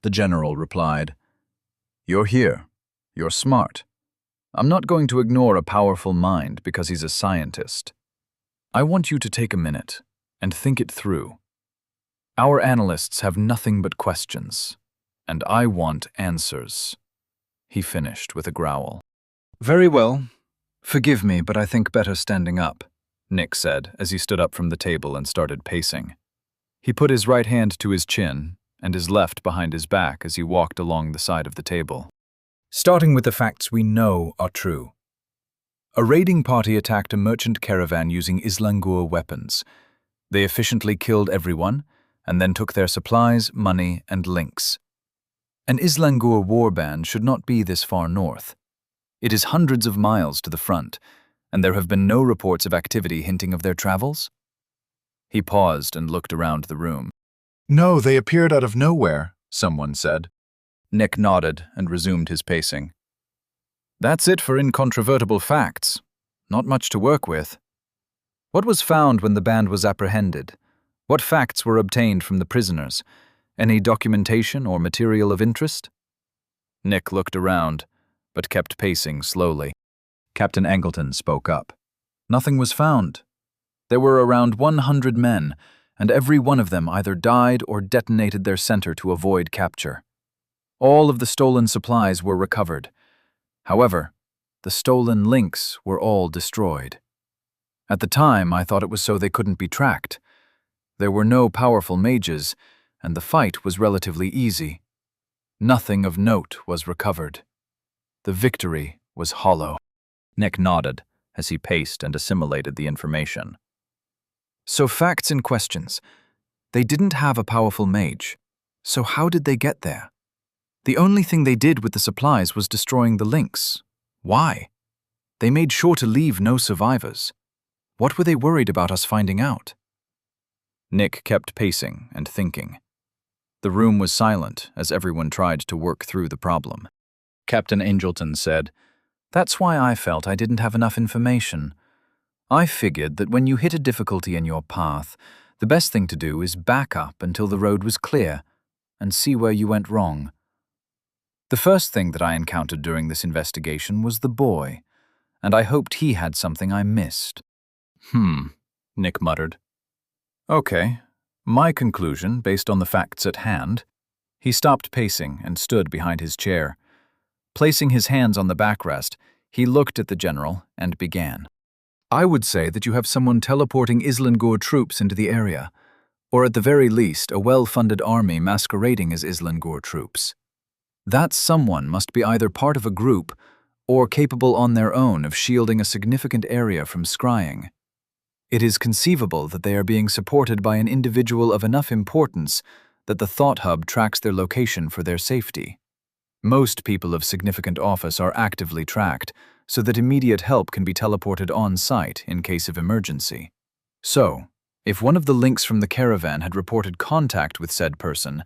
The general replied, "You're here. You're smart. I'm not going to ignore a powerful mind because he's a scientist. I want you to take a minute and think it through. Our analysts have nothing but questions, and I want answers," he finished with a growl. "Very well. Forgive me, but I think better standing up," Nick said as he stood up from the table and started pacing. He put his right hand to his chin and his left behind his back as he walked along the side of the table. Starting with the facts we know are true. A raiding party attacked a merchant caravan using Islangur weapons. They efficiently killed everyone and then took their supplies, money, and links. An Islangur warband should not be this far north. It is hundreds of miles to the front, and there have been no reports of activity hinting of their travels. He paused and looked around the room. "No, they appeared out of nowhere," someone said. Nick nodded and resumed his pacing. "That's it for incontrovertible facts. Not much to work with. What was found when the band was apprehended? What facts were obtained from the prisoners? Any documentation or material of interest?" Nick looked around, but kept pacing slowly. Captain Angleton spoke up. "Nothing was found. There were around 100 men, and every one of them either died or detonated their center to avoid capture. All of the stolen supplies were recovered. However, the stolen links were all destroyed. At the time, I thought it was so they couldn't be tracked. There were no powerful mages, and the fight was relatively easy. Nothing of note was recovered. The victory was hollow." Nick nodded as he paced and assimilated the information. "So facts and questions. They didn't have a powerful mage. So how did they get there? The only thing they did with the supplies was destroying the links. Why? They made sure to leave no survivors. What were they worried about us finding out?" Nick kept pacing and thinking. The room was silent as everyone tried to work through the problem. Captain Angleton said, "That's why I felt I didn't have enough information. I figured that when you hit a difficulty in your path, the best thing to do is back up until the road was clear and see where you went wrong. The first thing that I encountered during this investigation was the boy, and I hoped he had something I missed." Nick muttered. "Okay, my conclusion, based on the facts at hand." He stopped pacing and stood behind his chair. Placing his hands on the backrest, he looked at the general and began. "I would say that you have someone teleporting Islangur troops into the area, or at the very least a well-funded army masquerading as Islangur troops. That someone must be either part of a group or capable on their own of shielding a significant area from scrying. It is conceivable that they are being supported by an individual of enough importance that the Thought Hub tracks their location for their safety. Most people of significant office are actively tracked, so that immediate help can be teleported on-site in case of emergency. So, if one of the links from the caravan had reported contact with said person,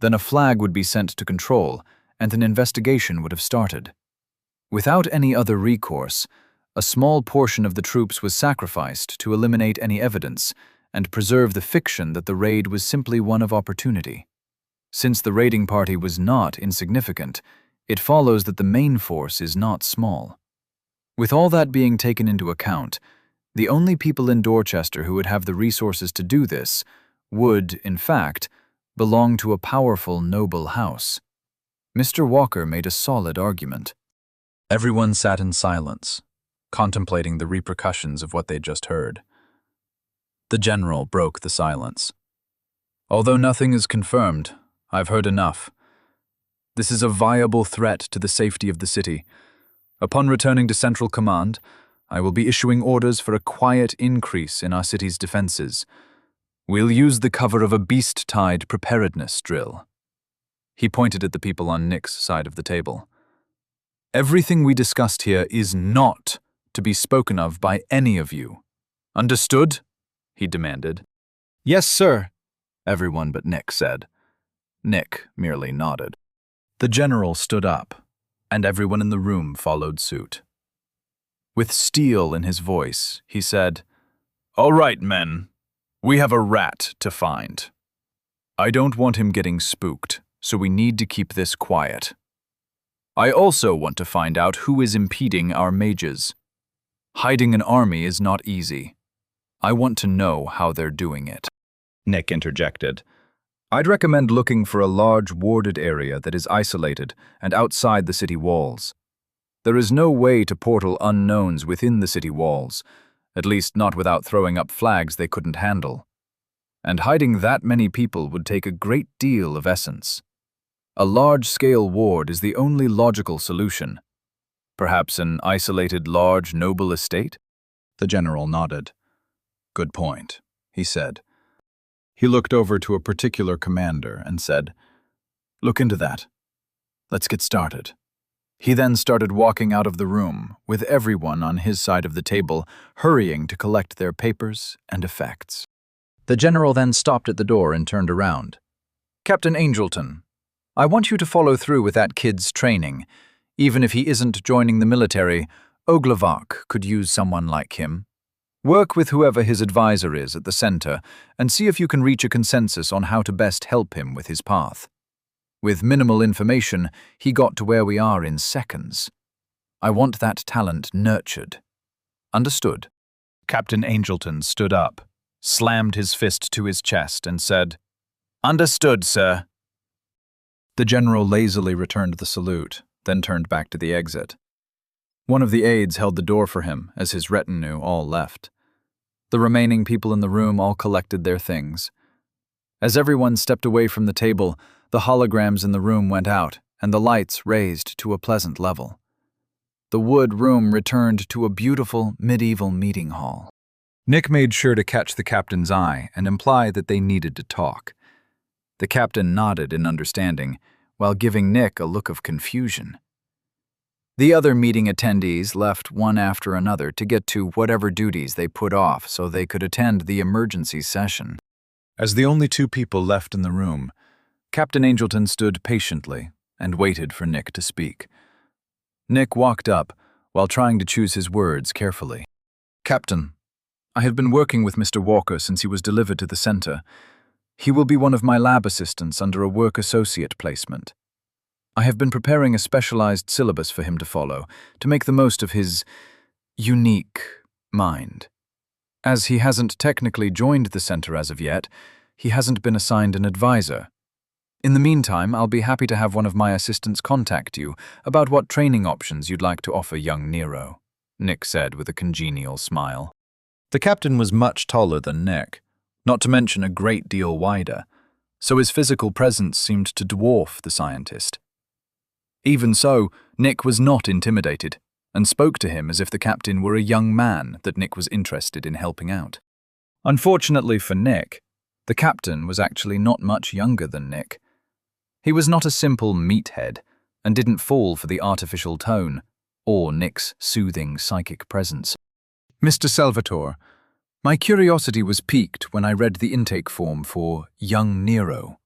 then a flag would be sent to control and an investigation would have started. Without any other recourse, a small portion of the troops was sacrificed to eliminate any evidence and preserve the fiction that the raid was simply one of opportunity. Since the raiding party was not insignificant, it follows that the main force is not small. With all that being taken into account, the only people in Dorchester who would have the resources to do this would, in fact, belong to a powerful, noble house. Mr. Walker made a solid argument. Everyone sat in silence, contemplating the repercussions of what they'd just heard. The general broke the silence. "Although nothing is confirmed, I've heard enough. This is a viable threat to the safety of the city. Upon returning to Central Command, I will be issuing orders for a quiet increase in our city's defenses. We'll use the cover of a beast-tide preparedness drill." He pointed at the people on Nick's side of the table. "Everything we discussed here is not to be spoken of by any of you. Understood?" he demanded. "Yes, sir," everyone but Nick said. Nick merely nodded. The general stood up, and everyone in the room followed suit. With steel in his voice, he said, "All right, men. We have a rat to find. I don't want him getting spooked, so we need to keep this quiet. I also want to find out who is impeding our mages. Hiding an army is not easy. I want to know how they're doing it." Nick interjected. "I'd recommend looking for a large warded area that is isolated and outside the city walls. There is no way to portal unknowns within the city walls, at least not without throwing up flags they couldn't handle. And hiding that many people would take a great deal of essence. A large-scale ward is the only logical solution. Perhaps an isolated, large, noble estate?" The general nodded. "Good point," he said. He looked over to a particular commander and said, "Look into that. Let's get started." He then started walking out of the room, with everyone on his side of the table hurrying to collect their papers and effects. The general then stopped at the door and turned around. "Captain Angelton, I want you to follow through with that kid's training. Even if he isn't joining the military, Oglavak could use someone like him. Work with whoever his advisor is at the center and see if you can reach a consensus on how to best help him with his path. With minimal information, he got to where we are in seconds. I want that talent nurtured. Understood?" Captain Angelton stood up, slammed his fist to his chest, and said, "Understood, sir." The general lazily returned the salute, then turned back to the exit. One of the aides held the door for him as his retinue all left. The remaining people in the room all collected their things. As everyone stepped away from the table, the holograms in the room went out and the lights raised to a pleasant level. The wood room returned to a beautiful medieval meeting hall. Nick made sure to catch the captain's eye and imply that they needed to talk. The captain nodded in understanding, while giving Nick a look of confusion. The other meeting attendees left one after another to get to whatever duties they put off so they could attend the emergency session. As the only two people left in the room, Captain Angelton stood patiently and waited for Nick to speak. Nick walked up while trying to choose his words carefully. "Captain, I have been working with Mr. Walker since he was delivered to the center. He will be one of my lab assistants under a work associate placement. I have been preparing a specialized syllabus for him to follow, to make the most of his unique mind. As he hasn't technically joined the center as of yet, he hasn't been assigned an advisor. In the meantime, I'll be happy to have one of my assistants contact you about what training options you'd like to offer young Nero," Nick said with a congenial smile. The captain was much taller than Nick, not to mention a great deal wider, so his physical presence seemed to dwarf the scientist. Even so, Nick was not intimidated, and spoke to him as if the captain were a young man that Nick was interested in helping out. Unfortunately for Nick, the captain was actually not much younger than Nick. He was not a simple meathead, and didn't fall for the artificial tone, or Nick's soothing psychic presence. "Mr. Salvatore, my curiosity was piqued when I read the intake form for young Nero.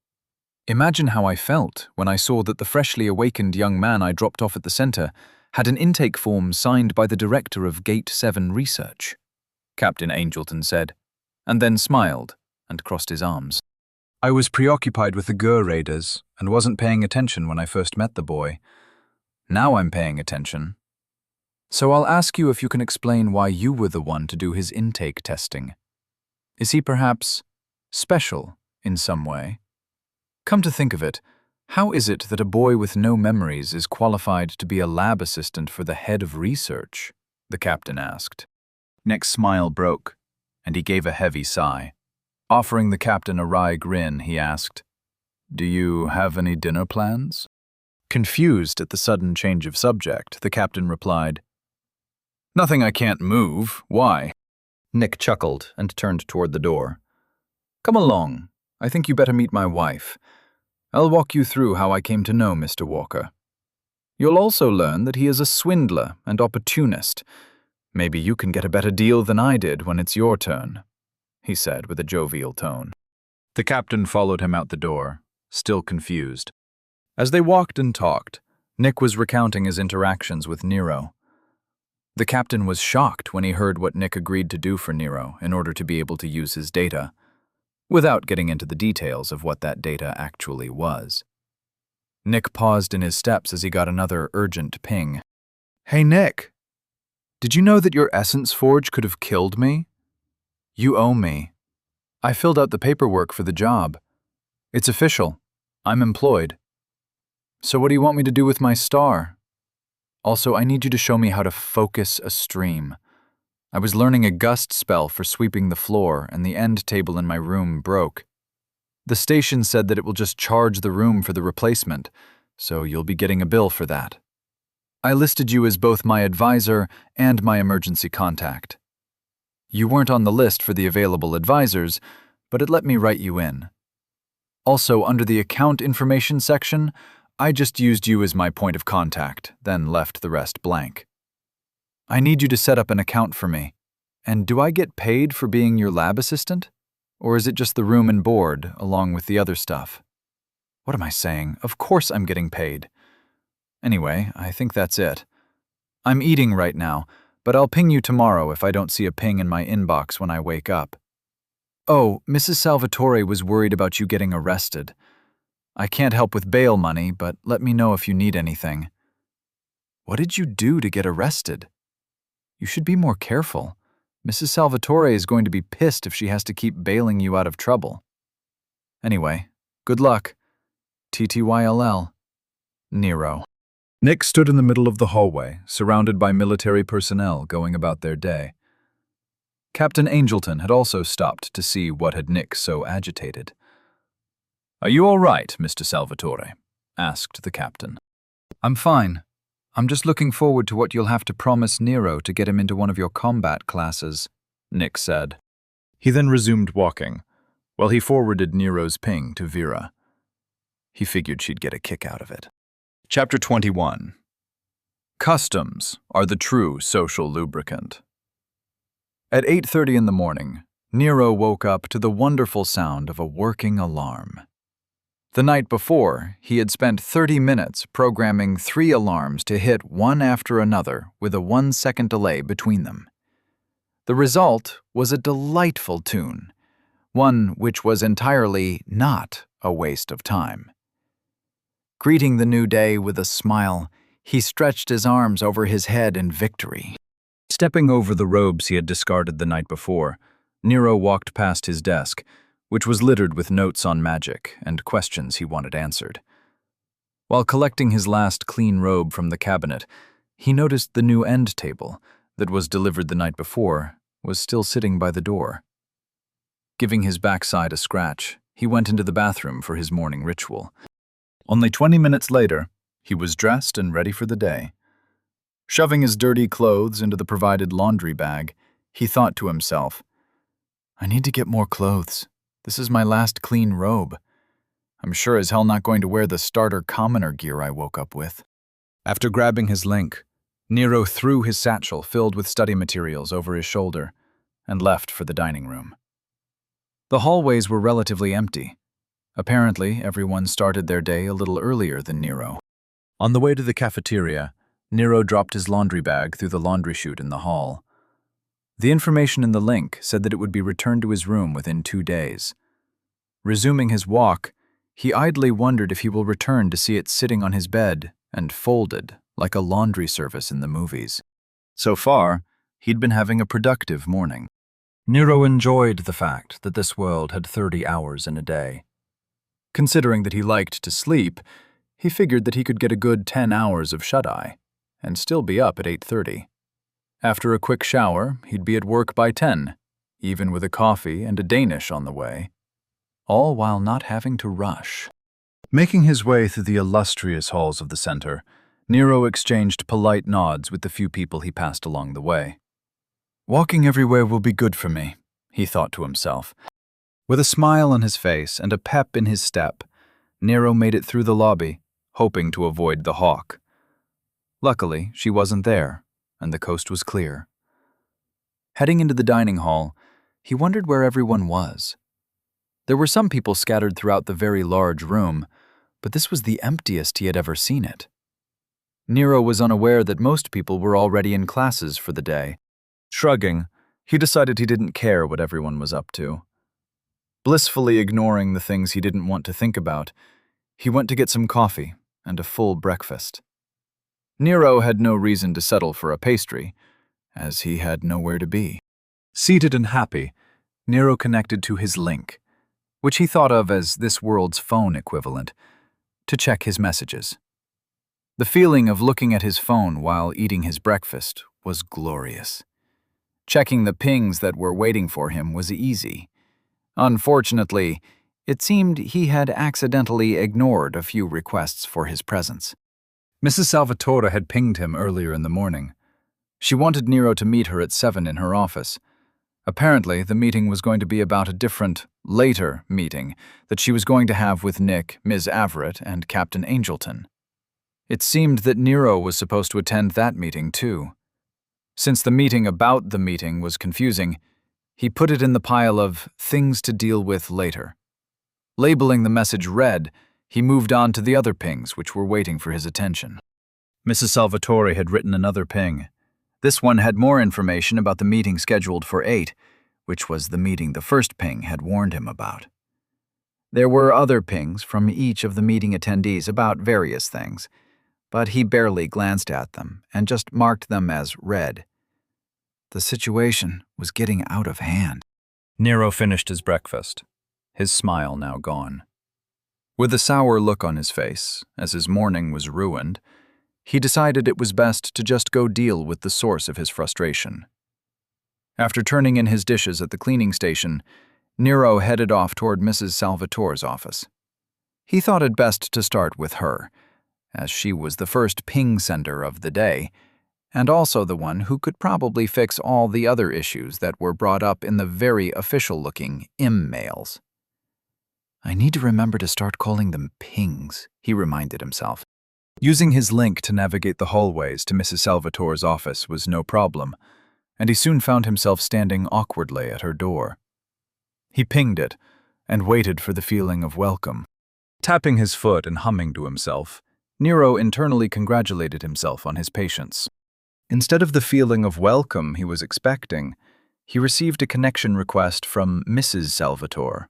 Imagine how I felt when I saw that the freshly awakened young man I dropped off at the center had an intake form signed by the director of Gate 7 Research," Captain Angelton said, and then smiled and crossed his arms. "I was preoccupied with the Gur raiders and wasn't paying attention when I first met the boy. Now I'm paying attention. So I'll ask you if you can explain why you were the one to do his intake testing. Is he perhaps special in some way? Come to think of it, how is it that a boy with no memories is qualified to be a lab assistant for the head of research?" the captain asked. Nick's smile broke, and he gave a heavy sigh. Offering the captain a wry grin, he asked, "Do you have any dinner plans?" Confused at the sudden change of subject, the captain replied, "Nothing I can't move. Why?" Nick chuckled and turned toward the door. "Come along. I think you better meet my wife. I'll walk you through how I came to know Mr. Walker. You'll also learn that he is a swindler and opportunist. Maybe you can get a better deal than I did when it's your turn," he said with a jovial tone. The captain followed him out the door, still confused. As they walked and talked, Nick was recounting his interactions with Nero. The captain was shocked when he heard what Nick agreed to do for Nero in order to be able to use his data, without getting into the details of what that data actually was. Nick paused in his steps as he got another urgent ping. Hey, Nick. Did you know that your essence forge could have killed me? You owe me. I filled out the paperwork for the job. It's official. I'm employed. So what do you want me to do with my star? Also, I need you to show me how to focus a stream. I was learning a gust spell for sweeping the floor, and the end table in my room broke. The station said that it will just charge the room for the replacement, so you'll be getting a bill for that. I listed you as both my advisor and my emergency contact. You weren't on the list for the available advisors, but it let me write you in. Also, under the account information section, I just used you as my point of contact, then left the rest blank. I need you to set up an account for me. And do I get paid for being your lab assistant? Or is it just the room and board, along with the other stuff? What am I saying? Of course I'm getting paid. Anyway, I think that's it. I'm eating right now, but I'll ping you tomorrow if I don't see a ping in my inbox when I wake up. Oh, Mrs. Salvatore was worried about you getting arrested. I can't help with bail money, but let me know if you need anything. What did you do to get arrested? You should be more careful. Mrs. Salvatore is going to be pissed if she has to keep bailing you out of trouble. Anyway, good luck. TTYLL. Nero. Nick stood in the middle of the hallway, surrounded by military personnel going about their day. Captain Angelton had also stopped to see what had Nick so agitated. "Are you all right, Mr. Salvatore?" asked the captain. "I'm fine. I'm just looking forward to what you'll have to promise Nero to get him into one of your combat classes," Nick said. He then resumed walking, while he forwarded Nero's ping to Vera. He figured she'd get a kick out of it. Chapter 21. Customs are the true social lubricant. At 8:30 in the morning, Nero woke up to the wonderful sound of a working alarm. The night before, he had spent 30 minutes programming 3 alarms to hit one after another with a 1-second delay between them. The result was a delightful tune, one which was entirely not a waste of time. Greeting the new day with a smile, he stretched his arms over his head in victory. Stepping over the robes he had discarded the night before, Nero walked past his desk, which was littered with notes on magic and questions he wanted answered. While collecting his last clean robe from the cabinet, he noticed the new end table that was delivered the night before was still sitting by the door. Giving his backside a scratch, he went into the bathroom for his morning ritual. Only 20 minutes later, he was dressed and ready for the day. Shoving his dirty clothes into the provided laundry bag, he thought to himself, "I need to get more clothes. This is my last clean robe. I'm sure as hell not going to wear the starter commoner gear I woke up with." After grabbing his link, Nero threw his satchel filled with study materials over his shoulder and left for the dining room. The hallways were relatively empty. Apparently, everyone started their day a little earlier than Nero. On the way to the cafeteria, Nero dropped his laundry bag through the laundry chute in the hall. The information in the link said that it would be returned to his room within 2 days. Resuming his walk, he idly wondered if he will return to see it sitting on his bed and folded like a laundry service in the movies. So far, he'd been having a productive morning. Nero enjoyed the fact that this world had 30 hours in a day. Considering that he liked to sleep, he figured that he could get a good 10 hours of shut-eye and still be up at 8:30. After a quick shower, he'd be at work by 10, even with a coffee and a Danish on the way, all while not having to rush. Making his way through the illustrious halls of the center, Nero exchanged polite nods with the few people he passed along the way. Walking everywhere will be good for me, he thought to himself. With a smile on his face and a pep in his step, Nero made it through the lobby, hoping to avoid the hawk. Luckily, she wasn't there, and the coast was clear. Heading into the dining hall, he wondered where everyone was. There were some people scattered throughout the very large room, but this was the emptiest he had ever seen it. Nero was unaware that most people were already in classes for the day. Shrugging, he decided he didn't care what everyone was up to. Blissfully ignoring the things he didn't want to think about, he went to get some coffee and a full breakfast. Nero had no reason to settle for a pastry, as he had nowhere to be. Seated and happy, Nero connected to his link, which he thought of as this world's phone equivalent, to check his messages. The feeling of looking at his phone while eating his breakfast was glorious. Checking the pings that were waiting for him was easy. Unfortunately, it seemed he had accidentally ignored a few requests for his presence. Mrs. Salvatore had pinged him earlier in the morning. She wanted Nero to meet her at 7 in her office. Apparently, the meeting was going to be about a different, later meeting that she was going to have with Nick, Ms. Averitt, and Captain Angelton. It seemed that Nero was supposed to attend that meeting too. Since the meeting about the meeting was confusing, he put it in the pile of things to deal with later. Labeling the message read, he moved on to the other pings which were waiting for his attention. Mrs. Salvatore had written another ping. This one had more information about the meeting scheduled for 8, which was the meeting the first ping had warned him about. There were other pings from each of the meeting attendees about various things, but he barely glanced at them and just marked them as read. The situation was getting out of hand. Nero finished his breakfast, his smile now gone. With a sour look on his face, as his morning was ruined, he decided it was best to just go deal with the source of his frustration. After turning in his dishes at the cleaning station, Nero headed off toward Mrs. Salvatore's office. He thought it best to start with her, as she was the first ping sender of the day, and also the one who could probably fix all the other issues that were brought up in the very official-looking mails. I need to remember to start calling them pings, he reminded himself. Using his link to navigate the hallways to Mrs. Salvatore's office was no problem, and he soon found himself standing awkwardly at her door. He pinged it and waited for the feeling of welcome. Tapping his foot and humming to himself, Nero internally congratulated himself on his patience. Instead of the feeling of welcome he was expecting, he received a connection request from Mrs. Salvatore.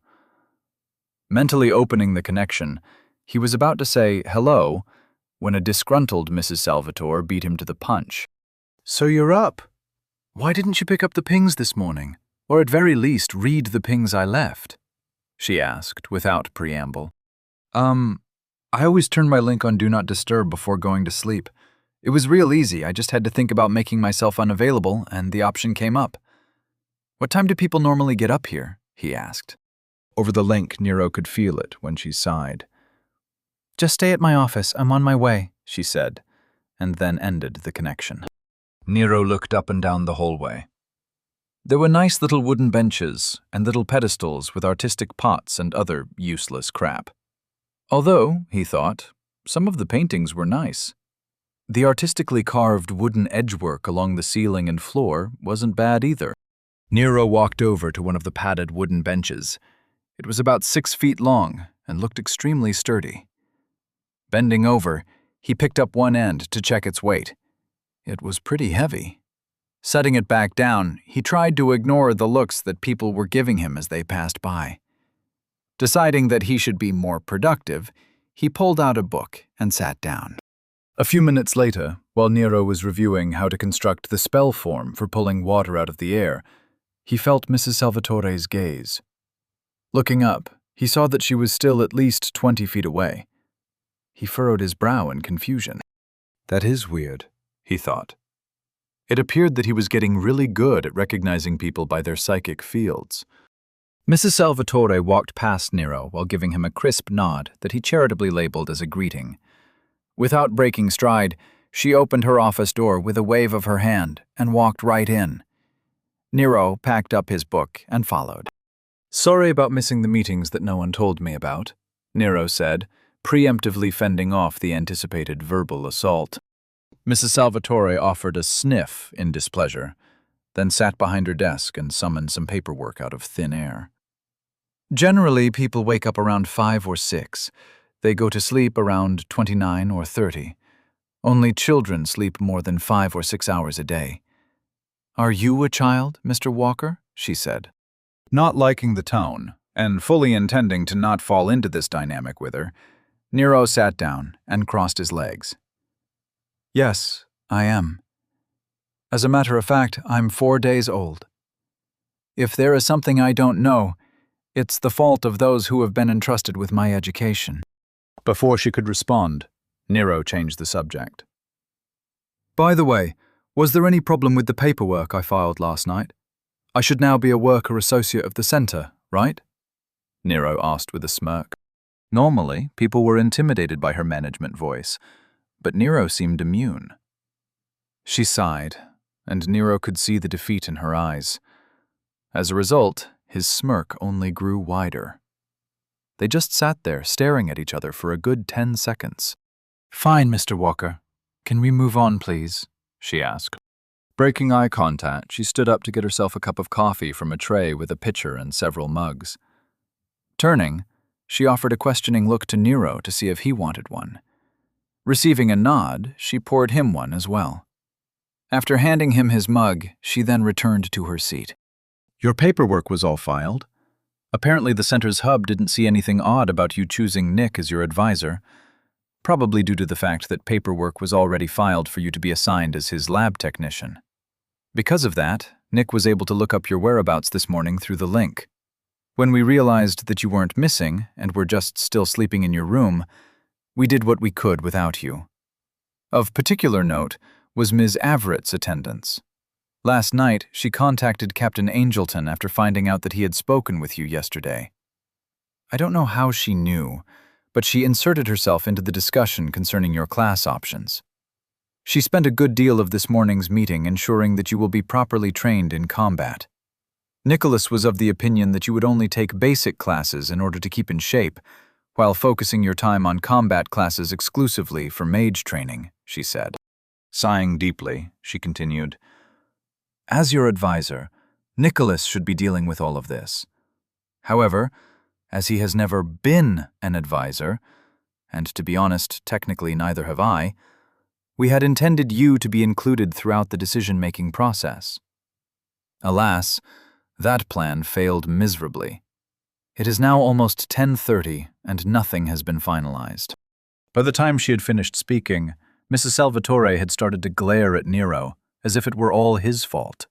Mentally opening the connection, he was about to say hello when a disgruntled Mrs. Salvatore beat him to the punch. "So you're up. Why didn't you pick up the pings this morning? Or at very least read the pings I left?" she asked without preamble. I always turn my link on Do Not Disturb before going to sleep. It was real easy, I just had to think about making myself unavailable, and the option came up. What time do people normally get up here? He asked. Over the link, Nero could feel it when she sighed. Just stay at my office, I'm on my way, she said, and then ended the connection. Nero looked up and down the hallway. There were nice little wooden benches and little pedestals with artistic pots and other useless crap. Although, he thought, some of the paintings were nice. The artistically carved wooden edgework along the ceiling and floor wasn't bad either. Nero walked over to one of the padded wooden benches. It was about 6 feet long and looked extremely sturdy. Bending over, he picked up one end to check its weight. It was pretty heavy. Setting it back down, he tried to ignore the looks that people were giving him as they passed by. Deciding that he should be more productive, he pulled out a book and sat down. A few minutes later, while Nero was reviewing how to construct the spell form for pulling water out of the air, he felt Mrs. Salvatore's gaze. Looking up, he saw that she was still at least 20 feet away. He furrowed his brow in confusion. That is weird, he thought. It appeared that he was getting really good at recognizing people by their psychic fields. Mrs. Salvatore walked past Nero while giving him a crisp nod that he charitably labeled as a greeting. Without breaking stride, she opened her office door with a wave of her hand and walked right in. Nero packed up his book and followed. Sorry about missing the meetings that no one told me about, Nero said, preemptively fending off the anticipated verbal assault. Mrs. Salvatore offered a sniff in displeasure, then sat behind her desk and summoned some paperwork out of thin air. Generally, people wake up around 5 or 6. They go to sleep around 29 or 30. Only children sleep more than 5 or 6 hours a day. Are you a child, Mr. Walker? She said. Not liking the tone, and fully intending to not fall into this dynamic with her, Nero sat down and crossed his legs. Yes, I am. As a matter of fact, I'm 4 days old. If there is something I don't know, it's the fault of those who have been entrusted with my education. Before she could respond, Nero changed the subject. By the way, was there any problem with the paperwork I filed last night? I should now be a worker associate of the center, right? Nero asked with a smirk. Normally, people were intimidated by her management voice, but Nero seemed immune. She sighed, and Nero could see the defeat in her eyes. As a result, his smirk only grew wider. They just sat there staring at each other for a good 10 seconds. Fine, Mr. Walker. Can we move on, please? She asked. Breaking eye contact, she stood up to get herself a cup of coffee from a tray with a pitcher and several mugs. Turning, she offered a questioning look to Nero to see if he wanted one. Receiving a nod, she poured him one as well. After handing him his mug, she then returned to her seat. Your paperwork was all filed. Apparently the center's hub didn't see anything odd about you choosing Nick as your advisor, probably due to the fact that paperwork was already filed for you to be assigned as his lab technician. Because of that, Nick was able to look up your whereabouts this morning through the link. When we realized that you weren't missing and were just still sleeping in your room, we did what we could without you. Of particular note was Ms. Averett's attendance. Last night, she contacted Captain Angelton after finding out that he had spoken with you yesterday. I don't know how she knew, but she inserted herself into the discussion concerning your class options. She spent a good deal of this morning's meeting ensuring that you will be properly trained in combat. Nicholas was of the opinion that you would only take basic classes in order to keep in shape, while focusing your time on combat classes exclusively for mage training, she said. Sighing deeply, she continued, As your advisor, Nicholas should be dealing with all of this. However, as he has never been an advisor, and to be honest, technically neither have I, we had intended you to be included throughout the decision-making process. Alas, that plan failed miserably. It is now almost 10:30, and nothing has been finalized. By the time she had finished speaking, Mrs. Salvatore had started to glare at Nero, as if it were all his fault.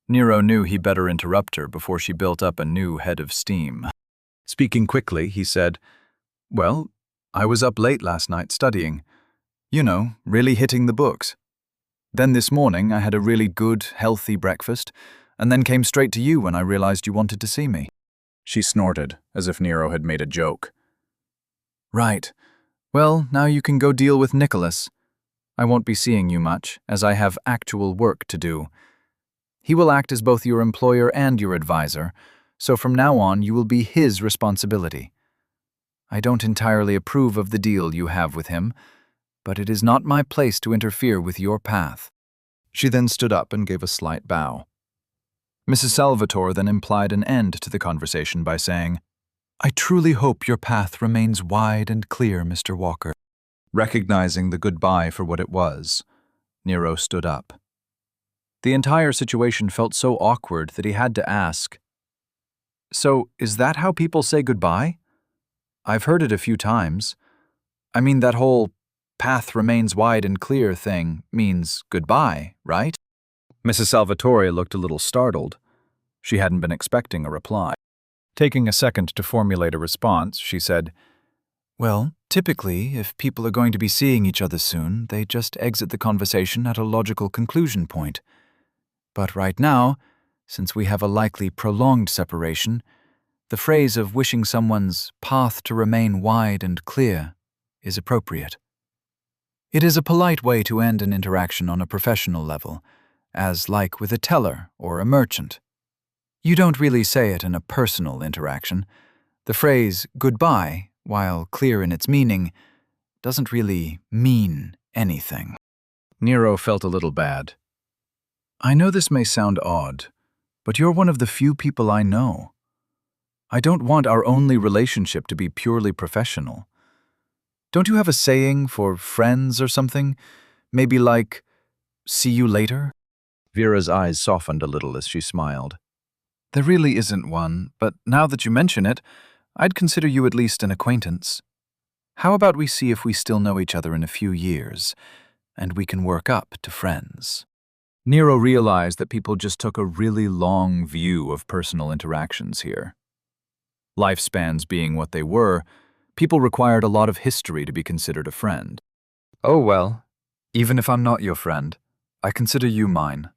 Nero knew he better interrupt her before she built up a new head of steam. Speaking quickly, he said, Well, I was up late last night studying. You know, really hitting the books. Then this morning I had a really good, healthy breakfast, and then came straight to you when I realized you wanted to see me. She snorted, as if Nero had made a joke. Right. Well, now you can go deal with Nicholas. I won't be seeing you much, as I have actual work to do. He will act as both your employer and your advisor, so from now on you will be his responsibility. I don't entirely approve of the deal you have with him, but it is not my place to interfere with your path. She then stood up and gave a slight bow. Mrs. Salvatore then implied an end to the conversation by saying, I truly hope your path remains wide and clear, Mr. Walker. Recognizing the goodbye for what it was, Nero stood up. The entire situation felt so awkward that he had to ask, So, is that how people say goodbye? I've heard it a few times. I mean, that whole path remains wide and clear thing means goodbye, right? Mrs. Salvatore looked a little startled. She hadn't been expecting a reply. Taking a second to formulate a response, she said, Well, typically, if people are going to be seeing each other soon, they just exit the conversation at a logical conclusion point. But right now, since we have a likely prolonged separation, the phrase of wishing someone's path to remain wide and clear is appropriate. It is a polite way to end an interaction on a professional level, as like with a teller or a merchant. You don't really say it in a personal interaction. The phrase goodbye, while clear in its meaning, doesn't really mean anything. Nero felt a little bad. I know this may sound odd, but you're one of the few people I know. I don't want our only relationship to be purely professional. Don't you have a saying for friends or something? Maybe like, see you later? Vera's eyes softened a little as she smiled. There really isn't one, but now that you mention it, I'd consider you at least an acquaintance. How about we see if we still know each other in a few years, and we can work up to friends? Nero realized that people just took a really long view of personal interactions here. Lifespans being what they were, people required a lot of history to be considered a friend. Oh well, even if I'm not your friend, I consider you mine.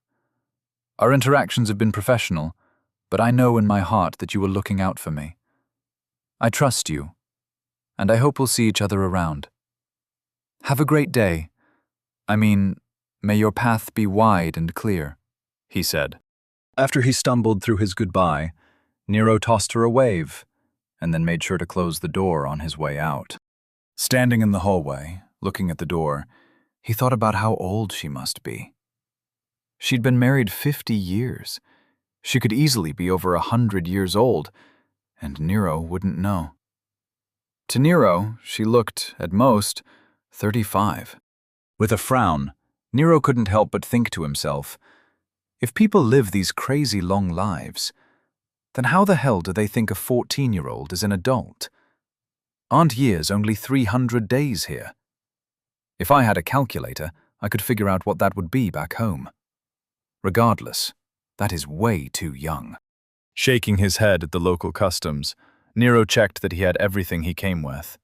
Our interactions have been professional, but I know in my heart that you were looking out for me. I trust you, and I hope we'll see each other around. Have a great day. I mean, may your path be wide and clear, he said. After he stumbled through his goodbye, Nero tossed her a wave, and then made sure to close the door on his way out. Standing in the hallway, looking at the door, he thought about how old she must be. She'd been married 50 years. She could easily be over 100 years old, and Nero wouldn't know. To Nero, she looked, at most, 35. With a frown, Nero couldn't help but think to himself, if people live these crazy long lives, then how the hell do they think a 14-year-old is an adult? Aren't years only 300 days here? If I had a calculator, I could figure out what that would be back home. Regardless, that is way too young. Shaking his head at the local customs, Nero checked that he had everything he came with.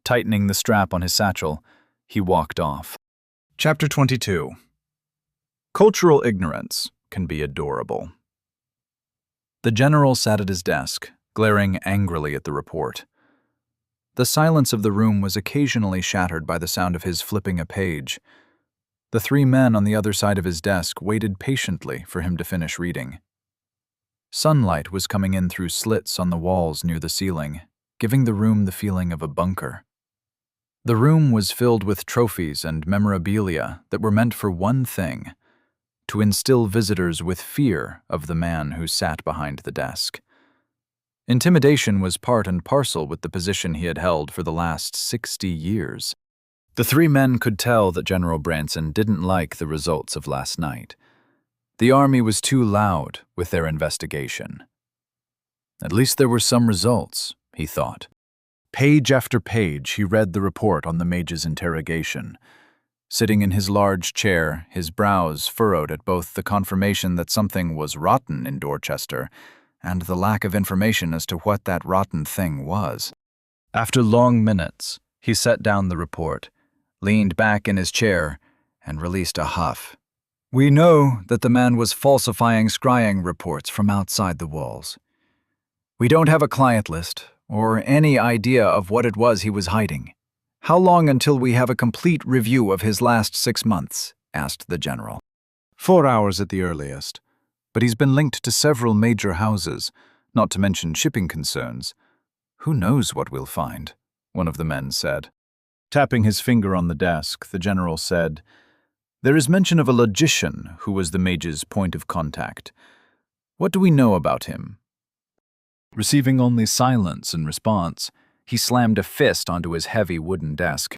Tightening the strap on his satchel, he walked off. Chapter 22. Cultural ignorance can be adorable. The general sat at his desk, glaring angrily at the report. The silence of the room was occasionally shattered by the sound of his flipping a page. The three men on the other side of his desk waited patiently for him to finish reading. Sunlight was coming in through slits on the walls near the ceiling, giving the room the feeling of a bunker. The room was filled with trophies and memorabilia that were meant for one thing: to instill visitors with fear of the man who sat behind the desk. Intimidation was part and parcel with the position he had held for the last 60 years. The three men could tell that General Branson didn't like the results of last night. The army was too loud with their investigation. At least there were some results, he thought. Page after page, he read the report on the mage's interrogation. Sitting in his large chair, his brows furrowed at both the confirmation that something was rotten in Dorchester and the lack of information as to what that rotten thing was. After long minutes, he set down the report, leaned back in his chair, and released a huff. We know that the man was falsifying scrying reports from outside the walls. We don't have a client list or any idea of what it was he was hiding. How long until we have a complete review of his last 6 months? Asked the general. 4 hours at the earliest, but he's been linked to several major houses, not to mention shipping concerns. Who knows what we'll find? One of the men said. Tapping his finger on the desk, the general said, There is mention of a logician who was the mage's point of contact. What do we know about him? Receiving only silence in response, he slammed a fist onto his heavy wooden desk.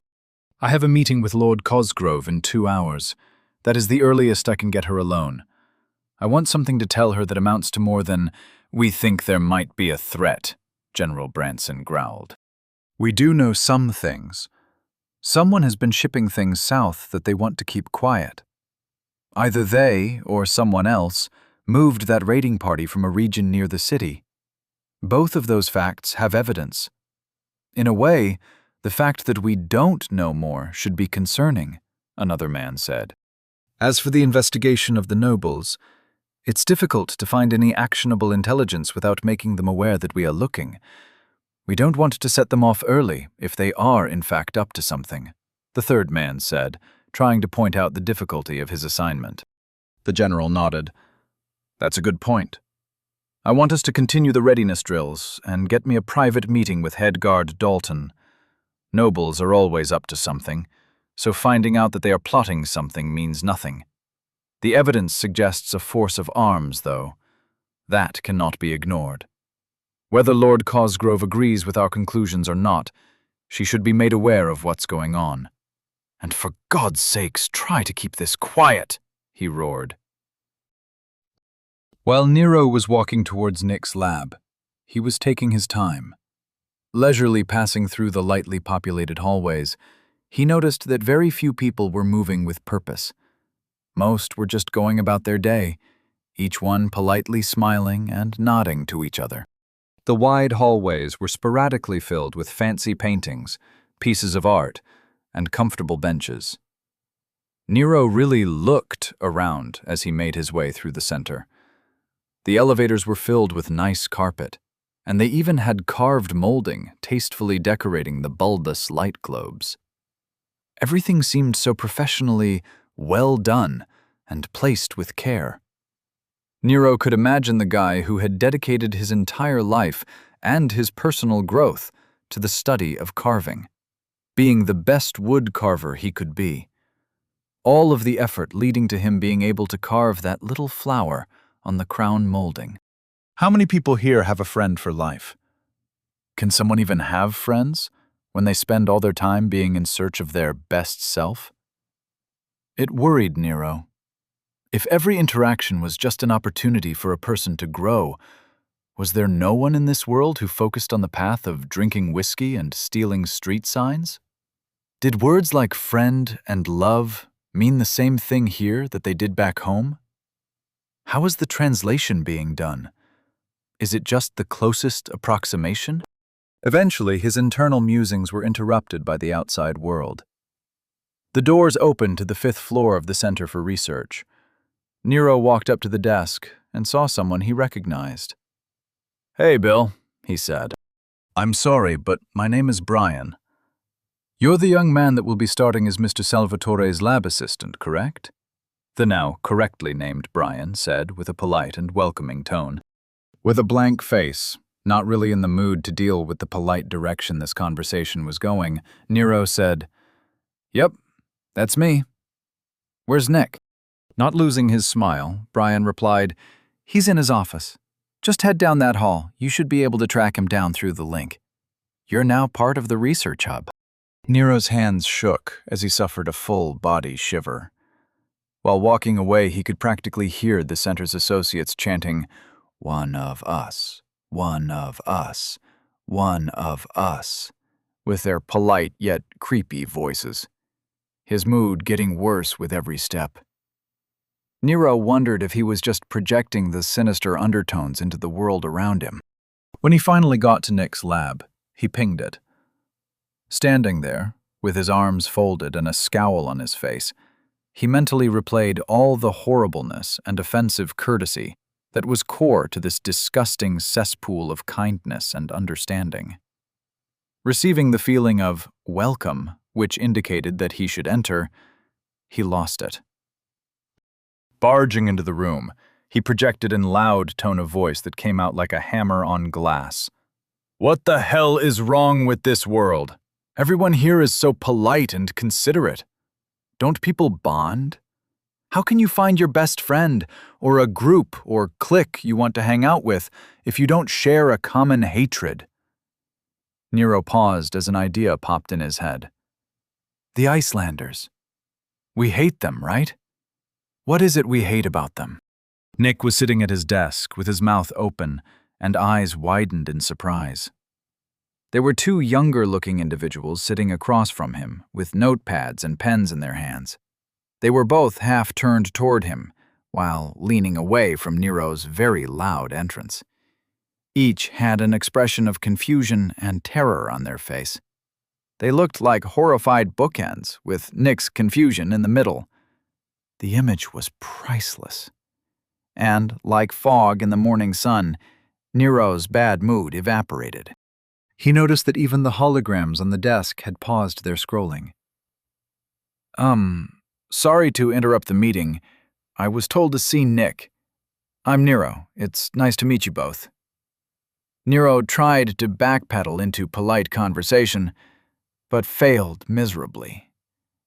I have a meeting with Lord Cosgrove in 2 hours. That is the earliest I can get her alone. I want something to tell her that amounts to more than, we think there might be a threat, General Branson growled. We do know some things. Someone has been shipping things south that they want to keep quiet. Either they, or someone else, moved that raiding party from a region near the city. Both of those facts have evidence. In a way, the fact that we don't know more should be concerning, another man said. As for the investigation of the nobles, it's difficult to find any actionable intelligence without making them aware that we are looking. We don't want to set them off early if they are in fact up to something, the third man said, trying to point out the difficulty of his assignment. The general nodded. That's a good point. I want us to continue the readiness drills and get me a private meeting with head guard Dalton. Nobles are always up to something, so finding out that they are plotting something means nothing. The evidence suggests a force of arms, though. That cannot be ignored. Whether Lord Cosgrove agrees with our conclusions or not, she should be made aware of what's going on. And for God's sakes, try to keep this quiet, he roared. While Nero was walking towards Nick's lab, he was taking his time. Leisurely passing through the lightly populated hallways, he noticed that very few people were moving with purpose. Most were just going about their day, each one politely smiling and nodding to each other. The wide hallways were sporadically filled with fancy paintings, pieces of art, and comfortable benches. Nero really looked around as he made his way through the center. The elevators were filled with nice carpet, and they even had carved molding tastefully decorating the bulbous light globes. Everything seemed so professionally well done and placed with care. Nero could imagine the guy who had dedicated his entire life and his personal growth to the study of carving, being the best wood carver he could be. All of the effort leading to him being able to carve that little flower on the crown molding. How many people here have a friend for life? Can someone even have friends when they spend all their time being in search of their best self? It worried Nero. If every interaction was just an opportunity for a person to grow, was there no one in this world who focused on the path of drinking whiskey and stealing street signs? Did words like friend and love mean the same thing here that they did back home? How is the translation being done? Is it just the closest approximation? Eventually, his internal musings were interrupted by the outside world. The doors opened to the 5th floor of the Center for Research. Nero walked up to the desk and saw someone he recognized. "Hey, Bill," he said. "I'm sorry, but my name is Brian. You're the young man that will be starting as Mr. Salvatore's lab assistant, correct?" The now correctly named Brian said with a polite and welcoming tone. With a blank face, not really in the mood to deal with the polite direction this conversation was going, Nero said, "Yep, that's me. Where's Nick?" Not losing his smile, Brian replied, "He's in his office. Just head down that hall. You should be able to track him down through the link. You're now part of the research hub." Nero's hands shook as he suffered a full body shiver. While walking away, he could practically hear the center's associates chanting, "One of us, one of us, one of us," with their polite yet creepy voices. His mood getting worse with every step. Nero wondered if he was just projecting the sinister undertones into the world around him. When he finally got to Nick's lab, he pinged it. Standing there, with his arms folded and a scowl on his face, he mentally replayed all the horribleness and offensive courtesy that was core to this disgusting cesspool of kindness and understanding. Receiving the feeling of welcome, which indicated that he should enter, he lost it. Barging into the room, he projected in loud tone of voice that came out like a hammer on glass. "What the hell is wrong with this world? Everyone here is so polite and considerate. Don't people bond? How can you find your best friend, or a group or clique you want to hang out with, if you don't share a common hatred?" Nero paused as an idea popped in his head. The Icelanders. We hate them, right? What is it we hate about them? Nick was sitting at his desk with his mouth open and eyes widened in surprise. There were 2 younger-looking individuals sitting across from him with notepads and pens in their hands. They were both half turned toward him, while leaning away from Nero's very loud entrance. Each had an expression of confusion and terror on their face. They looked like horrified bookends, with Nick's confusion in the middle. The image was priceless. And, like fog in the morning sun, Nero's bad mood evaporated. He noticed that even the holograms on the desk had paused their scrolling. Sorry to interrupt the meeting. I was told to see Nick. I'm Nero. It's nice to meet you both." Nero tried to backpedal into polite conversation, but failed miserably.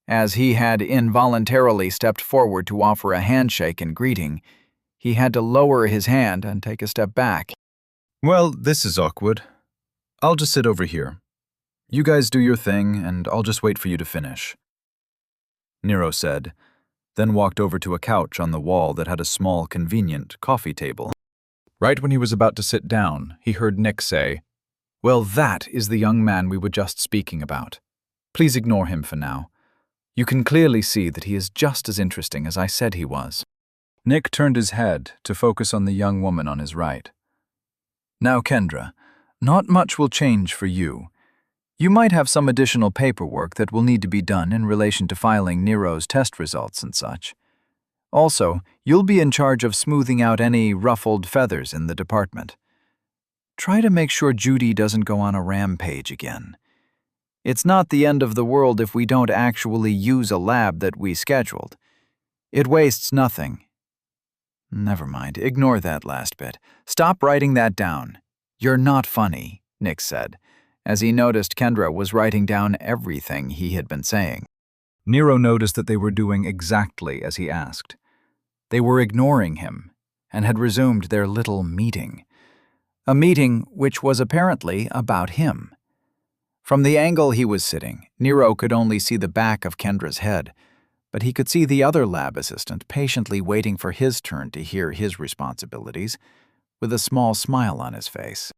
As he had involuntarily stepped forward to offer a handshake and greeting, he had to lower his hand and take a step back. "Well, this is awkward. I'll just sit over here. You guys do your thing, and I'll just wait for you to finish," Nero said, then walked over to a couch on the wall that had a small, convenient coffee table. Right when he was about to sit down, he heard Nick say, Well, that is the young man we were just speaking about. Please ignore him for now. You can clearly see that he is just as interesting as I said he was. Nick turned his head to focus on the young woman on his right. Now, Kendra, not much will change for you. You might have some additional paperwork that will need to be done in relation to filing Nero's test results and such. Also, you'll be in charge of smoothing out any ruffled feathers in the department. Try to make sure Judy doesn't go on a rampage again. It's not the end of the world if we don't actually use a lab that we scheduled. It wastes nothing. Never mind, ignore that last bit. Stop writing that down. You're not funny, Nick said, as he noticed Kendra was writing down everything he had been saying. Nero noticed that they were doing exactly as he asked. They were ignoring him and had resumed their little meeting. A meeting which was apparently about him. From the angle he was sitting, Nero could only see the back of Kendra's head, but he could see the other lab assistant patiently waiting for his turn to hear his responsibilities, with a small smile on his face.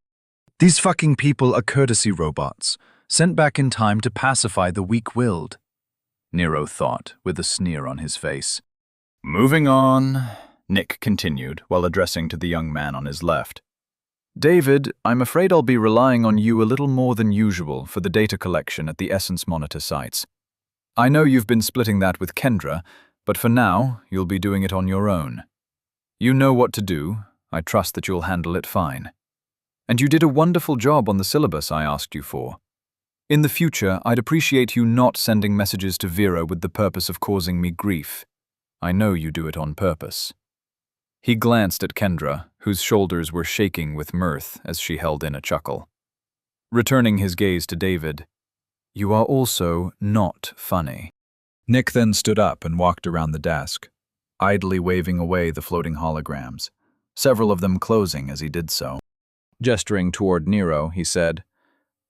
These fucking people are courtesy robots, sent back in time to pacify the weak-willed, Nero thought, with a sneer on his face. Moving on, Nick continued while addressing to the young man on his left. David, I'm afraid I'll be relying on you a little more than usual for the data collection at the Essence Monitor sites. I know you've been splitting that with Kendra, but for now, you'll be doing it on your own. You know what to do. I trust that you'll handle it fine. And you did a wonderful job on the syllabus I asked you for. In the future, I'd appreciate you not sending messages to Vera with the purpose of causing me grief. I know you do it on purpose. He glanced at Kendra, whose shoulders were shaking with mirth as she held in a chuckle. Returning his gaze to David, you are also not funny. Nick then stood up and walked around the desk, idly waving away the floating holograms, several of them closing as he did so. Gesturing toward Nero, he said,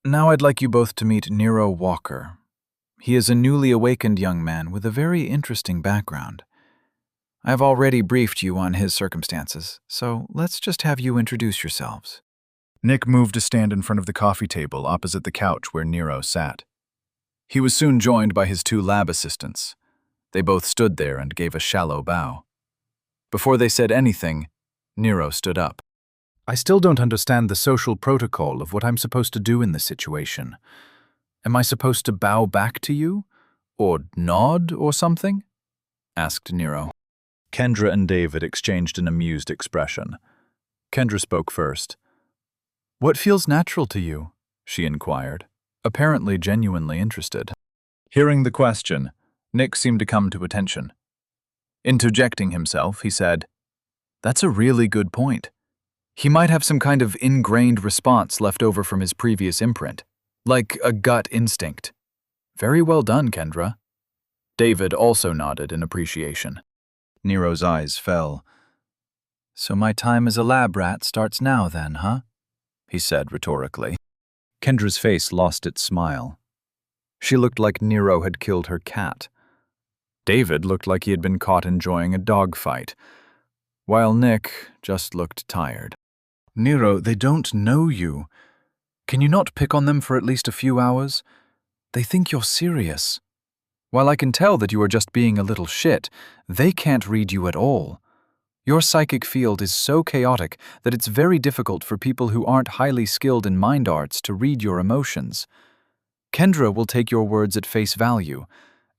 Now I'd like you both to meet Nero Walker. He is a newly awakened young man with a very interesting background. I've already briefed you on his circumstances, so let's just have you introduce yourselves. Nick moved to stand in front of the coffee table opposite the couch where Nero sat. He was soon joined by his two lab assistants. They both stood there and gave a shallow bow. Before they said anything, Nero stood up. I still don't understand the social protocol of what I'm supposed to do in this situation. Am I supposed to bow back to you? Or nod or something? Asked Nero. Kendra and David exchanged an amused expression. Kendra spoke first. What feels natural to you? She inquired, apparently genuinely interested. Hearing the question, Nick seemed to come to attention. Interjecting himself, he said, That's a really good point. He might have some kind of ingrained response left over from his previous imprint, like a gut instinct. Very well done, Kendra. David also nodded in appreciation. Nero's eyes fell. So my time as a lab rat starts now then, huh? He said rhetorically. Kendra's face lost its smile. She looked like Nero had killed her cat. David looked like he had been caught enjoying a dogfight, while Nick just looked tired. Nero, they don't know you. Can you not pick on them for at least a few hours? They think you're serious. While I can tell that you are just being a little shit, they can't read you at all. Your psychic field is so chaotic that it's very difficult for people who aren't highly skilled in mind arts to read your emotions. Kendra will take your words at face value,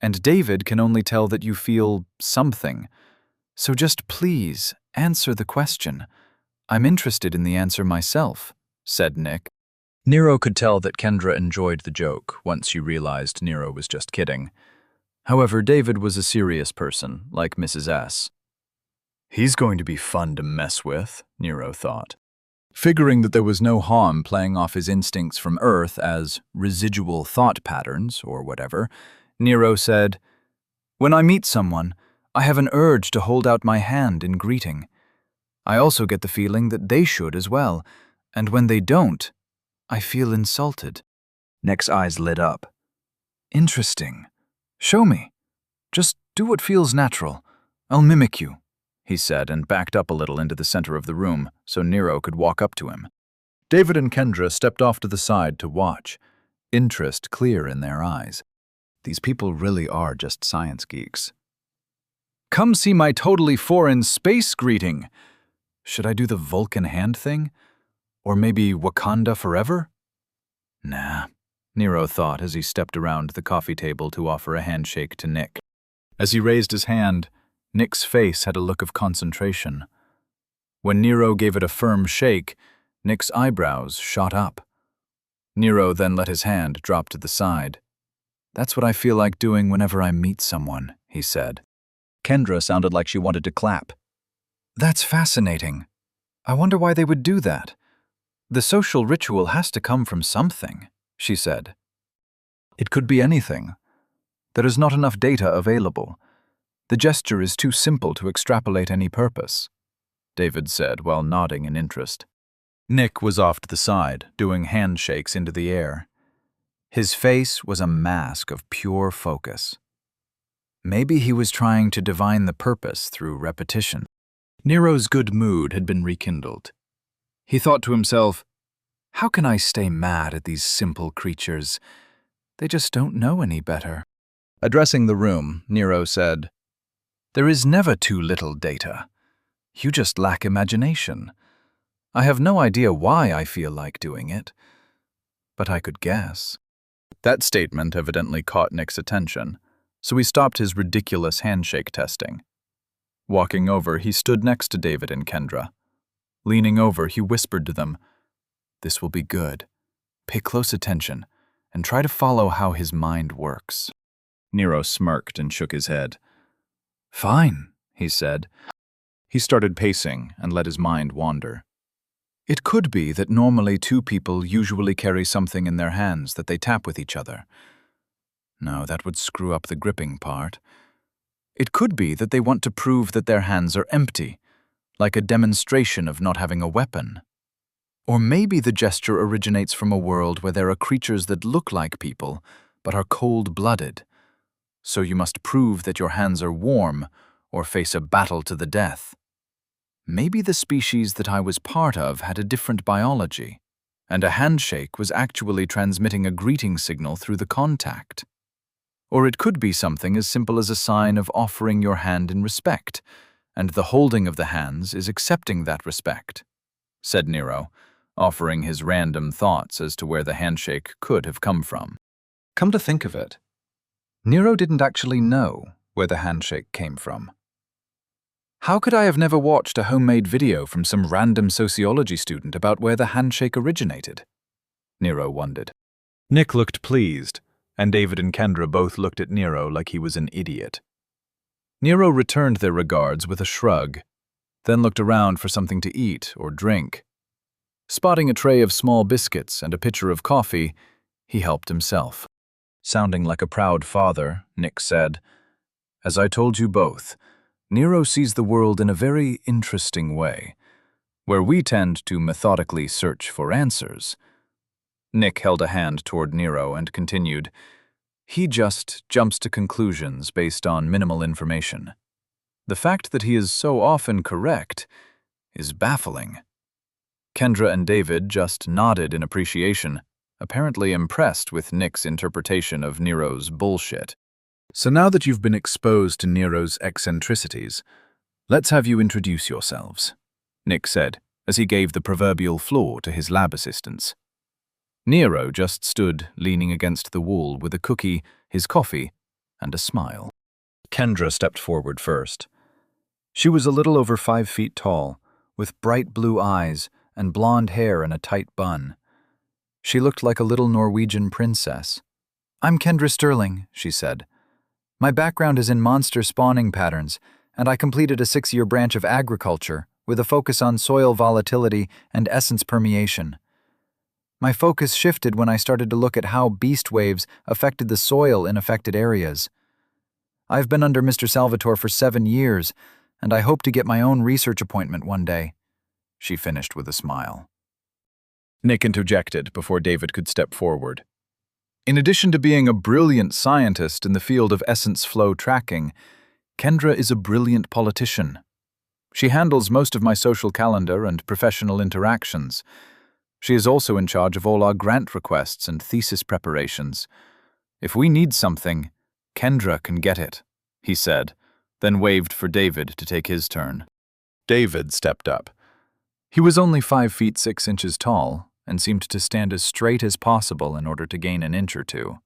and David can only tell that you feel something. So just please answer the question. I'm interested in the answer myself, said Nick. Nero could tell that Kendra enjoyed the joke once she realized Nero was just kidding. However, David was a serious person, like Mrs. S. He's going to be fun to mess with, Nero thought. Figuring that there was no harm playing off his instincts from Earth as residual thought patterns or whatever, Nero said, When I meet someone, I have an urge to hold out my hand in greeting. I also get the feeling that they should as well, and when they don't, I feel insulted. Nick's eyes lit up. Interesting. Show me. Just do what feels natural. I'll mimic you, he said and backed up a little into the center of the room so Nero could walk up to him. David and Kendra stepped off to the side to watch, interest clear in their eyes. These people really are just science geeks. Come see my totally foreign space greeting. Should I do the Vulcan hand thing? Or maybe Wakanda forever? Nah, Nero thought as he stepped around the coffee table to offer a handshake to Nick. As he raised his hand, Nick's face had a look of concentration. When Nero gave it a firm shake, Nick's eyebrows shot up. Nero then let his hand drop to the side. That's what I feel like doing whenever I meet someone, he said. Kendra sounded like she wanted to clap. That's fascinating. I wonder why they would do that. The social ritual has to come from something, she said. It could be anything. There is not enough data available. The gesture is too simple to extrapolate any purpose, David said while nodding in interest. Nick was off to the side, doing handshakes into the air. His face was a mask of pure focus. Maybe he was trying to divine the purpose through repetition. Nero's good mood had been rekindled. He thought to himself, how can I stay mad at these simple creatures? They just don't know any better. Addressing the room, Nero said, there is never too little data. You just lack imagination. I have no idea why I feel like doing it, but I could guess. That statement evidently caught Nick's attention, so he stopped his ridiculous handshake testing. Walking over, he stood next to David and Kendra. Leaning over, he whispered to them, this will be good. Pay close attention, and try to follow how his mind works. Nero smirked and shook his head. Fine, he said. He started pacing and let his mind wander. It could be that normally two people usually carry something in their hands that they tap with each other. No, that would screw up the gripping part. It could be that they want to prove that their hands are empty, like a demonstration of not having a weapon. Or maybe the gesture originates from a world where there are creatures that look like people, but are cold-blooded. So you must prove that your hands are warm, or face a battle to the death. Maybe the species that I was part of had a different biology, and a handshake was actually transmitting a greeting signal through the contact. Or it could be something as simple as a sign of offering your hand in respect, and the holding of the hands is accepting that respect, said Nero, offering his random thoughts as to where the handshake could have come from. Come to think of it, Nero didn't actually know where the handshake came from. How could I have never watched a homemade video from some random sociology student about where the handshake originated? Nero wondered. Nick looked pleased, and David and Kendra both looked at Nero like he was an idiot. Nero returned their regards with a shrug, then looked around for something to eat or drink. Spotting a tray of small biscuits and a pitcher of coffee, he helped himself. Sounding like a proud father, Nick said, as I told you both, Nero sees the world in a very interesting way, where we tend to methodically search for answers. Nick held a hand toward Nero and continued, he just jumps to conclusions based on minimal information. The fact that he is so often correct is baffling. Kendra and David just nodded in appreciation, apparently impressed with Nick's interpretation of Nero's bullshit. So now that you've been exposed to Nero's eccentricities, let's have you introduce yourselves, Nick said, as he gave the proverbial floor to his lab assistants. Nero just stood leaning against the wall with a cookie, his coffee, and a smile. Kendra stepped forward first. She was a little over 5 feet tall, with bright blue eyes and blonde hair in a tight bun. She looked like a little Norwegian princess. I'm Kendra Sterling, she said. My background is in monster spawning patterns, and I completed a 6-year branch of agriculture with a focus on soil volatility and essence permeation. My focus shifted when I started to look at how beast waves affected the soil in affected areas. I've been under Mr. Salvatore for 7 years, and I hope to get my own research appointment one day, she finished with a smile. Nick interjected before David could step forward. In addition to being a brilliant scientist in the field of essence flow tracking, Kendra is a brilliant politician. She handles most of my social calendar and professional interactions. She is also in charge of all our grant requests and thesis preparations. If we need something, Kendra can get it, he said, then waved for David to take his turn. David stepped up. He was only 5 feet 6 inches tall and seemed to stand as straight as possible in order to gain an inch or two.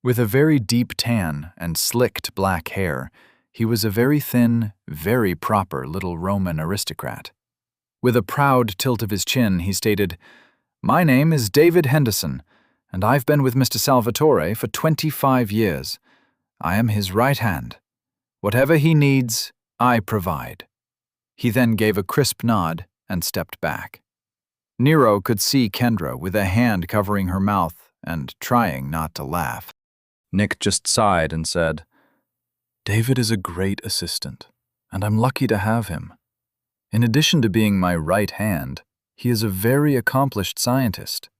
With a very deep tan and slicked black hair, he was a very thin, very proper little Roman aristocrat. With a proud tilt of his chin, he stated, "My name is David Henderson, and I've been with Mr. Salvatore for 25 years. I am his right hand. Whatever he needs, I provide." He then gave a crisp nod and stepped back. Nero could see Kendra with a hand covering her mouth and trying not to laugh. Nick just sighed and said, "David is a great assistant, and I'm lucky to have him. In addition to being my right hand, he is a very accomplished scientist.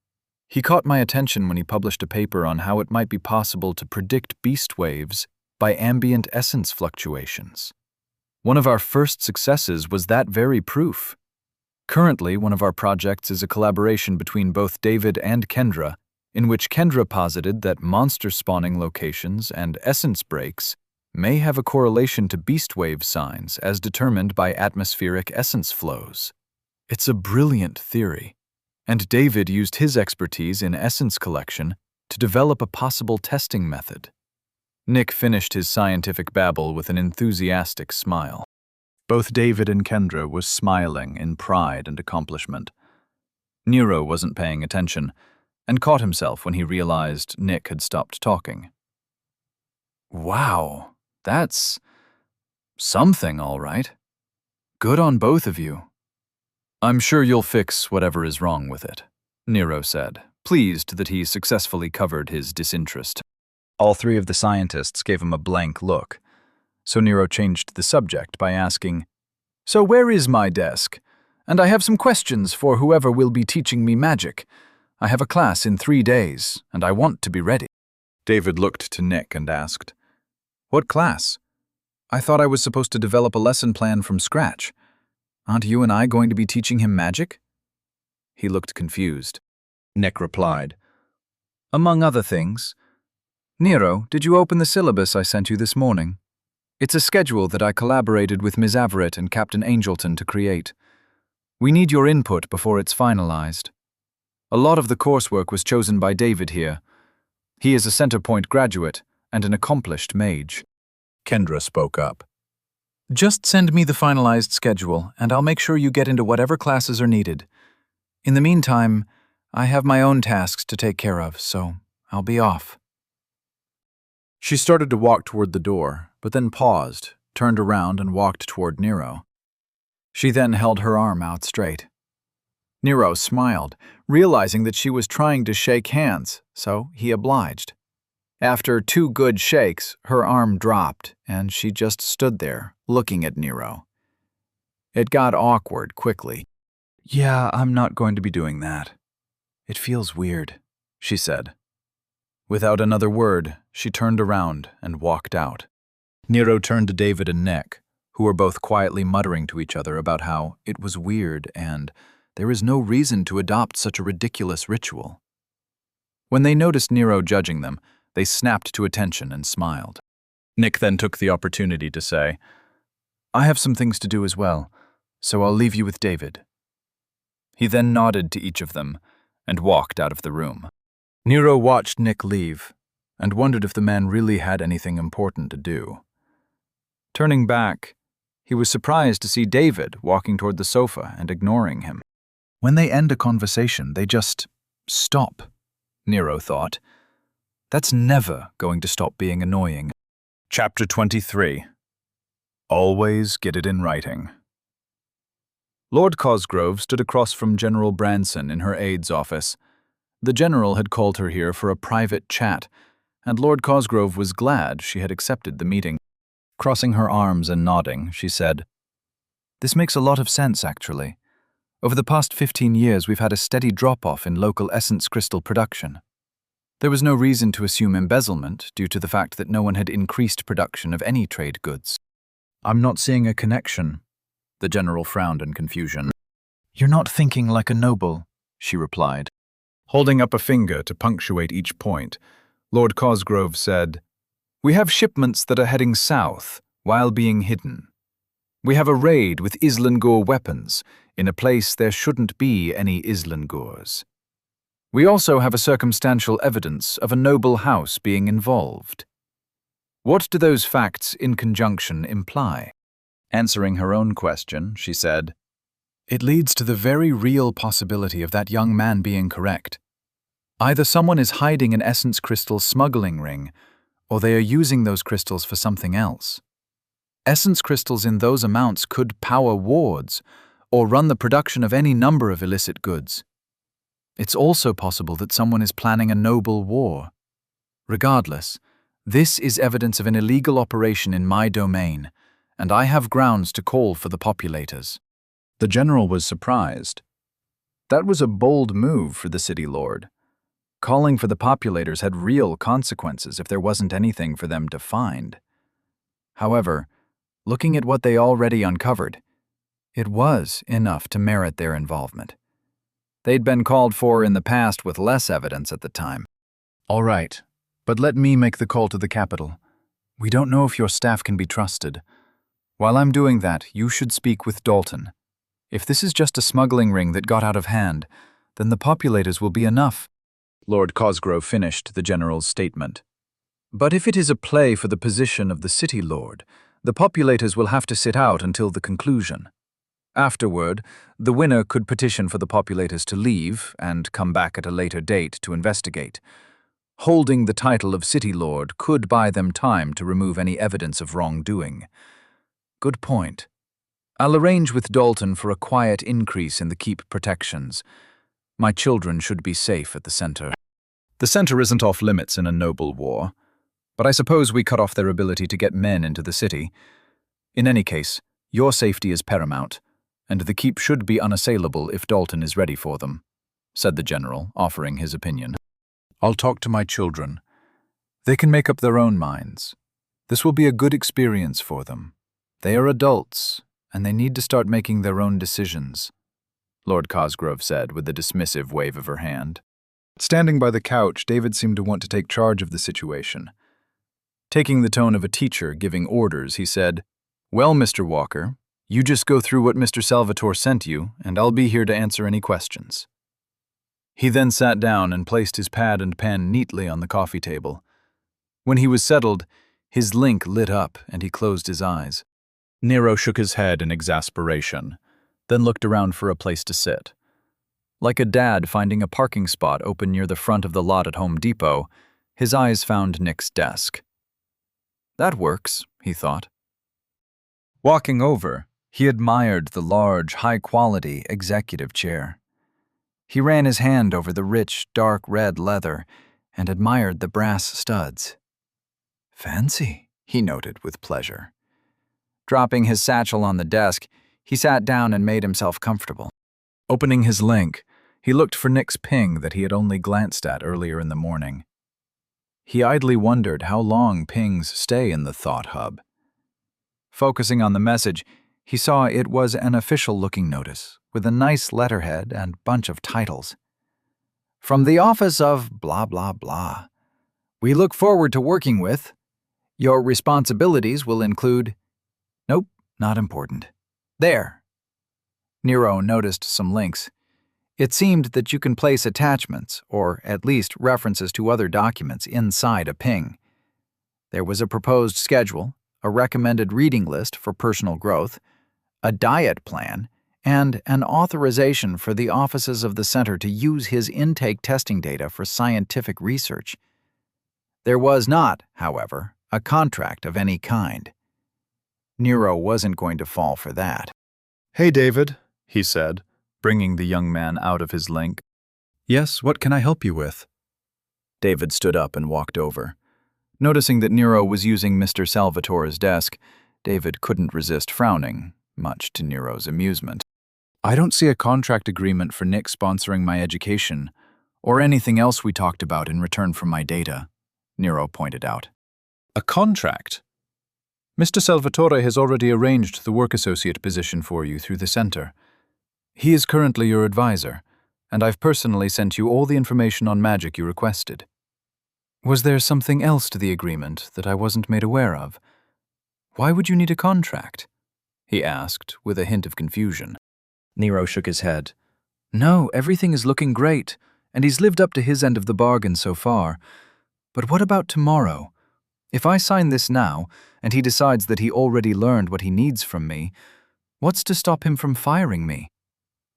He caught my attention when he published a paper on how it might be possible to predict beast waves by ambient essence fluctuations. One of our first successes was that very proof. Currently, one of our projects is a collaboration between both David and Kendra, in which Kendra posited that monster spawning locations and essence breaks may have a correlation to beast wave signs as determined by atmospheric essence flows. It's a brilliant theory, and David used his expertise in essence collection to develop a possible testing method." Nick finished his scientific babble with an enthusiastic smile. Both David and Kendra were smiling in pride and accomplishment. Nero wasn't paying attention and caught himself when he realized Nick had stopped talking. "Wow, that's something, all right. Good on both of you." "I'm sure you'll fix whatever is wrong with it," Nero said, pleased that he successfully covered his disinterest. All 3 of the scientists gave him a blank look, so Nero changed the subject by asking, "So where is my desk? And I have some questions for whoever will be teaching me magic. I have a class in 3 days, and I want to be ready." David looked to Nick and asked, "What class? I thought I was supposed to develop a lesson plan from scratch. Aren't you and I going to be teaching him magic?" He looked confused. Nick replied, "Among other things. Nero, did you open the syllabus I sent you this morning? It's a schedule that I collaborated with Ms. Everett and Captain Angelton to create. We need your input before it's finalized. A lot of the coursework was chosen by David here. He is a Centerpoint graduate and an accomplished mage." Kendra spoke up. "Just send me the finalized schedule, and I'll make sure you get into whatever classes are needed. In the meantime, I have my own tasks to take care of, so I'll be off." She started to walk toward the door, but then paused, turned around, and walked toward Nero. She then held her arm out straight. Nero smiled, realizing that she was trying to shake hands, so he obliged. After 2 good shakes, her arm dropped, and she just stood there, looking at Nero. It got awkward quickly. "Yeah, I'm not going to be doing that. It feels weird," she said. Without another word, she turned around and walked out. Nero turned to David and Nick, who were both quietly muttering to each other about how it was weird and there is no reason to adopt such a ridiculous ritual. When they noticed Nero judging them, they snapped to attention and smiled. Nick then took the opportunity to say, "I have some things to do as well, so I'll leave you with David." He then nodded to each of them and walked out of the room. Nero watched Nick leave and wondered if the man really had anything important to do. Turning back, he was surprised to see David walking toward the sofa and ignoring him. When they end a conversation, they just stop, Nero thought. That's never going to stop being annoying. Chapter 23. Always get it in writing. Lord Cosgrove stood across from General Branson in her aide's office. The general had called her here for a private chat, and Lord Cosgrove was glad she had accepted the meeting. Crossing her arms and nodding, she said, "This makes a lot of sense, actually. Over the past 15 years, we've had a steady drop-off in local essence crystal production. There was no reason to assume embezzlement due to the fact that no one had increased production of any trade goods." "I'm not seeing a connection." The general frowned in confusion. "You're not thinking like a noble," she replied. Holding up a finger to punctuate each point, Lord Cosgrove said, "We have shipments that are heading south while being hidden. We have a raid with Islangor weapons in a place there shouldn't be any Islangors. We also have a circumstantial evidence of a noble house being involved. What do those facts in conjunction imply?" Answering her own question, she said, "It leads to the very real possibility of that young man being correct. Either someone is hiding an essence crystal smuggling ring, or they are using those crystals for something else. Essence crystals in those amounts could power wards, or run the production of any number of illicit goods. It's also possible that someone is planning a noble war. Regardless, this is evidence of an illegal operation in my domain, and I have grounds to call for the populators." The general was surprised. That was a bold move for the city lord. Calling for the populators had real consequences if there wasn't anything for them to find. However, looking at what they already uncovered, it was enough to merit their involvement. They'd been called for in the past with less evidence at the time. "All right, but let me make the call to the capital. We don't know if your staff can be trusted. While I'm doing that, you should speak with Dalton. If this is just a smuggling ring that got out of hand, then the populators will be enough." Lord Cosgrove finished the general's statement. "But if it is a play for the position of the city lord, the populators will have to sit out until the conclusion. Afterward, the winner could petition for the populators to leave and come back at a later date to investigate. Holding the title of city lord could buy them time to remove any evidence of wrongdoing." "Good point. I'll arrange with Dalton for a quiet increase in the keep protections. My children should be safe at the center." "The center isn't off limits in a noble war, but I suppose we cut off their ability to get men into the city. In any case, your safety is paramount, and the keep should be unassailable if Dalton is ready for them," said the general, offering his opinion. "I'll talk to my children. They can make up their own minds. This will be a good experience for them. They are adults, and they need to start making their own decisions," Lord Cosgrove said with a dismissive wave of her hand. Standing by the couch, David seemed to want to take charge of the situation. Taking the tone of a teacher giving orders, he said, "Well, Mr. Walker, you just go through what Mr. Salvatore sent you, and I'll be here to answer any questions." He then sat down and placed his pad and pen neatly on the coffee table. When he was settled, his link lit up and he closed his eyes. Nero shook his head in exasperation, then looked around for a place to sit. Like a dad finding a parking spot open near the front of the lot at Home Depot, his eyes found Nick's desk. "That works," he thought. Walking over, he admired the large, high-quality executive chair. He ran his hand over the rich, dark red leather and admired the brass studs. "Fancy," he noted with pleasure. Dropping his satchel on the desk, he sat down and made himself comfortable. Opening his link, he looked for Nick's ping that he had only glanced at earlier in the morning. He idly wondered how long pings stay in the thought hub. Focusing on the message, he saw it was an official-looking notice with a nice letterhead and bunch of titles. "From the office of blah blah blah. We look forward to working with. Your responsibilities will include..." Nope, not important. There. Nero noticed some links. It seemed that you can place attachments, or at least references to other documents, inside a ping. There was a proposed schedule, a recommended reading list for personal growth, a diet plan, and an authorization for the offices of the center to use his intake testing data for scientific research. There was not, however, a contract of any kind. Nero wasn't going to fall for that. "Hey, David," he said, bringing the young man out of his link. "Yes, what can I help you with?" David stood up and walked over. Noticing that Nero was using Mr. Salvatore's desk, David couldn't resist frowning, much to Nero's amusement. "I don't see a contract agreement for Nick sponsoring my education, or anything else we talked about in return for my data," Nero pointed out. "A contract? Mr. Salvatore has already arranged the work associate position for you through the center. He is currently your advisor, and I've personally sent you all the information on magic you requested. Was there something else to the agreement that I wasn't made aware of? Why would you need a contract? He asked, with a hint of confusion. Nero shook his head. No, everything is looking great, and he's lived up to his end of the bargain so far. But what about tomorrow? If I sign this now, and he decides that he already learned what he needs from me, what's to stop him from firing me?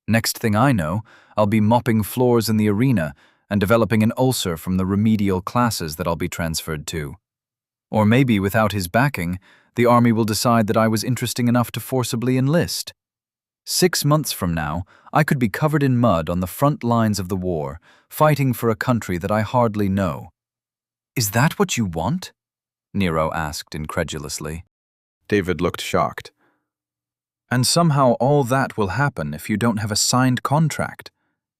Next thing I know, I'll be mopping floors in the arena and developing an ulcer from the remedial classes that I'll be transferred to. Or maybe without his backing, the army will decide that I was interesting enough to forcibly enlist. 6 months from now, I could be covered in mud on the front lines of the war, fighting for a country that I hardly know. Is that what you want? Nero asked incredulously. David looked shocked. And somehow all that will happen if you don't have a signed contract?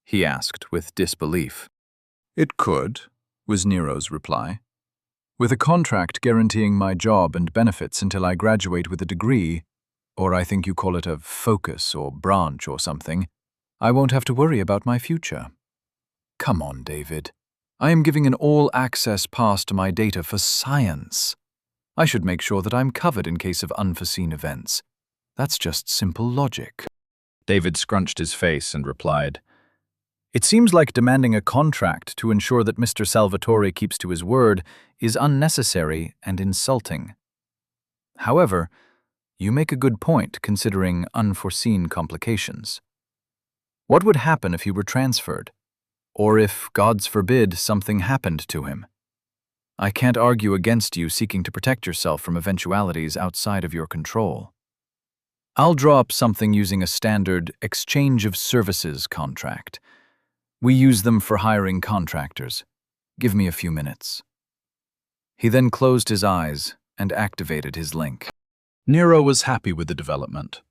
He asked with disbelief. It could, was Nero's reply. With a contract guaranteeing my job and benefits until I graduate with a degree, or I think you call it a focus or branch or something, I won't have to worry about my future. Come on, David. I am giving an all-access pass to my data for science. I should make sure that I'm covered in case of unforeseen events. That's just simple logic. David scrunched his face and replied, It seems like demanding a contract to ensure that Mr. Salvatore keeps to his word is unnecessary and insulting. However, you make a good point considering unforeseen complications. What would happen if he were transferred? Or if, God forbid, something happened to him? I can't argue against you seeking to protect yourself from eventualities outside of your control. I'll draw up something using a standard exchange of services contract. We use them for hiring contractors. Give me a few minutes. He then closed his eyes and activated his link. Nero was happy with the development.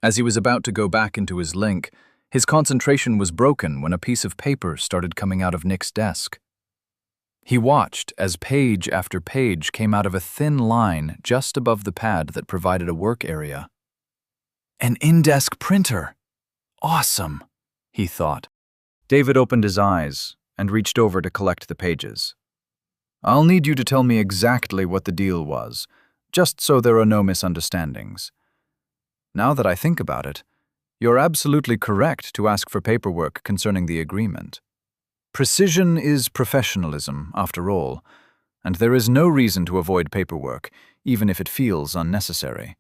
As he was about to go back into his link, his concentration was broken when a piece of paper started coming out of Nick's desk. He watched as page after page came out of a thin line just above the pad that provided a work area. An in-desk printer! Awesome, he thought. David opened his eyes and reached over to collect the pages. I'll need you to tell me exactly what the deal was, just so there are no misunderstandings. Now that I think about it, you're absolutely correct to ask for paperwork concerning the agreement. Precision is professionalism, after all, and there is no reason to avoid paperwork, even if it feels unnecessary.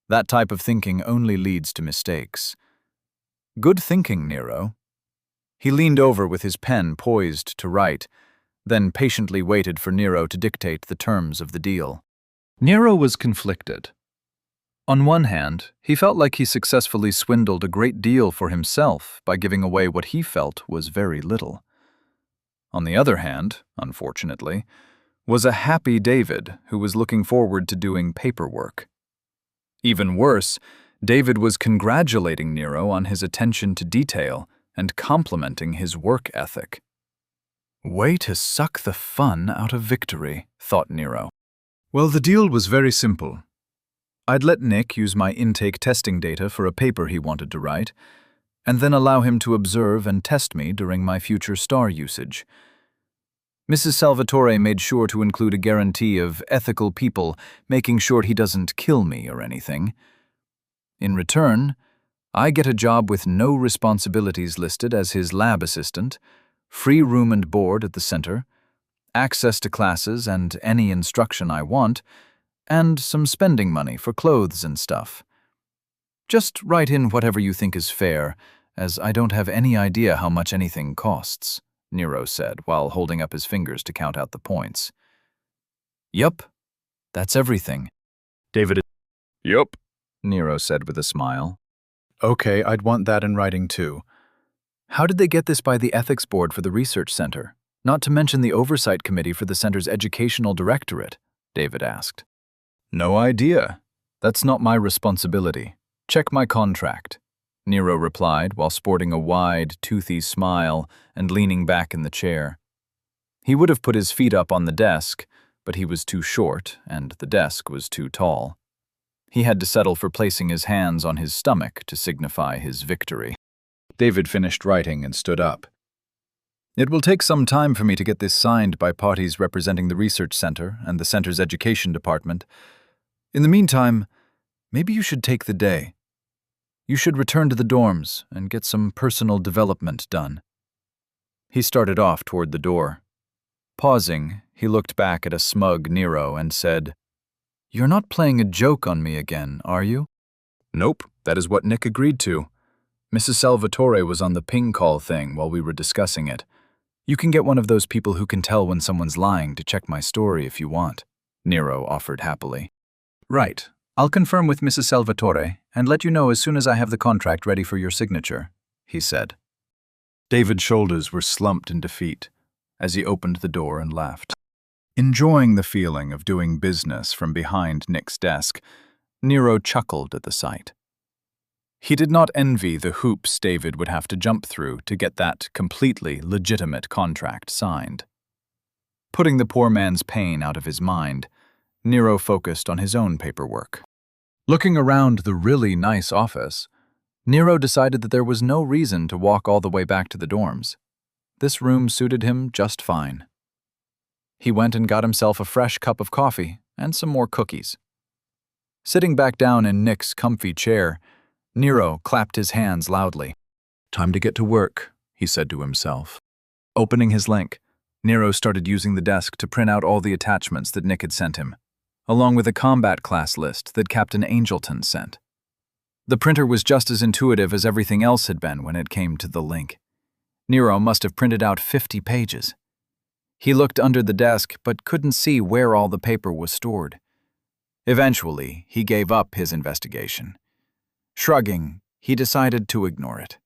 That type of thinking only leads to mistakes. Good thinking, Nero. He leaned over with his pen poised to write, then patiently waited for Nero to dictate the terms of the deal. Nero was conflicted. On one hand, he felt like he successfully swindled a great deal for himself by giving away what he felt was very little. On the other hand, unfortunately, was a happy David who was looking forward to doing paperwork. Even worse, David was congratulating Nero on his attention to detail and complimenting his work ethic. Way to suck the fun out of victory, thought Nero. Well, the deal was very simple. I'd let Nick use my intake testing data for a paper he wanted to write, and then allow him to observe and test me during my future star usage. Mrs. Salvatore made sure to include a guarantee of ethical people making sure he doesn't kill me or anything. In return, I get a job with no responsibilities listed as his lab assistant, free room and board at the center, access to classes and any instruction I want, and some spending money for clothes and stuff. Just write in whatever you think is fair, as I don't have any idea how much anything costs, Nero said while holding up his fingers to count out the points. Yup, that's everything. David. Yup, Nero said with a smile. Okay, I'd want that in writing too. How did they get this by the ethics board for the research center? Not to mention the oversight committee for the center's educational directorate, David asked. No idea. That's not my responsibility. Check my contract, Nero replied while sporting a wide, toothy smile and leaning back in the chair. He would have put his feet up on the desk, but he was too short and the desk was too tall. He had to settle for placing his hands on his stomach to signify his victory. David finished writing and stood up. It will take some time for me to get this signed by parties representing the research center and the center's education department. In the meantime, maybe you should take the day. You should return to the dorms and get some personal development done. He started off toward the door. Pausing, he looked back at a smug Nero and said, "You're not playing a joke on me again, are you?" "Nope, that is what Nick agreed to. Mrs. Salvatore was on the ping call thing while we were discussing it. You can get one of those people who can tell when someone's lying to check my story if you want," Nero offered happily. "Right. I'll confirm with Mrs. Salvatore and let you know as soon as I have the contract ready for your signature," he said. David's shoulders were slumped in defeat as he opened the door and laughed. Enjoying the feeling of doing business from behind Nick's desk, Nero chuckled at the sight. He did not envy the hoops David would have to jump through to get that completely legitimate contract signed. Putting the poor man's pain out of his mind, Nero focused on his own paperwork. Looking around the really nice office, Nero decided that there was no reason to walk all the way back to the dorms. This room suited him just fine. He went and got himself a fresh cup of coffee and some more cookies. Sitting back down in Nick's comfy chair, Nero clapped his hands loudly. "Time to get to work," he said to himself. Opening his link, Nero started using the desk to print out all the attachments that Nick had sent him, along with a combat class list that Captain Angelton sent. The printer was just as intuitive as everything else had been when it came to the link. Nero must have printed out 50 pages. He looked under the desk but couldn't see where all the paper was stored. Eventually, he gave up his investigation. Shrugging, he decided to ignore it.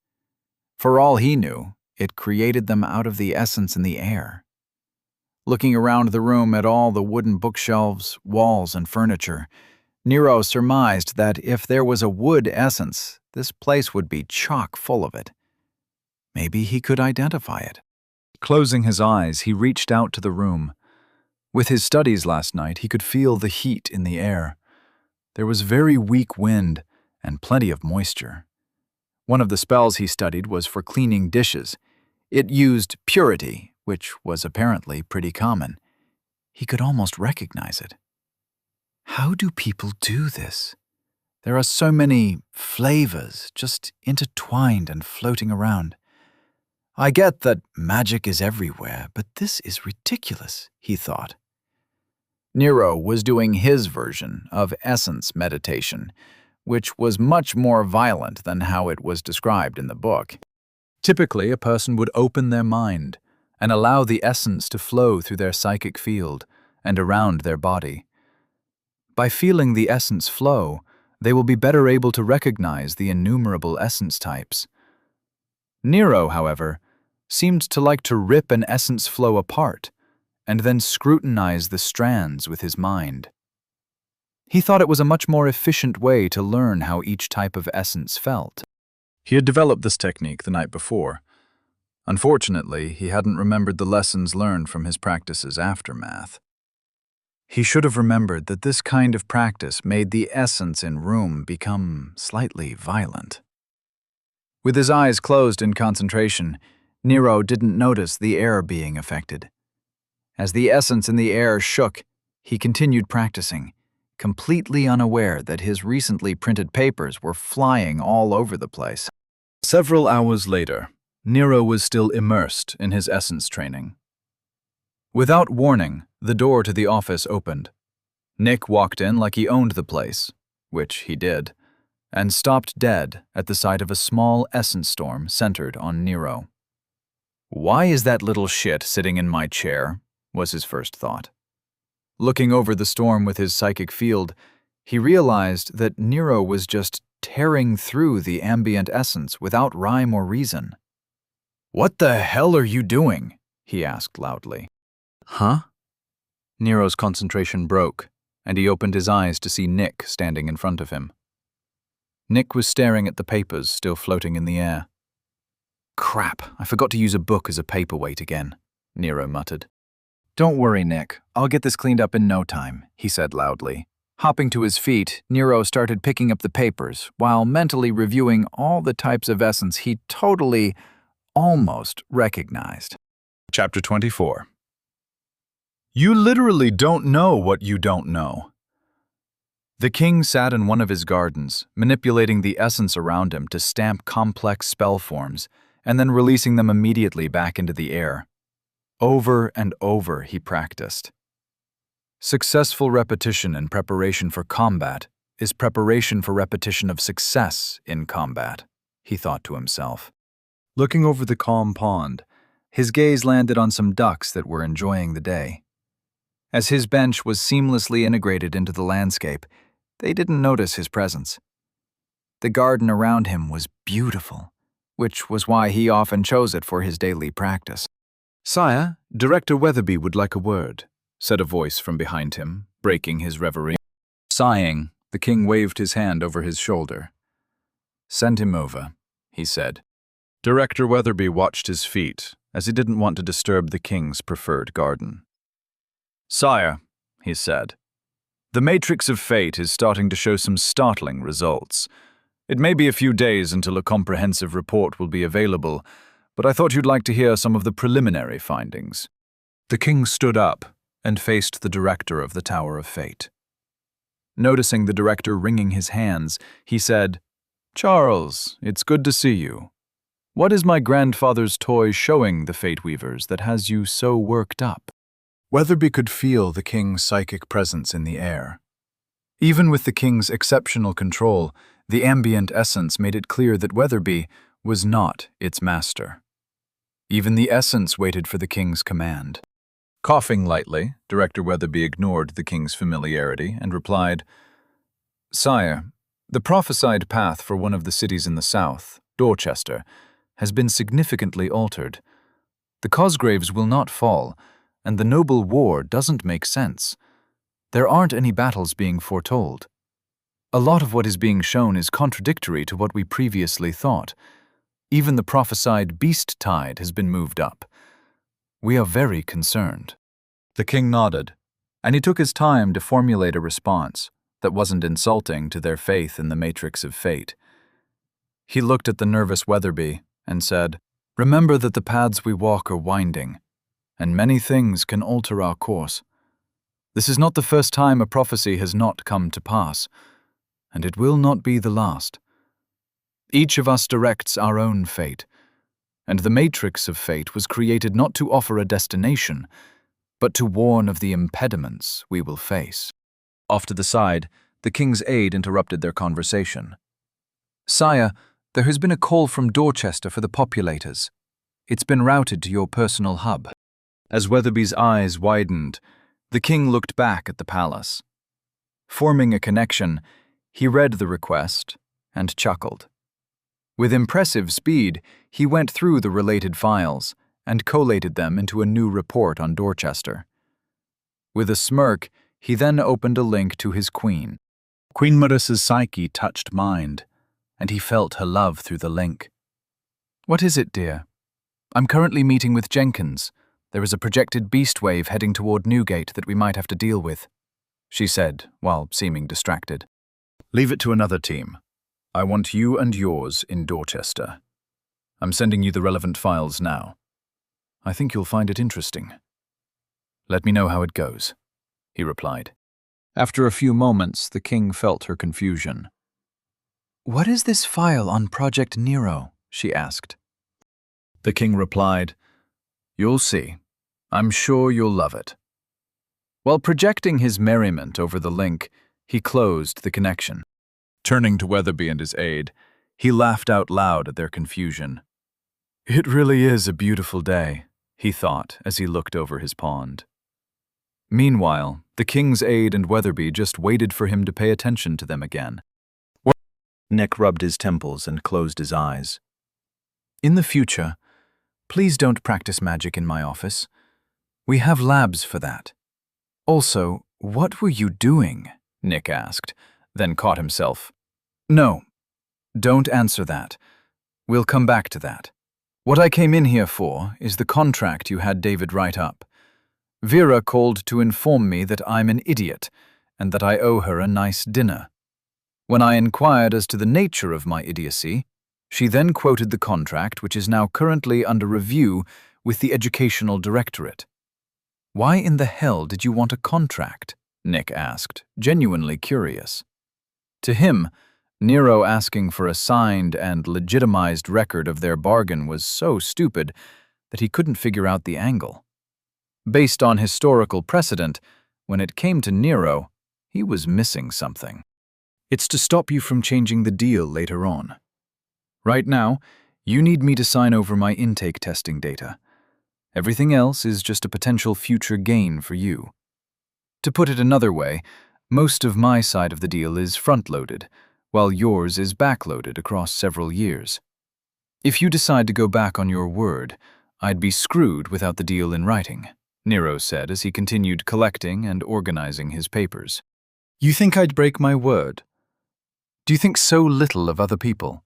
For all he knew, it created them out of the essence in the air. Looking around the room at all the wooden bookshelves, walls, and furniture, Nero surmised that if there was a wood essence, this place would be chock full of it. Maybe he could identify it. Closing his eyes, he reached out to the room. With his studies last night, he could feel the heat in the air. There was very weak wind and plenty of moisture. One of the spells he studied was for cleaning dishes. It used purity, which was apparently pretty common. He could almost recognize it. How do people do this? There are so many flavors just intertwined and floating around. I get that magic is everywhere, but this is ridiculous, he thought. Nero was doing his version of essence meditation, which was much more violent than how it was described in the book. Typically, a person would open their mind and allow the essence to flow through their psychic field and around their body. By feeling the essence flow, they will be better able to recognize the innumerable essence types. Nero, however, seemed to like to rip an essence flow apart and then scrutinize the strands with his mind. He thought it was a much more efficient way to learn how each type of essence felt. He had developed this technique the night before. Unfortunately, he hadn't remembered the lessons learned from his practice's aftermath. He should have remembered that this kind of practice made the essence in room become slightly violent. With his eyes closed in concentration, Nero didn't notice the air being affected. As the essence in the air shook, he continued practicing, completely unaware that his recently printed papers were flying all over the place. Several hours later, Nero was still immersed in his essence training. Without warning, the door to the office opened. Nick walked in like he owned the place, which he did, and stopped dead at the sight of a small essence storm centered on Nero. "Why is that little shit sitting in my chair?" was his first thought. Looking over the storm with his psychic field, he realized that Nero was just tearing through the ambient essence without rhyme or reason. "What the hell are you doing?" he asked loudly. "Huh?" Nero's concentration broke, and he opened his eyes to see Nick standing in front of him. Nick was staring at the papers still floating in the air. "Crap, I forgot to use a book as a paperweight again," Nero muttered. "Don't worry, Nick. I'll get this cleaned up in no time," he said loudly, Hopping to his feet, Nero started picking up the papers, while mentally reviewing all the types of essence he totally, almost recognized. Chapter 24. You literally don't know what you don't know. The king sat in one of his gardens, manipulating the essence around him to stamp complex spell forms, and then releasing them immediately back into the air. Over and over he practiced. Successful repetition in preparation for combat is preparation for repetition of success in combat, he thought to himself. Looking over the calm pond, his gaze landed on some ducks that were enjoying the day. As his bench was seamlessly integrated into the landscape, they didn't notice his presence. The garden around him was beautiful, which was why he often chose it for his daily practice. "Sire, Director Weatherby would like a word," said a voice from behind him, breaking his reverie. Sighing, the king waved his hand over his shoulder. "Send him over," he said. Director Weatherby watched his feet, as he didn't want to disturb the king's preferred garden. "Sire," he said, "the matrix of fate is starting to show some startling results. It may be a few days until a comprehensive report will be available, but I thought you'd like to hear some of the preliminary findings." The king stood up and faced the director of the Tower of Fate. Noticing the director wringing his hands, he said, "Charles, it's good to see you. What is my grandfather's toy showing the Fate Weavers that has you so worked up?" Weatherby could feel the king's psychic presence in the air. Even with the king's exceptional control, the ambient essence made it clear that Weatherby was not its master. Even the essence waited for the king's command. Coughing lightly, Director Weatherby ignored the king's familiarity and replied, "Sire, the prophesied path for one of the cities in the south, Dorchester, has been significantly altered. The Cosgraves will not fall, and the noble war doesn't make sense. There aren't any battles being foretold. A lot of what is being shown is contradictory to what we previously thought. Even the prophesied beast tide has been moved up. We are very concerned." The king nodded, and he took his time to formulate a response that wasn't insulting to their faith in the matrix of fate. He looked at the nervous Weatherby and said, "Remember that the paths we walk are winding, and many things can alter our course. This is not the first time a prophecy has not come to pass, and it will not be the last. Each of us directs our own fate, and the matrix of fate was created not to offer a destination, but to warn of the impediments we will face." Off to the side, the king's aide interrupted their conversation. "Sire, there has been a call from Dorchester for the populators. It's been routed to your personal hub." As Weatherby's eyes widened, the king looked back at the palace. Forming a connection, he read the request and chuckled. With impressive speed, he went through the related files and collated them into a new report on Dorchester. With a smirk, he then opened a link to his queen. Queen Marissa's psyche touched mind, and he felt her love through the link. "What is it, dear?" "I'm currently meeting with Jenkins. There is a projected beast wave heading toward Newgate that we might have to deal with," she said, while seeming distracted. "Leave it to another team. I want you and yours in Dorchester. I'm sending you the relevant files now. I think you'll find it interesting." "Let me know how it goes," he replied. After a few moments, the king felt her confusion. "What is this file on Project Nero?" she asked. The king replied, "You'll see. I'm sure you'll love it." While projecting his merriment over the link, he closed the connection. Turning to Weatherby and his aide, he laughed out loud at their confusion. "It really is a beautiful day," he thought as he looked over his pond. Meanwhile, the king's aide and Weatherby just waited for him to pay attention to them again. Nick rubbed his temples and closed his eyes. "In the future, please don't practice magic in my office. We have labs for that." "Also, what were you doing?" Nick asked, then caught himself. "No, don't answer that. We'll come back to that. What I came in here for is the contract you had David write up. Vera called to inform me that I'm an idiot, and that I owe her a nice dinner. When I inquired as to the nature of my idiocy, she then quoted the contract, which is now currently under review with the Educational Directorate. "Why in the hell did you want a contract?" Nick asked, genuinely curious. To him, Nero asking for a signed and legitimized record of their bargain was so stupid that he couldn't figure out the angle. Based on historical precedent, when it came to Nero, he was missing something. "It's to stop you from changing the deal later on. Right now, you need me to sign over my intake testing data. Everything else is just a potential future gain for you. To put it another way, most of my side of the deal is front-loaded, while yours is back-loaded across several years. If you decide to go back on your word, I'd be screwed without the deal in writing," Nero said as he continued collecting and organizing his papers. "You think I'd break my word? Do you think so little of other people?"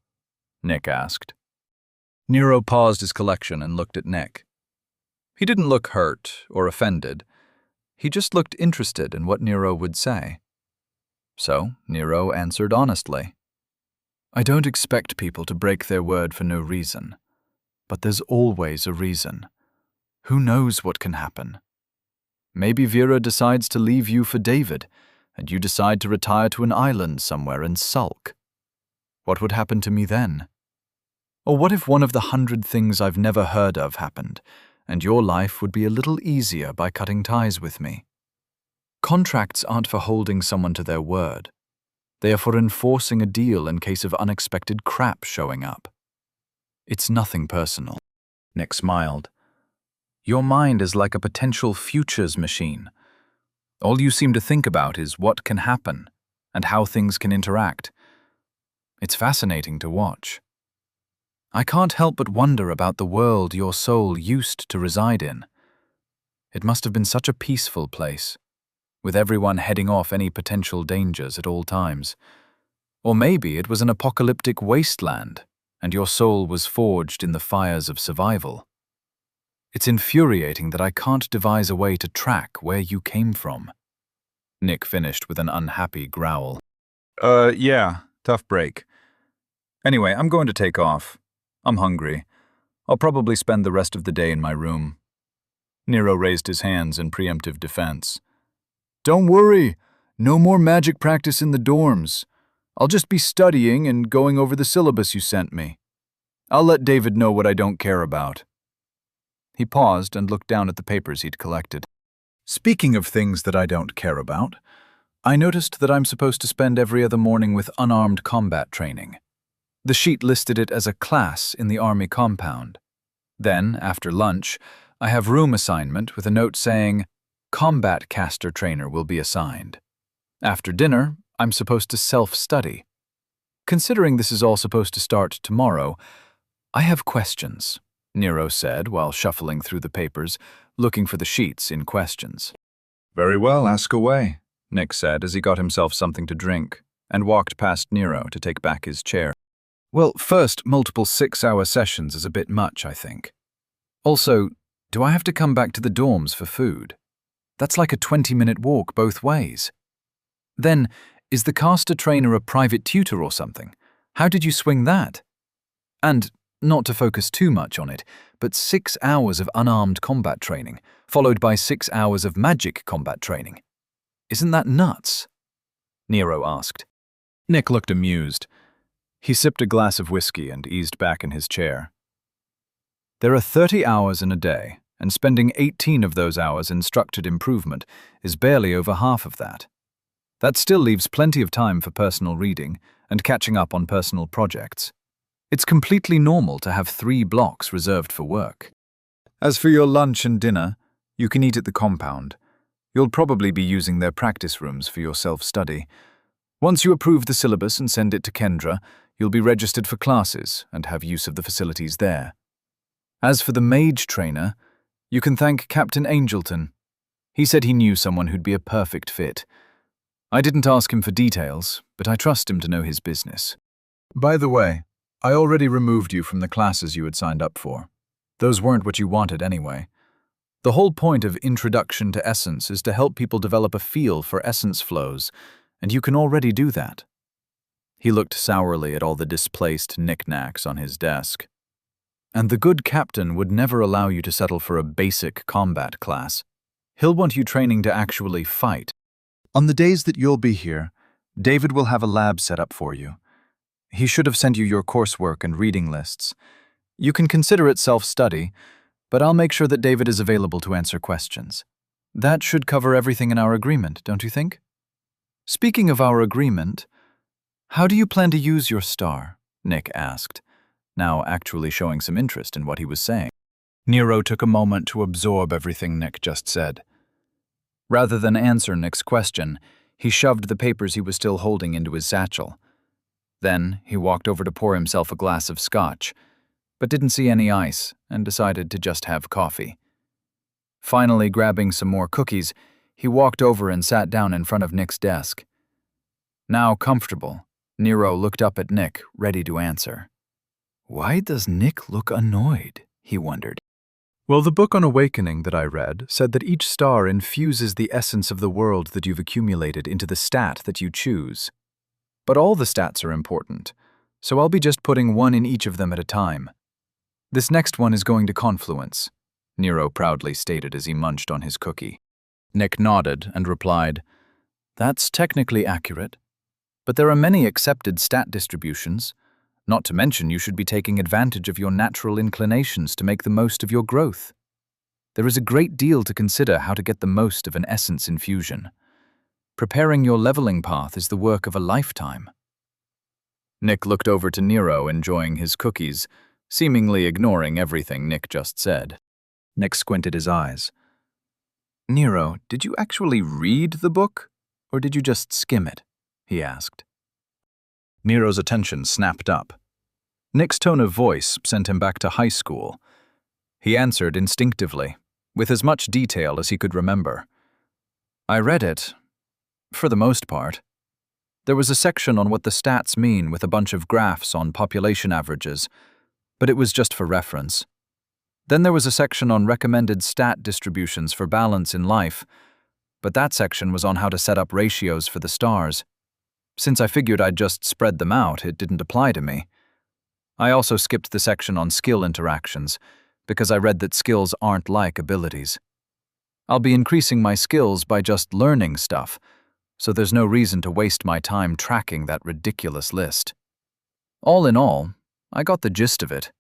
Nick asked. Nero paused his collection and looked at Nick. He didn't look hurt or offended. He just looked interested in what Nero would say. So Nero answered honestly. "I don't expect people to break their word for no reason. But there's always a reason. Who knows what can happen? Maybe Vera decides to leave you for David, and you decide to retire to an island somewhere and sulk. What would happen to me then? Or what if one of the 100 things I've never heard of happened, and your life would be a little easier by cutting ties with me? Contracts aren't for holding someone to their word. They are for enforcing a deal in case of unexpected crap showing up. It's nothing personal." Nick smiled. "Your mind is like a potential futures machine. All you seem to think about is what can happen and how things can interact. It's fascinating to watch. I can't help but wonder about the world your soul used to reside in. It must have been such a peaceful place, with everyone heading off any potential dangers at all times. Or maybe it was an apocalyptic wasteland, and your soul was forged in the fires of survival. It's infuriating that I can't devise a way to track where you came from." Nick finished with an unhappy growl. Yeah, tough break. Anyway, I'm going to take off. I'm hungry. I'll probably spend the rest of the day in my room." Nero raised his hands in preemptive defense. "Don't worry. No more magic practice in the dorms. I'll just be studying and going over the syllabus you sent me. I'll let David know what I don't care about." He paused and looked down at the papers he'd collected. "Speaking of things that I don't care about, I noticed that I'm supposed to spend every other morning with unarmed combat training. The sheet listed it as a class in the Army compound. Then, after lunch, I have room assignment with a note saying, 'Combat caster trainer will be assigned.' After dinner, I'm supposed to self-study. Considering this is all supposed to start tomorrow, I have questions," Nero said while shuffling through the papers, looking for the sheets in questions. "Very well, ask away," Nick said as he got himself something to drink and walked past Nero to take back his chair. "Well, first, multiple 6-hour sessions is a bit much, I think. Also, do I have to come back to the dorms for food? That's like a 20-minute walk both ways. Then, is the caster trainer a private tutor or something? How did you swing that? And, not to focus too much on it, but 6 hours of unarmed combat training, followed by 6 hours of magic combat training. Isn't that nuts?" Nero asked. Nick looked amused. He sipped a glass of whiskey and eased back in his chair. "There are 30 hours in a day, and spending 18 of those hours in structured improvement is barely over half of that. That still leaves plenty of time for personal reading and catching up on personal projects. It's completely normal to have 3 blocks reserved for work. As for your lunch and dinner, you can eat at the compound. You'll probably be using their practice rooms for your self-study. Once you approve the syllabus and send it to Kendra, you'll be registered for classes and have use of the facilities there. As for the mage trainer, you can thank Captain Angelton. He said he knew someone who'd be a perfect fit. I didn't ask him for details, but I trust him to know his business. By the way, I already removed you from the classes you had signed up for. Those weren't what you wanted anyway. The whole point of Introduction to Essence is to help people develop a feel for essence flows, and you can already do that. He looked sourly at all the displaced knickknacks on his desk. And the good captain would never allow you to settle for a basic combat class. He'll want you training to actually fight. On the days that you'll be here, David will have a lab set up for you. He should have sent you your coursework and reading lists. You can consider it self-study, but I'll make sure that David is available to answer questions. That should cover everything in our agreement, don't you think? Speaking of our agreement, how do you plan to use your star? Nick asked, now actually showing some interest in what he was saying. Nero took a moment to absorb everything Nick just said. Rather than answer Nick's question, he shoved the papers he was still holding into his satchel. Then he walked over to pour himself a glass of scotch, but didn't see any ice and decided to just have coffee. Finally, grabbing some more cookies, he walked over and sat down in front of Nick's desk. Now comfortable, Nero looked up at Nick, ready to answer. Why does Nick look annoyed? He wondered. Well, the book on awakening that I read said that each star infuses the essence of the world that you've accumulated into the stat that you choose. But all the stats are important, so I'll be just putting one in each of them at a time. This next one is going to confluence, Nero proudly stated as he munched on his cookie. Nick nodded and replied, That's technically accurate, but there are many accepted stat distributions. Not to mention you should be taking advantage of your natural inclinations to make the most of your growth. There is a great deal to consider how to get the most of an essence infusion. Preparing your leveling path is the work of a lifetime. Nick looked over to Nero, enjoying his cookies, seemingly ignoring everything Nick just said. Nick squinted his eyes. Nero, did you actually read the book, or did you just skim it? He asked. Nero's attention snapped up. Nick's tone of voice sent him back to high school. He answered instinctively, with as much detail as he could remember. I read it, for the most part. There was a section on what the stats mean with a bunch of graphs on population averages, but it was just for reference. Then there was a section on recommended stat distributions for balance in life, but that section was on how to set up ratios for the stars. Since I figured I'd just spread them out, it didn't apply to me. I also skipped the section on skill interactions, because I read that skills aren't like abilities. I'll be increasing my skills by just learning stuff, so there's no reason to waste my time tracking that ridiculous list. All in all, I got the gist of it.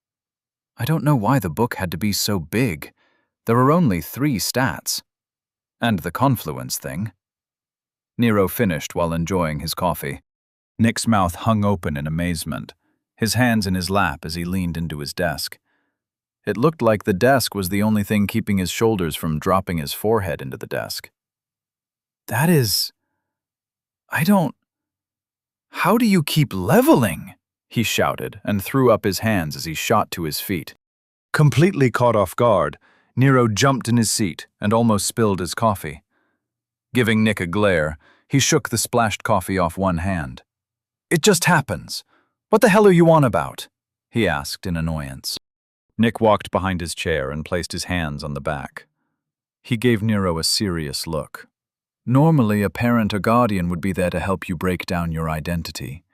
I don't know why the book had to be so big. There are only 3 stats. And the confluence thing. Nero finished while enjoying his coffee. Nick's mouth hung open in amazement, his hands in his lap as he leaned into his desk. It looked like the desk was the only thing keeping his shoulders from dropping his forehead into the desk. That is... How do you keep leveling? He shouted and threw up his hands as he shot to his feet. Completely caught off guard, Nero jumped in his seat and almost spilled his coffee. Giving Nick a glare, he shook the splashed coffee off one hand. It just happens. What the hell are you on about? He asked in annoyance. Nick walked behind his chair and placed his hands on the back. He gave Nero a serious look. Normally, a parent or guardian would be there to help you break down your identity.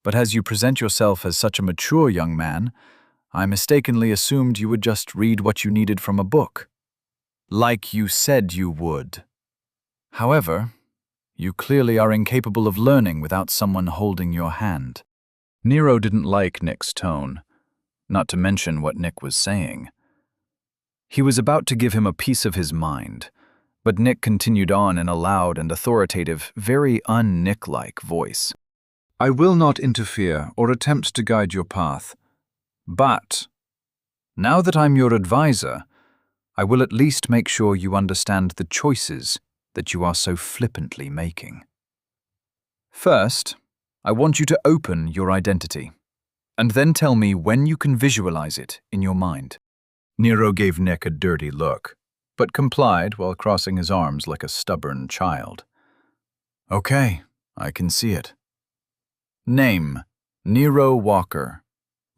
But as you present yourself as such a mature young man, I mistakenly assumed you would just read what you needed from a book. Like you said you would. However, you clearly are incapable of learning without someone holding your hand. Nero didn't like Nick's tone, not to mention what Nick was saying. He was about to give him a piece of his mind, but Nick continued on in a loud and authoritative, very un-Nick-like voice. I will not interfere or attempt to guide your path, but now that I'm your advisor, I will at least make sure you understand the choices that you are so flippantly making. First, I want you to open your identity, and then tell me when you can visualize it in your mind. Nero gave Nick a dirty look, but complied while crossing his arms like a stubborn child. Okay, I can see it. Name, Nero Walker.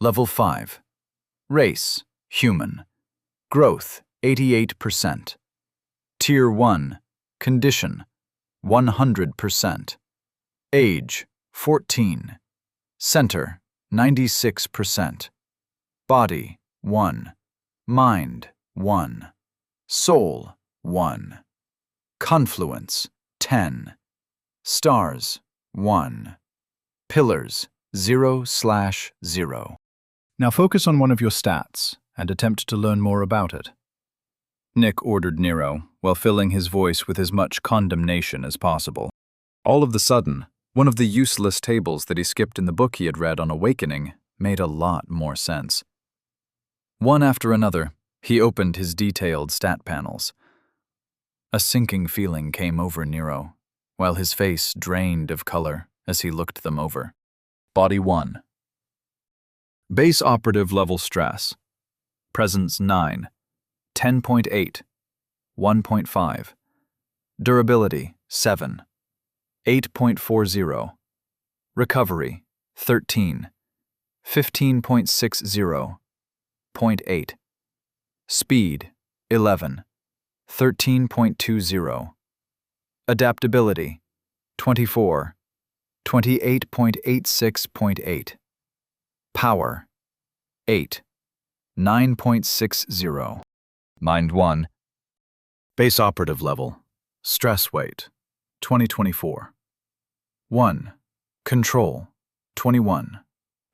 Level 5. Race, human. Growth, 88%. Tier 1, condition, 100%. Age, 14. Center, 96%. Body, 1. Mind, 1. Soul, 1. Confluence, 10. Stars, 1. Pillars, 0/0. Now focus on one of your stats and attempt to learn more about it. Nick ordered Nero, while filling his voice with as much condemnation as possible. All of a sudden, one of the useless tables that he skipped in the book he had read on Awakening made a lot more sense. One after another, he opened his detailed stat panels. A sinking feeling came over Nero, while his face drained of color as he looked them over. Body 1. Base operative level stress. Presence 9. 10.8. 1.5. Durability 7. 8.40. Recovery 13. 15.60. 0.8. Speed 11. 13.20. Adaptability 24. 28.86.8. Power 8. 9.60. Mind 1. Base operative level. Stress weight 2024. 1. Control 21.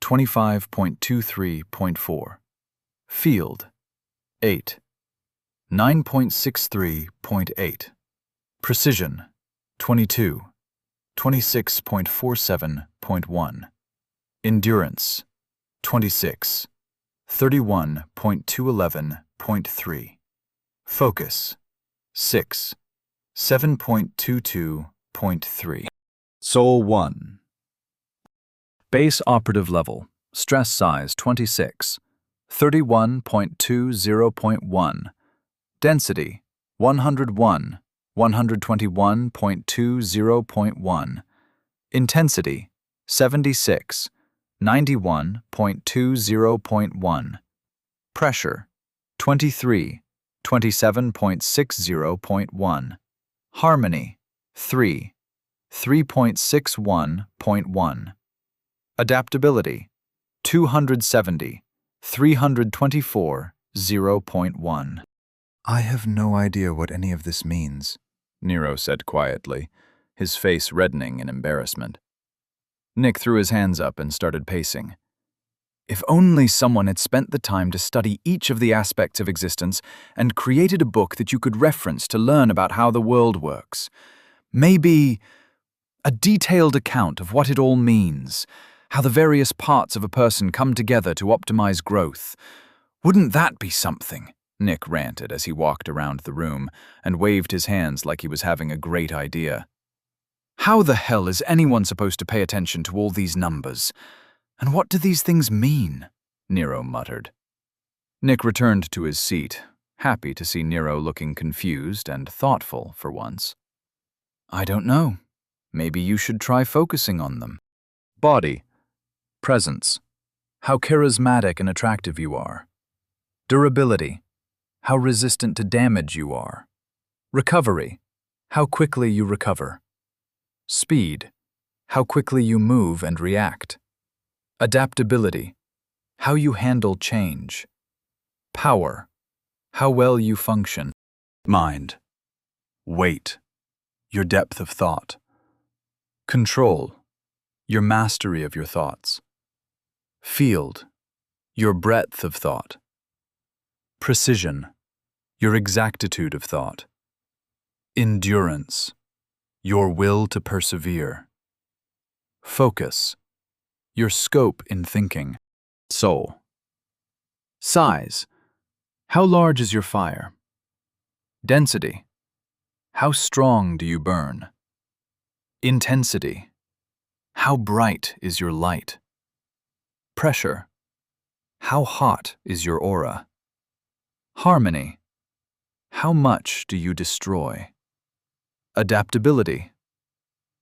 25.23.4. Field 8. 9.63.8. Precision 22. 26.47.1. Endurance 26. 31.211.3. Focus 6. 7.22.3. Soul 1. Base operative level. Stress size 26. 31.20.1. Density 101. 121.20.1. Intensity 76. 91.20.1. Pressure 23. 27.60.1. Harmony 3. 3.61.1. Adaptability 270. 324. 0.1. I have no idea what any of this means, Nero said quietly, his face reddening in embarrassment. Nick threw his hands up and started pacing. If only someone had spent the time to study each of the aspects of existence and created a book that you could reference to learn about how the world works. Maybe a detailed account of what it all means, how the various parts of a person come together to optimize growth. Wouldn't that be something? Nick ranted as he walked around the room and waved his hands like he was having a great idea. How the hell is anyone supposed to pay attention to all these numbers? And what do these things mean? Nero muttered. Nick returned to his seat, happy to see Nero looking confused and thoughtful for once. I don't know. Maybe you should try focusing on them. Body. Presence. How charismatic and attractive you are. Durability. How resistant to damage you are. Recovery. How quickly you recover. Speed. How quickly you move and react. Adaptability. How you handle change. Power. How well you function. Mind. Weight. Your depth of thought. Control. Your mastery of your thoughts. Field. Your breadth of thought. Precision. Your exactitude of thought. Endurance. Your will to persevere. Focus. Your scope in thinking. Soul. Size. How large is your fire? Density. How strong do you burn? Intensity. How bright is your light? Pressure. How hot is your aura? Harmony. How much do you destroy? Adaptability.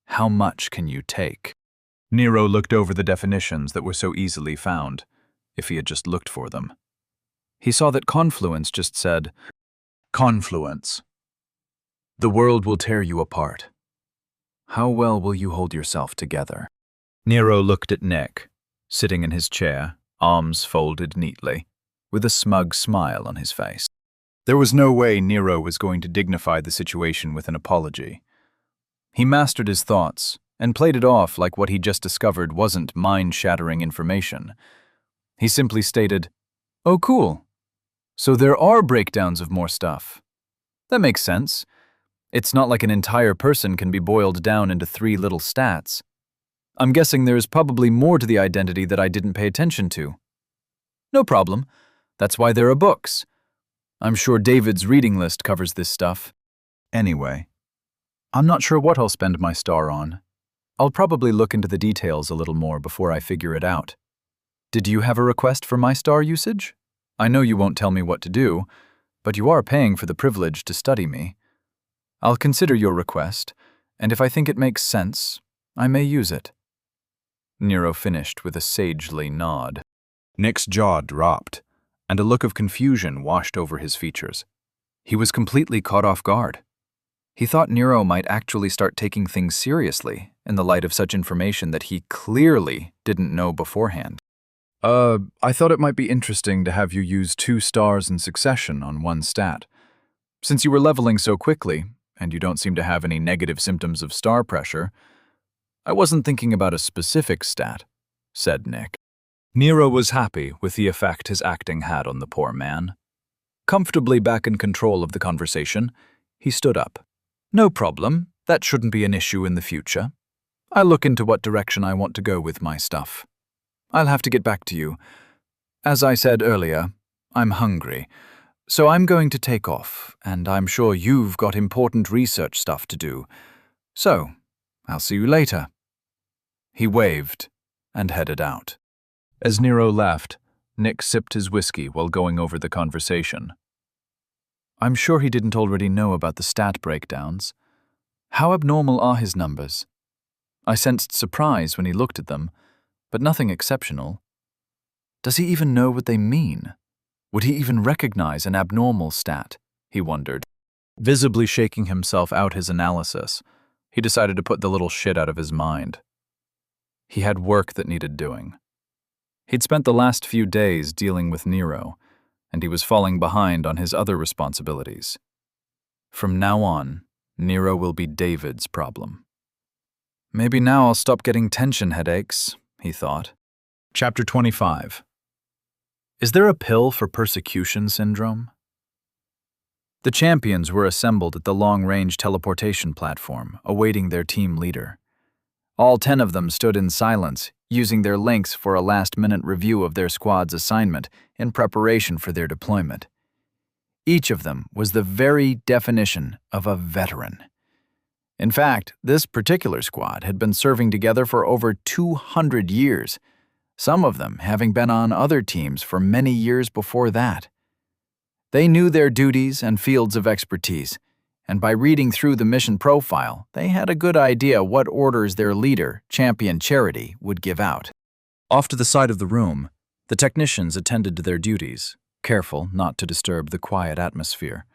How much can you take? Nero looked over the definitions that were so easily found, if he had just looked for them. He saw that confluence just said, Confluence. The world will tear you apart. How well will you hold yourself together? Nero looked at Nick, sitting in his chair, arms folded neatly, with a smug smile on his face. There was no way Nero was going to dignify the situation with an apology. He mastered his thoughts and played it off like what he just discovered wasn't mind-shattering information. He simply stated, "Oh, cool. So there are breakdowns of more stuff. That makes sense. It's not like an entire person can be boiled down into 3 little stats. I'm guessing there is probably more to the identity that I didn't pay attention to. No problem. That's why there are books. I'm sure David's reading list covers this stuff. Anyway, I'm not sure what I'll spend my star on. I'll probably look into the details a little more before I figure it out. Did you have a request for my star usage? I know you won't tell me what to do, but you are paying for the privilege to study me. I'll consider your request, and if I think it makes sense, I may use it." Nero finished with a sagely nod. Nick's jaw dropped, and a look of confusion washed over his features. He was completely caught off guard. He thought Nero might actually start taking things seriously in the light of such information that he clearly didn't know beforehand. I thought it might be interesting to have you use 2 stars in succession on one stat. Since you were leveling so quickly, and you don't seem to have any negative symptoms of star pressure, I wasn't thinking about a specific stat," said Nick. Nero was happy with the effect his acting had on the poor man. Comfortably back in control of the conversation, he stood up. "No problem. That shouldn't be an issue in the future. I'll look into what direction I want to go with my stuff. I'll have to get back to you. As I said earlier, I'm hungry, so I'm going to take off, and I'm sure you've got important research stuff to do. So, I'll see you later." He waved and headed out. As Nero left, Nick sipped his whiskey while going over the conversation. I'm sure he didn't already know about the stat breakdowns. How abnormal are his numbers? I sensed surprise when he looked at them, but nothing exceptional. Does he even know what they mean? Would he even recognize an abnormal stat? He wondered. Visibly shaking himself out his analysis, he decided to put the little shit out of his mind. He had work that needed doing. He'd spent the last few days dealing with Nero, and he was falling behind on his other responsibilities. From now on, Nero will be David's problem. Maybe now I'll stop getting tension headaches, he thought. Chapter 25. Is there a pill for persecution syndrome? The champions were assembled at the long-range teleportation platform, awaiting their team leader. All 10 of them stood in silence, using their links for a last-minute review of their squad's assignment in preparation for their deployment. Each of them was the very definition of a veteran. In fact, this particular squad had been serving together for over 200 years, some of them having been on other teams for many years before that. They knew their duties and fields of expertise, and by reading through the mission profile, they had a good idea what orders their leader, Champion Charity, would give out. Off to the side of the room, the technicians attended to their duties, careful not to disturb the quiet atmosphere.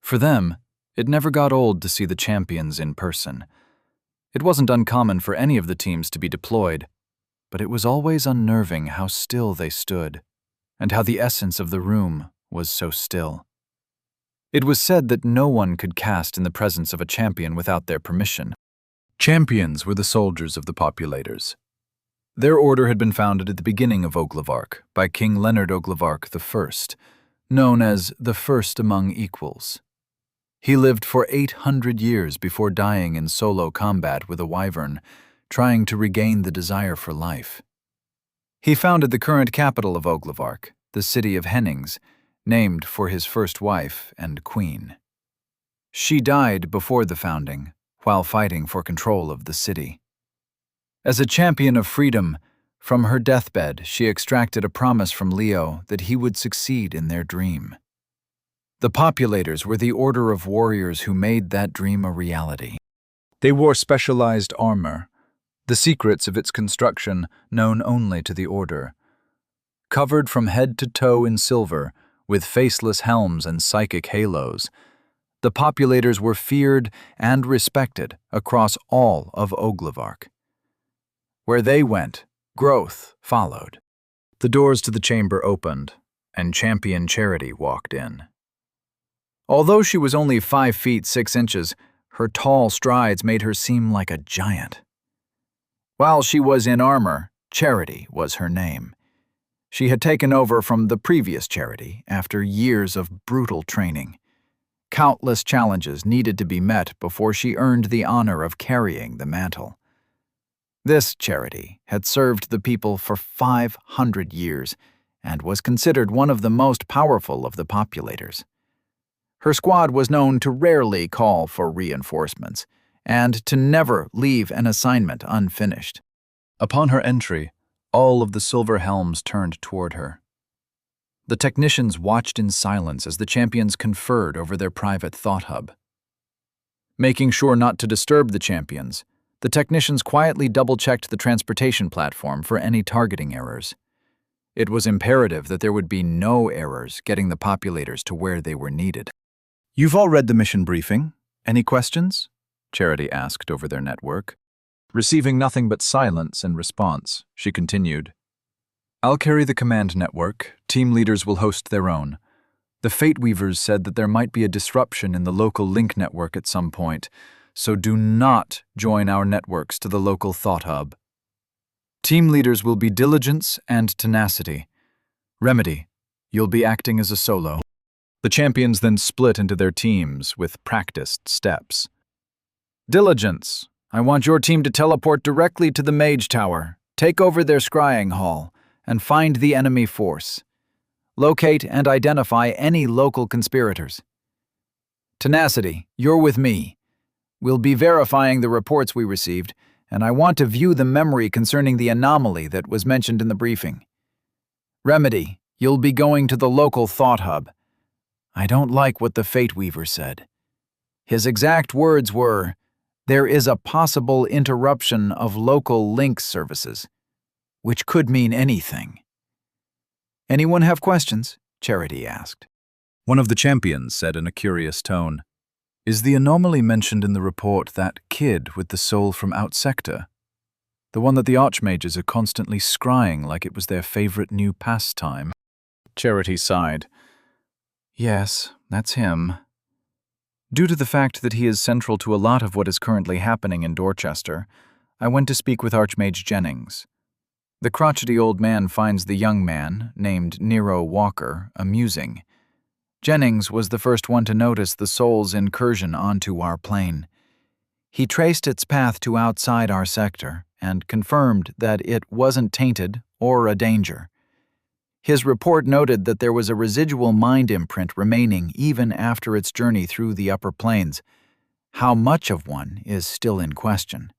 For them, it never got old to see the champions in person. It wasn't uncommon for any of the teams to be deployed, but it was always unnerving how still they stood, and how the essence of the room was so still. It was said that no one could cast in the presence of a champion without their permission. Champions were the soldiers of the populators. Their order had been founded at the beginning of Oglevark by King Leonard Oglevark I, known as the First Among Equals. He lived for 800 years before dying in solo combat with a wyvern, trying to regain the desire for life. He founded the current capital of Oglevark, the city of Hennings, named for his first wife and queen. She died before the founding, while fighting for control of the city. As a champion of freedom, from her deathbed she extracted a promise from Leo that he would succeed in their dream. The populators were the order of warriors who made that dream a reality. They wore specialized armor, the secrets of its construction known only to the order. Covered from head to toe in silver, with faceless helms and psychic halos. The populators were feared and respected across all of Oglevark. Where they went, growth followed. The doors to the chamber opened, and Champion Charity walked in. Although she was only 5 feet 6 inches, her tall strides made her seem like a giant. While she was in armor, Charity was her name. She had taken over from the previous Charity after years of brutal training. Countless challenges needed to be met before she earned the honor of carrying the mantle. This Charity had served the people for 500 years and was considered one of the most powerful of the populators. Her squad was known to rarely call for reinforcements and to never leave an assignment unfinished. Upon her entry, all of the silver helms turned toward her. The technicians watched in silence as the champions conferred over their private thought hub. Making sure not to disturb the champions, the technicians quietly double-checked the transportation platform for any targeting errors. It was imperative that there would be no errors getting the populators to where they were needed. "You've all read the mission briefing. Any questions?" Charity asked over their network. Receiving nothing but silence in response, she continued, "I'll carry the command network. Team leaders will host their own. The Fate Weavers said that there might be a disruption in the local link network at some point, so do not join our networks to the local thought hub. Team leaders will be Diligence and Tenacity. Remedy, you'll be acting as a solo." The champions then split into their teams with practiced steps. "Diligence, I want your team to teleport directly to the Mage Tower, take over their scrying hall, and find the enemy force. Locate and identify any local conspirators. Tenacity, you're with me. We'll be verifying the reports we received, and I want to view the memory concerning the anomaly that was mentioned in the briefing. Remedy, you'll be going to the local thought hub. I don't like what the Fate Weaver said. His exact words were, 'There is a possible interruption of local link services,' which could mean anything." "Anyone have questions?" Charity asked. One of the champions said in a curious tone, "Is the anomaly mentioned in the report that kid with the soul from Out Sector? The one that the Archmages are constantly scrying like it was their favorite new pastime?" Charity sighed. "Yes, that's him. Due to the fact that he is central to a lot of what is currently happening in Dorchester, I went to speak with Archmage Jennings. The crotchety old man finds the young man, named Nero Walker, amusing. Jennings was the first one to notice the soul's incursion onto our plane. He traced its path to outside our sector and confirmed that it wasn't tainted or a danger. His report noted that there was a residual mind imprint remaining even after its journey through the upper planes. How much of one is still in question.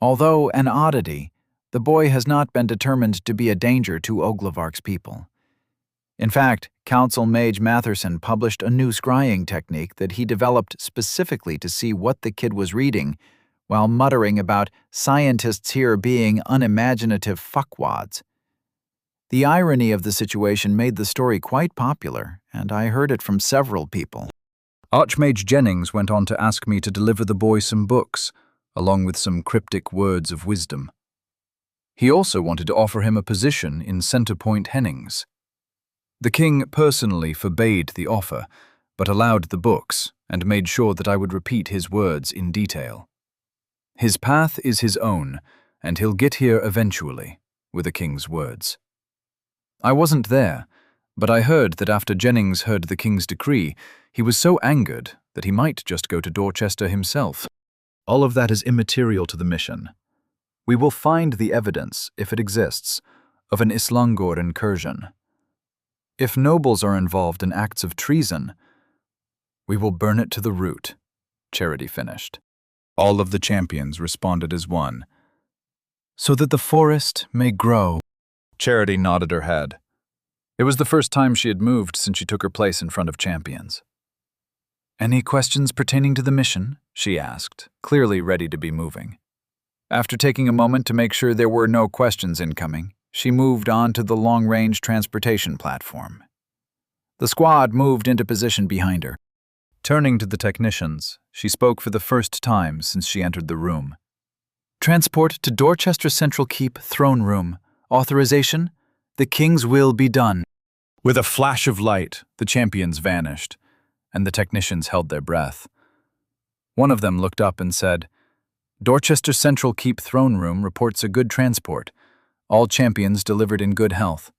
Although an oddity, the boy has not been determined to be a danger to Oglevark's people. In fact, Council Mage Matherson published a new scrying technique that he developed specifically to see what the kid was reading, while muttering about scientists here being unimaginative fuckwads. The irony of the situation made the story quite popular, and I heard it from several people. Archmage Jennings went on to ask me to deliver the boy some books, along with some cryptic words of wisdom. He also wanted to offer him a position in Centerpoint Hennings. The king personally forbade the offer, but allowed the books and made sure that I would repeat his words in detail. His path is his own, and he'll get here eventually, were the king's words. I wasn't there, but I heard that after Jennings heard the king's decree, he was so angered that he might just go to Dorchester himself. All of that is immaterial to the mission. We will find the evidence, if it exists, of an Islangor incursion. If nobles are involved in acts of treason, we will burn it to the root, Charity finished. All of the champions responded as one. So that the forest may grow. Charity nodded her head. It was the first time she had moved since she took her place in front of champions. "Any questions pertaining to the mission?" she asked, clearly ready to be moving. After taking a moment to make sure there were no questions incoming, she moved on to the long-range transportation platform. The squad moved into position behind her. Turning to the technicians, she spoke for the first time since she entered the room. Transport to Dorchester Central Keep Throne Room. Authorization? The King's will be done. With a flash of light, the champions vanished, and the technicians held their breath. One of them looked up and said, "Dorchester Central Keep Throne Room reports a good transport. All champions delivered in good health."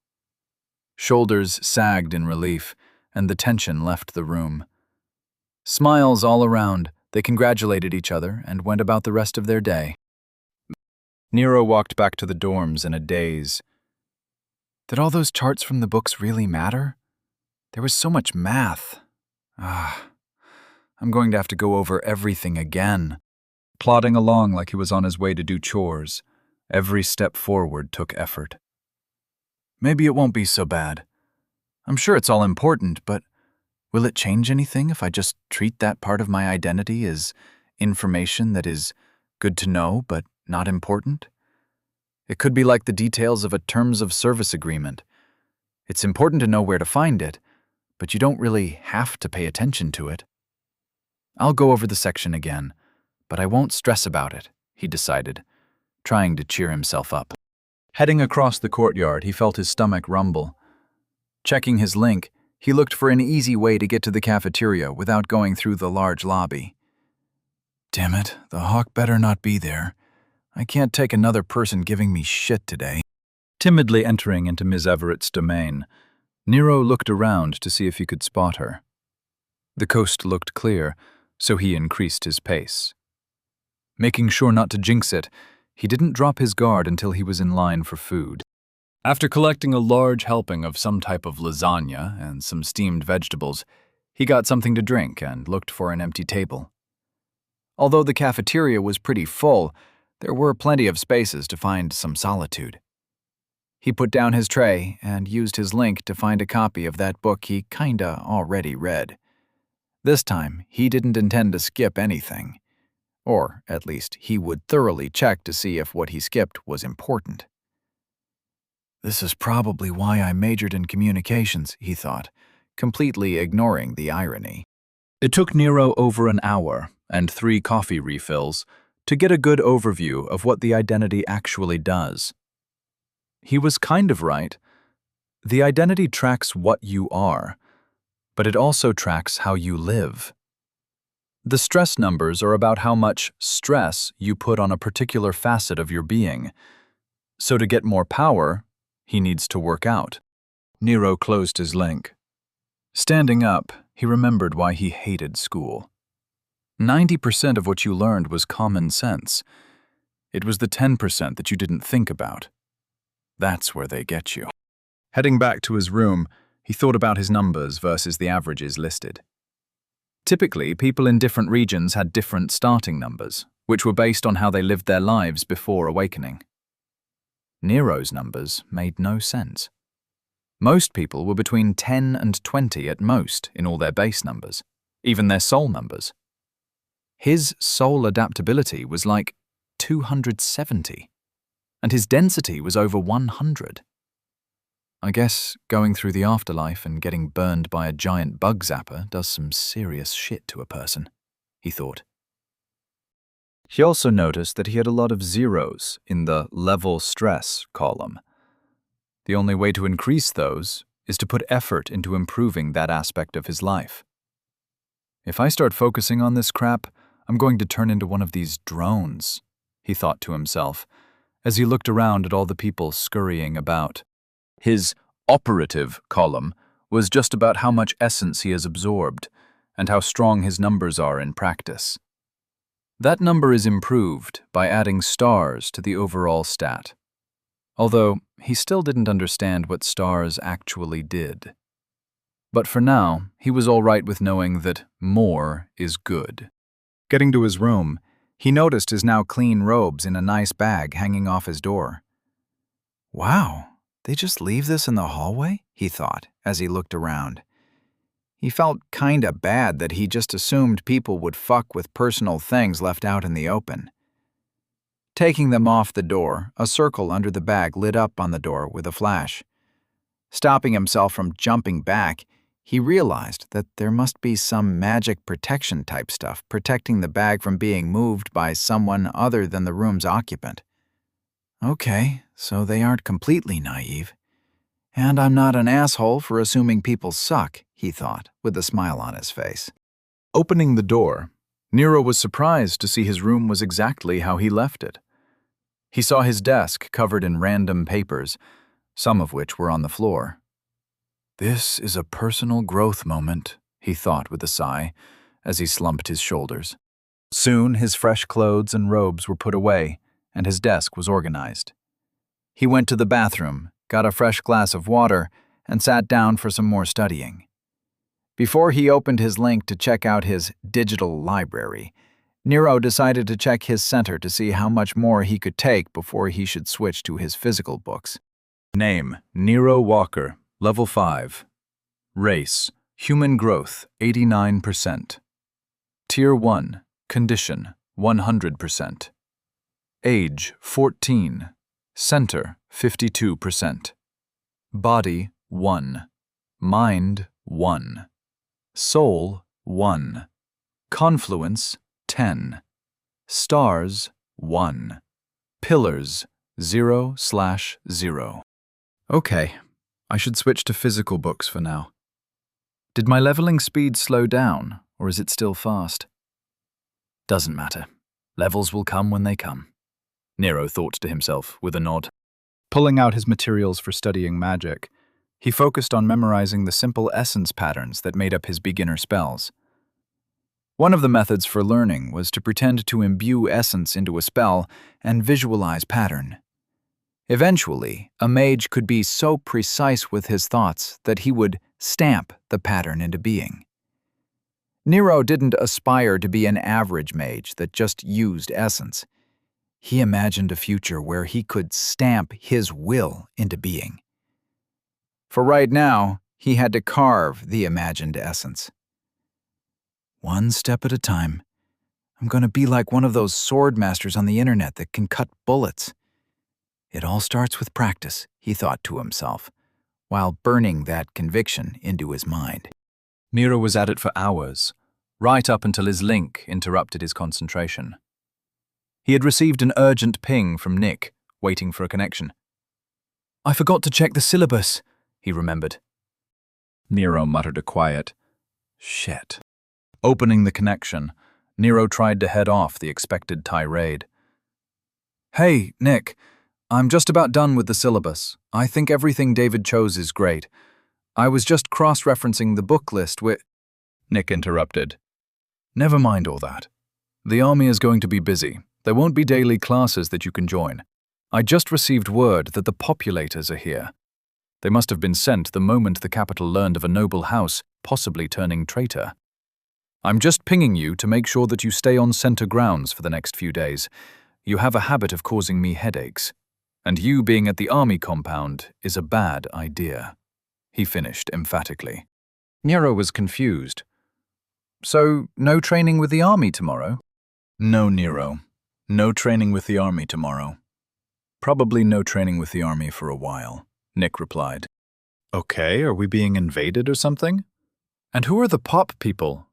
Shoulders sagged in relief, and the tension left the room. Smiles all around, they congratulated each other and went about the rest of their day. Nero walked back to the dorms in a daze. Did all those charts from the books really matter? There was so much math. I'm going to have to go over everything again. Plodding along like he was on his way to do chores, every step forward took effort. Maybe it won't be so bad. I'm sure it's all important, but will it change anything if I just treat that part of my identity as information that is good to know but not important? It could be like the details of a terms of service agreement. It's important to know where to find it, but you don't really have to pay attention to it. I'll go over the section again, but I won't stress about it, he decided, trying to cheer himself up. Heading across the courtyard, he felt his stomach rumble. Checking his link, he looked for an easy way to get to the cafeteria without going through the large lobby. Damn it, the hawk better not be there. I can't take another person giving me shit today. Timidly entering into Ms. Everett's domain, Nero looked around to see if he could spot her. The coast looked clear, so he increased his pace. Making sure not to jinx it, he didn't drop his guard until he was in line for food. After collecting a large helping of some type of lasagna and some steamed vegetables, he got something to drink and looked for an empty table. Although the cafeteria was pretty full, there were plenty of spaces to find some solitude. He put down his tray and used his link to find a copy of that book he kinda already read. This time, he didn't intend to skip anything. Or, at least, he would thoroughly check to see if what he skipped was important. This is probably why I majored in communications, he thought, completely ignoring the irony. It took Nero over an hour and 3 coffee refills to get a good overview of what the identity actually does. He was kind of right. The identity tracks what you are, but it also tracks how you live. The stress numbers are about how much stress you put on a particular facet of your being. So to get more power, he needs to work out. Nero closed his link. Standing up, he remembered why he hated school. 90% of what you learned was common sense. It was the 10% that you didn't think about. That's where they get you. Heading back to his room, he thought about his numbers versus the averages listed. Typically, people in different regions had different starting numbers, which were based on how they lived their lives before awakening. Nero's numbers made no sense. Most people were between 10 and 20 at most in all their base numbers, even their soul numbers. His soul adaptability was like 270, and his density was over 100. I guess going through the afterlife and getting burned by a giant bug zapper does some serious shit to a person, he thought. He also noticed that he had a lot of zeros in the level stress column. The only way to increase those is to put effort into improving that aspect of his life. If I start focusing on this crap, I'm going to turn into one of these drones, he thought to himself, as he looked around at all the people scurrying about. His operative column was just about how much essence he has absorbed and how strong his numbers are in practice. That number is improved by adding stars to the overall stat, although he still didn't understand what stars actually did. But for now, he was all right with knowing that more is good. Getting to his room, he noticed his now clean robes in a nice bag hanging off his door. Wow, they just leave this in the hallway? He thought as he looked around. He felt kinda bad that he just assumed people would fuck with personal things left out in the open. Taking them off the door, a circle under the bag lit up on the door with a flash. Stopping himself from jumping back, He realized that there must be some magic protection type stuff protecting the bag from being moved by someone other than the room's occupant. Okay, so they aren't completely naive. And I'm not an asshole for assuming people suck, he thought, with a smile on his face. Opening the door, Nero was surprised to see his room was exactly how he left it. He saw his desk covered in random papers, some of which were on the floor. This is a personal growth moment, he thought with a sigh, as he slumped his shoulders. Soon his fresh clothes and robes were put away, and his desk was organized. He went to the bathroom, got a fresh glass of water, and sat down for some more studying. Before he opened his link to check out his digital library, Nero decided to check his center to see how much more he could take before he should switch to his physical books. Name: Nero Walker, Level 5. Race: Human Growth, 89%. Tier 1, Condition, 100%. Age: 14. Center: 52%. Body: 1. Mind: 1. Soul: 1. Confluence: 10. Stars: 1. Pillars: 0/0. Okay, I should switch to physical books for now. Did my leveling speed slow down, or is it still fast? Doesn't matter. Levels will come when they come, Nero thought to himself with a nod. Pulling out his materials for studying magic, he focused on memorizing the simple essence patterns that made up his beginner spells. One of the methods for learning was to pretend to imbue essence into a spell and visualize pattern. Eventually, a mage could be so precise with his thoughts that he would stamp the pattern into being. Nero didn't aspire to be an average mage that just used essence. He imagined a future where he could stamp his will into being. For right now, he had to carve the imagined essence. One step at a time. I'm going to be like one of those sword masters on the internet that can cut bullets. It all starts with practice, he thought to himself, while burning that conviction into his mind. Nero was at it for hours, right up until his link interrupted his concentration. He had received an urgent ping from Nick, waiting for a connection. I forgot to check the syllabus, he remembered. Nero muttered a quiet, shit. Opening the connection, Nero tried to head off the expected tirade. Hey, Nick. I'm just about done with the syllabus. I think everything David chose is great. I was just cross-referencing the book list with... Nick interrupted. Never mind all that. The army is going to be busy. There won't be daily classes that you can join. I just received word that the populators are here. They must have been sent the moment the capital learned of a noble house possibly turning traitor. I'm just pinging you to make sure that you stay on center grounds for the next few days. You have a habit of causing me headaches. And you being at the army compound is a bad idea, he finished emphatically. Nero was confused. So, no training with the army tomorrow? No, Nero. No training with the army tomorrow. Probably no training with the army for a while, Nick replied. Okay, are we being invaded or something? And who are the pop people?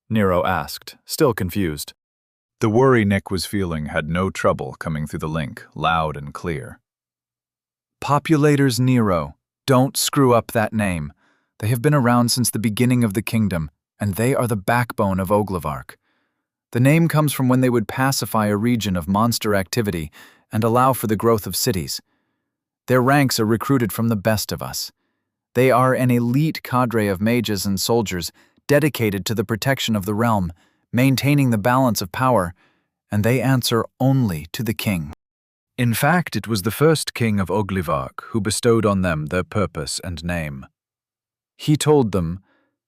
Nero asked, still confused. The worry Nick was feeling had no trouble coming through the link, loud and clear. Populators Nero. Don't screw up that name. They have been around since the beginning of the kingdom, and they are the backbone of Oglevark. The name comes from when they would pacify a region of monster activity and allow for the growth of cities. Their ranks are recruited from the best of us. They are an elite cadre of mages and soldiers dedicated to the protection of the realm, maintaining the balance of power, and they answer only to the king. In fact, it was the first king of Oglevark who bestowed on them their purpose and name. He told them,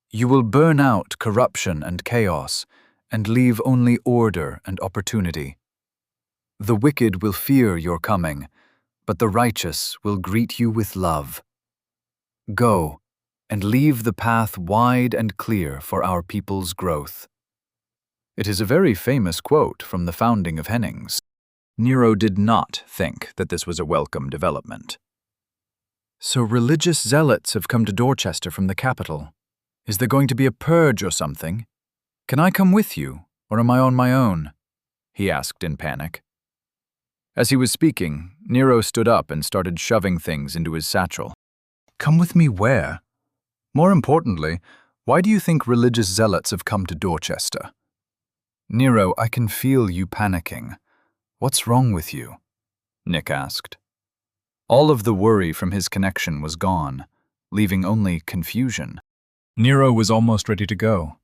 "You will burn out corruption and chaos, and leave only order and opportunity. The wicked will fear your coming, but the righteous will greet you with love. Go, and leave the path wide and clear for our people's growth." It is a very famous quote from the founding of Hennings. Nero did not think that this was a welcome development. So religious zealots have come to Dorchester from the capital. Is there going to be a purge or something? Can I come with you, or am I on my own? He asked in panic. As he was speaking, Nero stood up and started shoving things into his satchel. Come with me where? More importantly, why do you think religious zealots have come to Dorchester? Nero, I can feel you panicking. What's wrong with you? Nick asked. All of the worry from his connection was gone, leaving only confusion. Nero was almost ready to go.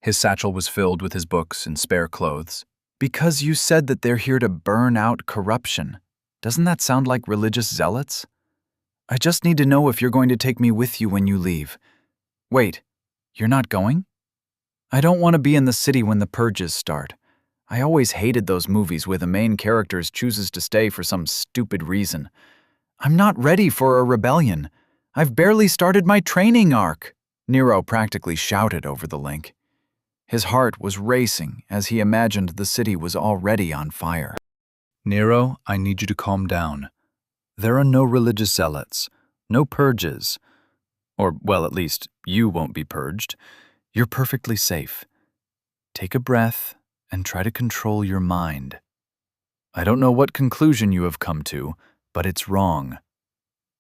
His satchel was filled with his books and spare clothes. Because you said that they're here to burn out corruption. Doesn't that sound like religious zealots? I just need to know if you're going to take me with you when you leave. Wait, you're not going? I don't want to be in the city when the purges start. I always hated those movies where the main character chooses to stay for some stupid reason. I'm not ready for a rebellion. I've barely started my training arc, Nero practically shouted over the link. His heart was racing as he imagined the city was already on fire. Nero, I need you to calm down. There are no religious zealots, no purges. Or, well, at least you won't be purged. You're perfectly safe. Take a breath and try to control your mind. I don't know what conclusion you have come to, but it's wrong.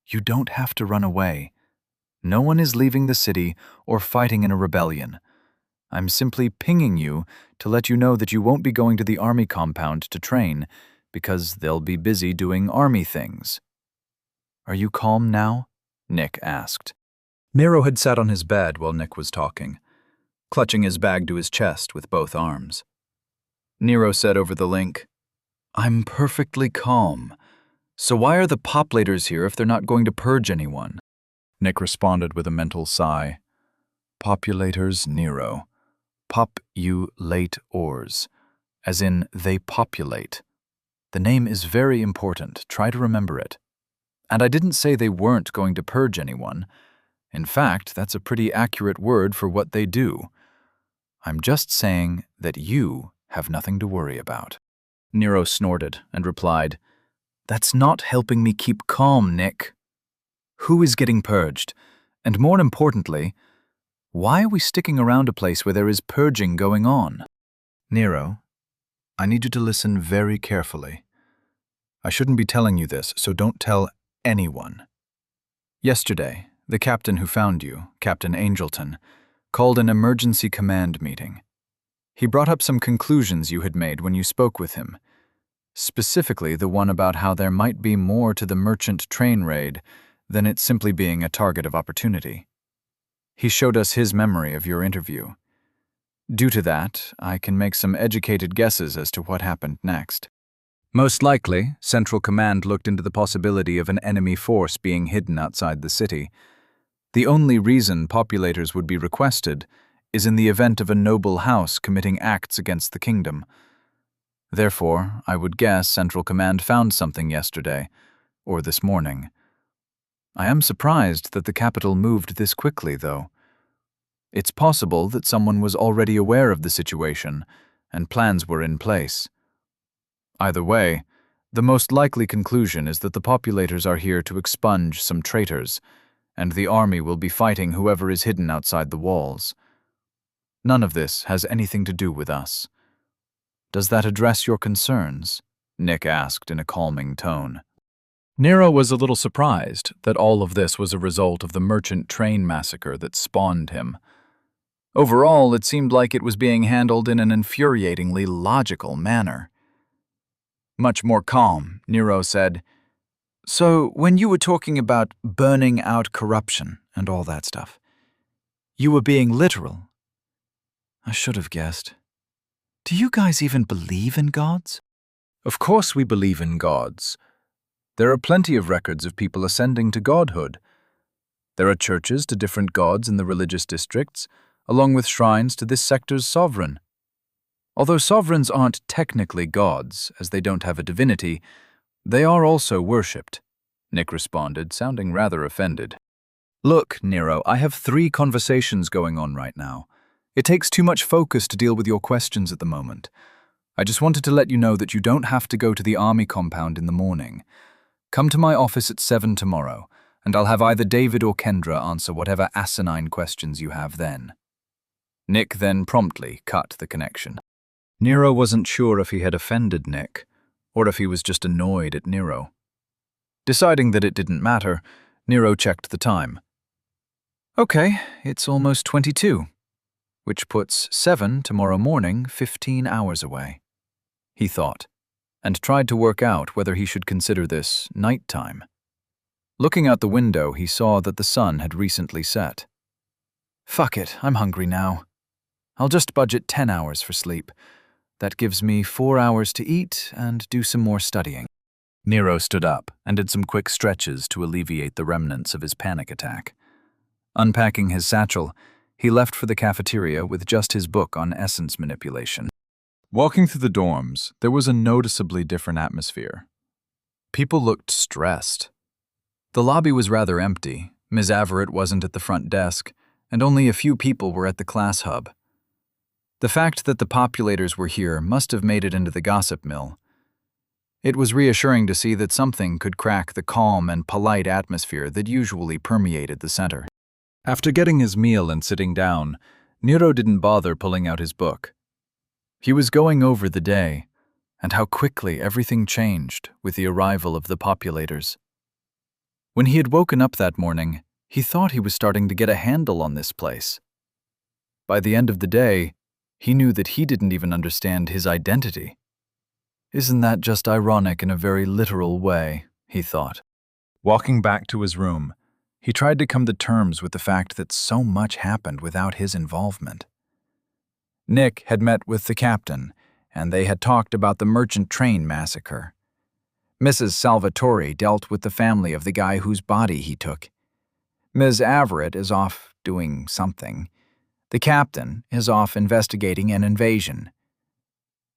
You don't have to run away. No one is leaving the city or fighting in a rebellion. I'm simply pinging you to let you know that you won't be going to the army compound to train because they'll be busy doing army things. Are you calm now? Nick asked. Nero had sat on his bed while Nick was talking, clutching his bag to his chest with both arms. Nero said over the link, I'm perfectly calm. So why are the poplators here if they're not going to purge anyone? Nick responded with a mental sigh. Populators, Nero. Pop-you-late-ors, as in they populate. The name is very important. Try to remember it. And I didn't say they weren't going to purge anyone. In fact, that's a pretty accurate word for what they do. I'm just saying that you have nothing to worry about. Nero snorted and replied, That's not helping me keep calm, Nick. Who is getting purged? And more importantly, why are we sticking around a place where there is purging going on? Nero, I need you to listen very carefully. I shouldn't be telling you this, so don't tell anyone. Yesterday, the captain who found you, Captain Angelton, called an emergency command meeting. He brought up some conclusions you had made when you spoke with him, specifically the one about how there might be more to the merchant train raid than it simply being a target of opportunity. He showed us his memory of your interview. Due to that, I can make some educated guesses as to what happened next. Most likely, Central Command looked into the possibility of an enemy force being hidden outside the city. The only reason populators would be requested is in the event of a noble house committing acts against the kingdom. Therefore, I would guess Central Command found something yesterday, or this morning. I am surprised that the capital moved this quickly, though. It's possible that someone was already aware of the situation, and plans were in place. Either way, the most likely conclusion is that the populators are here to expunge some traitors, and the army will be fighting whoever is hidden outside the walls. None of this has anything to do with us. Does that address your concerns? Nick asked in a calming tone. Nero was a little surprised that all of this was a result of the merchant train massacre that spawned him. Overall, it seemed like it was being handled in an infuriatingly logical manner. Much more calm, Nero said, So, when you were talking about burning out corruption and all that stuff, you were being literal. I should have guessed. Do you guys even believe in gods? Of course we believe in gods. There are plenty of records of people ascending to godhood. There are churches to different gods in the religious districts, along with shrines to this sector's sovereign. Although sovereigns aren't technically gods, as they don't have a divinity, they are also worshipped, Nick responded, sounding rather offended. Look, Nero, I have 3 conversations going on right now. It takes too much focus to deal with your questions at the moment. I just wanted to let you know that you don't have to go to the army compound in the morning. Come to my office at 7 tomorrow, and I'll have either David or Kendra answer whatever asinine questions you have then." Nick then promptly cut the connection. Nero wasn't sure if he had offended Nick, or if he was just annoyed at Nero. Deciding that it didn't matter, Nero checked the time. "Okay, it's almost 22, which puts 7 tomorrow morning 15 hours away," he thought, and tried to work out whether he should consider this nighttime. Looking out the window, he saw that the sun had recently set. "Fuck it, I'm hungry now. I'll just budget 10 hours for sleep. That gives me 4 hours to eat and do some more studying." Nero stood up and did some quick stretches to alleviate the remnants of his panic attack. Unpacking his satchel, he left for the cafeteria with just his book on essence manipulation. Walking through the dorms, there was a noticeably different atmosphere. People looked stressed. The lobby was rather empty, Ms. Averitt wasn't at the front desk, and only a few people were at the class hub. The fact that the populators were here must have made it into the gossip mill. It was reassuring to see that something could crack the calm and polite atmosphere that usually permeated the center. After getting his meal and sitting down, Nero didn't bother pulling out his book. He was going over the day, and how quickly everything changed with the arrival of the populators. When he had woken up that morning, he thought he was starting to get a handle on this place. By the end of the day, he knew that he didn't even understand his identity. Isn't that just ironic in a very literal way, he thought. Walking back to his room, he tried to come to terms with the fact that so much happened without his involvement. Nick had met with the captain, and they had talked about the merchant train massacre. Mrs. Salvatore dealt with the family of the guy whose body he took. Ms. Averitt is off doing something. The captain is off investigating an invasion.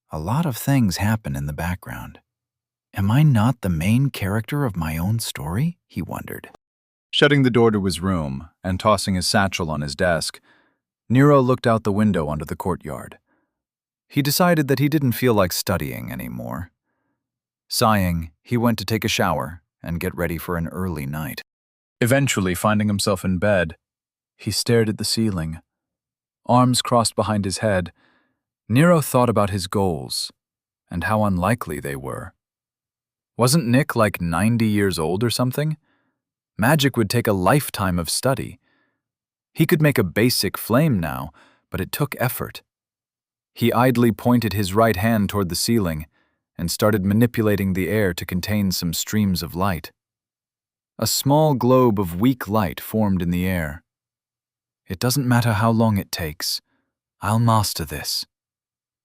A lot of things happen in the background. Am I not the main character of my own story? He wondered. Shutting the door to his room and tossing his satchel on his desk, Nero looked out the window onto the courtyard. He decided that he didn't feel like studying anymore. Sighing, he went to take a shower and get ready for an early night. Eventually, finding himself in bed, he stared at the ceiling. Arms crossed behind his head, Nero thought about his goals and how unlikely they were. Wasn't Nick like 90 years old or something? Magic would take a lifetime of study. He could make a basic flame now, but it took effort. He idly pointed his right hand toward the ceiling and started manipulating the air to contain some streams of light. A small globe of weak light formed in the air. It doesn't matter how long it takes. I'll master this.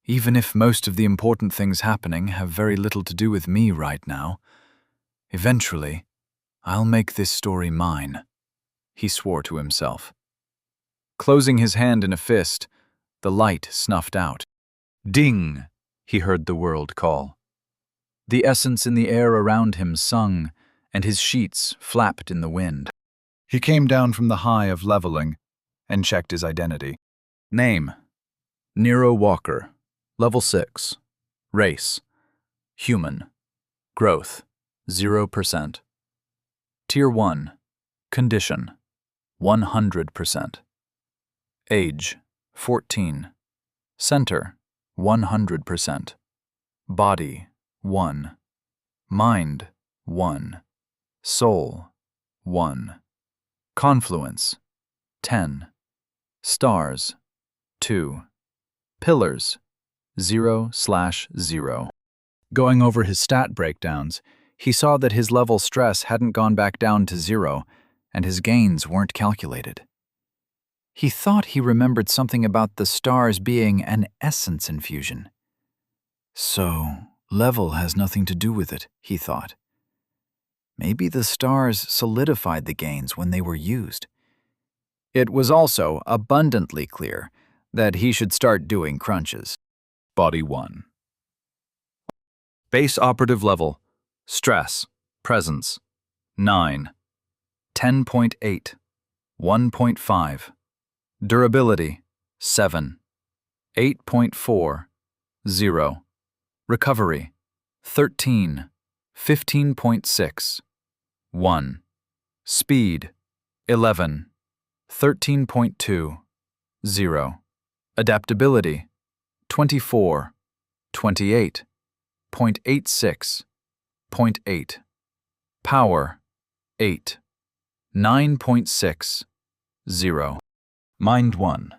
Even if most of the important things happening have very little to do with me right now, eventually, I'll make this story mine, he swore to himself. Closing his hand in a fist, the light snuffed out. Ding! He heard the world call. The essence in the air around him sung, and his sheets flapped in the wind. He came down from the high of leveling and checked his identity. Name: Nero Walker. Level 6. Race: Human. Growth: 0%. Tier 1. Condition: 100%. Age: 14. Center: 100%. Body: 1. Mind: 1. Soul: 1. Confluence: 10. Stars: 2. Pillars: 0/0. Going over his stat breakdowns, he saw that his level stress hadn't gone back down to 0, and his gains weren't calculated. He thought he remembered something about the stars being an essence infusion. So, level has nothing to do with it, he thought. Maybe the stars solidified the gains when they were used. It was also abundantly clear that he should start doing crunches. Body 1. Base operative level: stress, presence, 9. 10.8. 1.5. Durability: 7. 8.4. 0. Recovery: 13. 15.6. 1. Speed 11. 13.2. 0. Adaptability 24. 28.86.8. Power 8. 9.6. 0. Mind 1.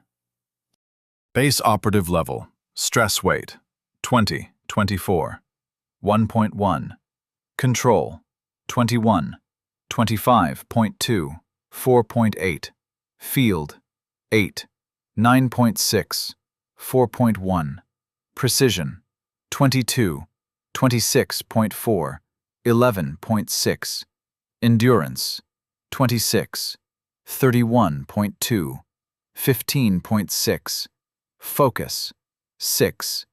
Base operative level. Stress weight 20, 24. 1.1. Control 21, 25.2, 4.8. Field 8, 9.6, 4.1. Precision 22, 26.4, 11.6. Endurance 26, 31.2, 15.6. Focus 6,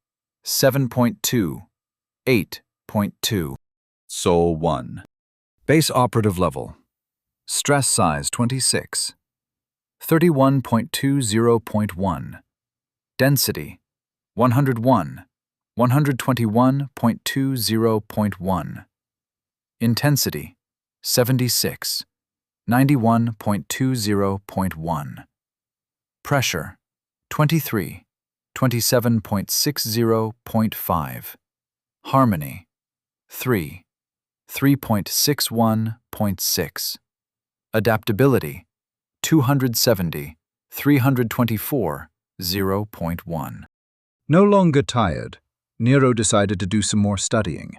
7.2, 8.2. Soul 1. Base operative level. Stress size 26. 31.20.1. Density 101. 121.20.1. Intensity 76. 91.20.1. Pressure 23. 27.60.5. Harmony 3. 3.61.6. Adaptability 270. 324. 0.1. No longer tired, Nero decided to do some more studying.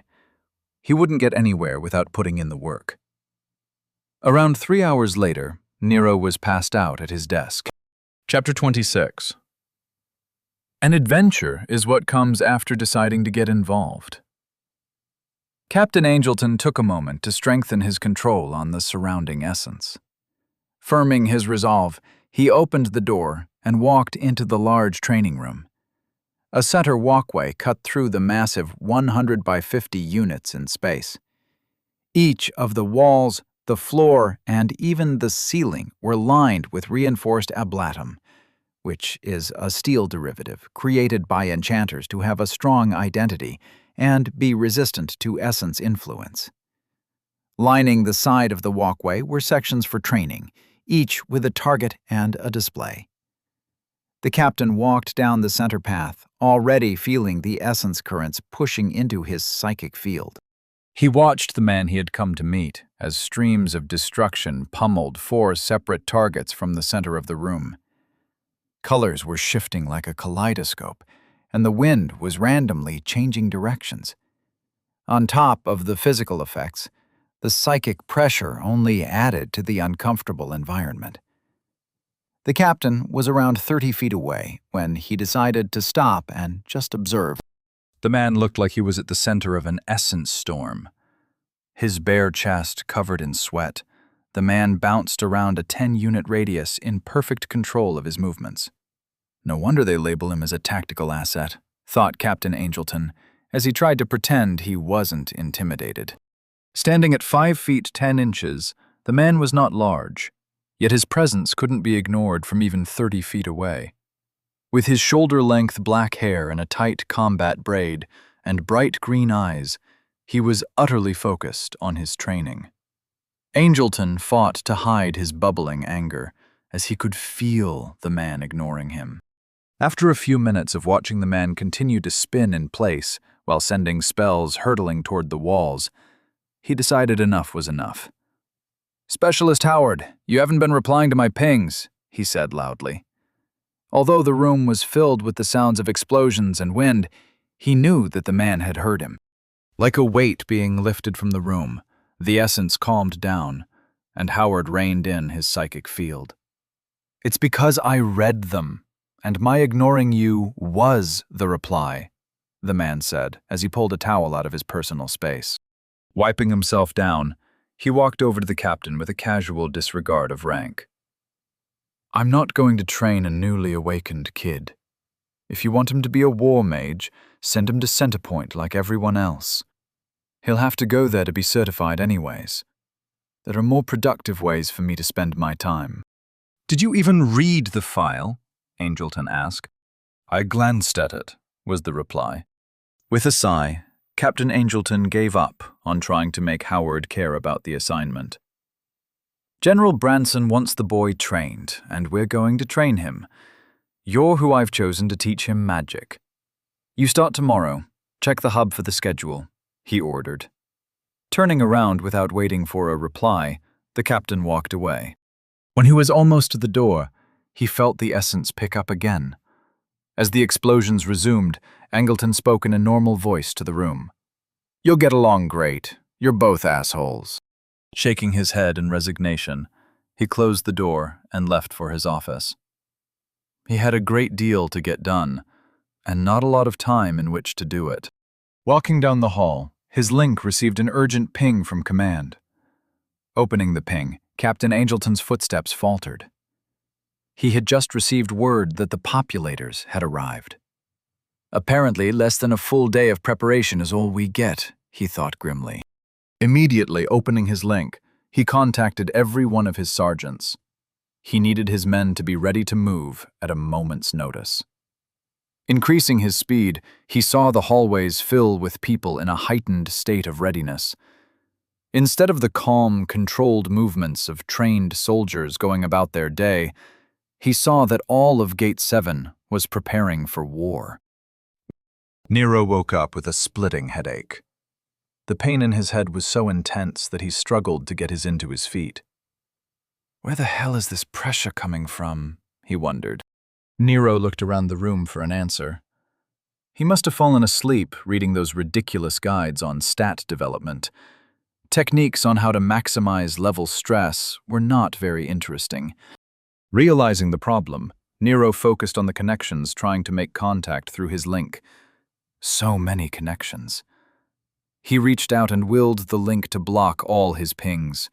He wouldn't get anywhere without putting in the work. Around 3 hours later, Nero was passed out at his desk. Chapter 26. An adventure is what comes after deciding to get involved. Captain Angelton took a moment to strengthen his control on the surrounding essence. Firming his resolve, he opened the door and walked into the large training room. A center walkway cut through the massive 100 by 50 units in space. Each of the walls, the floor, and even the ceiling were lined with reinforced ablatum, which is a steel derivative created by enchanters to have a strong identity and be resistant to essence influence. Lining the side of the walkway were sections for training, each with a target and a display. The captain walked down the center path, already feeling the essence currents pushing into his psychic field. He watched the man he had come to meet as streams of destruction pummeled 4 separate targets from the center of the room. Colors were shifting like a kaleidoscope, and the wind was randomly changing directions. On top of the physical effects, the psychic pressure only added to the uncomfortable environment. The captain was around 30 feet away when he decided to stop and just observe. The man looked like he was at the center of an essence storm. His bare chest covered in sweat, the man bounced around a 10-unit radius in perfect control of his movements. No wonder they label him as a tactical asset, thought Captain Angelton, as he tried to pretend he wasn't intimidated. Standing at 5 feet 10 inches, the man was not large, yet his presence couldn't be ignored from even 30 feet away. With his shoulder-length black hair in a tight combat braid and bright green eyes, he was utterly focused on his training. Angelton fought to hide his bubbling anger, as he could feel the man ignoring him. After a few minutes of watching the man continue to spin in place while sending spells hurtling toward the walls, he decided enough was enough. "Specialist Howard, you haven't been replying to my pings," he said loudly. Although the room was filled with the sounds of explosions and wind, he knew that the man had heard him. Like a weight being lifted from the room, the essence calmed down, and Howard reined in his psychic field. "It's because I read them, and my ignoring you was the reply," the man said as he pulled a towel out of his personal space. Wiping himself down, he walked over to the captain with a casual disregard of rank. "I'm not going to train a newly awakened kid. If you want him to be a war mage, send him to Centerpoint like everyone else. He'll have to go there to be certified anyways. There are more productive ways for me to spend my time." "Did you even read the file?" Angelton asked. "I glanced at it," was the reply. With a sigh, Captain Angelton gave up on trying to make Howard care about the assignment. General Branson wants the boy trained, and we're going to train him. You're who I've chosen to teach him magic. You start tomorrow. Check the hub for the schedule, he ordered. Turning around without waiting for a reply, the captain walked away. When he was almost to the door, he felt the essence pick up again. As the explosions resumed, Angleton spoke in a normal voice to the room. "You'll get along great. You're both assholes." Shaking his head in resignation, he closed the door and left for his office. He had a great deal to get done, and not a lot of time in which to do it. Walking down the hall, his link received an urgent ping from command. Opening the ping, Captain Angleton's footsteps faltered. He had just received word that the populators had arrived. Apparently, less than a full day of preparation is all we get, he thought grimly. Immediately opening his link, he contacted every one of his sergeants. He needed his men to be ready to move at a moment's notice. Increasing his speed, he saw the hallways fill with people in a heightened state of readiness. Instead of the calm, controlled movements of trained soldiers going about their day, he saw that all of Gate 7 was preparing for war. Nero woke up with a splitting headache. The pain in his head was so intense that he struggled to get into his feet. Where the hell is this pressure coming from? He wondered. Nero looked around the room for an answer. He must have fallen asleep reading those ridiculous guides on stat development. Techniques on how to maximize level stress were not very interesting. Realizing the problem, Nero focused on the connections, trying to make contact through his link. So many connections. He reached out and willed the link to block all his pings.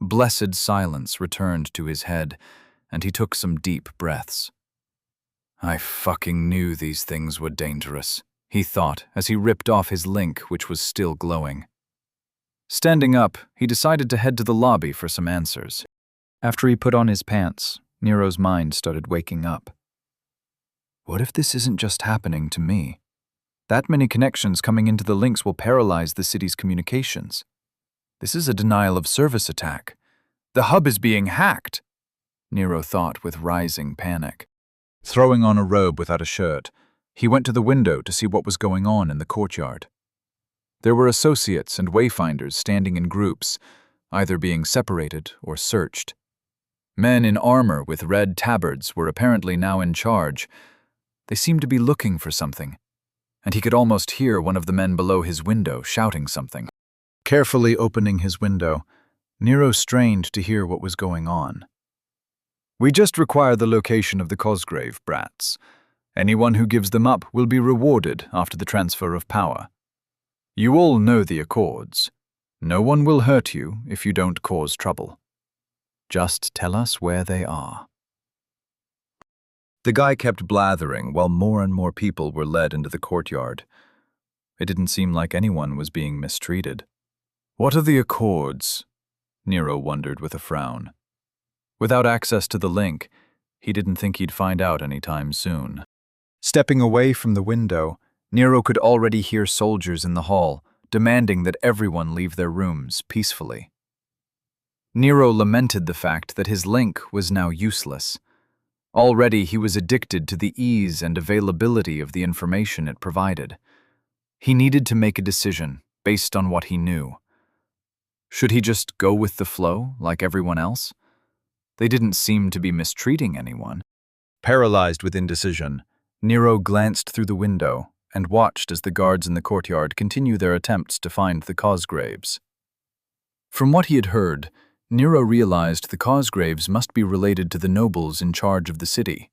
Blessed silence returned to his head, and he took some deep breaths. I fucking knew these things were dangerous, he thought as he ripped off his link, which was still glowing. Standing up, he decided to head to the lobby for some answers. After he put on his pants, Nero's mind started waking up. What if this isn't just happening to me? That many connections coming into the links will paralyze the city's communications. This is a denial of service attack. The hub is being hacked, Nero thought with rising panic. Throwing on a robe without a shirt, he went to the window to see what was going on in the courtyard. There were associates and wayfinders standing in groups, either being separated or searched. Men in armor with red tabards were apparently now in charge. They seemed to be looking for something, and he could almost hear one of the men below his window shouting something. Carefully opening his window, Nero strained to hear what was going on. We just require the location of the Cosgrave brats. Anyone who gives them up will be rewarded after the transfer of power. You all know the accords. No one will hurt you if you don't cause trouble. Just tell us where they are. The guy kept blathering while more and more people were led into the courtyard. It didn't seem like anyone was being mistreated. What are the accords? Nero wondered with a frown. Without access to the link, he didn't think he'd find out anytime soon. Stepping away from the window, Nero could already hear soldiers in the hall, demanding that everyone leave their rooms peacefully. Nero lamented the fact that his link was now useless. Already he was addicted to the ease and availability of the information it provided. He needed to make a decision based on what he knew. Should he just go with the flow like everyone else? They didn't seem to be mistreating anyone. Paralyzed with indecision, Nero glanced through the window and watched as the guards in the courtyard continue their attempts to find the Cosgraves. From what he had heard, Nero realized the Cosgraves must be related to the nobles in charge of the city.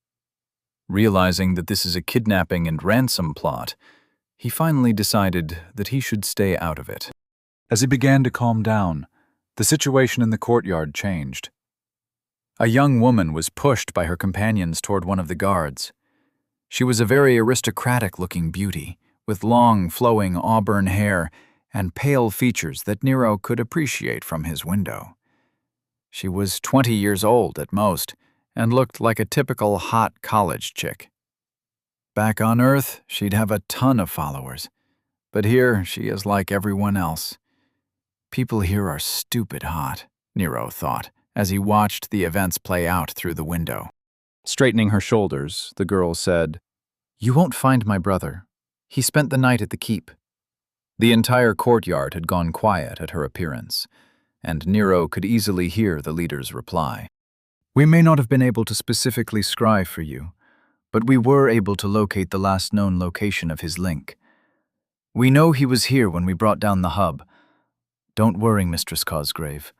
Realizing that this is a kidnapping and ransom plot, he finally decided that he should stay out of it. As he began to calm down, the situation in the courtyard changed. A young woman was pushed by her companions toward one of the guards. She was a very aristocratic-looking beauty, with long, flowing auburn hair and pale features that Nero could appreciate from his window. She was 20 years old at most, and looked like a typical hot college chick. Back on Earth, she'd have a ton of followers, but here she is like everyone else. People here are stupid hot. Nero thought, as he watched the events play out through the window. Straightening her shoulders, the girl said, "You won't find my brother. He spent the night at the keep." The entire courtyard had gone quiet at her appearance, and Nero could easily hear the leader's reply. "We may not have been able to specifically scry for you, but we were able to locate the last known location of his link. We know he was here when we brought down the hub. Don't worry, Mistress Cosgrave.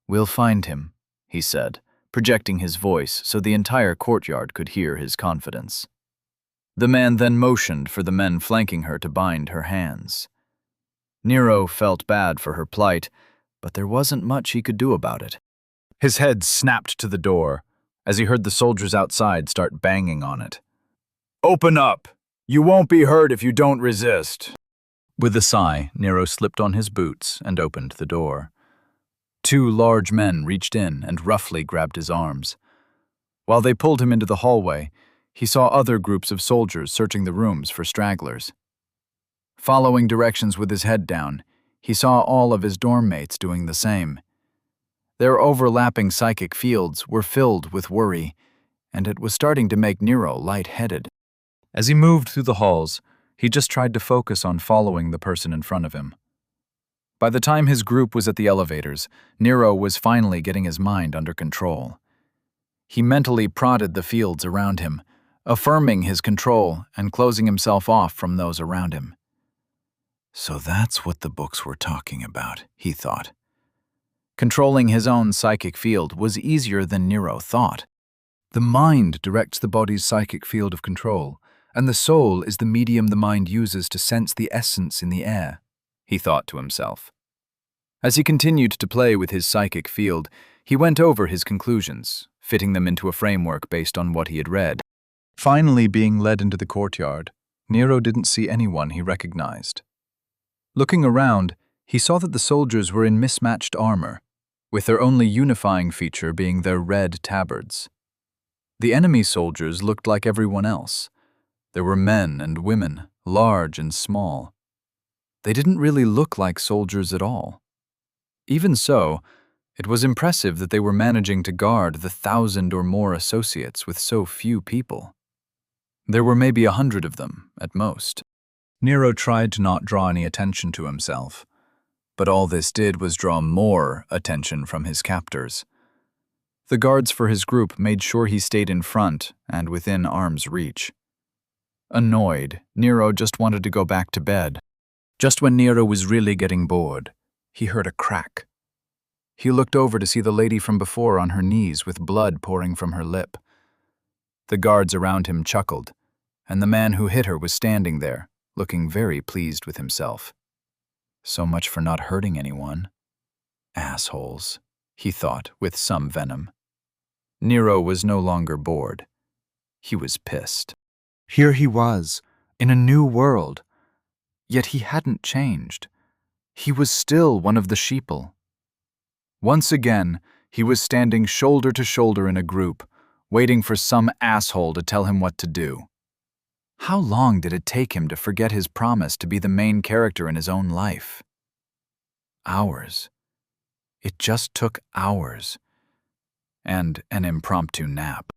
We'll find him," he said, projecting his voice so the entire courtyard could hear his confidence. The man then motioned for the men flanking her to bind her hands. Nero felt bad for her plight, but there wasn't much he could do about it. His head snapped to the door as he heard the soldiers outside start banging on it. "Open up! You won't be hurt if you don't resist." With a sigh, Nero slipped on his boots and opened the door. Two large men reached in and roughly grabbed his arms. While they pulled him into the hallway, he saw other groups of soldiers searching the rooms for stragglers. Following directions with his head down, he saw all of his dorm mates doing the same. Their overlapping psychic fields were filled with worry, and it was starting to make Nero lightheaded. As he moved through the halls, he just tried to focus on following the person in front of him. By the time his group was at the elevators, Nero was finally getting his mind under control. He mentally prodded the fields around him, affirming his control and closing himself off from those around him. So that's what the books were talking about, he thought. Controlling his own psychic field was easier than Nero thought. The mind directs the body's psychic field of control, and the soul is the medium the mind uses to sense the essence in the air, he thought to himself. As he continued to play with his psychic field, he went over his conclusions, fitting them into a framework based on what he had read. Finally being led into the courtyard, Nero didn't see anyone he recognized. Looking around, he saw that the soldiers were in mismatched armor, with their only unifying feature being their red tabards. The enemy soldiers looked like everyone else. There were men and women, large and small. They didn't really look like soldiers at all. Even so, it was impressive that they were managing to guard the 1,000 or more associates with so few people. There were maybe 100 of them, at most. Nero tried to not draw any attention to himself, but all this did was draw more attention from his captors. The guards for his group made sure he stayed in front and within arm's reach. Annoyed, Nero just wanted to go back to bed. Just when Nero was really getting bored, he heard a crack. He looked over to see the lady from before on her knees with blood pouring from her lip. The guards around him chuckled, and the man who hit her was standing there, looking very pleased with himself. So much for not hurting anyone. Assholes, he thought with some venom. Nero was no longer bored. He was pissed. Here he was, in a new world. Yet he hadn't changed. He was still one of the sheeple. Once again, he was standing shoulder to shoulder in a group, waiting for some asshole to tell him what to do. How long did it take him to forget his promise to be the main character in his own life? Hours. It just took hours. And an impromptu nap.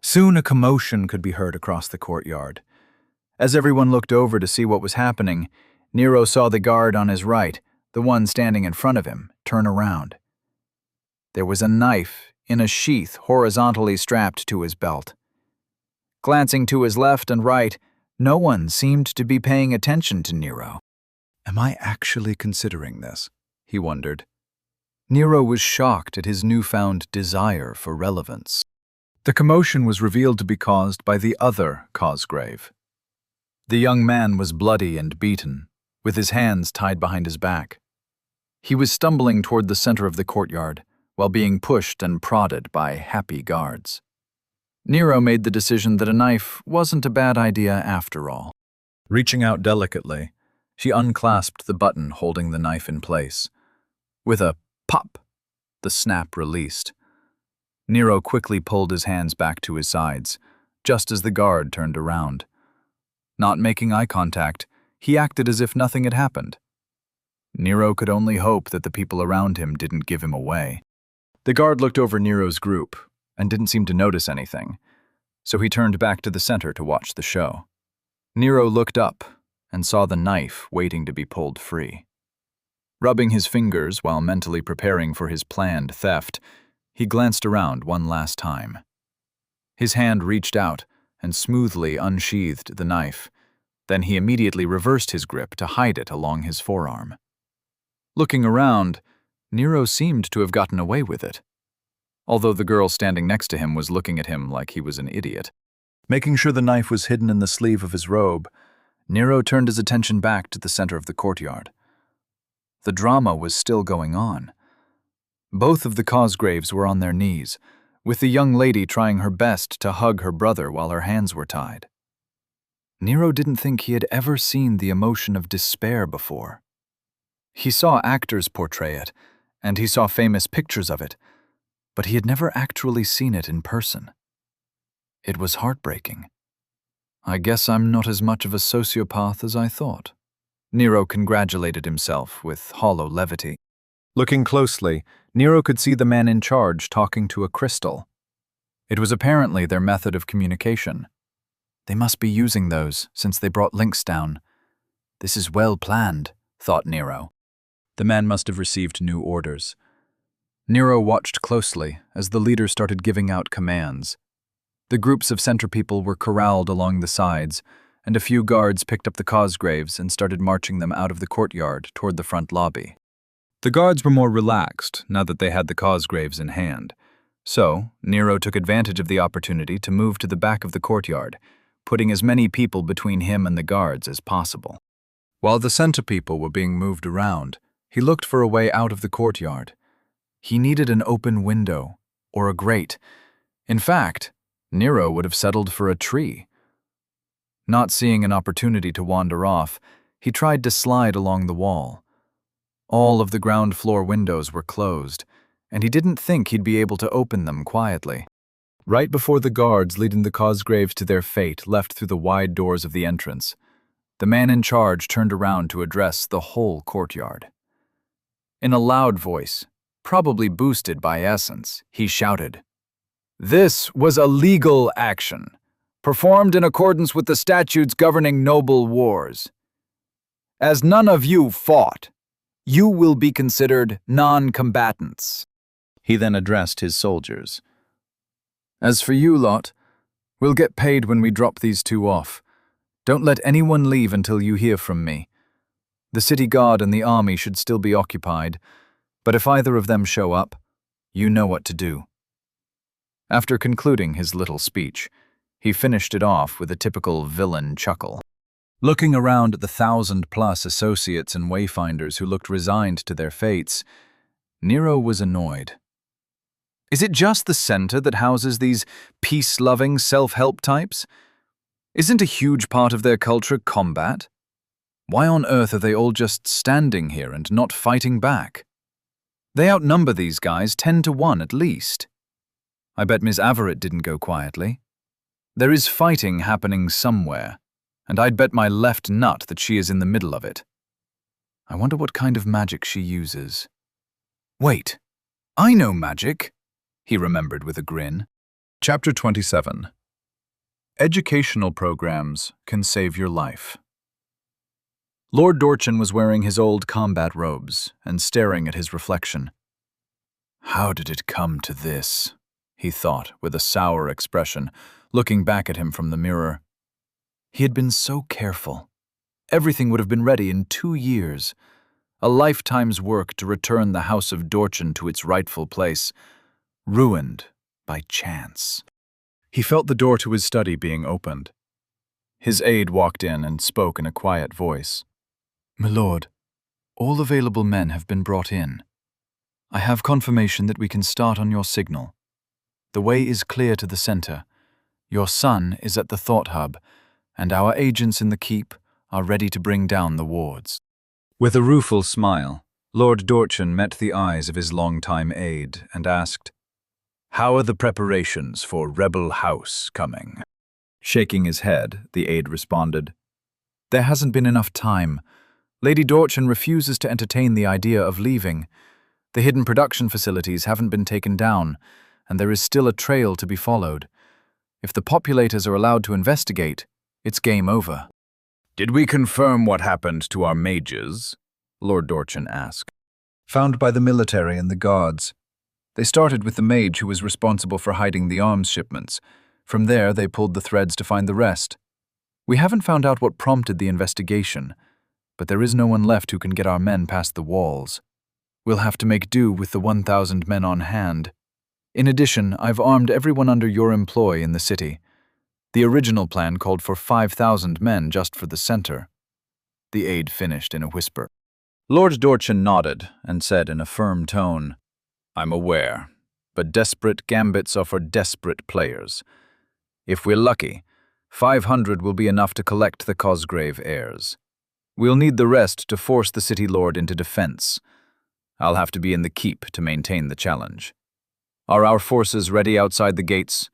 Soon a commotion could be heard across the courtyard. As everyone looked over to see what was happening, Nero saw the guard on his right, the one standing in front of him, turn around. There was a knife in a sheath horizontally strapped to his belt. Glancing to his left and right, no one seemed to be paying attention to Nero. Am I actually considering this? He wondered. Nero was shocked at his newfound desire for relevance. The commotion was revealed to be caused by the other Cosgrave. The young man was bloody and beaten, with his hands tied behind his back. He was stumbling toward the center of the courtyard, while being pushed and prodded by happy guards. Nero made the decision that a knife wasn't a bad idea after all. Reaching out delicately, she unclasped the button holding the knife in place. With a pop, the snap released. Nero quickly pulled his hands back to his sides, just as the guard turned around. Not making eye contact, he acted as if nothing had happened. Nero could only hope that the people around him didn't give him away. The guard looked over Nero's group and didn't seem to notice anything, so he turned back to the center to watch the show. Nero looked up and saw the knife waiting to be pulled free. Rubbing his fingers while mentally preparing for his planned theft, he glanced around one last time. His hand reached out and smoothly unsheathed the knife. Then he immediately reversed his grip to hide it along his forearm. Looking around, Nero seemed to have gotten away with it, although the girl standing next to him was looking at him like he was an idiot. Making sure the knife was hidden in the sleeve of his robe, Nero turned his attention back to the center of the courtyard. The drama was still going on. Both of the Cosgraves were on their knees, with the young lady trying her best to hug her brother while her hands were tied. Nero didn't think he had ever seen the emotion of despair before. He saw actors portray it, and he saw famous pictures of it, but he had never actually seen it in person. It was heartbreaking. I guess I'm not as much of a sociopath as I thought. Nero congratulated himself with hollow levity. Looking closely, Nero could see the man in charge talking to a crystal. It was apparently their method of communication. They must be using those since they brought links down. This is well planned, thought Nero. The man must have received new orders. Nero watched closely as the leader started giving out commands. The groups of center people were corralled along the sides, and a few guards picked up the Cosgraves and started marching them out of the courtyard toward the front lobby. The guards were more relaxed now that they had the Cosgraves in hand, so Nero took advantage of the opportunity to move to the back of the courtyard, putting as many people between him and the guards as possible. While the center people were being moved around, he looked for a way out of the courtyard. He needed an open window, or a grate. In fact, Nero would have settled for a tree. Not seeing an opportunity to wander off, he tried to slide along the wall. All of the ground floor windows were closed, and he didn't think he'd be able to open them quietly. Right before the guards leading the Cosgraves to their fate left through the wide doors of the entrance, the man in charge turned around to address the whole courtyard. In a loud voice, probably boosted by essence, he shouted, "This was a legal action, performed in accordance with the statutes governing noble wars. As none of you fought, you will be considered non-combatants." He then addressed his soldiers. "As for you lot, we'll get paid when we drop these two off. Don't let anyone leave until you hear from me. The city guard and the army should still be occupied, but if either of them show up, you know what to do." After concluding his little speech, he finished it off with a typical villain chuckle. Looking around at the 1,000+ associates and wayfinders who looked resigned to their fates, Nero was annoyed. Is it just the center that houses these peace-loving, self-help types? Isn't a huge part of their culture combat? Why on earth are they all just standing here and not fighting back? They outnumber these guys 10-1 at least. I bet Ms. Averitt didn't go quietly. There is fighting happening somewhere, and I'd bet my left nut that she is in the middle of it. I wonder what kind of magic she uses. Wait, I know magic, he remembered with a grin. Chapter 27. Educational programs can save your life. Lord Dorchin was wearing his old combat robes and staring at his reflection. How did it come to this? He thought with a sour expression, looking back at him from the mirror. He had been so careful. Everything would have been ready in 2 years. A lifetime's work to return the House of Dorchin to its rightful place, ruined by chance. He felt the door to his study being opened. His aide walked in and spoke in a quiet voice. "My lord, all available men have been brought in. I have confirmation that we can start on your signal. The way is clear to the center. Your son is at the Thought Hub, and our agents in the keep are ready to bring down the wards." With a rueful smile, Lord Dorchin met the eyes of his longtime aide and asked, "How are the preparations for Rebel House coming?" Shaking his head, the aide responded, "There hasn't been enough time. Lady Dorchin refuses to entertain the idea of leaving. The hidden production facilities haven't been taken down, and there is still a trail to be followed. If the populators are allowed to investigate, it's game over. Did we confirm what happened to our mages? Lord Dorchin asked. Found by the military and the guards. They started with the mage who was responsible for hiding the arms shipments. From there, they pulled the threads to find the rest. We haven't found out what prompted the investigation, but there is no one left who can get our men past the walls. We'll have to make do with the 1,000 men on hand. In addition, I've armed everyone under your employ in the city. The original plan called for 5,000 men just for the center. The aide finished in a whisper. Lord Dorchin nodded and said in a firm tone, I'm aware, but desperate gambits are for desperate players. If we're lucky, 500 will be enough to collect the Cosgrave heirs. We'll need the rest to force the city lord into defense. I'll have to be in the keep to maintain the challenge. Are our forces ready outside the gates?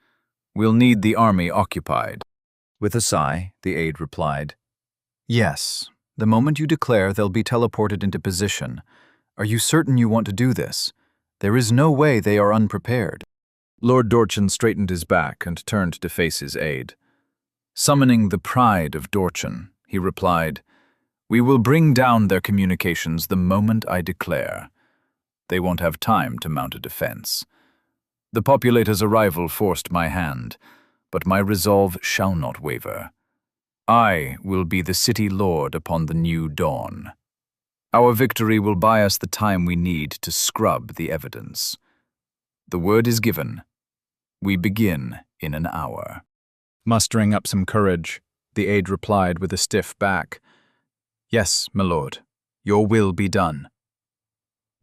We'll need the army occupied. With a sigh, the aide replied, Yes. The moment you declare, they'll be teleported into position. Are you certain you want to do this? There is no way they are unprepared. Lord Dorchin straightened his back and turned to face his aide. Summoning the pride of Dorchin, he replied, We will bring down their communications the moment I declare. They won't have time to mount a defense. The populator's arrival forced my hand, but my resolve shall not waver. I will be the city lord upon the new dawn. Our victory will buy us the time we need to scrub the evidence. The word is given. We begin in an hour. Mustering up some courage, the aide replied with a stiff back, Yes, my lord, your will be done.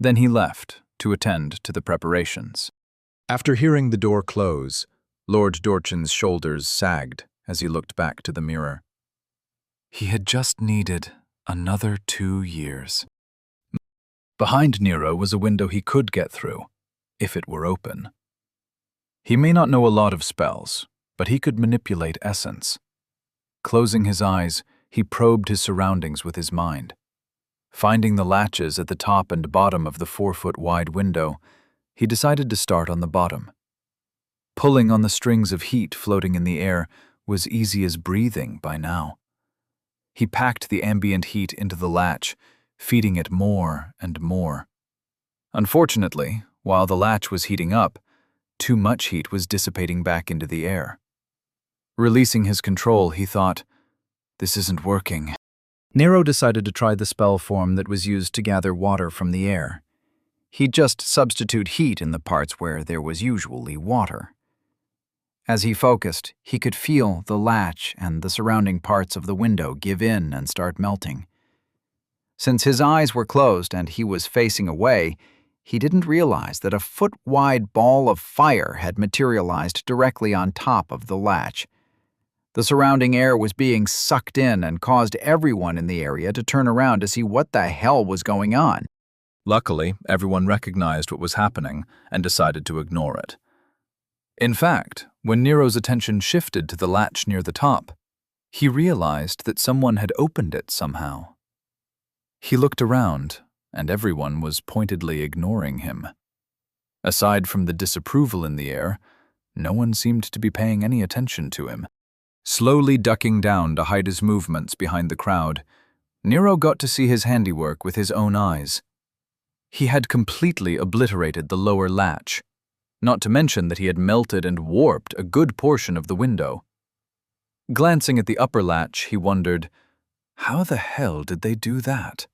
Then he left to attend to the preparations. After hearing the door close, Lord Dorchin's shoulders sagged as he looked back to the mirror. He had just needed another 2 years. Behind Nero was a window he could get through, if it were open. He may not know a lot of spells, but he could manipulate essence. Closing his eyes, he probed his surroundings with his mind. Finding the latches at the top and bottom of the 4-foot-wide window, he decided to start on the bottom. Pulling on the strings of heat floating in the air was easy as breathing by now. He packed the ambient heat into the latch, feeding it more and more. Unfortunately, while the latch was heating up, too much heat was dissipating back into the air. Releasing his control, he thought, This isn't working. Nero decided to try the spell form that was used to gather water from the air. He'd just substitute heat in the parts where there was usually water. As he focused, he could feel the latch and the surrounding parts of the window give in and start melting. Since his eyes were closed and he was facing away, he didn't realize that a foot-wide ball of fire had materialized directly on top of the latch. The surrounding air was being sucked in and caused everyone in the area to turn around to see what the hell was going on. Luckily, everyone recognized what was happening and decided to ignore it. In fact, when Nero's attention shifted to the latch near the top, he realized that someone had opened it somehow. He looked around, and everyone was pointedly ignoring him. Aside from the disapproval in the air, no one seemed to be paying any attention to him. Slowly ducking down to hide his movements behind the crowd, Nero got to see his handiwork with his own eyes. He had completely obliterated the lower latch, not to mention that he had melted and warped a good portion of the window. Glancing at the upper latch, he wondered, how the hell did they do that?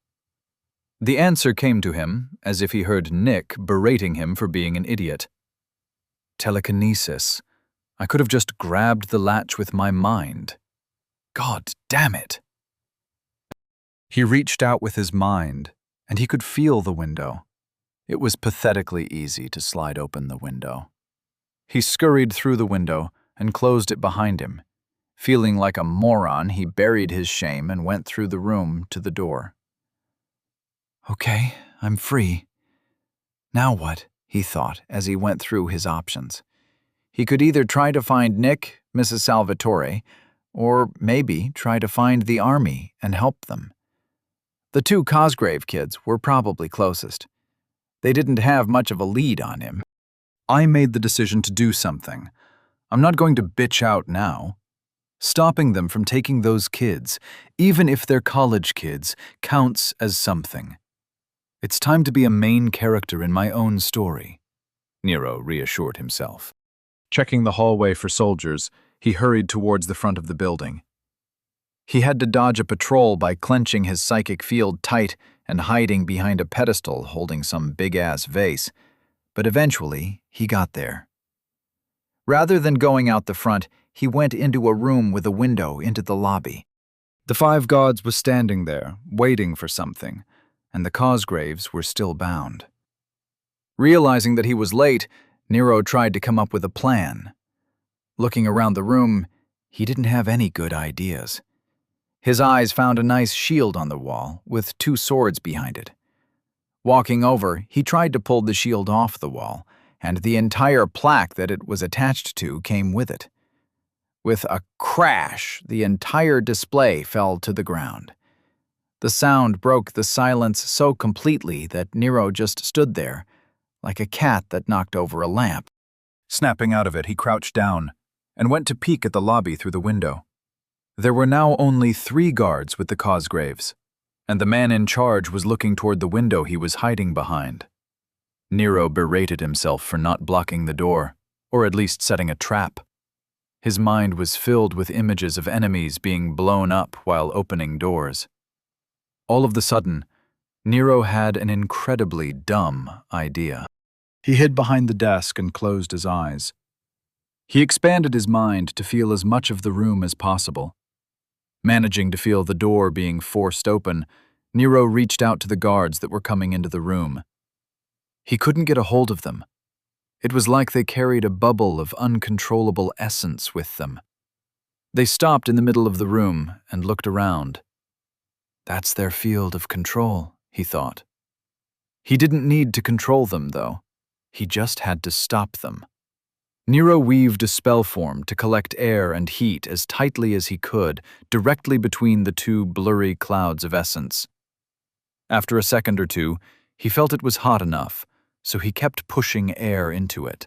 The answer came to him as if he heard Nick berating him for being an idiot. Telekinesis. I could have just grabbed the latch with my mind. God damn it. He reached out with his mind, and he could feel the window. It was pathetically easy to slide open the window. He scurried through the window and closed it behind him. Feeling like a moron, he buried his shame and went through the room to the door. Okay, I'm free. Now what? He thought as he went through his options. He could either try to find Nick, Mrs. Salvatore, or maybe try to find the army and help them. The two Cosgrave kids were probably closest. They didn't have much of a lead on him. I made the decision to do something. I'm not going to bitch out now. Stopping them from taking those kids, even if they're college kids, counts as something. It's time to be a main character in my own story, Nero reassured himself. Checking the hallway for soldiers, he hurried towards the front of the building. He had to dodge a patrol by clenching his psychic field tight and hiding behind a pedestal holding some big-ass vase, but eventually he got there. Rather than going out the front, he went into a room with a window into the lobby. The 5 guards were standing there, waiting for something, and the Cosgraves were still bound. Realizing that he was late, Nero tried to come up with a plan. Looking around the room, he didn't have any good ideas. His eyes found a nice shield on the wall, with 2 swords behind it. Walking over, he tried to pull the shield off the wall, and the entire plaque that it was attached to came with it. With a crash, the entire display fell to the ground. The sound broke the silence so completely that Nero just stood there, like a cat that knocked over a lamp. Snapping out of it, he crouched down and went to peek at the lobby through the window. There were now only 3 guards with the Cosgraves, and the man in charge was looking toward the window he was hiding behind. Nero berated himself for not blocking the door, or at least setting a trap. His mind was filled with images of enemies being blown up while opening doors. All of a sudden, Nero had an incredibly dumb idea. He hid behind the desk and closed his eyes. He expanded his mind to feel as much of the room as possible. Managing to feel the door being forced open, Nero reached out to the guards that were coming into the room. He couldn't get a hold of them. It was like they carried a bubble of uncontrollable essence with them. They stopped in the middle of the room and looked around. That's their field of control, he thought. He didn't need to control them, though. He just had to stop them. Nero weaved a spell form to collect air and heat as tightly as he could, directly between the 2 blurry clouds of essence. After a second or 2, he felt it was hot enough, so he kept pushing air into it.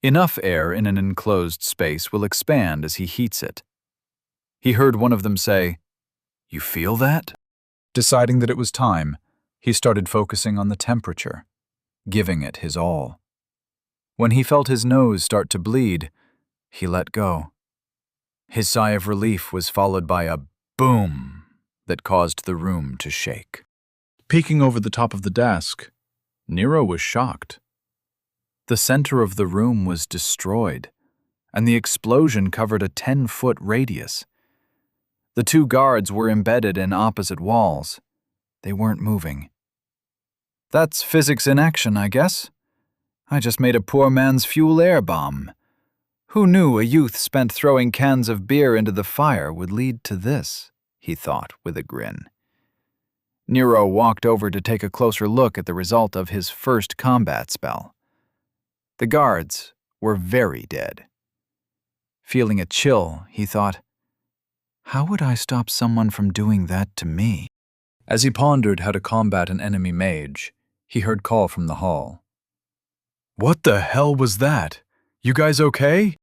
Enough air in an enclosed space will expand as he heats it. He heard one of them say, "You feel that?" Deciding that it was time, he started focusing on the temperature, giving it his all. When he felt his nose start to bleed, he let go. His sigh of relief was followed by a boom that caused the room to shake. Peeking over the top of the desk, Nero was shocked. The center of the room was destroyed, and the explosion covered a 10-foot radius. The 2 guards were embedded in opposite walls. They weren't moving. That's physics in action, I guess. I just made a poor man's fuel air bomb. Who knew a youth spent throwing cans of beer into the fire would lead to this, he thought with a grin. Nero walked over to take a closer look at the result of his first combat spell. The guards were very dead. Feeling a chill, he thought, how would I stop someone from doing that to me? As he pondered how to combat an enemy mage, he heard call from the hall. What the hell was that? You guys okay?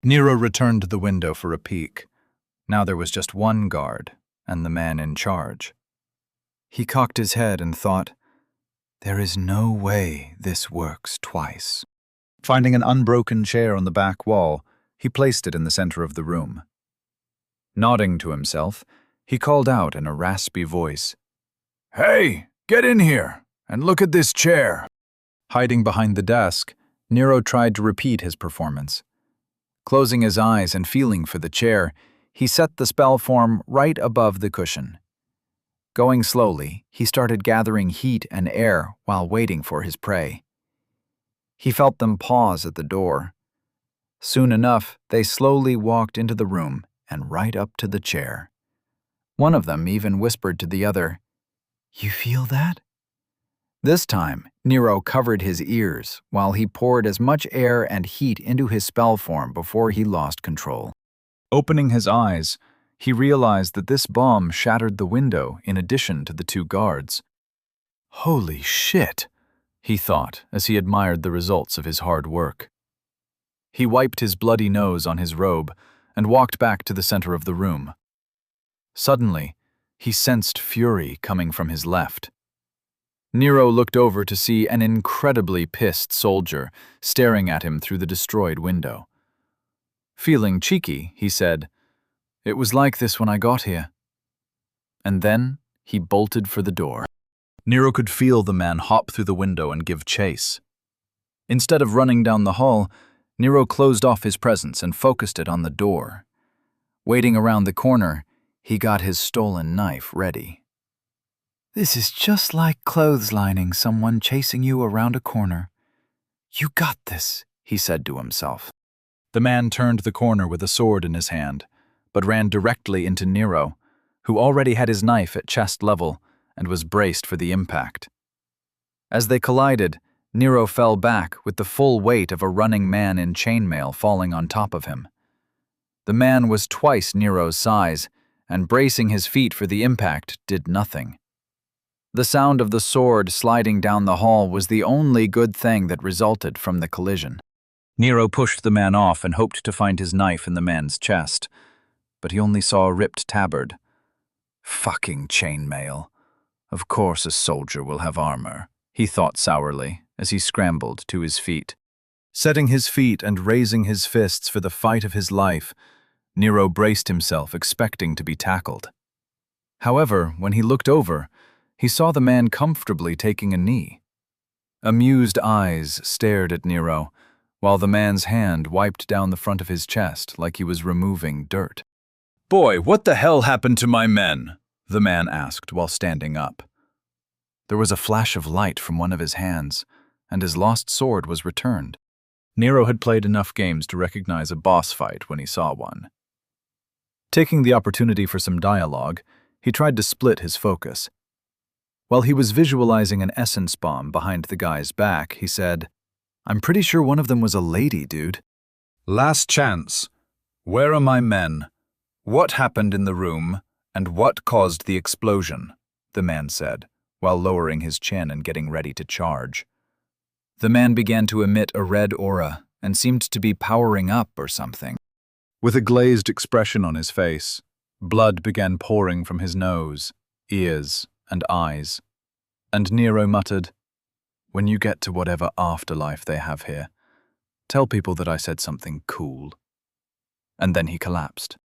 Nero returned to the window for a peek. Now there was just 1 guard, and the man in charge. He cocked his head and thought, there is no way this works twice. Finding an unbroken chair on the back wall, he placed it in the center of the room. Nodding to himself, he called out in a raspy voice, "Hey, get in here and look at this chair." Hiding behind the desk, Nero tried to repeat his performance. Closing his eyes and feeling for the chair, he set the spell form right above the cushion. Going slowly, he started gathering heat and air while waiting for his prey. He felt them pause at the door. Soon enough, they slowly walked into the room and right up to the chair. One of them even whispered to the other, "You feel that?" This time, Nero covered his ears while he poured as much air and heat into his spell form before he lost control. Opening his eyes, he realized that this bomb shattered the window in addition to the 2 guards. Holy shit! he thought as he admired the results of his hard work. He wiped his bloody nose on his robe and walked back to the center of the room. Suddenly, he sensed fury coming from his left. Nero looked over to see an incredibly pissed soldier staring at him through the destroyed window. Feeling cheeky, he said, "It was like this when I got here." And then he bolted for the door. Nero could feel the man hop through the window and give chase. Instead of running down the hall, Nero closed off his presence and focused it on the door. Waiting around the corner, he got his stolen knife ready. "This is just like clotheslining someone chasing you around a corner. You got this," he said to himself. The man turned the corner with a sword in his hand, but ran directly into Nero, who already had his knife at chest level and was braced for the impact. As they collided, Nero fell back with the full weight of a running man in chainmail falling on top of him. The man was twice Nero's size, and bracing his feet for the impact did nothing. The sound of the sword sliding down the hall was the only good thing that resulted from the collision. Nero pushed the man off and hoped to find his knife in the man's chest, but he only saw a ripped tabard. Fucking chainmail. Of course a soldier will have armor, he thought sourly as he scrambled to his feet. Setting his feet and raising his fists for the fight of his life, Nero braced himself, expecting to be tackled. However, when he looked over, he saw the man comfortably taking a knee. Amused eyes stared at Nero, while the man's hand wiped down the front of his chest like he was removing dirt. "Boy, what the hell happened to my men?" the man asked while standing up. There was a flash of light from one of his hands, and his lost sword was returned. Nero had played enough games to recognize a boss fight when he saw one. Taking the opportunity for some dialogue, he tried to split his focus. While he was visualizing an essence bomb behind the guy's back, he said, "I'm pretty sure one of them was a lady, dude." "Last chance. Where are my men? What happened in the room, and what caused the explosion?" the man said, while lowering his chin and getting ready to charge. The man began to emit a red aura and seemed to be powering up or something. With a glazed expression on his face, blood began pouring from his nose, ears, and eyes. And Nero muttered, "When you get to whatever afterlife they have here, tell people that I said something cool." And then he collapsed.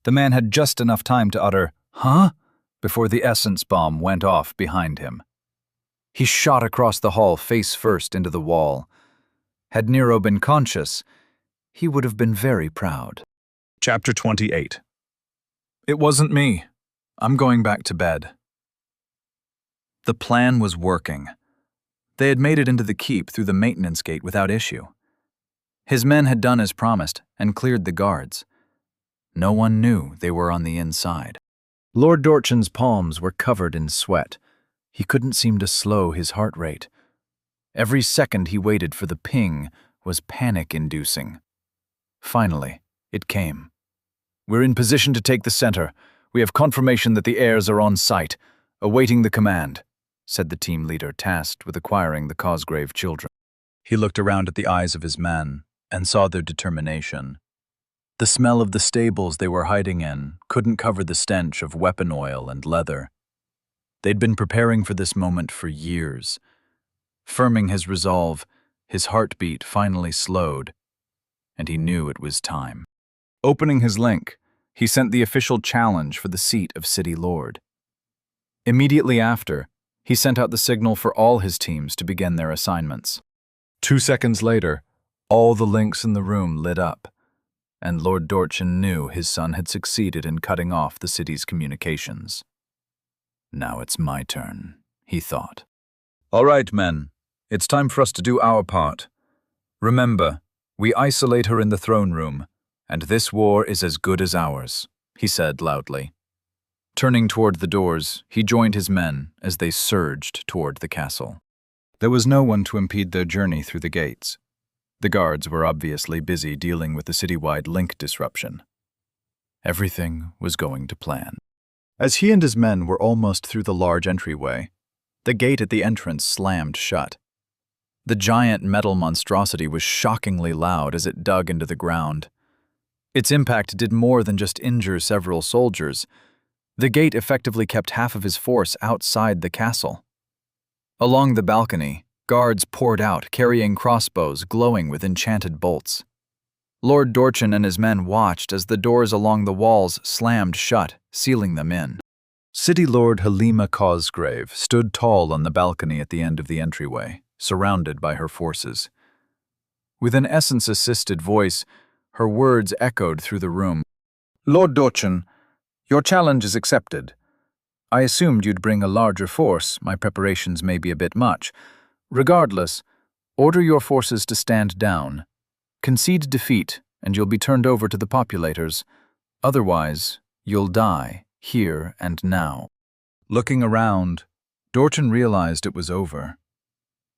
The man had just enough time to utter, "Huh?" before the essence bomb went off behind him. He shot across the hall face first into the wall. Had Nero been conscious, he would have been very proud. Chapter 28. It wasn't me. I'm going back to bed. The plan was working. They had made it into the keep through the maintenance gate without issue. His men had done as promised and cleared the guards. No one knew they were on the inside. Lord Dorchin's palms were covered in sweat. He couldn't seem to slow his heart rate. Every second he waited for the ping was panic-inducing. Finally, it came. "We're in position to take the center. We have confirmation that the heirs are on site, awaiting the command," said the team leader tasked with acquiring the Cosgrave children. He looked around at the eyes of his men and saw their determination. The smell of the stables they were hiding in couldn't cover the stench of weapon oil and leather. They'd been preparing for this moment for years. Firming his resolve, his heartbeat finally slowed, and he knew it was time. Opening his link, he sent the official challenge for the seat of City Lord. Immediately after, he sent out the signal for all his teams to begin their assignments. 2 seconds later, all the links in the room lit up, and Lord Dorchin knew his son had succeeded in cutting off the city's communications. "Now it's my turn," he thought. "All right, men. It's time for us to do our part. Remember, we isolate her in the throne room, and this war is as good as ours," he said loudly. Turning toward the doors, he joined his men as they surged toward the castle. There was no one to impede their journey through the gates. The guards were obviously busy dealing with the citywide link disruption. Everything was going to plan. As he and his men were almost through the large entryway, the gate at the entrance slammed shut. The giant metal monstrosity was shockingly loud as it dug into the ground. Its impact did more than just injure several soldiers. The gate effectively kept half of his force outside the castle. Along the balcony, guards poured out, carrying crossbows glowing with enchanted bolts. Lord Dorchin and his men watched as the doors along the walls slammed shut, sealing them in. City Lord Halima Cosgrave stood tall on the balcony at the end of the entryway, surrounded by her forces. With an essence-assisted voice, her words echoed through the room. "Lord Dorchin, your challenge is accepted. I assumed you'd bring a larger force. My preparations may be a bit much. Regardless, order your forces to stand down. Concede defeat, and you'll be turned over to the populators. Otherwise, you'll die, here and now." Looking around, Dorchin realized it was over.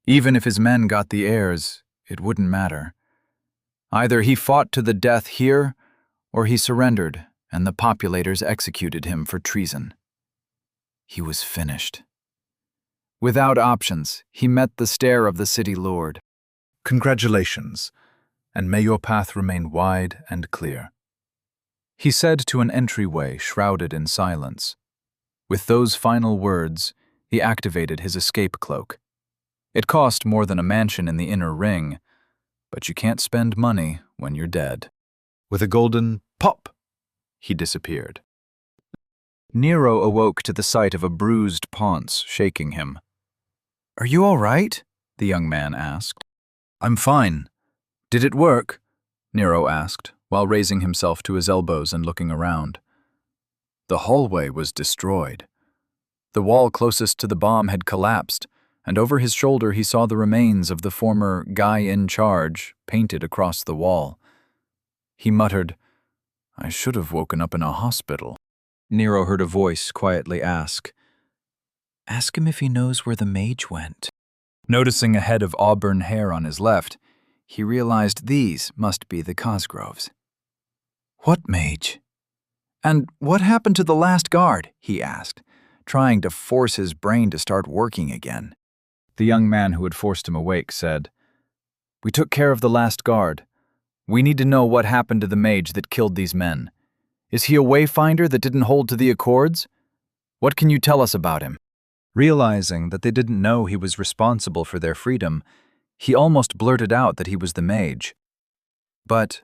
Even if his men got the heirs, it wouldn't matter. Either he fought to the death here, or he surrendered, and the populators executed him for treason. He was finished. Without options, he met the stare of the city lord. "Congratulations, and may your path remain wide and clear," he said to an entryway shrouded in silence. With those final words, he activated his escape cloak. It cost more than a mansion in the inner ring, but you can't spend money when you're dead. With a golden pop, he disappeared. Nero awoke to the sight of a bruised paunce shaking him. "Are you all right?" the young man asked. "I'm fine. Did it work?" Nero asked, while raising himself to his elbows and looking around. The hallway was destroyed. The wall closest to the bomb had collapsed, and over his shoulder he saw the remains of the former guy in charge painted across the wall. He muttered, "I should have woken up in a hospital." Nero heard a voice quietly ask, "Ask him if he knows where the mage went." Noticing a head of auburn hair on his left, he realized these must be the Cosgroves. "What mage? And what happened to the last guard?" he asked, trying to force his brain to start working again. The young man who had forced him awake said, "We took care of the last guard. We need to know what happened to the mage that killed these men. Is he a wayfinder that didn't hold to the accords? What can you tell us about him?" Realizing that they didn't know he was responsible for their freedom, he almost blurted out that he was the mage. But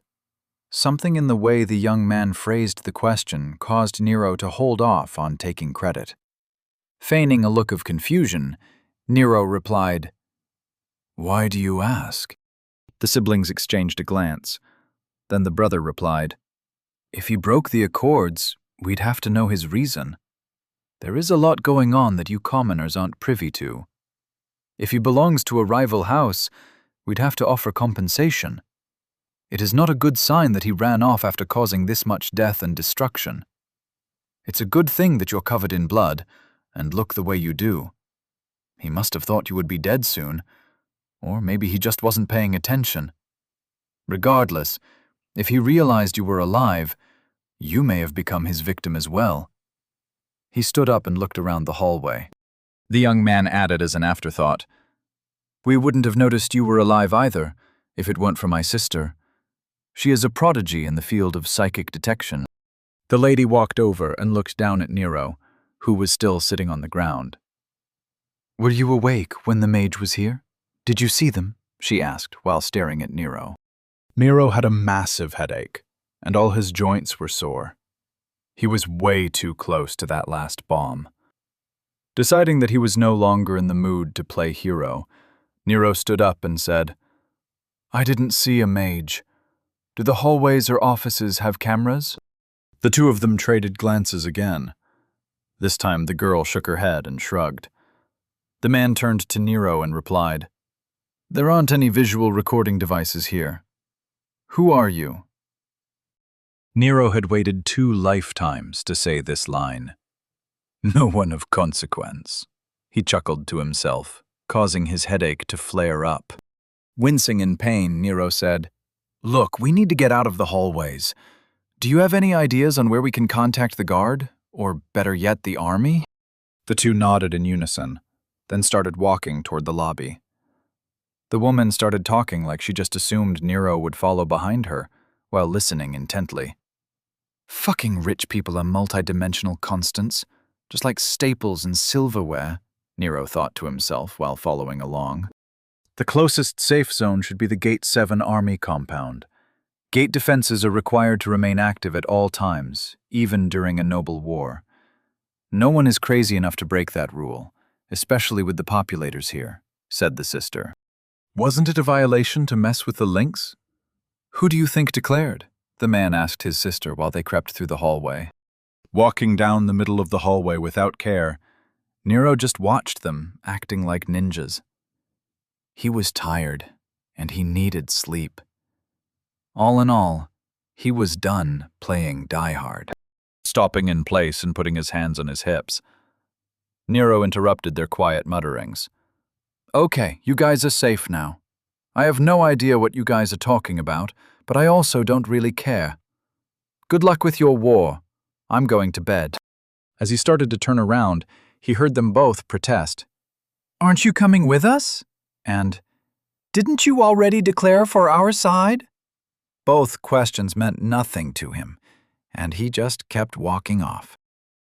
something in the way the young man phrased the question caused Nero to hold off on taking credit. Feigning a look of confusion, Nero replied, "Why do you ask?" The siblings exchanged a glance. Then the brother replied, "If he broke the accords, we'd have to know his reason. There is a lot going on that you commoners aren't privy to. If he belongs to a rival house, we'd have to offer compensation. It is not a good sign that he ran off after causing this much death and destruction. It's a good thing that you're covered in blood, and look the way you do. He must have thought you would be dead soon, or maybe he just wasn't paying attention. Regardless, if he realized you were alive, you may have become his victim as well." He stood up and looked around the hallway. The young man added as an afterthought, "We wouldn't have noticed you were alive either, if it weren't for my sister. She is a prodigy in the field of psychic detection." The lady walked over and looked down at Nero, who was still sitting on the ground. "Were you awake when the mage was here? Did you see them?" she asked while staring at Nero. Nero had a massive headache, and all his joints were sore. He was way too close to that last bomb. Deciding that he was no longer in the mood to play hero, Nero stood up and said, "I didn't see a mage. Do the hallways or offices have cameras?" The two of them traded glances again. This time the girl shook her head and shrugged. The man turned to Nero and replied, "There aren't any visual recording devices here. Who are you?" Nero had waited 2 lifetimes to say this line. "No one of consequence," he chuckled to himself, causing his headache to flare up. Wincing in pain, Nero said, "Look, we need to get out of the hallways. Do you have any ideas on where we can contact the guard? Or better yet, the army?" The two nodded in unison, then started walking toward the lobby. The woman started talking like she just assumed Nero would follow behind her, while listening intently. Fucking rich people are multidimensional constants, just like staples and silverware, Nero thought to himself while following along. The closest safe zone should be the Gate 7 Army compound. Gate defenses are required to remain active at all times, even during a noble war. No one is crazy enough to break that rule, especially with the populators here, said the sister. Wasn't it a violation to mess with the links? Who do you think declared? The man asked his sister while they crept through the hallway. Walking down the middle of the hallway without care, Nero just watched them, acting like ninjas. He was tired, and he needed sleep. All in all, he was done playing Die Hard. Stopping in place and putting his hands on his hips, Nero interrupted their quiet mutterings. Okay, you guys are safe now. I have no idea what you guys are talking about, but I also don't really care. Good luck with your war. I'm going to bed. As he started to turn around, he heard them both protest. Aren't you coming with us? And, didn't you already declare for our side? Both questions meant nothing to him, and he just kept walking off.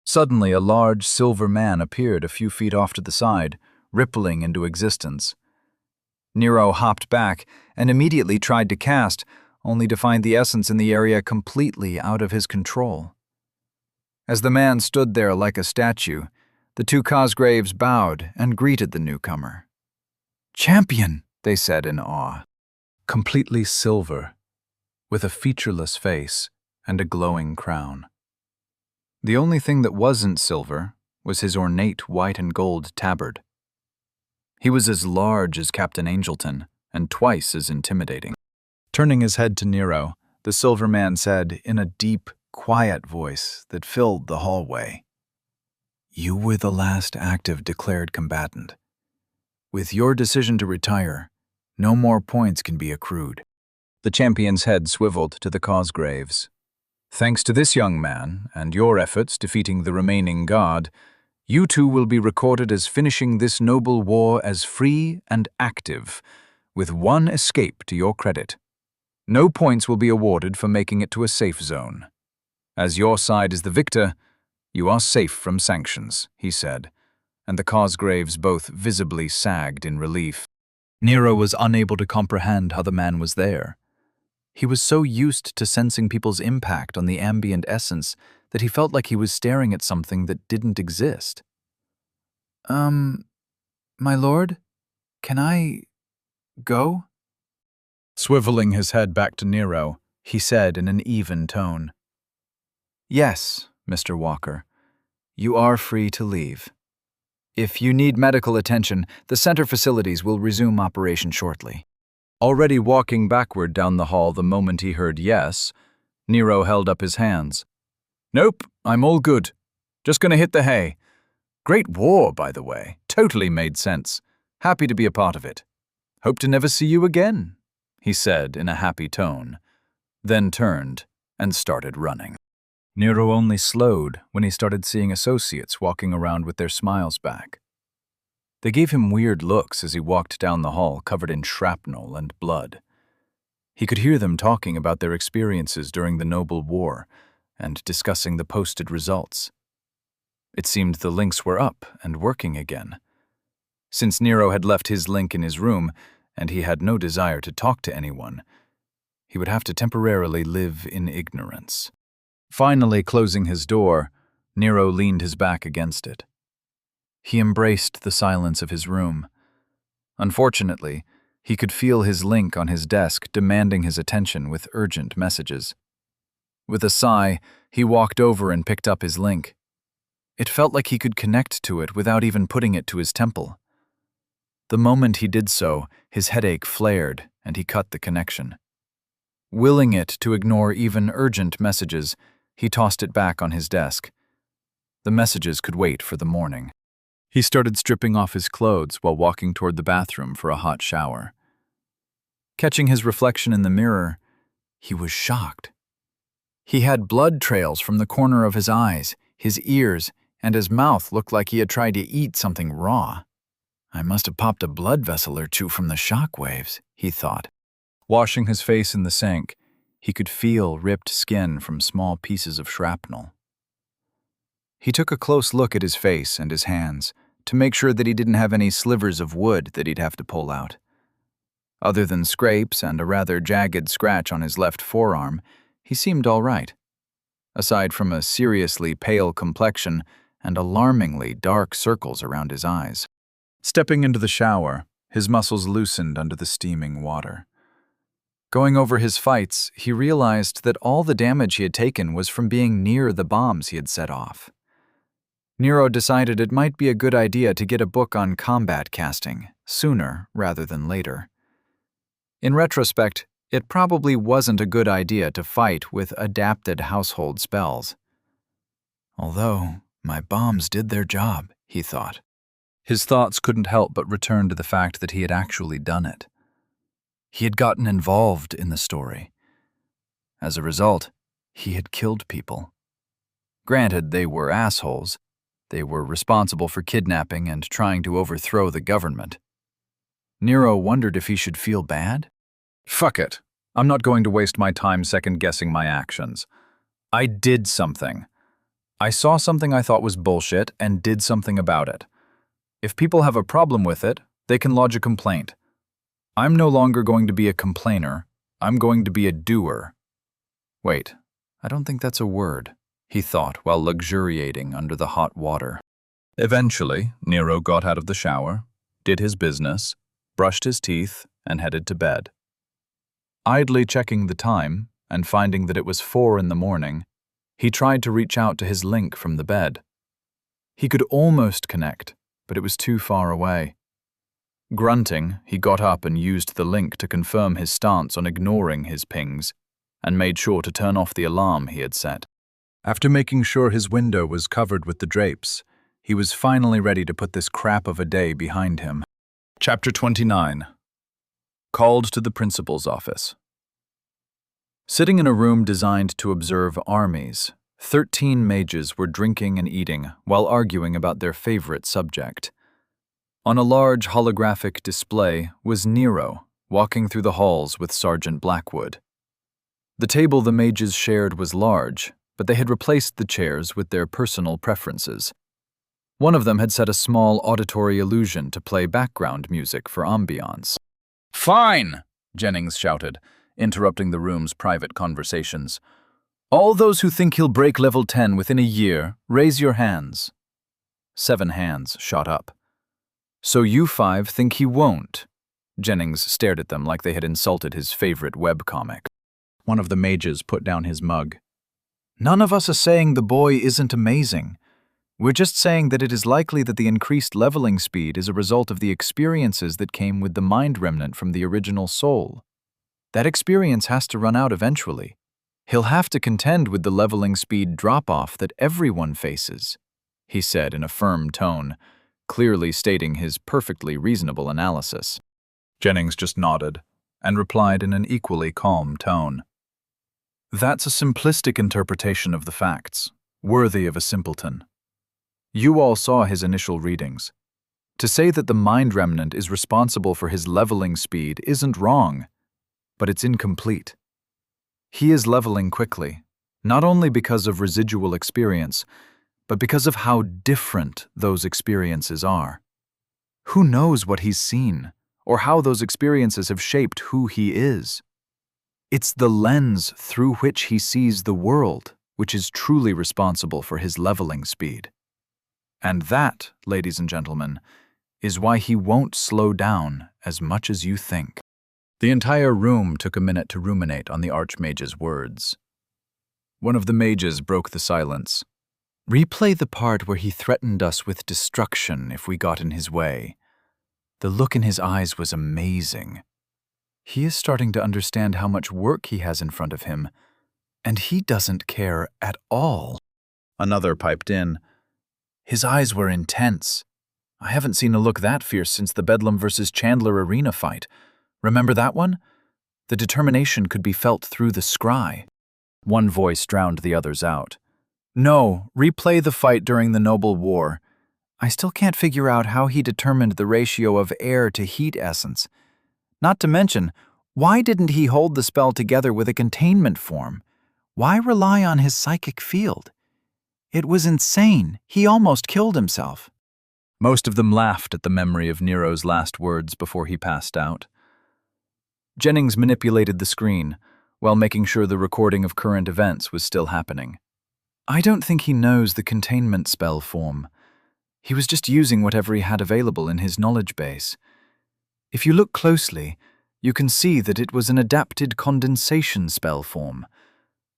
Suddenly, a large silver man appeared a few feet off to the side, rippling into existence. Nero hopped back and immediately tried to cast, only to find the essence in the area completely out of his control. As the man stood there like a statue, the two Cosgraves bowed and greeted the newcomer. Champion, they said in awe. Completely silver, with a featureless face and a glowing crown. The only thing that wasn't silver was his ornate white and gold tabard. He was as large as Captain Angelton and twice as intimidating. Turning his head to Nero, the silver man said in a deep, quiet voice that filled the hallway, You were the last active declared combatant. With your decision to retire, no more points can be accrued. The champion's head swiveled to the Cosgraves. Thanks to this young man and your efforts defeating the remaining guard, you two will be recorded as finishing this noble war as free and active, with one escape to your credit. No points will be awarded for making it to a safe zone. As your side is the victor, you are safe from sanctions, he said, and the Cosgraves both visibly sagged in relief. Nero was unable to comprehend how the man was there. He was so used to sensing people's impact on the ambient essence that he felt like he was staring at something that didn't exist. My lord, can I go? Swiveling his head back to Nero, he said in an even tone. Yes, Mr. Walker, you are free to leave. If you need medical attention, the center facilities will resume operation shortly. Already walking backward down the hall the moment he heard yes, Nero held up his hands. Nope, I'm all good. Just gonna hit the hay. Great war, by the way. Totally made sense. Happy to be a part of it. Hope to never see you again, he said in a happy tone, then turned and started running. Nero only slowed when he started seeing associates walking around with their smiles back. They gave him weird looks as he walked down the hall covered in shrapnel and blood. He could hear them talking about their experiences during the Noble War and discussing the posted results. It seemed the links were up and working again. Since Nero had left his link in his room and he had no desire to talk to anyone, he would have to temporarily live in ignorance. Finally closing his door, Nero leaned his back against it. He embraced the silence of his room. Unfortunately, he could feel his link on his desk demanding his attention with urgent messages. With a sigh, he walked over and picked up his link. It felt like he could connect to it without even putting it to his temple. The moment he did so, his headache flared and he cut the connection. Willing it to ignore even urgent messages, he tossed it back on his desk. The messages could wait for the morning. He started stripping off his clothes while walking toward the bathroom for a hot shower. Catching his reflection in the mirror, he was shocked. He had blood trails from the corner of his eyes, his ears, and his mouth looked like he had tried to eat something raw. I must have popped a blood vessel or two from the shock waves, he thought. Washing his face in the sink, he could feel ripped skin from small pieces of shrapnel. He took a close look at his face and his hands to make sure that he didn't have any slivers of wood that he'd have to pull out. Other than scrapes and a rather jagged scratch on his left forearm, he seemed all right. Aside from a seriously pale complexion and alarmingly dark circles around his eyes. Stepping into the shower, his muscles loosened under the steaming water. Going over his fights, he realized that all the damage he had taken was from being near the bombs he had set off. Nero decided it might be a good idea to get a book on combat casting, sooner rather than later. In retrospect, it probably wasn't a good idea to fight with adapted household spells. Although, my bombs did their job, he thought. His thoughts couldn't help but return to the fact that he had actually done it. He had gotten involved in the story. As a result, he had killed people. Granted, they were assholes. They were responsible for kidnapping and trying to overthrow the government. Nero wondered if he should feel bad. Fuck it. I'm not going to waste my time second-guessing my actions. I did something. I saw something I thought was bullshit and did something about it. If people have a problem with it, they can lodge a complaint. I'm no longer going to be a complainer. I'm going to be a doer. Wait, I don't think that's a word, he thought while luxuriating under the hot water. Eventually, Nero got out of the shower, did his business, brushed his teeth, and headed to bed. Idly checking the time and finding that it was 4 a.m, he tried to reach out to his link from the bed. He could almost connect, but it was too far away. Grunting, he got up and used the link to confirm his stance on ignoring his pings, and made sure to turn off the alarm he had set. After making sure his window was covered with the drapes, he was finally ready to put this crap of a day behind him. Chapter 29. Called to the principal's office. Sitting in a room designed to observe armies, 13 mages were drinking and eating while arguing about their favorite subject. On a large holographic display was Nero, walking through the halls with Sergeant Blackwood. The table the mages shared was large, but they had replaced the chairs with their personal preferences. One of them had set a small auditory illusion to play background music for ambiance. "Fine!" Jennings shouted, interrupting the room's private conversations. "All those who think he'll break level 10 within a year, raise your hands." 7 hands shot up. "So you 5 think he won't?" Jennings stared at them like they had insulted his favorite webcomic. One of the mages put down his mug. "None of us are saying the boy isn't amazing. We're just saying that it is likely that the increased leveling speed is a result of the experiences that came with the mind remnant from the original soul. That experience has to run out eventually. He'll have to contend with the leveling speed drop-off that everyone faces," he said in a firm tone, clearly stating his perfectly reasonable analysis. Jennings just nodded and replied in an equally calm tone. "That's a simplistic interpretation of the facts, worthy of a simpleton. You all saw his initial readings. To say that the mind remnant is responsible for his leveling speed isn't wrong, but it's incomplete. He is leveling quickly, not only because of residual experience, but because of how different those experiences are. Who knows what he's seen, or how those experiences have shaped who he is? It's the lens through which he sees the world which is truly responsible for his leveling speed. And that, ladies and gentlemen, is why he won't slow down as much as you think." The entire room took a minute to ruminate on the Archmage's words. One of the mages broke the silence. "Replay the part where he threatened us with destruction if we got in his way. The look in his eyes was amazing. He is starting to understand how much work he has in front of him, and he doesn't care at all." Another piped in. "His eyes were intense. I haven't seen a look that fierce since the Bedlam vs. Chandler arena fight. Remember that one? The determination could be felt through the scry." One voice drowned the others out. "No, replay the fight during the Noble War. I still can't figure out how he determined the ratio of air to heat essence. Not to mention, why didn't he hold the spell together with a containment form? Why rely on his psychic field? It was insane. He almost killed himself. Most of them laughed at the memory of Nero's last words before he passed out. Jennings manipulated the screen while making sure the recording of current events was still happening. I don't think he knows the containment spell form. He was just using whatever he had available in his knowledge base. If you look closely, you can see that it was an adapted condensation spell form.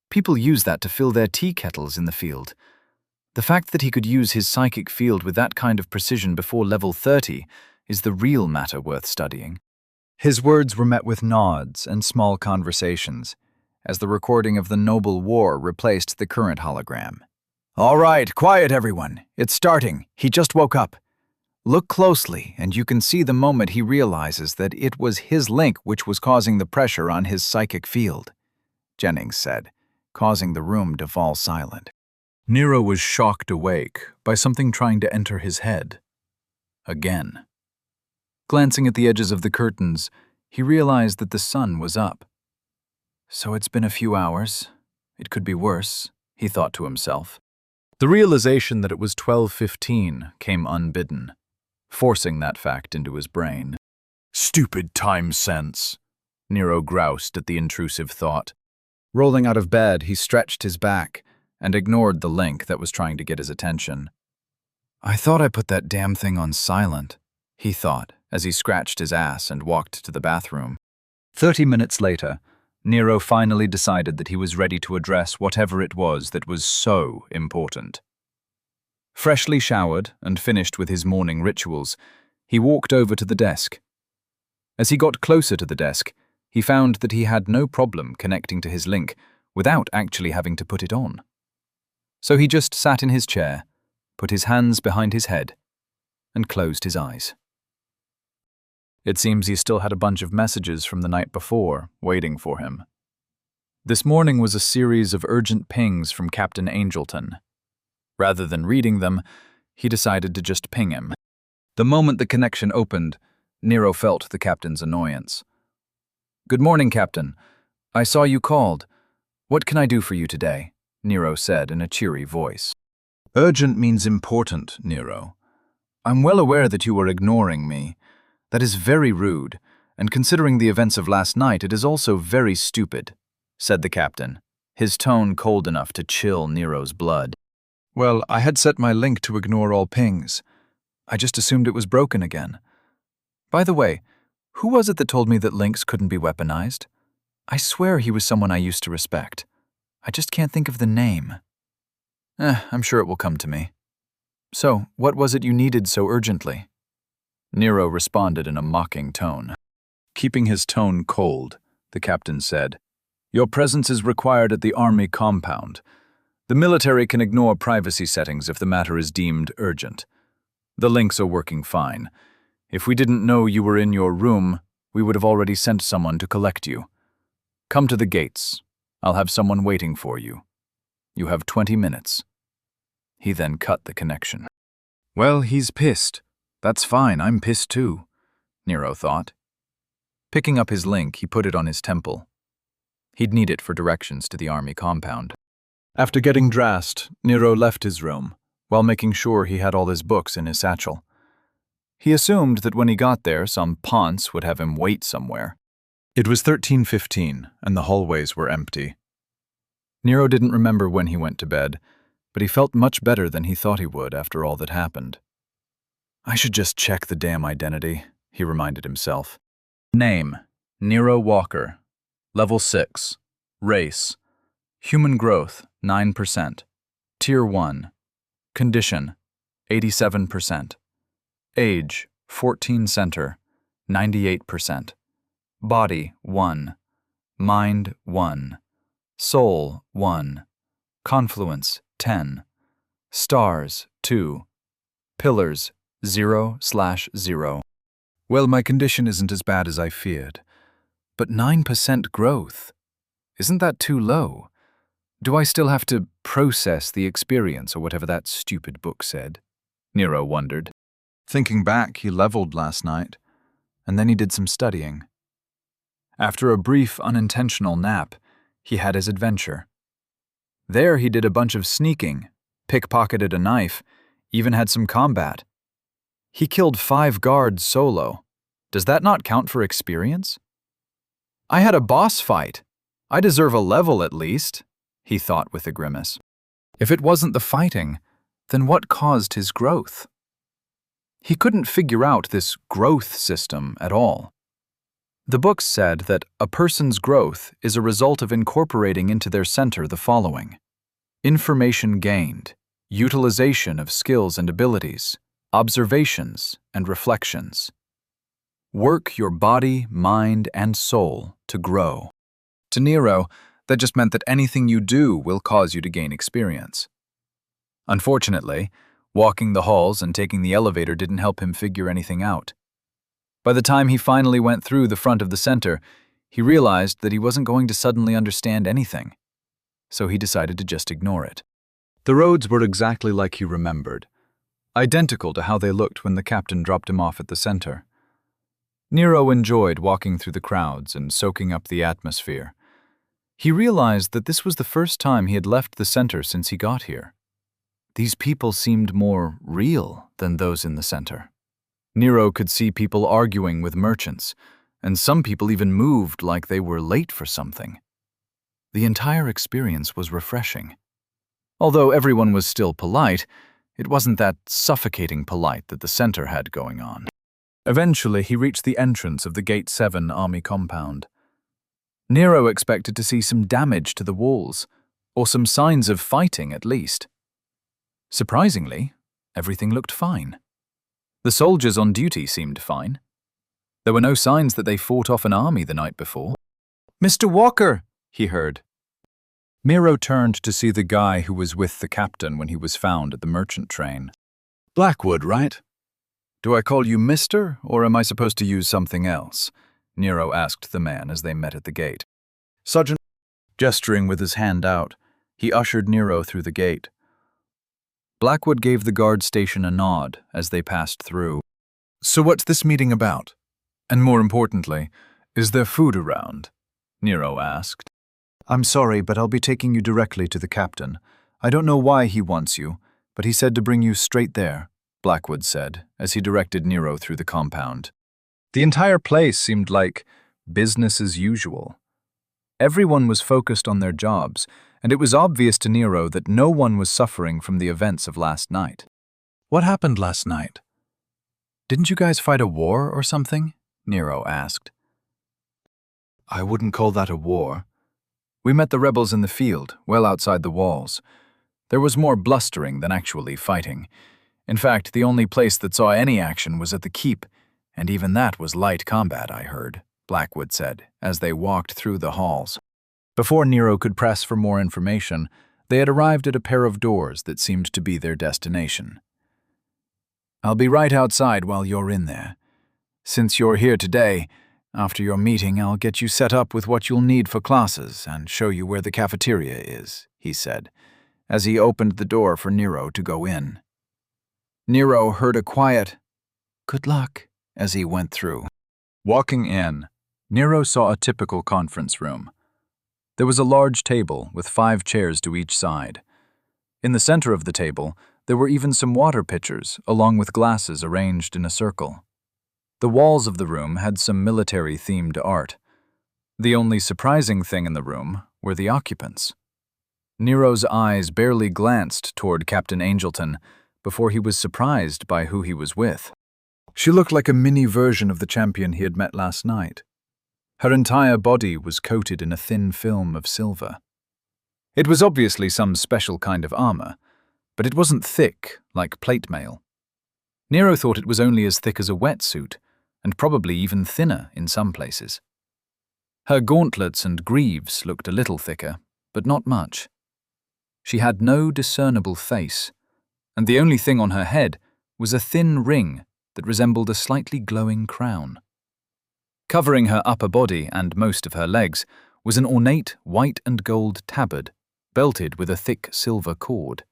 People use that to fill their tea kettles in the field. The fact that he could use his psychic field with that kind of precision before level 30 is the real matter worth studying. His words were met with nods and small conversations, as the recording of the Noble War replaced the current hologram. All right, quiet everyone. It's starting. He just woke up. Look closely, and you can see the moment he realizes that it was his link which was causing the pressure on his psychic field, Jennings said, causing the room to fall silent. Nero was shocked awake by something trying to enter his head. Again. Glancing at the edges of the curtains, he realized that the sun was up. So it's been a few hours. It could be worse, he thought to himself. The realization that it was 12:15 came unbidden, forcing that fact into his brain. Stupid time sense, Nero groused at the intrusive thought. Rolling out of bed, he stretched his back and ignored the link that was trying to get his attention. I thought I put that damn thing on silent, he thought as he scratched his ass and walked to the bathroom. 30 minutes later, Nero finally decided that he was ready to address whatever it was that was so important. Freshly showered and finished with his morning rituals, he walked over to the desk. As he got closer to the desk, he found that he had no problem connecting to his link without actually having to put it on. So he just sat in his chair, put his hands behind his head, and closed his eyes. It seems he still had a bunch of messages from the night before waiting for him. This morning was a series of urgent pings from Captain Angelton. Rather than reading them, he decided to just ping him. The moment the connection opened, Nero felt the captain's annoyance. Good morning, Captain. I saw you called. What can I do for you today? Nero said in a cheery voice. Urgent means important, Nero. I'm well aware that you are ignoring me. That is very rude, and considering the events of last night, it is also very stupid, said the captain, his tone cold enough to chill Nero's blood. Well, I had set my link to ignore all pings. I just assumed it was broken again. By the way, who was it that told me that links couldn't be weaponized? I swear he was someone I used to respect. I just can't think of the name. I'm sure it will come to me. So, what was it you needed so urgently? Nero responded in a mocking tone. Keeping his tone cold, the captain said, Your presence is required at the army compound. The military can ignore privacy settings if the matter is deemed urgent. The links are working fine. If we didn't know you were in your room, we would have already sent someone to collect you. Come to the gates. I'll have someone waiting for you. You have 20 minutes. He then cut the connection. Well, he's pissed. That's fine, I'm pissed too, Nero thought. Picking up his link, he put it on his temple. He'd need it for directions to the army compound. After getting dressed, Nero left his room, while making sure he had all his books in his satchel. He assumed that when he got there, some ponce would have him wait somewhere. It was 13:15, and the hallways were empty. Nero didn't remember when he went to bed, but he felt much better than he thought he would after all that happened. I should just check the damn identity, he reminded himself. Name, Nero Walker. Level 6. Race, human growth, 9%. Tier 1. Condition, 87%. Age, 14 center, 98%. Body, 1. Mind, 1. Soul, 1. Confluence, 10. Stars, 2. Pillars, 0/0. Well, my condition isn't as bad as I feared. But 9% growth? Isn't that too low? Do I still have to process the experience or whatever that stupid book said? Nero wondered. Thinking back, he leveled last night, and then he did some studying. After a brief, unintentional nap, he had his adventure. There he did a bunch of sneaking, pickpocketed a knife, even had some combat. He killed 5 guards solo. Does that not count for experience? I had a boss fight. I deserve a level at least, he thought with a grimace. If it wasn't the fighting, then what caused his growth? He couldn't figure out this growth system at all. The books said that a person's growth is a result of incorporating into their center the following: information gained, utilization of skills and abilities, observations and reflections. Work your body, mind, and soul to grow. To Nero, that just meant that anything you do will cause you to gain experience. Unfortunately, walking the halls and taking the elevator didn't help him figure anything out. By the time he finally went through the front of the center, he realized that he wasn't going to suddenly understand anything, so he decided to just ignore it. The roads were exactly like he remembered, identical to how they looked when the captain dropped him off at the center. Nero enjoyed walking through the crowds and soaking up the atmosphere. He realized that this was the first time he had left the center since he got here. These people seemed more real than those in the center. Nero could see people arguing with merchants, and some people even moved like they were late for something. The entire experience was refreshing. Although everyone was still polite, it wasn't that suffocating polite that the center had going on. Eventually, he reached the entrance of the Gate 7 army compound. Nero expected to see some damage to the walls, or some signs of fighting at least. Surprisingly, everything looked fine. The soldiers on duty seemed fine. There were no signs that they fought off an army the night before. "Mr. Walker," he heard. Nero turned to see the guy who was with the captain when he was found at the merchant train. "Blackwood, right? Do I call you Mr., or am I supposed to use something else?" Nero asked the man as they met at the gate. "Sergeant," gesturing with his hand out, he ushered Nero through the gate. Blackwood gave the guard station a nod as they passed through. "So what's this meeting about? And more importantly, is there food around?" Nero asked. "I'm sorry, but I'll be taking you directly to the captain. I don't know why he wants you, but he said to bring you straight there," Blackwood said, as he directed Nero through the compound. The entire place seemed like business as usual. Everyone was focused on their jobs, and it was obvious to Nero that no one was suffering from the events of last night. "What happened last night? Didn't you guys fight a war or something?" Nero asked. "I wouldn't call that a war. We met the rebels in the field, well outside the walls. There was more blustering than actually fighting. In fact, the only place that saw any action was at the keep, and even that was light combat, I heard," Blackwood said, as they walked through the halls. Before Nero could press for more information, they had arrived at a pair of doors that seemed to be their destination. "I'll be right outside while you're in there. Since you're here today, after your meeting I'll get you set up with what you'll need for classes and show you where the cafeteria is," he said, as he opened the door for Nero to go in. Nero heard a quiet, "Good luck," as he went through. Walking in, Nero saw a typical conference room. There was a large table with 5 chairs to each side. In the center of the table, there were even some water pitchers, along with glasses arranged in a circle. The walls of the room had some military-themed art. The only surprising thing in the room were the occupants. Nero's eyes barely glanced toward Captain Angelton before he was surprised by who he was with. She looked like a mini version of the champion he had met last night. Her entire body was coated in a thin film of silver. It was obviously some special kind of armor, but it wasn't thick like plate mail. Nero thought it was only as thick as a wetsuit, and probably even thinner in some places. Her gauntlets and greaves looked a little thicker, but not much. She had no discernible face, and the only thing on her head was a thin ring that resembled a slightly glowing crown. Covering her upper body and most of her legs was an ornate white and gold tabard, belted with a thick silver cord.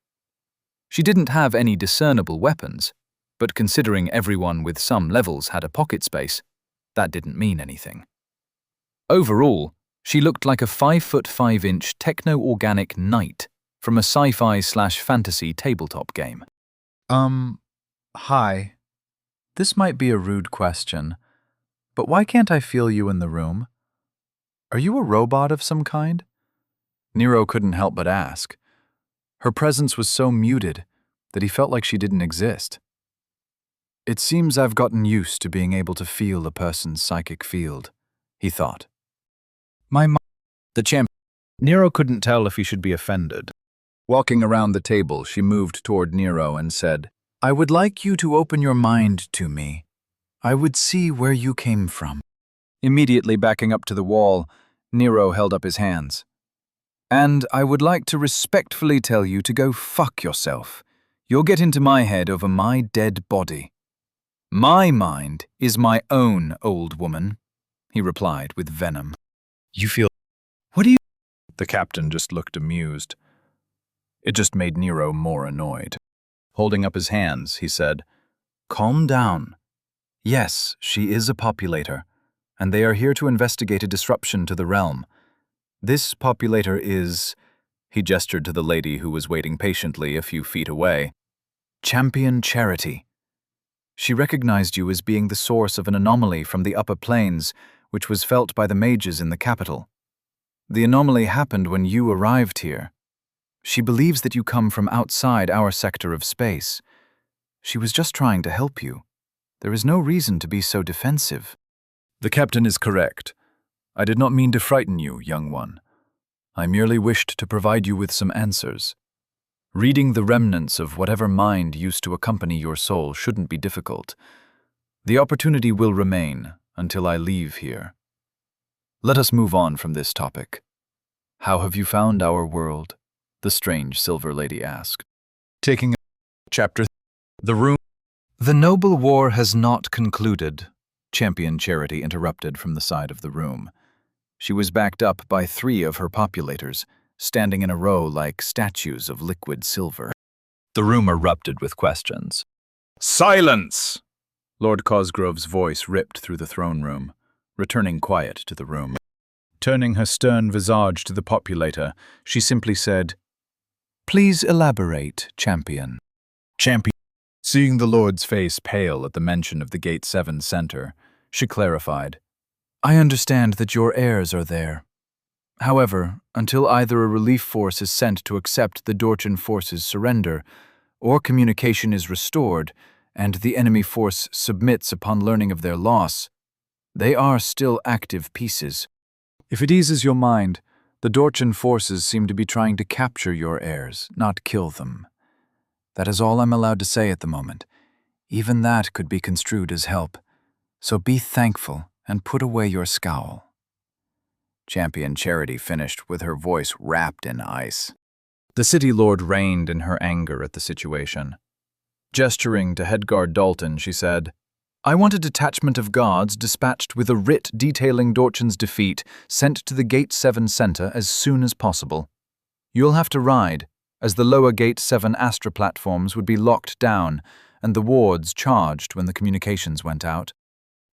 She didn't have any discernible weapons, but considering everyone with some levels had a pocket space, that didn't mean anything. Overall, she looked like a 5'5" techno-organic knight from a sci-fi/fantasy tabletop game. Hi. This might be a rude question, but why can't I feel you in the room? Are you a robot of some kind? Nero couldn't help but ask. Her presence was so muted that he felt like she didn't exist. It seems I've gotten used to being able to feel a person's psychic field, he thought. The champ. Nero couldn't tell if he should be offended. Walking around the table, she moved toward Nero and said, I would like you to open your mind to me. I would see where you came from. Immediately backing up to the wall, Nero held up his hands. And I would like to respectfully tell you to go fuck yourself. You'll get into my head over my dead body. My mind is my own, old woman, he replied with venom. You feel... What do you... The captain just looked amused. It just made Nero more annoyed. Holding up his hands, he said, Calm down. Yes, she is a populator, and they are here to investigate a disruption to the realm. This populator is... He gestured to the lady who was waiting patiently a few feet away. Champion Charity. She recognized you as being the source of an anomaly from the upper planes, which was felt by the mages in the capital. The anomaly happened when you arrived here. She believes that you come from outside our sector of space. She was just trying to help you. There is no reason to be so defensive. The captain is correct. I did not mean to frighten you, young one. I merely wished to provide you with some answers. Reading the remnants of whatever mind used to accompany your soul shouldn't be difficult. The opportunity will remain until I leave here. Let us move on from this topic. How have you found our world? The strange silver lady asked. Taking chapter the room. The noble war has not concluded, Champion Charity interrupted from the side of the room. She was backed up by 3 of her populators, standing in a row like statues of liquid silver. The room erupted with questions. Silence! Lord Cosgrove's voice ripped through the throne room, returning quiet to the room. Turning her stern visage to the populator, she simply said, Please elaborate, Champion. Champion. Seeing the Lord's face pale at the mention of the Gate 7 Center, she clarified, I understand that your heirs are there. However, until either a relief force is sent to accept the Dorchan force's surrender, or communication is restored, and the enemy force submits upon learning of their loss, they are still active pieces. If it eases your mind, the Dorchan forces seem to be trying to capture your heirs, not kill them. That is all I'm allowed to say at the moment. Even that could be construed as help. So be thankful and put away your scowl. Champion Charity finished with her voice wrapped in ice. The City Lord reigned in her anger at the situation. Gesturing to Headguard Dalton, she said, I want a detachment of guards dispatched with a writ detailing Dorchan's defeat sent to the Gate 7 Center as soon as possible. You'll have to ride, as the lower Gate 7 Astra platforms would be locked down and the wards charged when the communications went out.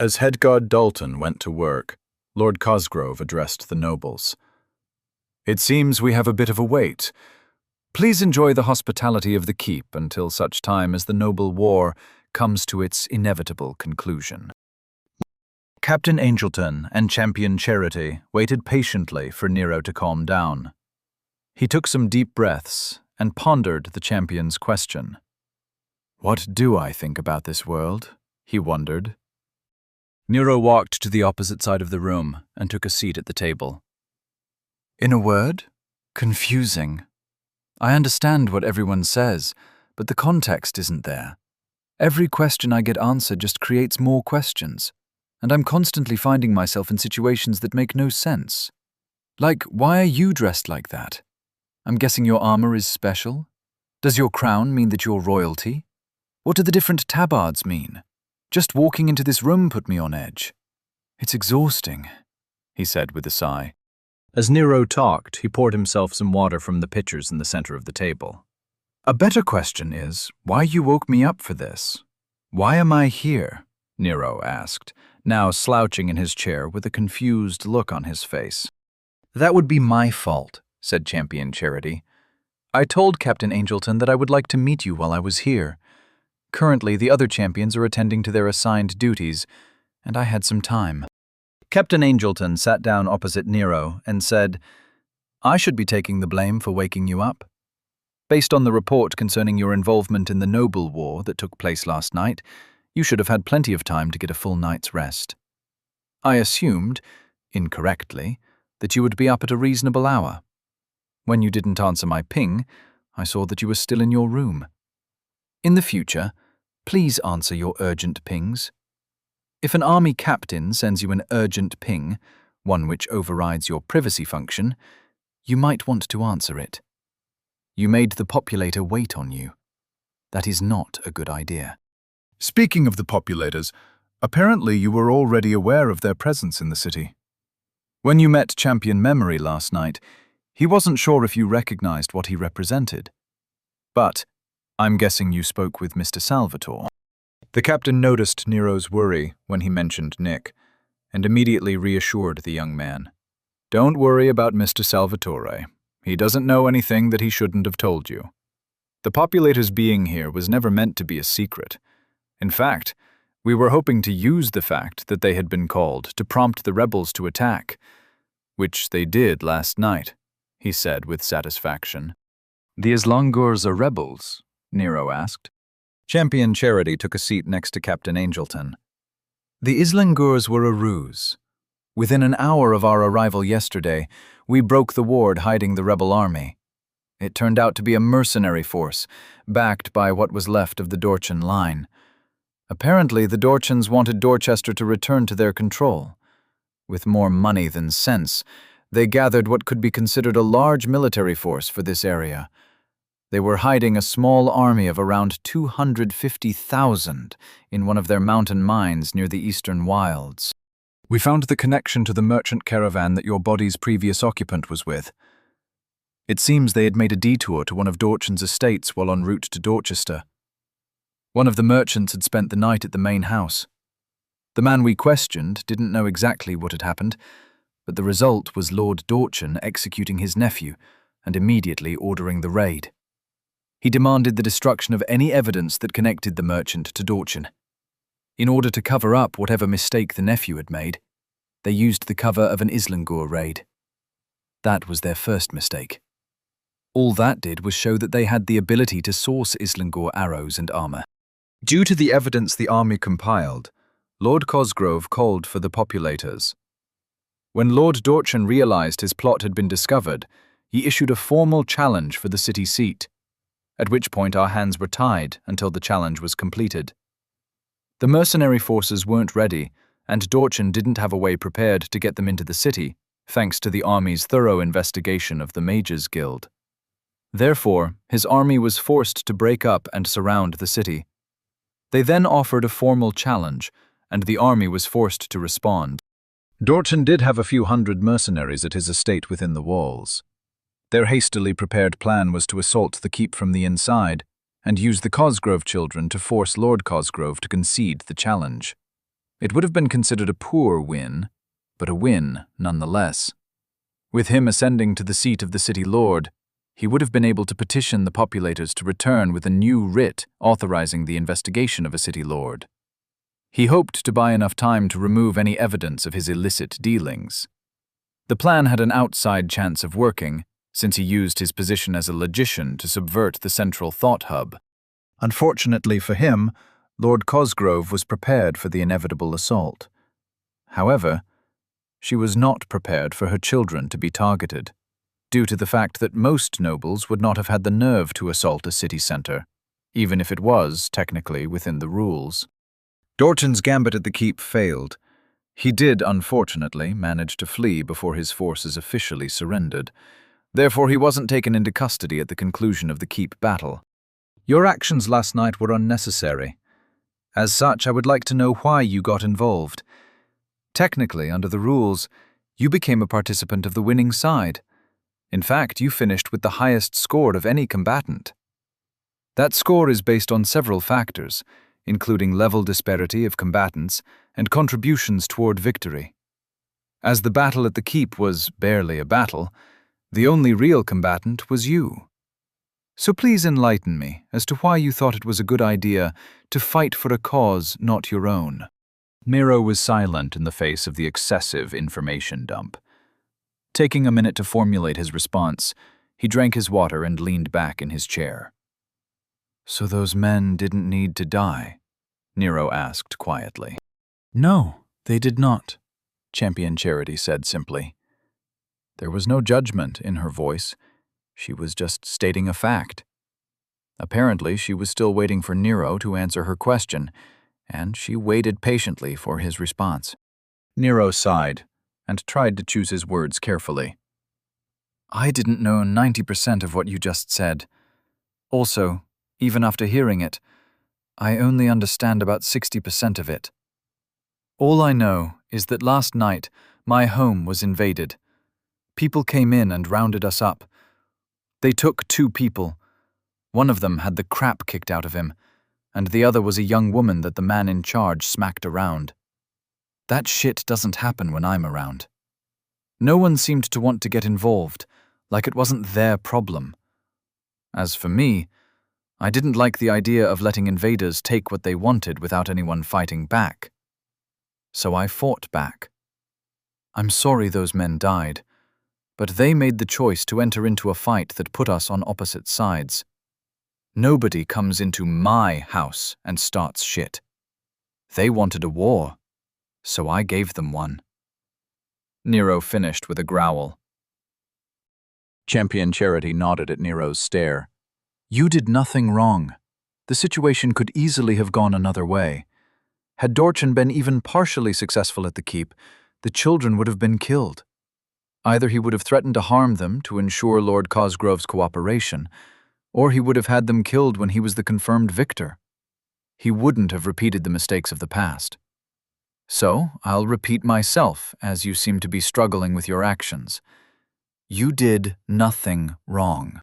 As Headguard Dalton went to work, Lord Cosgrove addressed the nobles. It seems we have a bit of a wait. Please enjoy the hospitality of the keep until such time as the noble war comes to its inevitable conclusion. Captain Angelton and Champion Charity waited patiently for Nero to calm down. He took some deep breaths and pondered the champion's question. What do I think about this world? He wondered. Nero walked to the opposite side of the room and took a seat at the table. In a word, confusing. I understand what everyone says, but the context isn't there. Every question I get answered just creates more questions, and I'm constantly finding myself in situations that make no sense. Like, why are you dressed like that? I'm guessing your armor is special? Does your crown mean that you're royalty? What do the different tabards mean? Just walking into this room put me on edge. It's exhausting, he said with a sigh. As Nero talked, he poured himself some water from the pitchers in the center of the table. A better question is, why you woke me up for this? Why am I here? Nero asked, now slouching in his chair with a confused look on his face. That would be my fault, said Champion Charity. I told Captain Angelton that I would like to meet you while I was here. Currently, the other champions are attending to their assigned duties, and I had some time. Captain Angelton sat down opposite Nero and said, I should be taking the blame for waking you up. Based on the report concerning your involvement in the Noble War that took place last night, you should have had plenty of time to get a full night's rest. I assumed, incorrectly, that you would be up at a reasonable hour. When you didn't answer my ping, I saw that you were still in your room. In the future, please answer your urgent pings. If an army captain sends you an urgent ping, one which overrides your privacy function, you might want to answer it. You made the populator wait on you. That is not a good idea. Speaking of the populators, apparently you were already aware of their presence in the city. When you met Champion Memory last night, he wasn't sure if you recognized what he represented. But I'm guessing you spoke with Mr. Salvatore. The captain noticed Nero's worry when he mentioned Nick, and immediately reassured the young man. Don't worry about Mr. Salvatore. He doesn't know anything that he shouldn't have told you. The populator's being here was never meant to be a secret. In fact, we were hoping to use the fact that they had been called to prompt the rebels to attack, which they did last night, he said with satisfaction. The Islangurs are rebels? Nero asked. Champion Charity took a seat next to Captain Angelton. The Islangurs were a ruse. Within an hour of our arrival yesterday, we broke the ward hiding the rebel army. It turned out to be a mercenary force, backed by what was left of the Dorchan line. Apparently, the Dorchans wanted Dorchester to return to their control. With more money than sense, they gathered what could be considered a large military force for this area. They were hiding a small army of around 250,000 in one of their mountain mines near the eastern wilds. We found the connection to the merchant caravan that your body's previous occupant was with. It seems they had made a detour to one of Dorchan's estates while en route to Dorchester. One of the merchants had spent the night at the main house. The man we questioned didn't know exactly what had happened, but the result was Lord Dorchan executing his nephew and immediately ordering the raid. He demanded the destruction of any evidence that connected the merchant to Dorchan. In order to cover up whatever mistake the nephew had made, they used the cover of an Islangur raid. That was their first mistake. All that did was show that they had the ability to source Islangur arrows and armor. Due to the evidence the army compiled, Lord Cosgrove called for the populators. When Lord Dorchan realized his plot had been discovered, he issued a formal challenge for the city seat, at which point our hands were tied until the challenge was completed. The mercenary forces weren't ready, and Dorchan didn't have a way prepared to get them into the city, thanks to the army's thorough investigation of the Mages Guild. Therefore, his army was forced to break up and surround the city. They then offered a formal challenge, and the army was forced to respond. Dorchan did have a few hundred mercenaries at his estate within the walls. Their hastily prepared plan was to assault the keep from the inside and use the Cosgrove children to force Lord Cosgrove to concede the challenge. It would have been considered a poor win, but a win nonetheless. With him ascending to the seat of the city lord, he would have been able to petition the populators to return with a new writ authorizing the investigation of a city lord. He hoped to buy enough time to remove any evidence of his illicit dealings. The plan had an outside chance of working, since he used his position as a logician to subvert the central thought hub. Unfortunately for him, Lord Cosgrove was prepared for the inevitable assault. However, she was not prepared for her children to be targeted, due to the fact that most nobles would not have had the nerve to assault a city centre, even if it was technically within the rules. Dorchan's gambit at the keep failed. He did, unfortunately, manage to flee before his forces officially surrendered. Therefore, he wasn't taken into custody at the conclusion of the keep battle. Your actions last night were unnecessary. As such, I would like to know why you got involved. Technically, under the rules, you became a participant of the winning side. In fact, you finished with the highest score of any combatant. That score is based on several factors, including level disparity of combatants and contributions toward victory. As the battle at the keep was barely a battle, the only real combatant was you. So please enlighten me as to why you thought it was a good idea to fight for a cause not your own. Miro was silent in the face of the excessive information dump. Taking a minute to formulate his response, he drank his water and leaned back in his chair. So those men didn't need to die? Nero asked quietly. No, they did not, Champion Charity said simply. There was no judgment in her voice. She was just stating a fact. Apparently, she was still waiting for Nero to answer her question, and she waited patiently for his response. Nero sighed and tried to choose his words carefully. I didn't know 90% of what you just said. Also, even after hearing it, I only understand about 60% of it. All I know is that last night my home was invaded. People came in and rounded us up. They took 2 people. One of them had the crap kicked out of him, and the other was a young woman that the man in charge smacked around. That shit doesn't happen when I'm around. No one seemed to want to get involved, like it wasn't their problem. As for me, I didn't like the idea of letting invaders take what they wanted without anyone fighting back. So I fought back. I'm sorry those men died, but they made the choice to enter into a fight that put us on opposite sides. Nobody comes into my house and starts shit. They wanted a war, so I gave them one. Nero finished with a growl. Champion Charity nodded at Nero's stare. You did nothing wrong. The situation could easily have gone another way. Had Dorchin been even partially successful at the keep, the children would have been killed. Either he would have threatened to harm them to ensure Lord Cosgrove's cooperation, or he would have had them killed when he was the confirmed victor. He wouldn't have repeated the mistakes of the past. So, I'll repeat myself, as you seem to be struggling with your actions. You did nothing wrong.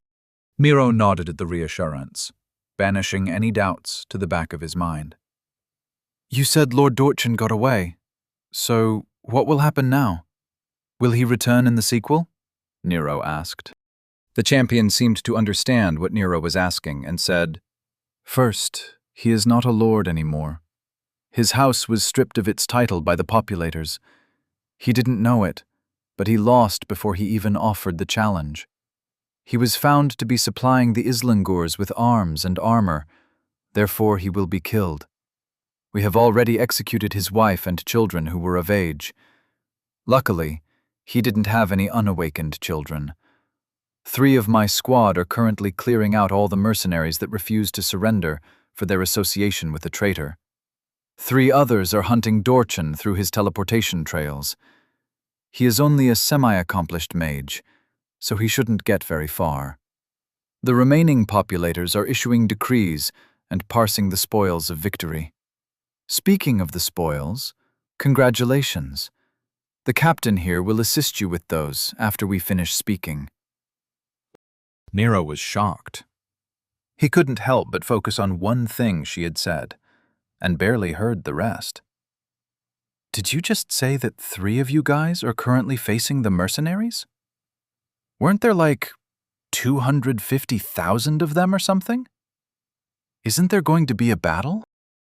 Miro nodded at the reassurance, banishing any doubts to the back of his mind. You said Lord Dorchin got away. So, what will happen now? Will he return in the sequel? Nero asked. The champion seemed to understand what Nero was asking and said, First, he is not a lord anymore. His house was stripped of its title by the populators. He didn't know it, but he lost before he even offered the challenge. He was found to be supplying the Islangurs with arms and armor, therefore he will be killed. We have already executed his wife and children who were of age. Luckily, he didn't have any unawakened children. 3 of my squad are currently clearing out all the mercenaries that refused to surrender for their association with the traitor. 3 others are hunting Dorchin through his teleportation trails. He is only a semi-accomplished mage, so he shouldn't get very far. The remaining populators are issuing decrees and parsing the spoils of victory. Speaking of the spoils, congratulations. The captain here will assist you with those after we finish speaking. Nero was shocked. He couldn't help but focus on one thing she had said, and barely heard the rest. Did you just say that 3 of you guys are currently facing the mercenaries? Weren't there like 250,000 of them or something? Isn't there going to be a battle?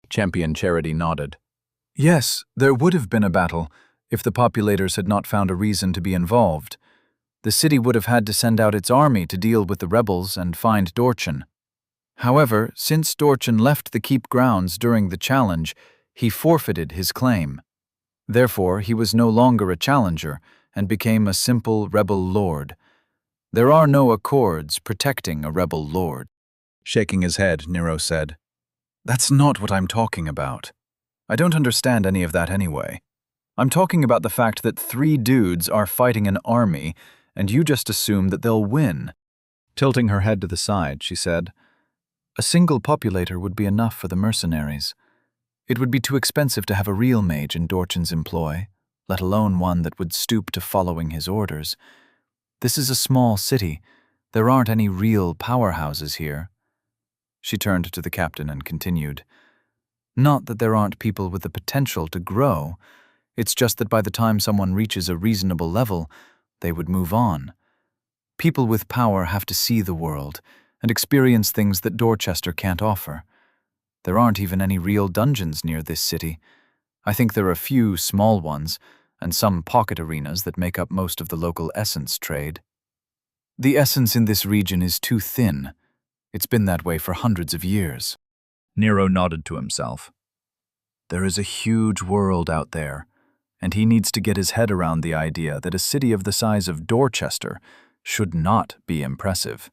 Champion Charity nodded. Yes, there would have been a battle if the populators had not found a reason to be involved. The city would have had to send out its army to deal with the rebels and find Dorchin. However, since Dorchin left the keep grounds during the challenge, he forfeited his claim. Therefore, he was no longer a challenger and became a simple rebel lord. There are no accords protecting a rebel lord. Shaking his head, Nero said, That's not what I'm talking about. I don't understand any of that anyway. I'm talking about the fact that 3 dudes are fighting an army, and you just assume that they'll win. Tilting her head to the side, she said, A single populator would be enough for the mercenaries. It would be too expensive to have a real mage in Dorchin's employ, let alone one that would stoop to following his orders. This is a small city. There aren't any real powerhouses here. She turned to the captain and continued, "Not that there aren't people with the potential to grow. It's just that by the time someone reaches a reasonable level, they would move on. People with power have to see the world and experience things that Dorchester can't offer. There aren't even any real dungeons near this city. I think there are a few small ones and some pocket arenas that make up most of the local essence trade. The essence in this region is too thin. It's been that way for hundreds of years." Nero nodded to himself. There is a huge world out there, and he needs to get his head around the idea that a city of the size of Dorchester should not be impressive.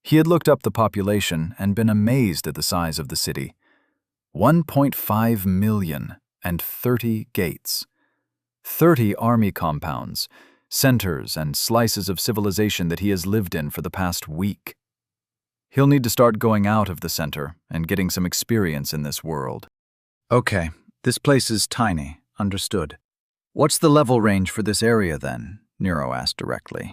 He had looked up the population and been amazed at the size of the city. 1.5 million and 30 gates. 30 army compounds, centers and slices of civilization that he has lived in for the past week. He'll need to start going out of the center and getting some experience in this world. "Okay, this place is tiny, understood. What's the level range for this area then?" Nero asked directly.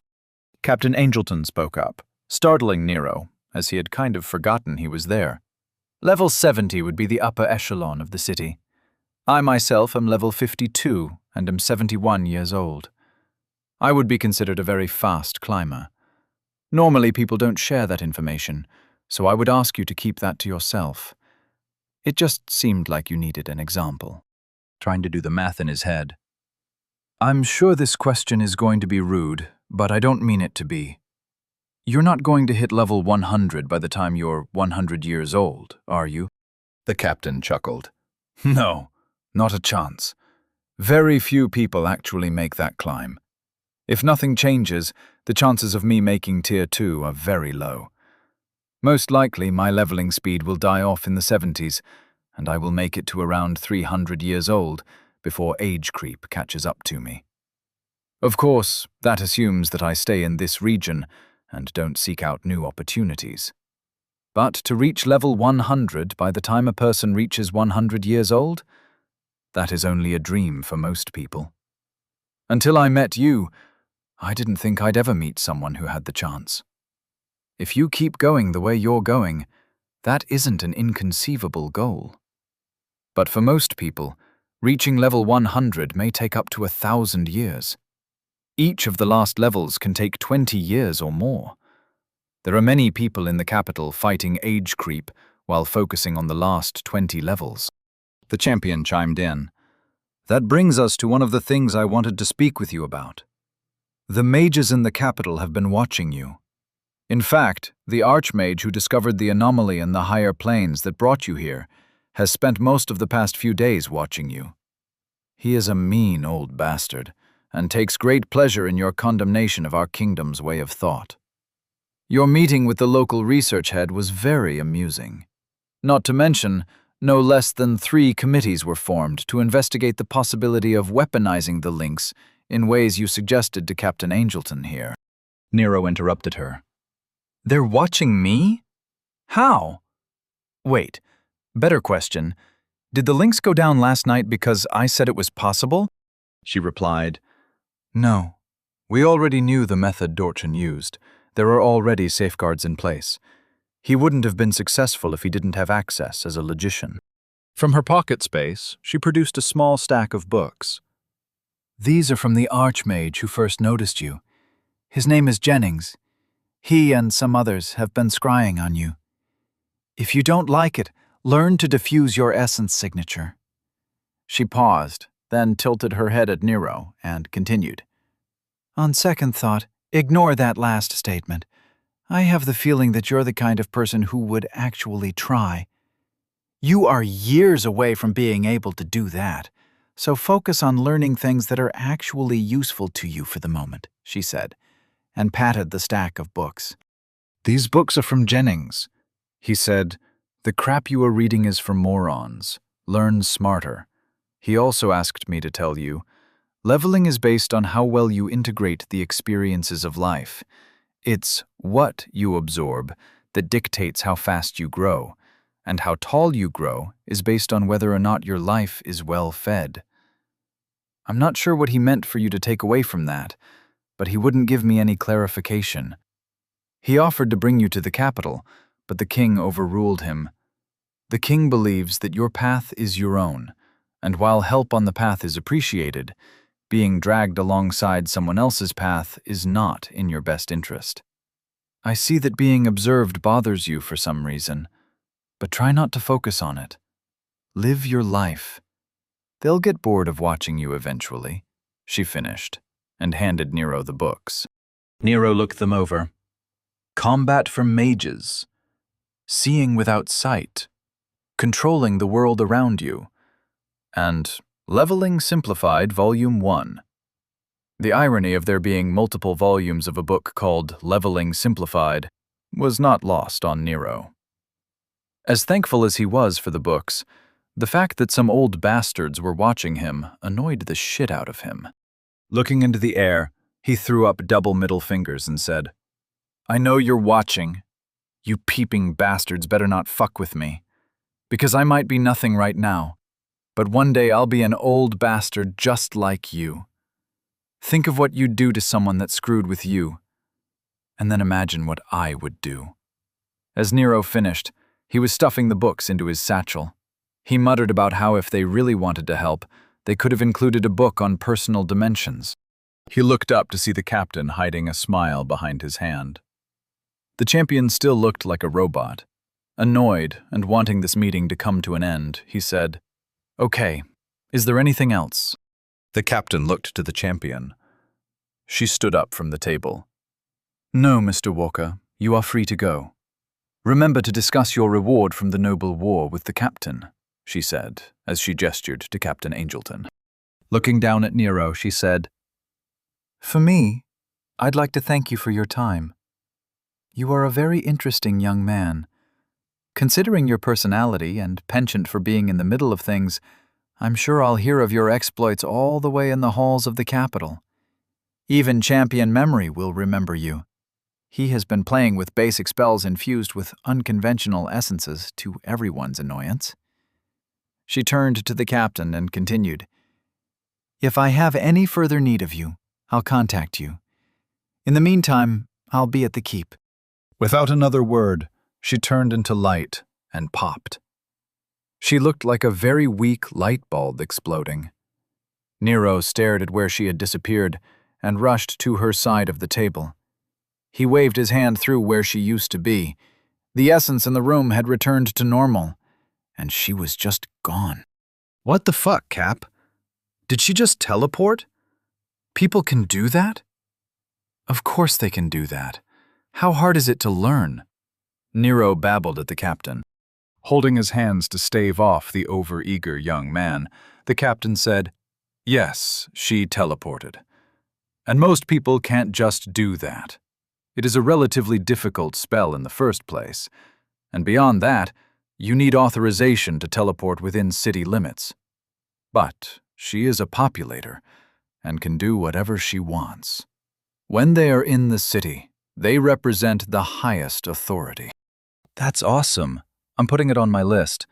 Captain Angelton spoke up, startling Nero, as he had kind of forgotten he was there. "Level 70 would be the upper echelon of the city. I myself am level 52 and am 71 years old. I would be considered a very fast climber. Normally people don't share that information, so I would ask you to keep that to yourself. It just seemed like you needed an example." Trying to do the math in his head. "I'm sure this question is going to be rude, but I don't mean it to be. You're not going to hit level 100 by the time you're 100 years old, are you?" The captain chuckled. "No, not a chance. Very few people actually make that climb. If nothing changes, the chances of me making Tier 2 are very low. Most likely my leveling speed will die off in the 70s, and I will make it to around 300 years old before age creep catches up to me. Of course, that assumes that I stay in this region and don't seek out new opportunities. But to reach level 100 by the time a person reaches 100 years old, that is only a dream for most people. Until I met you, I didn't think I'd ever meet someone who had the chance. If you keep going the way you're going, that isn't an inconceivable goal. But for most people, reaching level 100 may take up to 1,000 years. Each of the last levels can take 20 years or more. There are many people in the capital fighting age creep while focusing on the last 20 levels." The champion chimed in. "That brings us to one of the things I wanted to speak with you about. The mages in the capital have been watching you. In fact, the archmage who discovered the anomaly in the higher planes that brought you here has spent most of the past few days watching you. He is a mean old bastard, and takes great pleasure in your condemnation of our kingdom's way of thought. Your meeting with the local research head was very amusing. Not to mention, no less than 3 committees were formed to investigate the possibility of weaponizing the links in ways you suggested to Captain Angelton here." Nero interrupted her. "They're watching me? How? Wait, better question. Did the links go down last night because I said it was possible?" She replied, "No. We already knew the method Dorchan used. There are already safeguards in place. He wouldn't have been successful if he didn't have access as a logician." From her pocket space, she produced a small stack of books. "These are from the archmage who first noticed you. His name is Jennings. He and some others have been scrying on you. If you don't like it, learn to diffuse your essence signature." She paused, then tilted her head at Nero and continued. "On second thought, ignore that last statement. I have the feeling that you're the kind of person who would actually try. You are years away from being able to do that, so focus on learning things that are actually useful to you for the moment," she said, and patted the stack of books. "These books are from Jennings," he said. "The crap you are reading is for morons. Learn smarter. He also asked me to tell you, leveling is based on how well you integrate the experiences of life. It's what you absorb that dictates how fast you grow, and how tall you grow is based on whether or not your life is well fed. I'm not sure what he meant for you to take away from that, but he wouldn't give me any clarification. He offered to bring you to the capital, but the king overruled him. The king believes that your path is your own, and while help on the path is appreciated, being dragged alongside someone else's path is not in your best interest. I see that being observed bothers you for some reason, but try not to focus on it. Live your life. They'll get bored of watching you eventually, she finished, and handed Nero the books. Nero looked them over. Combat for Mages, Seeing Without Sight, Controlling the World Around You, and Leveling Simplified Volume 1. The irony of there being multiple volumes of a book called Leveling Simplified was not lost on Nero. As thankful as he was for the books, the fact that some old bastards were watching him annoyed the shit out of him. Looking into the air, he threw up double middle fingers and said, "I know you're watching. You peeping bastards better not fuck with me. Because I might be nothing right now, but one day I'll be an old bastard just like you. Think of what you'd do to someone that screwed with you, and then imagine what I would do." As Nero finished, he was stuffing the books into his satchel. He muttered about how if they really wanted to help, they could have included a book on personal dimensions. He looked up to see the captain hiding a smile behind his hand. The champion still looked like a robot. Annoyed and wanting this meeting to come to an end, he said, "Okay, is there anything else?" The captain looked to the champion. She stood up from the table. "No, Mr. Walker, you are free to go. Remember to discuss your reward from the noble war with the captain," she said, as she gestured to Captain Angelton. Looking down at Nero, she said, "For me, I'd like to thank you for your time. You are a very interesting young man. Considering your personality and penchant for being in the middle of things, I'm sure I'll hear of your exploits all the way in the halls of the capital. Even Champion Memory will remember you. He has been playing with basic spells infused with unconventional essences to everyone's annoyance." She turned to the captain and continued, "If I have any further need of you, I'll contact you. In the meantime, I'll be at the keep." Without another word, she turned into light and popped. She looked like a very weak light bulb exploding. Nero stared at where she had disappeared and rushed to her side of the table. He waved his hand through where she used to be. The essence in the room had returned to normal, and she was just gone. What the fuck, Cap? Did she just teleport? People can do that? Of course they can do that. How hard is it to learn? Nero babbled at the captain. Holding his hands to stave off the over-eager young man, the captain said, "Yes, she teleported. And most people can't just do that. It is a relatively difficult spell in the first place, and beyond that, you need authorization to teleport within city limits. But she is a populator, and can do whatever she wants. When they are in the city, they represent the highest authority." That's awesome. I'm putting it on my list.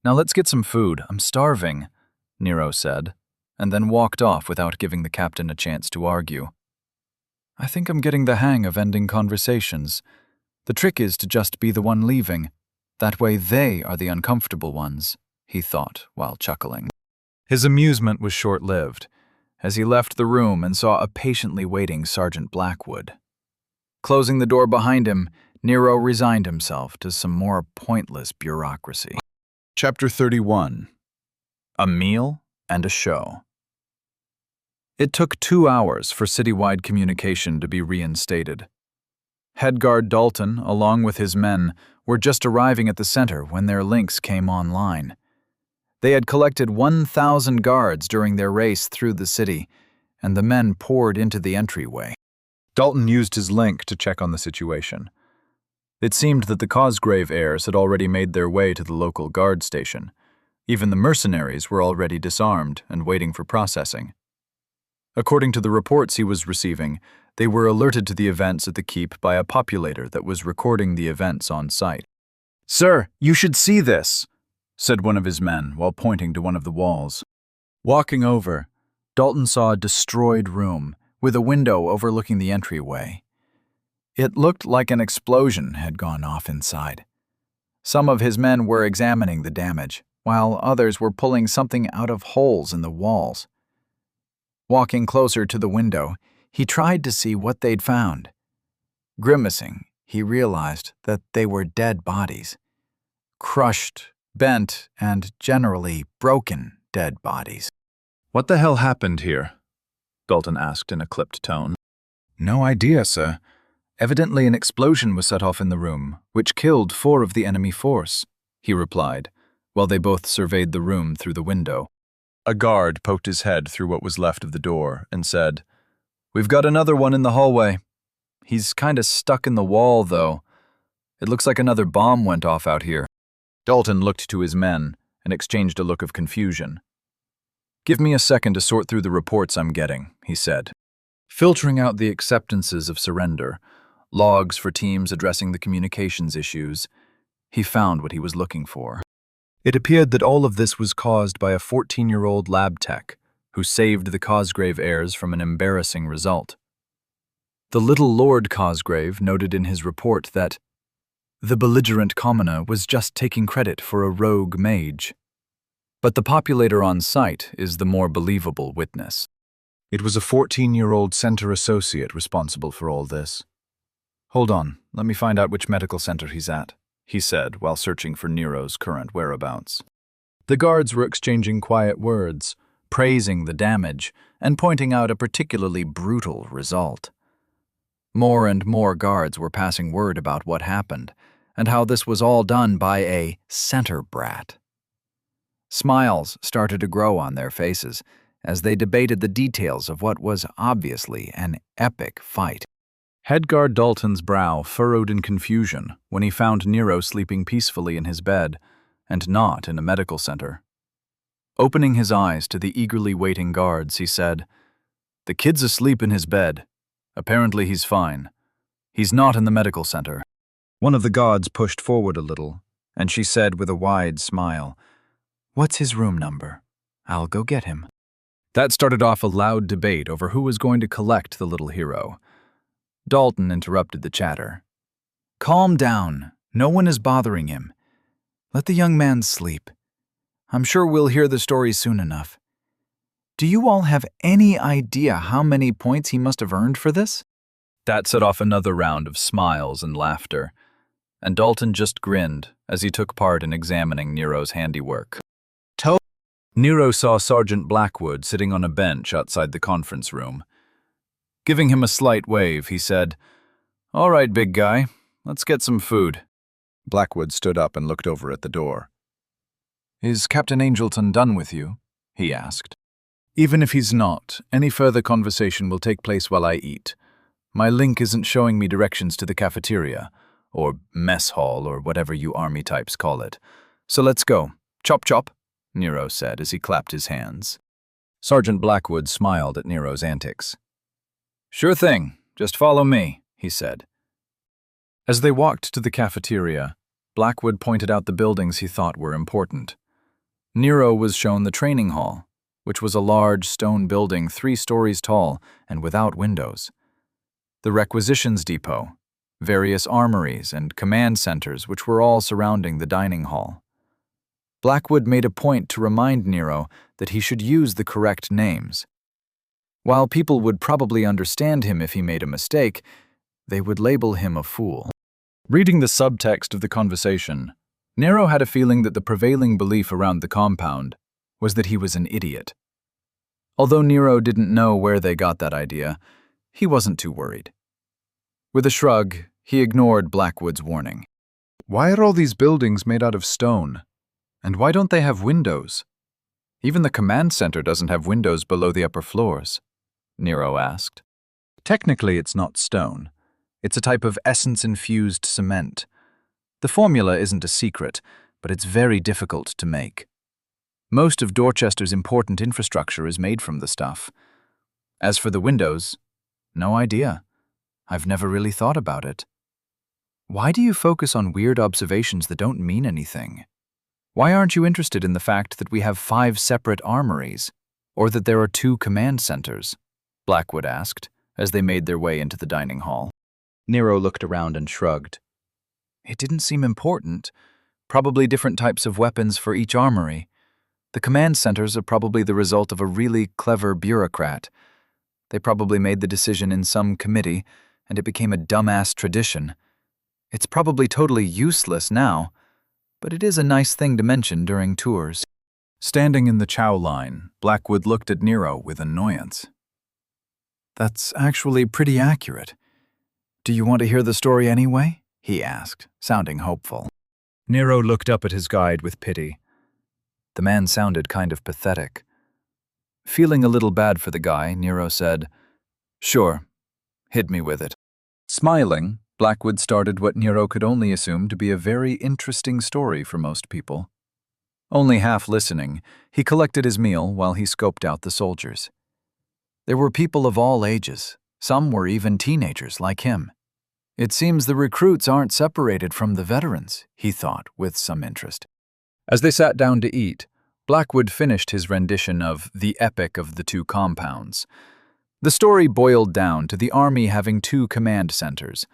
Now let's get some food. I'm starving, Nero said, and then walked off without giving the captain a chance to argue. I think I'm getting the hang of ending conversations. The trick is to just be the one leaving. That way they are the uncomfortable ones, he thought while chuckling. His amusement was short-lived, as he left the room and saw a patiently waiting Sergeant Blackwood. Closing the door behind him, Nero resigned himself to some more pointless bureaucracy. Chapter 31. A Meal and a Show. It took 2 hours for citywide communication to be reinstated. Headguard Dalton, along with his men, were just arriving at the center when their links came online. They had collected 1,000 guards during their race through the city, and the men poured into the entryway. Dalton used his link to check on the situation. It seemed that the Cosgrave heirs had already made their way to the local guard station. Even the mercenaries were already disarmed and waiting for processing. According to the reports he was receiving, they were alerted to the events at the keep by a populator that was recording the events on site. "Sir, you should see this," said one of his men while pointing to one of the walls. Walking over, Dalton saw a destroyed room with a window overlooking the entryway. It looked like an explosion had gone off inside. Some of his men were examining the damage, while others were pulling something out of holes in the walls. Walking closer to the window, he tried to see what they'd found. Grimacing, he realized that they were dead bodies. Crushed, bent, and generally broken dead bodies. "What the hell happened here?" Dalton asked in a clipped tone. "No idea, sir. Evidently an explosion was set off in the room, which killed 4 of the enemy force," he replied, while they both surveyed the room through the window. A guard poked his head through what was left of the door and said, "We've got another one in the hallway. He's kinda stuck in the wall, though. It looks like another bomb went off out here." Dalton looked to his men and exchanged a look of confusion. "Give me a second to sort through the reports I'm getting," he said. Filtering out the acceptances of surrender, logs for teams addressing the communications issues, he found what he was looking for. It appeared that all of this was caused by a 14-year-old lab tech who saved the Cosgrave heirs from an embarrassing result. The little Lord Cosgrave noted in his report that the belligerent commoner was just taking credit for a rogue mage. But the populator on site is the more believable witness. It was a 14-year-old center associate responsible for all this. "Hold on, let me find out which medical center he's at," he said while searching for Nero's current whereabouts. The guards were exchanging quiet words, praising the damage and pointing out a particularly brutal result. More and more guards were passing word about what happened and how this was all done by a center brat. Smiles started to grow on their faces as they debated the details of what was obviously an epic fight. Head guard Dalton's brow furrowed in confusion when he found Nero sleeping peacefully in his bed and not in a medical center. Opening his eyes to the eagerly waiting guards, he said, "The kid's asleep in his bed. Apparently he's fine. He's not in the medical center." One of the guards pushed forward a little, and she said with a wide smile, "What's his room number? I'll go get him." That started off a loud debate over who was going to collect the little hero. Dalton interrupted the chatter. "Calm down. No one is bothering him. Let the young man sleep. I'm sure we'll hear the story soon enough. Do you all have any idea how many points he must have earned for this?" That set off another round of smiles and laughter, and Dalton just grinned as he took part in examining Nero's handiwork. Nero saw Sergeant Blackwood sitting on a bench outside the conference room. Giving him a slight wave, he said, "All right, big guy, let's get some food." Blackwood stood up and looked over at the door. "Is Captain Angelton done with you?" he asked. "Even if he's not, any further conversation will take place while I eat. My link isn't showing me directions to the cafeteria, or mess hall, or whatever you army types call it. So let's go. Chop chop," Nero said as he clapped his hands. Sergeant Blackwood smiled at Nero's antics. "Sure thing, just follow me," he said. As they walked to the cafeteria, Blackwood pointed out the buildings he thought were important. Nero was shown the training hall, which was a large stone building 3 stories tall and without windows. The requisitions depot, various armories, and command centers which were all surrounding the dining hall. Blackwood made a point to remind Nero that he should use the correct names. While people would probably understand him if he made a mistake, they would label him a fool. Reading the subtext of the conversation, Nero had a feeling that the prevailing belief around the compound was that he was an idiot. Although Nero didn't know where they got that idea, he wasn't too worried. With a shrug, he ignored Blackwood's warning. "Why are all these buildings made out of stone? And why don't they have windows? Even the command center doesn't have windows below the upper floors," Nero asked. "Technically, it's not stone. It's a type of essence-infused cement. The formula isn't a secret, but it's very difficult to make. Most of Dorchester's important infrastructure is made from the stuff. As for the windows, no idea. I've never really thought about it. Why do you focus on weird observations that don't mean anything? Why aren't you interested in the fact that we have 5 separate armories, or that there are 2 command centers?" Blackwood asked, as they made their way into the dining hall. Nero looked around and shrugged. "It didn't seem important. Probably different types of weapons for each armory. The command centers are probably the result of a really clever bureaucrat. They probably made the decision in some committee, and it became a dumbass tradition. It's probably totally useless now, but it is a nice thing to mention during tours. Standing in the chow line, Blackwood looked at Nero with annoyance. That's actually pretty accurate. Do you want to hear the story anyway? He asked, sounding hopeful. Nero looked up at his guide with pity. The man sounded kind of pathetic. Feeling a little bad for the guy, Nero said, "Sure, hit me with it." Smiling, Blackwood started what Nero could only assume to be a very interesting story for most people. Only half listening, he collected his meal while he scoped out the soldiers. There were people of all ages. Some were even teenagers like him. It seems the recruits aren't separated from the veterans, he thought with some interest. As they sat down to eat, Blackwood finished his rendition of The Epic of the Two Compounds. The story boiled down to the army having two command centers,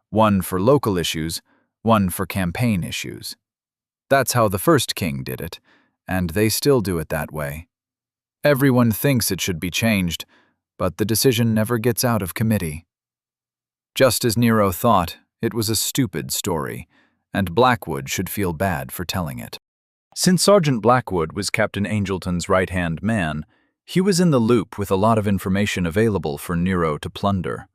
one for local issues, one for campaign issues. That's how the first king did it, and they still do it that way. Everyone thinks it should be changed, but the decision never gets out of committee. Just as Nero thought, it was a stupid story, and Blackwood should feel bad for telling it. Since Sergeant Blackwood was Captain Angelton's right-hand man, he was in the loop with a lot of information available for Nero to plunder.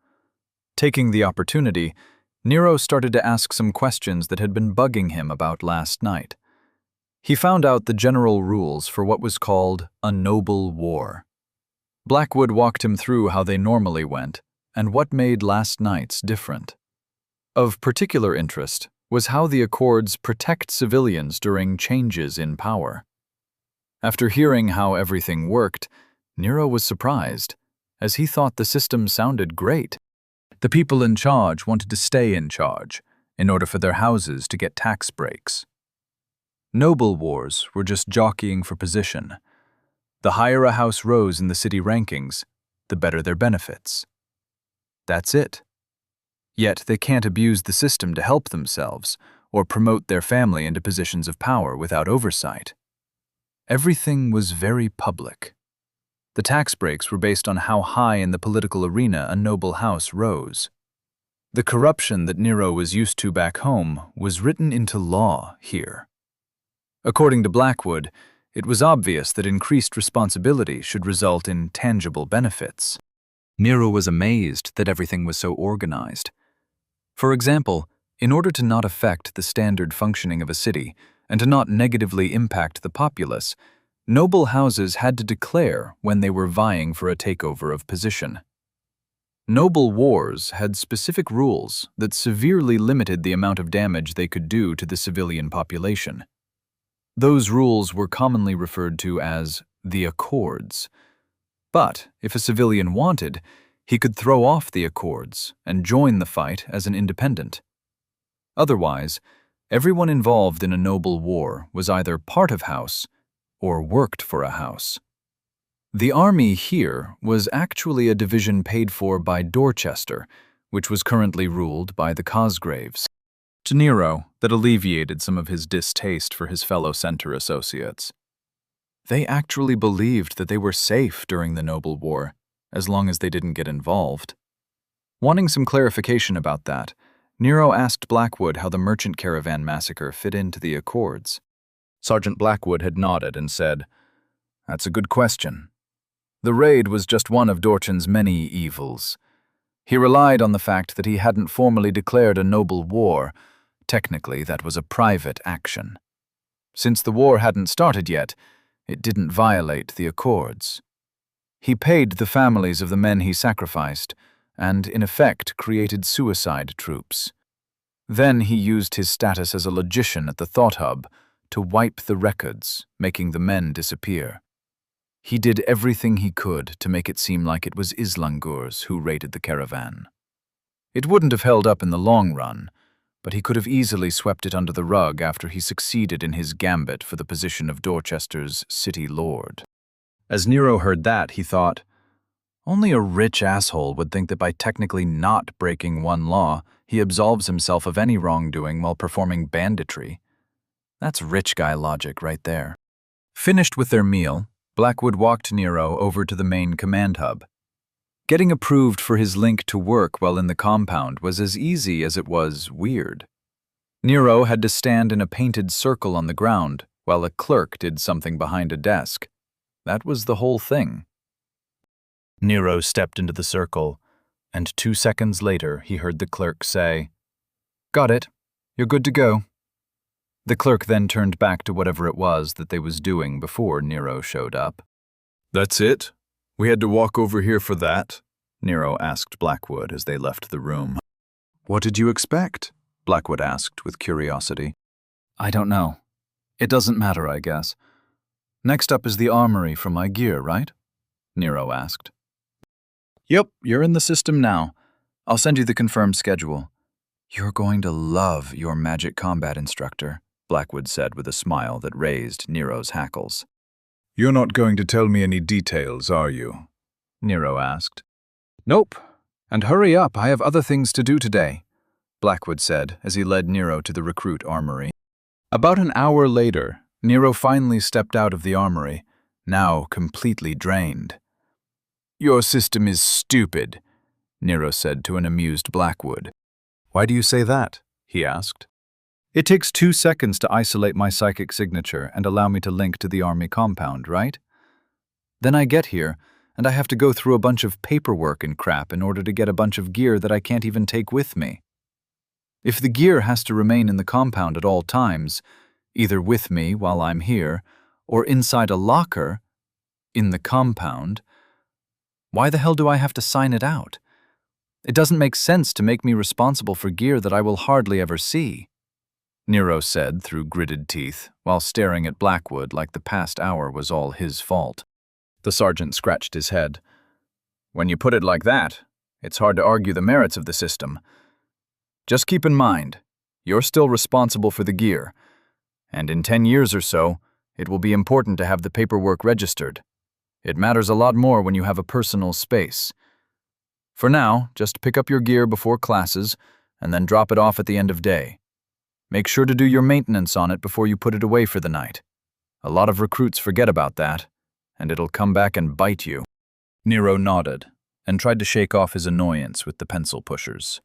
Taking the opportunity, Nero started to ask some questions that had been bugging him about last night. He found out the general rules for what was called a noble war. Blackwood walked him through how they normally went and what made last night's different. Of particular interest was how the Accords protect civilians during changes in power. After hearing how everything worked, Nero was surprised, as he thought the system sounded great. The people in charge wanted to stay in charge in order for their houses to get tax breaks. Noble wars were just jockeying for position. The higher a house rose in the city rankings, the better their benefits. That's it. Yet they can't abuse the system to help themselves or promote their family into positions of power without oversight. Everything was very public. The tax breaks were based on how high in the political arena a noble house rose. The corruption that Nero was used to back home was written into law here. According to Blackwood, it was obvious that increased responsibility should result in tangible benefits. Nero was amazed that everything was so organized. For example, in order to not affect the standard functioning of a city and to not negatively impact the populace, noble houses had to declare when they were vying for a takeover of position. Noble wars had specific rules that severely limited the amount of damage they could do to the civilian population. Those rules were commonly referred to as the Accords. But if a civilian wanted, he could throw off the Accords and join the fight as an independent. Otherwise, everyone involved in a noble war was either part of house or worked for a house. The army here was actually a division paid for by Dorchester, which was currently ruled by the Cosgraves. To Nero, that alleviated some of his distaste for his fellow center associates. They actually believed that they were safe during the Noble War, as long as they didn't get involved. Wanting some clarification about that, Nero asked Blackwood how the merchant caravan massacre fit into the Accords. Sergeant Blackwood had nodded and said, "That's a good question. The raid was just one of Dorchen's many evils. He relied on the fact that he hadn't formally declared a noble war. Technically, that was a private action. Since the war hadn't started yet, it didn't violate the Accords. He paid the families of the men he sacrificed, and in effect created suicide troops. Then he used his status as a logician at the Thought Hub to wipe the records, making the men disappear. He did everything he could to make it seem like it was Islangurs who raided the caravan. It wouldn't have held up in the long run, but he could have easily swept it under the rug after he succeeded in his gambit for the position of Dorchester's city lord. As Nero heard that, he thought, only a rich asshole would think that by technically not breaking one law, he absolves himself of any wrongdoing while performing banditry. That's rich guy logic right there. Finished with their meal, Blackwood walked Nero over to the main command hub. Getting approved for his link to work while in the compound was as easy as it was weird. Nero had to stand in a painted circle on the ground while a clerk did something behind a desk. That was the whole thing. Nero stepped into the circle, and 2 seconds later he heard the clerk say, "Got it. You're good to go." The clerk then turned back to whatever it was that they was doing before Nero showed up. That's it? We had to walk over here for that? Nero asked Blackwood as they left the room. What did you expect? Blackwood asked with curiosity. I don't know. It doesn't matter, I guess. Next up is the armory for my gear, right? Nero asked. Yep, you're in the system now. I'll send you the confirmed schedule. You're going to love your magic combat instructor, Blackwood said with a smile that raised Nero's hackles. You're not going to tell me any details, are you? Nero asked. Nope. And hurry up, I have other things to do today, Blackwood said as he led Nero to the recruit armory. About an hour later, Nero finally stepped out of the armory, now completely drained. Your system is stupid, Nero said to an amused Blackwood. Why do you say that? He asked. It takes 2 seconds to isolate my psychic signature and allow me to link to the army compound, right? Then I get here, and I have to go through a bunch of paperwork and crap in order to get a bunch of gear that I can't even take with me. If the gear has to remain in the compound at all times, either with me while I'm here, or inside a locker in the compound, why the hell do I have to sign it out? It doesn't make sense to make me responsible for gear that I will hardly ever see, Nero said through gritted teeth, while staring at Blackwood like the past hour was all his fault. The sergeant scratched his head. When you put it like that, it's hard to argue the merits of the system. Just keep in mind, you're still responsible for the gear, and in 10 years or so, it will be important to have the paperwork registered. It matters a lot more when you have a personal space. For now, just pick up your gear before classes, and then drop it off at the end of day. Make sure to do your maintenance on it before you put it away for the night. A lot of recruits forget about that, and it'll come back and bite you. Nero nodded and tried to shake off his annoyance with the pencil pushers.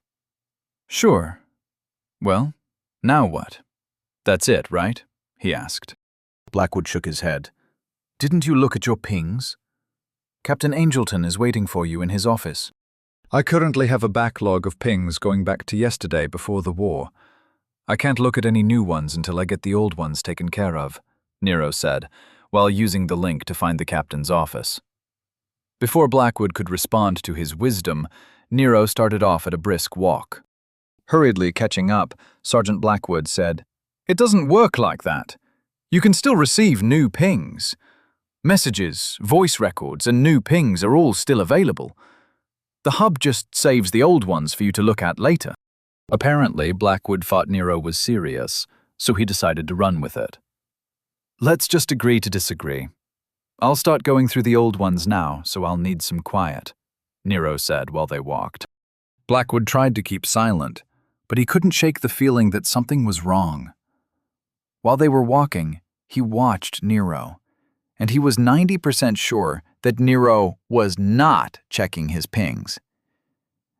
Sure. Well, now what? That's it, right? He asked. Blackwood shook his head. Didn't you look at your pings? Captain Angelton is waiting for you in his office. I currently have a backlog of pings going back to yesterday before the war. I can't look at any new ones until I get the old ones taken care of, Nero said, while using the link to find the captain's office. Before Blackwood could respond to his wisdom, Nero started off at a brisk walk. Hurriedly catching up, Sergeant Blackwood said, It doesn't work like that. You can still receive new pings. Messages, voice records, and new pings are all still available. The hub just saves the old ones for you to look at later. Apparently, Blackwood thought Nero was serious, so he decided to run with it. Let's just agree to disagree. I'll start going through the old ones now, so I'll need some quiet, Nero said while they walked. Blackwood tried to keep silent, but he couldn't shake the feeling that something was wrong. While they were walking, he watched Nero, and he was 90% sure that Nero was not checking his pings.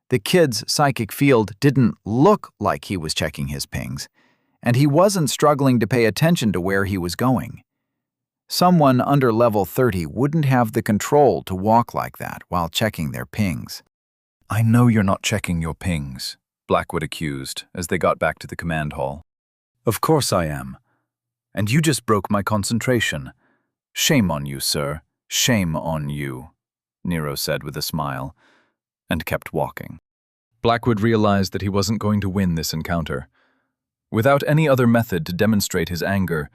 The kid's psychic field didn't look like he was checking his pings, and he wasn't struggling to pay attention to where he was going. Someone under level 30 wouldn't have the control to walk like that while checking their pings. I know you're not checking your pings, Blackwood accused as they got back to the command hall. Of course I am. And you just broke my concentration. Shame on you, sir. Shame on you, Nero said with a smile, and kept walking. Blackwood realized that he wasn't going to win this encounter. Without any other method to demonstrate his anger,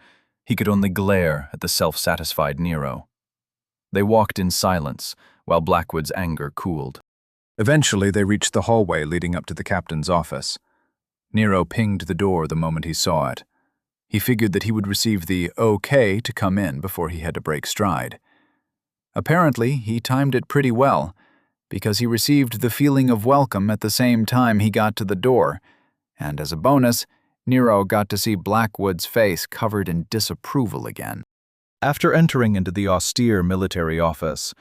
he could only glare at the self-satisfied Nero. They walked in silence while Blackwood's anger cooled. Eventually, they reached the hallway leading up to the captain's office. Nero pinged the door the moment he saw it. He figured that he would receive the okay to come in before he had to break stride. Apparently, he timed it pretty well, because he received the feeling of welcome at the same time he got to the door, and as a bonus, Nero got to see Blackwood's face covered in disapproval again. After entering into the austere military office,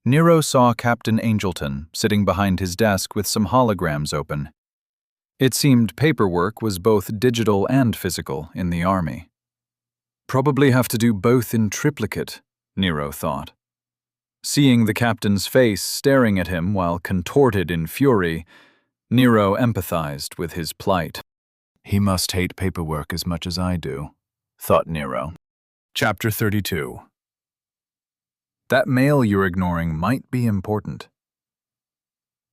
Nero saw Captain Angelton sitting behind his desk with some holograms open. It seemed paperwork was both digital and physical in the army. Probably have to do both in triplicate, Nero thought. Seeing the captain's face staring at him while contorted in fury, Nero empathized with his plight. He must hate paperwork as much as I do, thought Nero. Chapter 32. That mail you're ignoring might be important.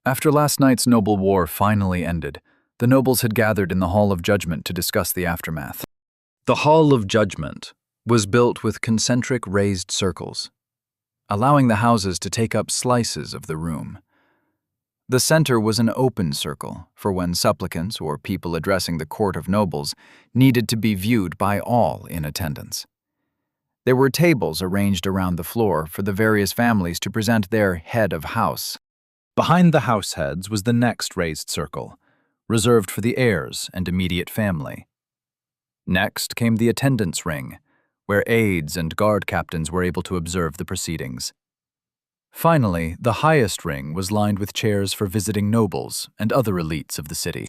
After last night's noble war finally ended, the nobles had gathered in the Hall of Judgment to discuss the aftermath. The Hall of Judgment was built with concentric raised circles, allowing the houses to take up slices of the room. The center was an open circle for when supplicants or people addressing the court of nobles needed to be viewed by all in attendance. There were tables arranged around the floor for the various families to present their head of house. Behind the house heads was the next raised circle, reserved for the heirs and immediate family. Next came the attendance ring, where aides and guard captains were able to observe the proceedings. Finally, the highest ring was lined with chairs for visiting nobles and other elites of the city.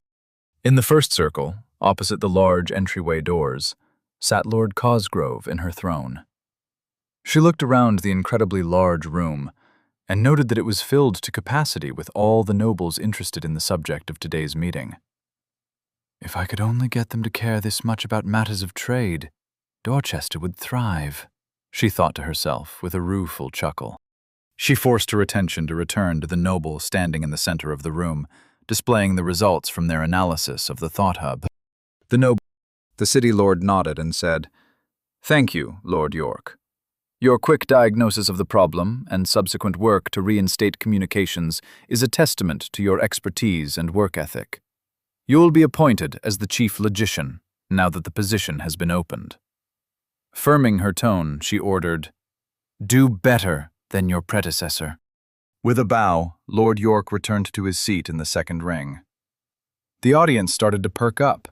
In the first circle, opposite the large entryway doors, sat Lord Cosgrove in her throne. She looked around the incredibly large room and noted that it was filled to capacity with all the nobles interested in the subject of today's meeting. If I could only get them to care this much about matters of trade, Dorchester would thrive, she thought to herself with a rueful chuckle. She forced her attention to return to the noble standing in the center of the room, displaying the results from their analysis of the thought hub. The city lord nodded and said, "Thank you, Lord York. Your quick diagnosis of the problem and subsequent work to reinstate communications is a testament to your expertise and work ethic. You will be appointed as the chief logician now that the position has been opened." Firming her tone, she ordered, "Do better than your predecessor." With a bow, Lord York returned to his seat in the second ring. The audience started to perk up.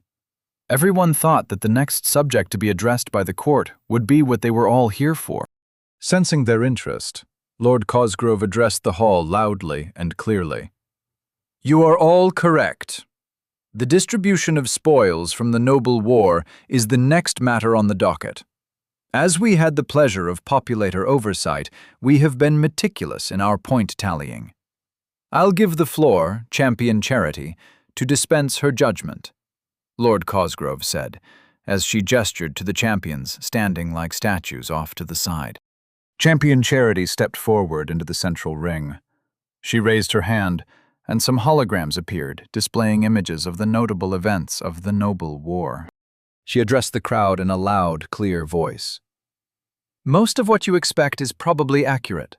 Everyone thought that the next subject to be addressed by the court would be what they were all here for. Sensing their interest, Lord Cosgrove addressed the hall loudly and clearly. "You are all correct. The distribution of spoils from the noble war is the next matter on the docket. As we had the pleasure of populator oversight, we have been meticulous in our point tallying. I'll give the floor, Champion Charity, to dispense her judgment," Lord Cosgrove said, as she gestured to the champions standing like statues off to the side. Champion Charity stepped forward into the central ring. She raised her hand, and some holograms appeared, displaying images of the notable events of the noble war. She addressed the crowd in a loud, clear voice. "Most of what you expect is probably accurate.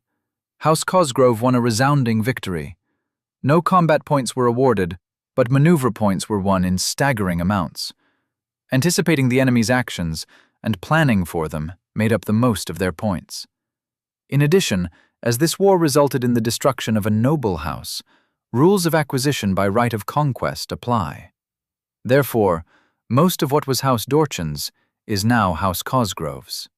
House Cosgrove won a resounding victory. No combat points were awarded, but maneuver points were won in staggering amounts. Anticipating the enemy's actions and planning for them made up the most of their points. In addition, as this war resulted in the destruction of a noble house, rules of acquisition by right of conquest apply. Therefore, most of what was House Dorchan's is now House Cosgrove's.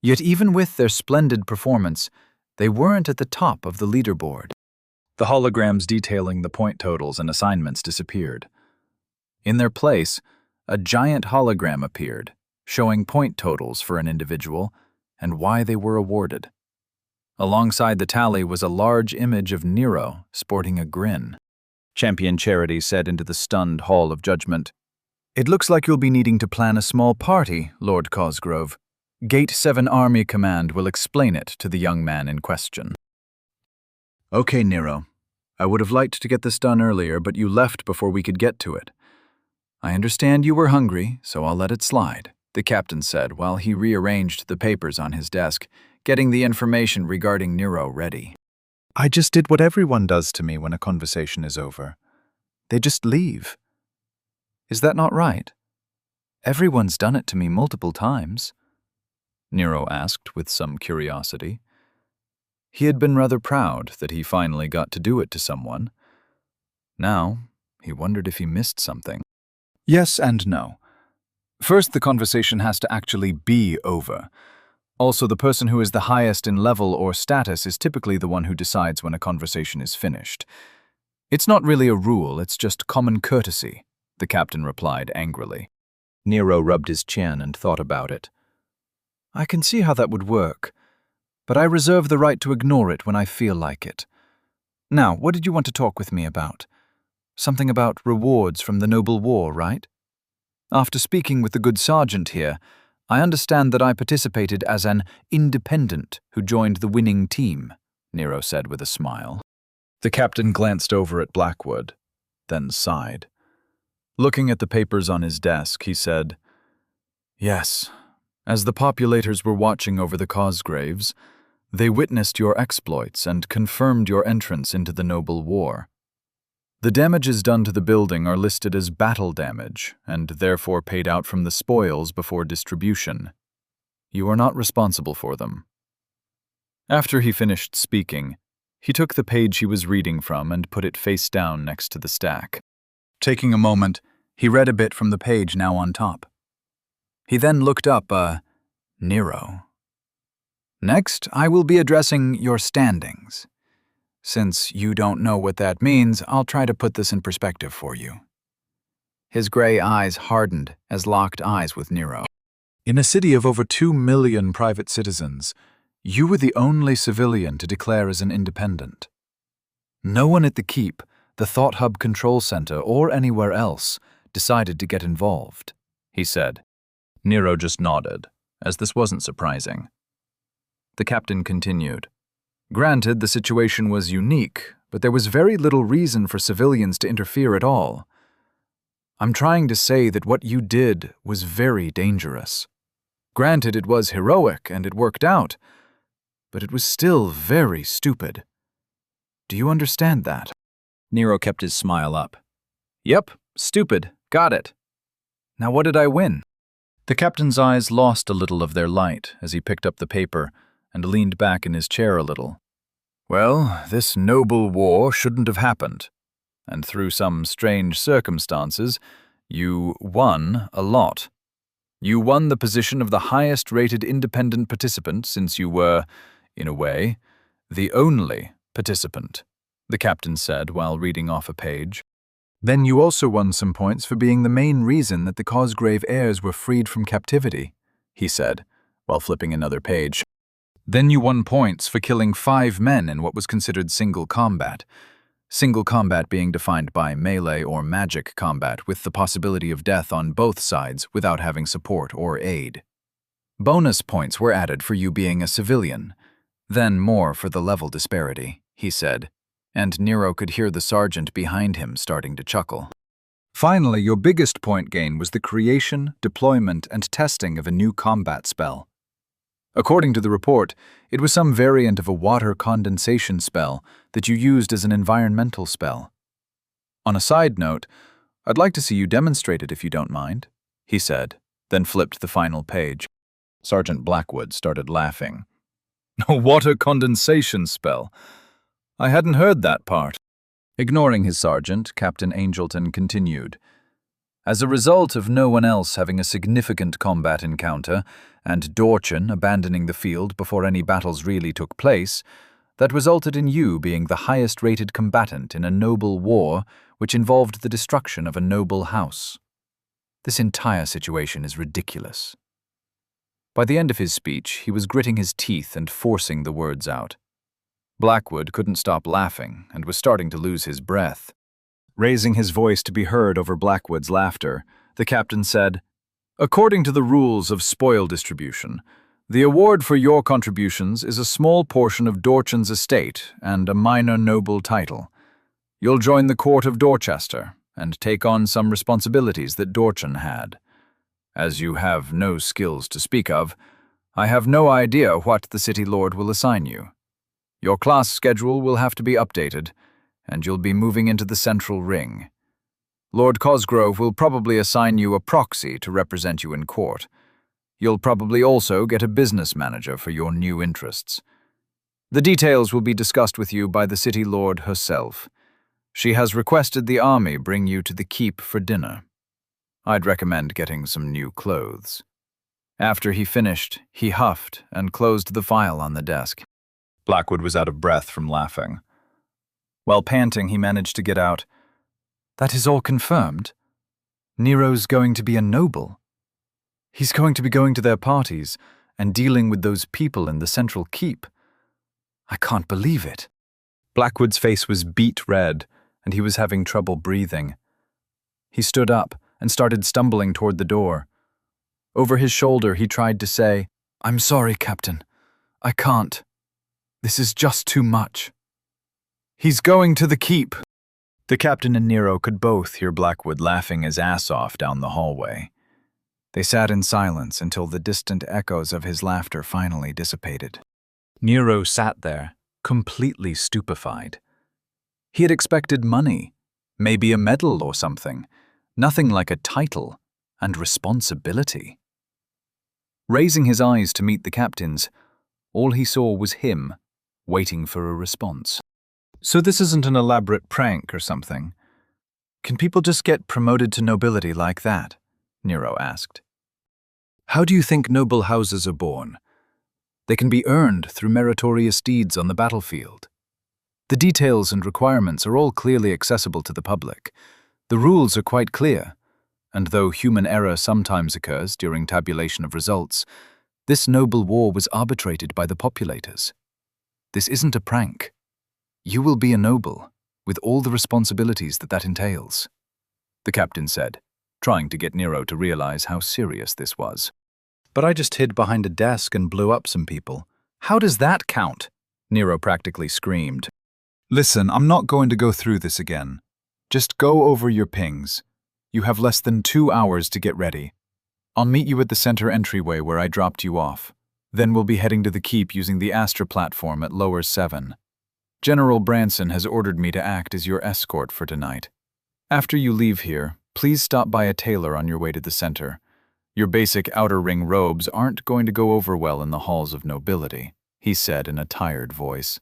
Yet even with their splendid performance, they weren't at the top of the leaderboard." The holograms detailing the point totals and assignments disappeared. In their place, a giant hologram appeared, showing point totals for an individual and why they were awarded. Alongside the tally was a large image of Nero sporting a grin. Champion Charity said into the stunned Hall of Judgment, "It looks like you'll be needing to plan a small party, Lord Cosgrove. Gate 7 Army Command will explain it to the young man in question." "Okay, Nero. I would have liked to get this done earlier, but you left before we could get to it. I understand you were hungry, so I'll let it slide," the captain said while he rearranged the papers on his desk, getting the information regarding Nero ready. "I just did what everyone does to me when a conversation is over. They just leave. Is that not right? Everyone's done it to me multiple times," Nero asked with some curiosity. He had been rather proud that he finally got to do it to someone. Now, he wondered if he missed something. "Yes and no. First, the conversation has to actually be over. Also, the person who is the highest in level or status is typically the one who decides when a conversation is finished. It's not really a rule, it's just common courtesy, the captain replied angrily. Nero rubbed his chin and thought about it. I can see how that would work, but I reserve the right to ignore it when I feel like it. Now, what did you want to talk with me about? Something about rewards from the noble war, right? After speaking with the good sergeant here, I understand that I participated as an independent who joined the winning team, Nero said with a smile. The captain glanced over at Blackwood, then sighed. Looking at the papers on his desk, he said, Yes, as the populators were watching over the Cosgraves, they witnessed your exploits and confirmed your entrance into the noble war. The damages done to the building are listed as battle damage and therefore paid out from the spoils before distribution. You are not responsible for them. After he finished speaking, he took the page he was reading from and put it face down next to the stack. Taking a moment, he read a bit from the page now on top. He then looked up Nero. Next, I will be addressing your standings. Since you don't know what that means, I'll try to put this in perspective for you. His gray eyes hardened as locked eyes with Nero. In a city of over 2 million private citizens, you were the only civilian to declare as an independent. No one at the Keep, the Thought Hub Control Center, or anywhere else decided to get involved, he said. Nero just nodded, as this wasn't surprising. The captain continued. Granted, the situation was unique, but there was very little reason for civilians to interfere at all. I'm trying to say that what you did was very dangerous. Granted, it was heroic and it worked out, but it was still very stupid. Do you understand that? Nero kept his smile up. Yep, stupid, got it. Now what did I win? The captain's eyes lost a little of their light as he picked up the paper and leaned back in his chair a little. Well, this noble war shouldn't have happened, and through some strange circumstances, you won a lot. You won the position of the highest-rated independent participant since you were, in a way, the only participant, the captain said while reading off a page. Then you also won some points for being the main reason that the Cosgrave heirs were freed from captivity, he said, while flipping another page. Then you won points for killing 5 men in what was considered single combat being defined by melee or magic combat with the possibility of death on both sides without having support or aid. Bonus points were added for you being a civilian, then more for the level disparity, he said, and Nero could hear the sergeant behind him starting to chuckle. Finally, your biggest point gain was the creation, deployment, and testing of a new combat spell. According to the report, it was some variant of a water condensation spell that you used as an environmental spell. On a side note, I'd like to see you demonstrate it if you don't mind, he said, then flipped the final page. Sergeant Blackwood started laughing. A water condensation spell? I hadn't heard that part. Ignoring his sergeant, Captain Angelton continued. As a result of no one else having a significant combat encounter, and Dorchin abandoning the field before any battles really took place, that resulted in you being the highest-rated combatant in a noble war which involved the destruction of a noble house. This entire situation is ridiculous. By the end of his speech, he was gritting his teeth and forcing the words out. Blackwood couldn't stop laughing and was starting to lose his breath. Raising his voice to be heard over Blackwood's laughter, the captain said, According to the rules of spoil distribution, the award for your contributions is a small portion of Dorchin's estate and a minor noble title. You'll join the court of Dorchester and take on some responsibilities that Dorchin had. As you have no skills to speak of, I have no idea what the city lord will assign you. Your class schedule will have to be updated, and you'll be moving into the central ring. Lord Cosgrove will probably assign you a proxy to represent you in court. You'll probably also get a business manager for your new interests. The details will be discussed with you by the city lord herself. She has requested the army bring you to the keep for dinner. I'd recommend getting some new clothes. After he finished, he huffed and closed the file on the desk. Blackwood was out of breath from laughing. While panting, he managed to get out, "That is all confirmed? Nero's going to be a noble. He's going to be going to their parties and dealing with those people in the central keep. I can't believe it." Blackwood's face was beet red, and he was having trouble breathing. He stood up and started stumbling toward the door. Over his shoulder, he tried to say, "I'm sorry, Captain. I can't. This is just too much. He's going to the keep." The captain and Nero could both hear Blackwood laughing his ass off down the hallway. They sat in silence until the distant echoes of his laughter finally dissipated. Nero sat there, completely stupefied. He had expected money, maybe a medal or something, nothing like a title and responsibility. Raising his eyes to meet the captain's, all he saw was him, waiting for a response. "So this isn't an elaborate prank or something? Can people just get promoted to nobility like that?" Nero asked. "How do you think noble houses are born? They can be earned through meritorious deeds on the battlefield. The details and requirements are all clearly accessible to the public. The rules are quite clear, and though human error sometimes occurs during tabulation of results, this noble war was arbitrated by the populators. This isn't a prank. You will be a noble, with all the responsibilities that entails," the captain said, trying to get Nero to realize how serious this was. "But I just hid behind a desk and blew up some people. How does that count?" Nero practically screamed. "Listen, I'm not going to go through this again. Just go over your pings. You have less than 2 hours to get ready. I'll meet you at the center entryway where I dropped you off. Then we'll be heading to the keep using the Astra platform at Lower 7. General Branson has ordered me to act as your escort for tonight. After you leave here, please stop by a tailor on your way to the center. Your basic outer ring robes aren't going to go over well in the halls of nobility," he said in a tired voice.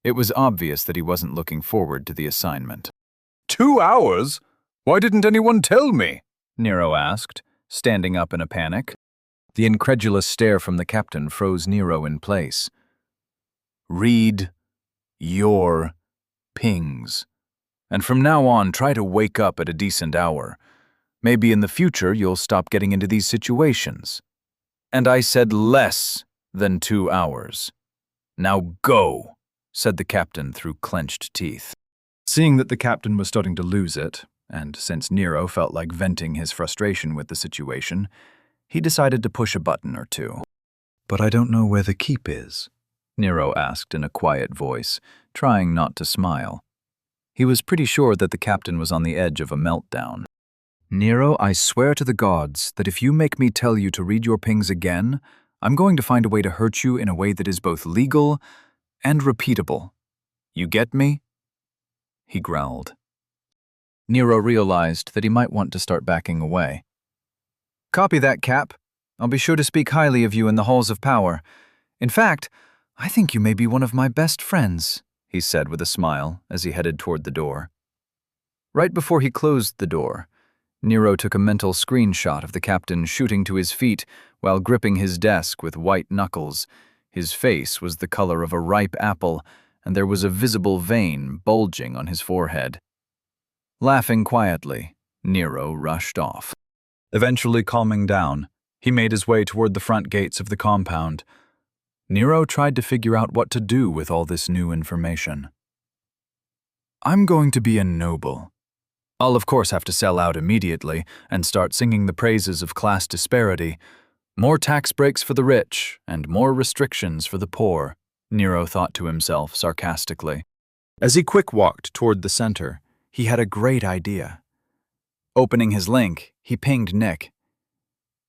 It was obvious that he wasn't looking forward to the assignment. 2 hours? Why didn't anyone tell me?" Nero asked, standing up in a panic. The incredulous stare from the captain froze Nero in place. "Read your pings. And from now on, try to wake up at a decent hour. Maybe in the future you'll stop getting into these situations. And I said less than 2 hours. Now go," said the captain through clenched teeth. Seeing that the captain was starting to lose it, and since Nero felt like venting his frustration with the situation, he decided to push a button or two. "But I don't know where the keep is," Nero asked in a quiet voice, trying not to smile. He was pretty sure that the captain was on the edge of a meltdown. "Nero, I swear to the gods that if you make me tell you to read your pings again, I'm going to find a way to hurt you in a way that is both legal and repeatable. You get me?" he growled. Nero realized that he might want to start backing away. "Copy that, Cap. I'll be sure to speak highly of you in the halls of power. In fact, I think you may be one of my best friends," he said with a smile as he headed toward the door. Right before he closed the door, Nero took a mental screenshot of the captain shooting to his feet while gripping his desk with white knuckles. His face was the color of a ripe apple, and there was a visible vein bulging on his forehead. Laughing quietly, Nero rushed off. Eventually calming down, he made his way toward the front gates of the compound. Nero tried to figure out what to do with all this new information. "I'm going to be a noble. I'll of course have to sell out immediately and start singing the praises of class disparity. More tax breaks for the rich and more restrictions for the poor," Nero thought to himself sarcastically. As he quick-walked toward the center, he had a great idea. Opening his link, he pinged Nick.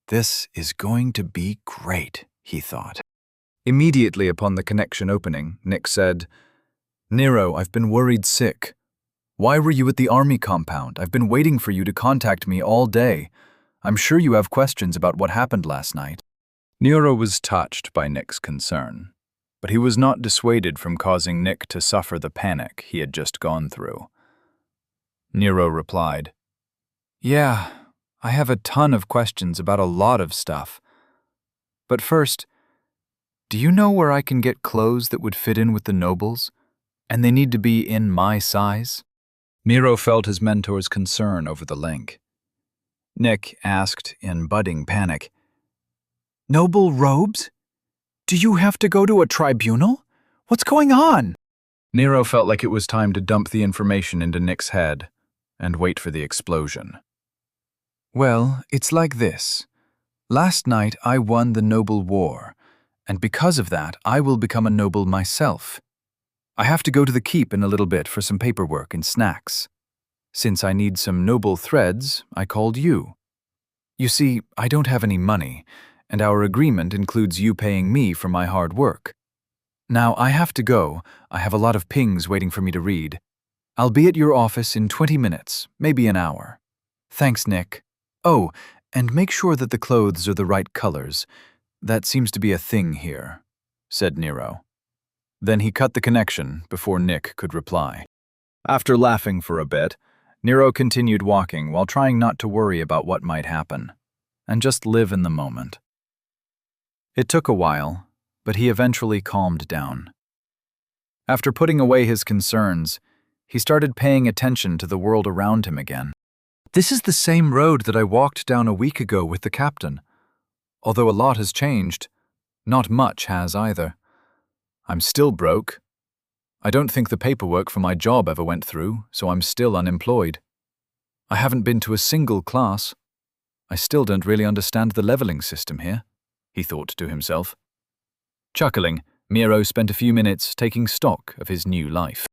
"This is going to be great," he thought. Immediately upon the connection opening, Nick said, "Nero, I've been worried sick. Why were you at the army compound? I've been waiting for you to contact me all day. I'm sure you have questions about what happened last night." Nero was touched by Nick's concern, but he was not dissuaded from causing Nick to suffer the panic he had just gone through. Nero replied, "Yeah, I have a ton of questions about a lot of stuff. But first, do you know where I can get clothes that would fit in with the nobles? And they need to be in my size? Nero felt his mentor's concern over the link. Nick asked in budding panic, "Noble robes? Do you have to go to a tribunal? What's going on?" Nero felt like it was time to dump the information into Nick's head and wait for the explosion. Well, it's like this. Last night I won the noble war, and because of that I will become a noble myself. I have to go to the keep in a little bit for some paperwork and snacks. Since I need some noble threads, I called you. You see, I don't have any money, and our agreement includes you paying me for my hard work. Now I have to go. I have a lot of pings waiting for me to read. I'll be at your office in 20 minutes, maybe an hour. Thanks, Nick. Oh, and make sure that the clothes are the right colors. That seems to be a thing here, said Nero. Then he cut the connection before Nick could reply. After laughing for a bit, Nero continued walking while trying not to worry about what might happen, and just live in the moment. It took a while, but he eventually calmed down. After putting away his concerns, he started paying attention to the world around him again. This is the same road that I walked down a week ago with the captain. Although a lot has changed, not much has either. I'm still broke. I don't think the paperwork for my job ever went through, so I'm still unemployed. I haven't been to a single class. I still don't really understand the leveling system here, he thought to himself. Chuckling, Nero spent a few minutes taking stock of his new life.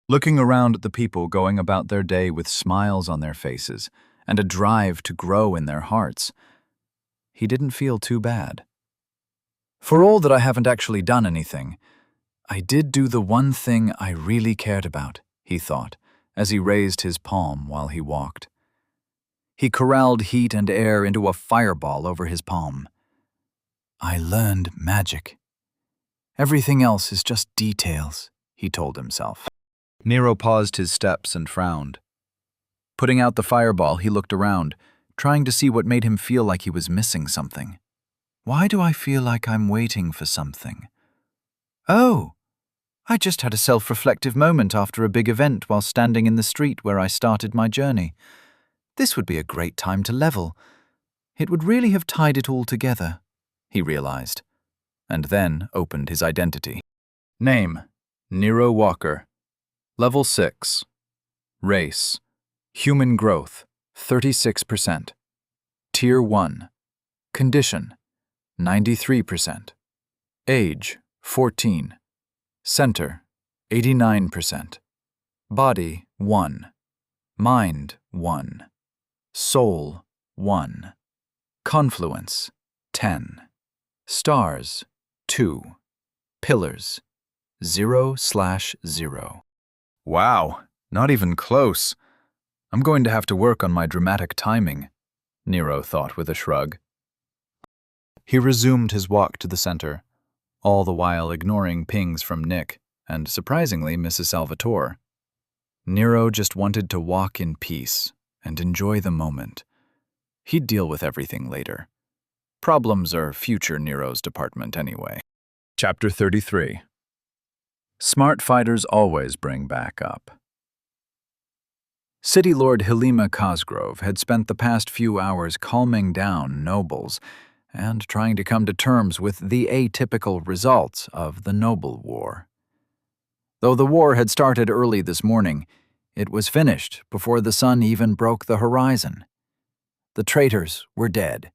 Looking around at the people going about their day with smiles on their faces and a drive to grow in their hearts, he didn't feel too bad. For all that I haven't actually done anything, I did do the one thing I really cared about, he thought, as he raised his palm while he walked. He corralled heat and air into a fireball over his palm. I learned magic. Everything else is just details, he told himself. Nero paused his steps and frowned. Putting out the fireball, he looked around, trying to see what made him feel like he was missing something. Why do I feel like I'm waiting for something? Oh, I just had a self-reflective moment after a big event while standing in the street where I started my journey. This would be a great time to level. It would really have tied it all together, he realized, and then opened his identity. Name, Nero Walker. Level 6. Race, Human Growth, 36%. Tier 1. Condition, 93%. Age, 14. Center, 89%. Body, 1. Mind, 1. Soul, 1. Confluence, 10. Stars, 2. Pillars, 0/0. Wow, not even close. I'm going to have to work on my dramatic timing, Nero thought with a shrug. He resumed his walk to the center, all the while ignoring pings from Nick and, surprisingly, Mrs. Salvatore. Nero just wanted to walk in peace and enjoy the moment. He'd deal with everything later. Problems are future Nero's department anyway. Chapter 33. Smart fighters always bring back up. City Lord Helima Cosgrove had spent the past few hours calming down nobles and trying to come to terms with the atypical results of the Noble War. Though the war had started early this morning, it was finished before the sun even broke the horizon. The traitors were dead,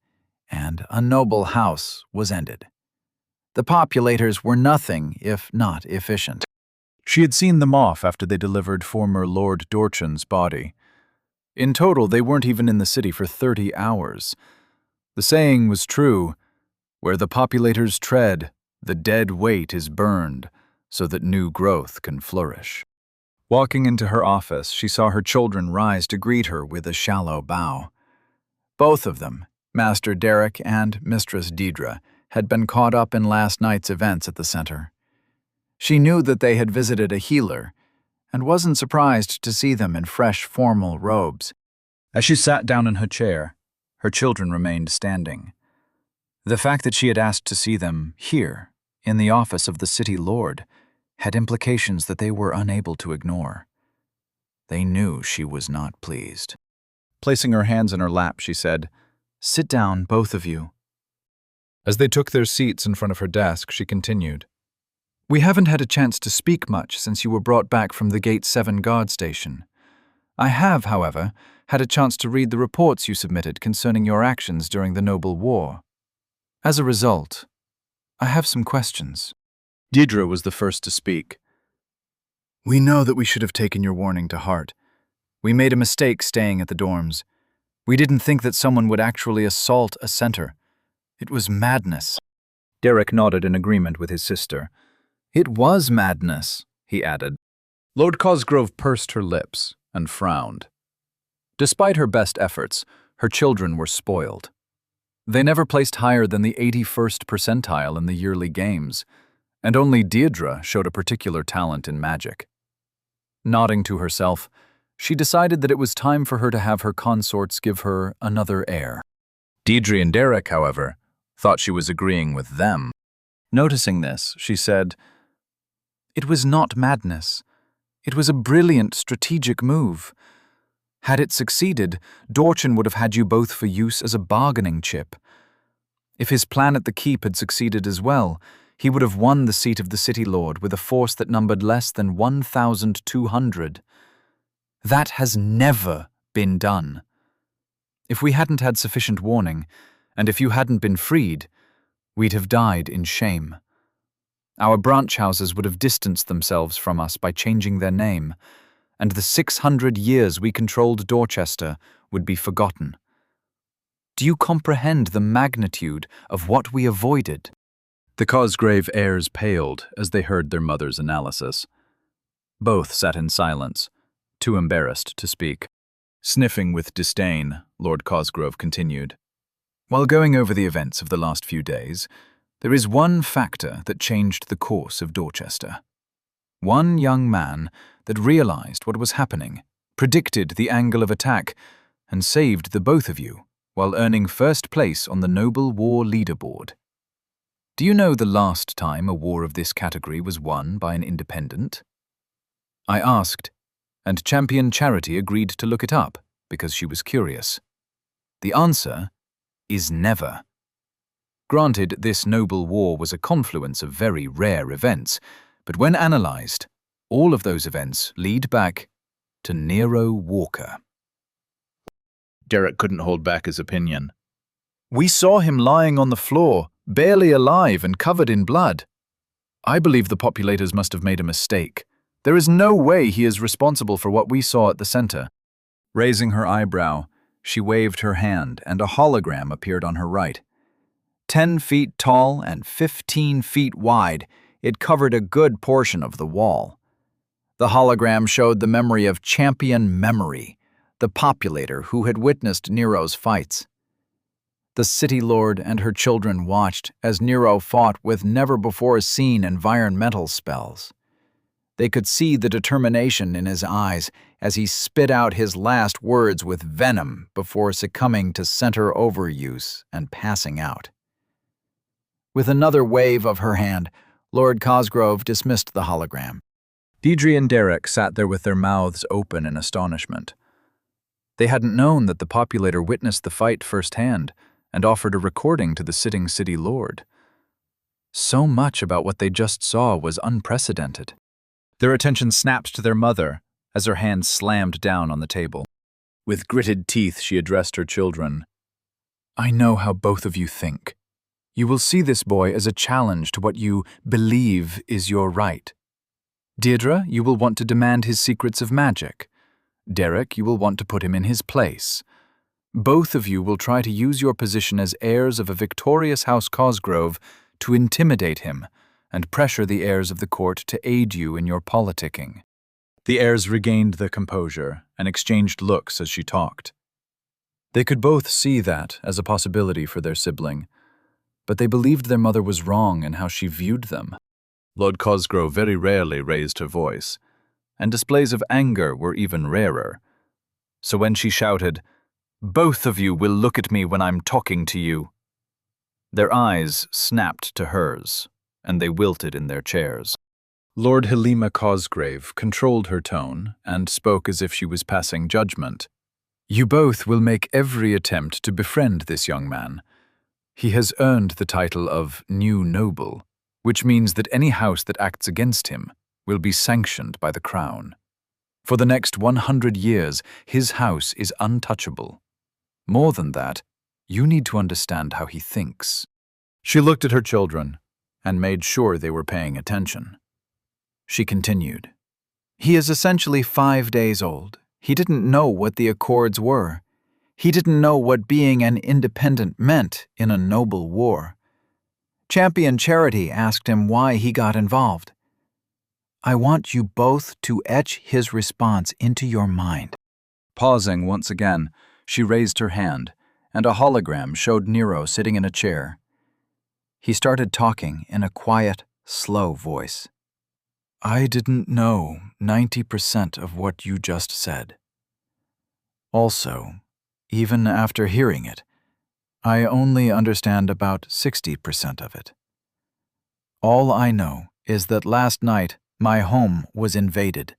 and a noble house was ended. The populators were nothing if not efficient. She had seen them off after they delivered former Lord Dorchan's body. In total, they weren't even in the city for 30 hours. The saying was true, where the populators tread, the dead weight is burned, so that new growth can flourish. Walking into her office, she saw her children rise to greet her with a shallow bow. Both of them, Master Derek and Mistress Deidre, had been caught up in last night's events at the center. She knew that they had visited a healer, and wasn't surprised to see them in fresh formal robes. As she sat down in her chair, Her children remained standing. The fact that she had asked to see them here, in the office of the city lord, had implications that they were unable to ignore. They knew she was not pleased. Placing her hands in her lap, she said, "Sit down, both of you." As they took their seats in front of her desk, she continued, "We haven't had a chance to speak much since you were brought back from the Gate 7 guard station. I have, however, had a chance to read the reports you submitted concerning your actions during the Noble War. As a result, I have some questions." Deirdre was the first to speak. "We know that we should have taken your warning to heart. We made a mistake staying at the dorms. We didn't think that someone would actually assault a center. It was madness." Derek nodded in agreement with his sister. "It was madness," he added. Lord Cosgrove pursed her lips and frowned. Despite her best efforts, her children were spoiled. They never placed higher than the 81st percentile in the yearly games, and only Deirdre showed a particular talent in magic. Nodding to herself, she decided that it was time for her to have her consorts give her another heir. Deirdre and Derek, however, thought she was agreeing with them. Noticing this, she said, "It was not madness. It was a brilliant strategic move. Had it succeeded, Dorchin would have had you both for use as a bargaining chip. If his plan at the keep had succeeded as well, he would have won the seat of the city lord with a force that numbered less than 1,200. That has never been done. If we hadn't had sufficient warning, and if you hadn't been freed, we'd have died in shame. Our branch houses would have distanced themselves from us by changing their name, and the 600 years we controlled Dorchester would be forgotten. Do you comprehend the magnitude of what we avoided?" The Cosgrave heirs paled as they heard their mother's analysis. Both sat in silence, too embarrassed to speak. Sniffing with disdain, Lord Cosgrove continued, "While going over the events of the last few days, there is one factor that changed the course of Dorchester. One young man that realized what was happening, predicted the angle of attack, and saved the both of you while earning first place on the Noble War leaderboard. Do you know the last time a war of this category was won by an independent?" I asked, and Champion Charity agreed to look it up because she was curious. The answer is never. Granted, this noble war was a confluence of very rare events, but when analyzed, all of those events lead back to Nero Walker. Derek couldn't hold back his opinion. "We saw him lying on the floor, barely alive and covered in blood. I believe the populators must have made a mistake. There is no way he is responsible for what we saw at the center." Raising her eyebrow, she waved her hand and a hologram appeared on her right. 10 feet tall and 15 feet wide, it covered a good portion of the wall. The hologram showed the memory of Champion Memory, the populator who had witnessed Nero's fights. The city lord and her children watched as Nero fought with never-before-seen environmental spells. They could see the determination in his eyes as he spit out his last words with venom before succumbing to center overuse and passing out. With another wave of her hand, Lord Cosgrove dismissed the hologram. Deirdre and Derek sat there with their mouths open in astonishment. They hadn't known that the populator witnessed the fight firsthand and offered a recording to the sitting city lord. So much about what they just saw was unprecedented. Their attention snapped to their mother as her hand slammed down on the table. With gritted teeth, she addressed her children. "I know how both of you think. You will see this boy as a challenge to what you believe is your right. Deirdre, you will want to demand his secrets of magic. Derek, you will want to put him in his place. Both of you will try to use your position as heirs of a victorious House Cosgrove to intimidate him and pressure the heirs of the court to aid you in your politicking." The heirs regained their composure and exchanged looks as she talked. They could both see that as a possibility for their sibling, but they believed their mother was wrong in how she viewed them. Lord Cosgrove very rarely raised her voice, and displays of anger were even rarer. So when she shouted, Both of you will look at me when I'm talking to you." Their eyes snapped to hers, and they wilted in their chairs. Lord Helima Cosgrave controlled her tone and spoke as if she was passing judgment. "You both will make every attempt to befriend this young man. He has earned the title of New Noble, which means that any house that acts against him will be sanctioned by the crown. For the next 100 years, his house is untouchable. More than that, you need to understand how he thinks." She looked at her children and made sure they were paying attention. She continued, "He is essentially 5 days old. He didn't know what the Accords were. He didn't know what being an independent meant in a noble war. Champion Charity asked him why he got involved. I want you both to etch his response into your mind." Pausing once again, she raised her hand, and a hologram showed Nero sitting in a chair. He started talking in a quiet, slow voice. "I didn't know 90% of what you just said. Also, even after hearing it, I only understand about 60% of it. All I know is that last night my home was invaded.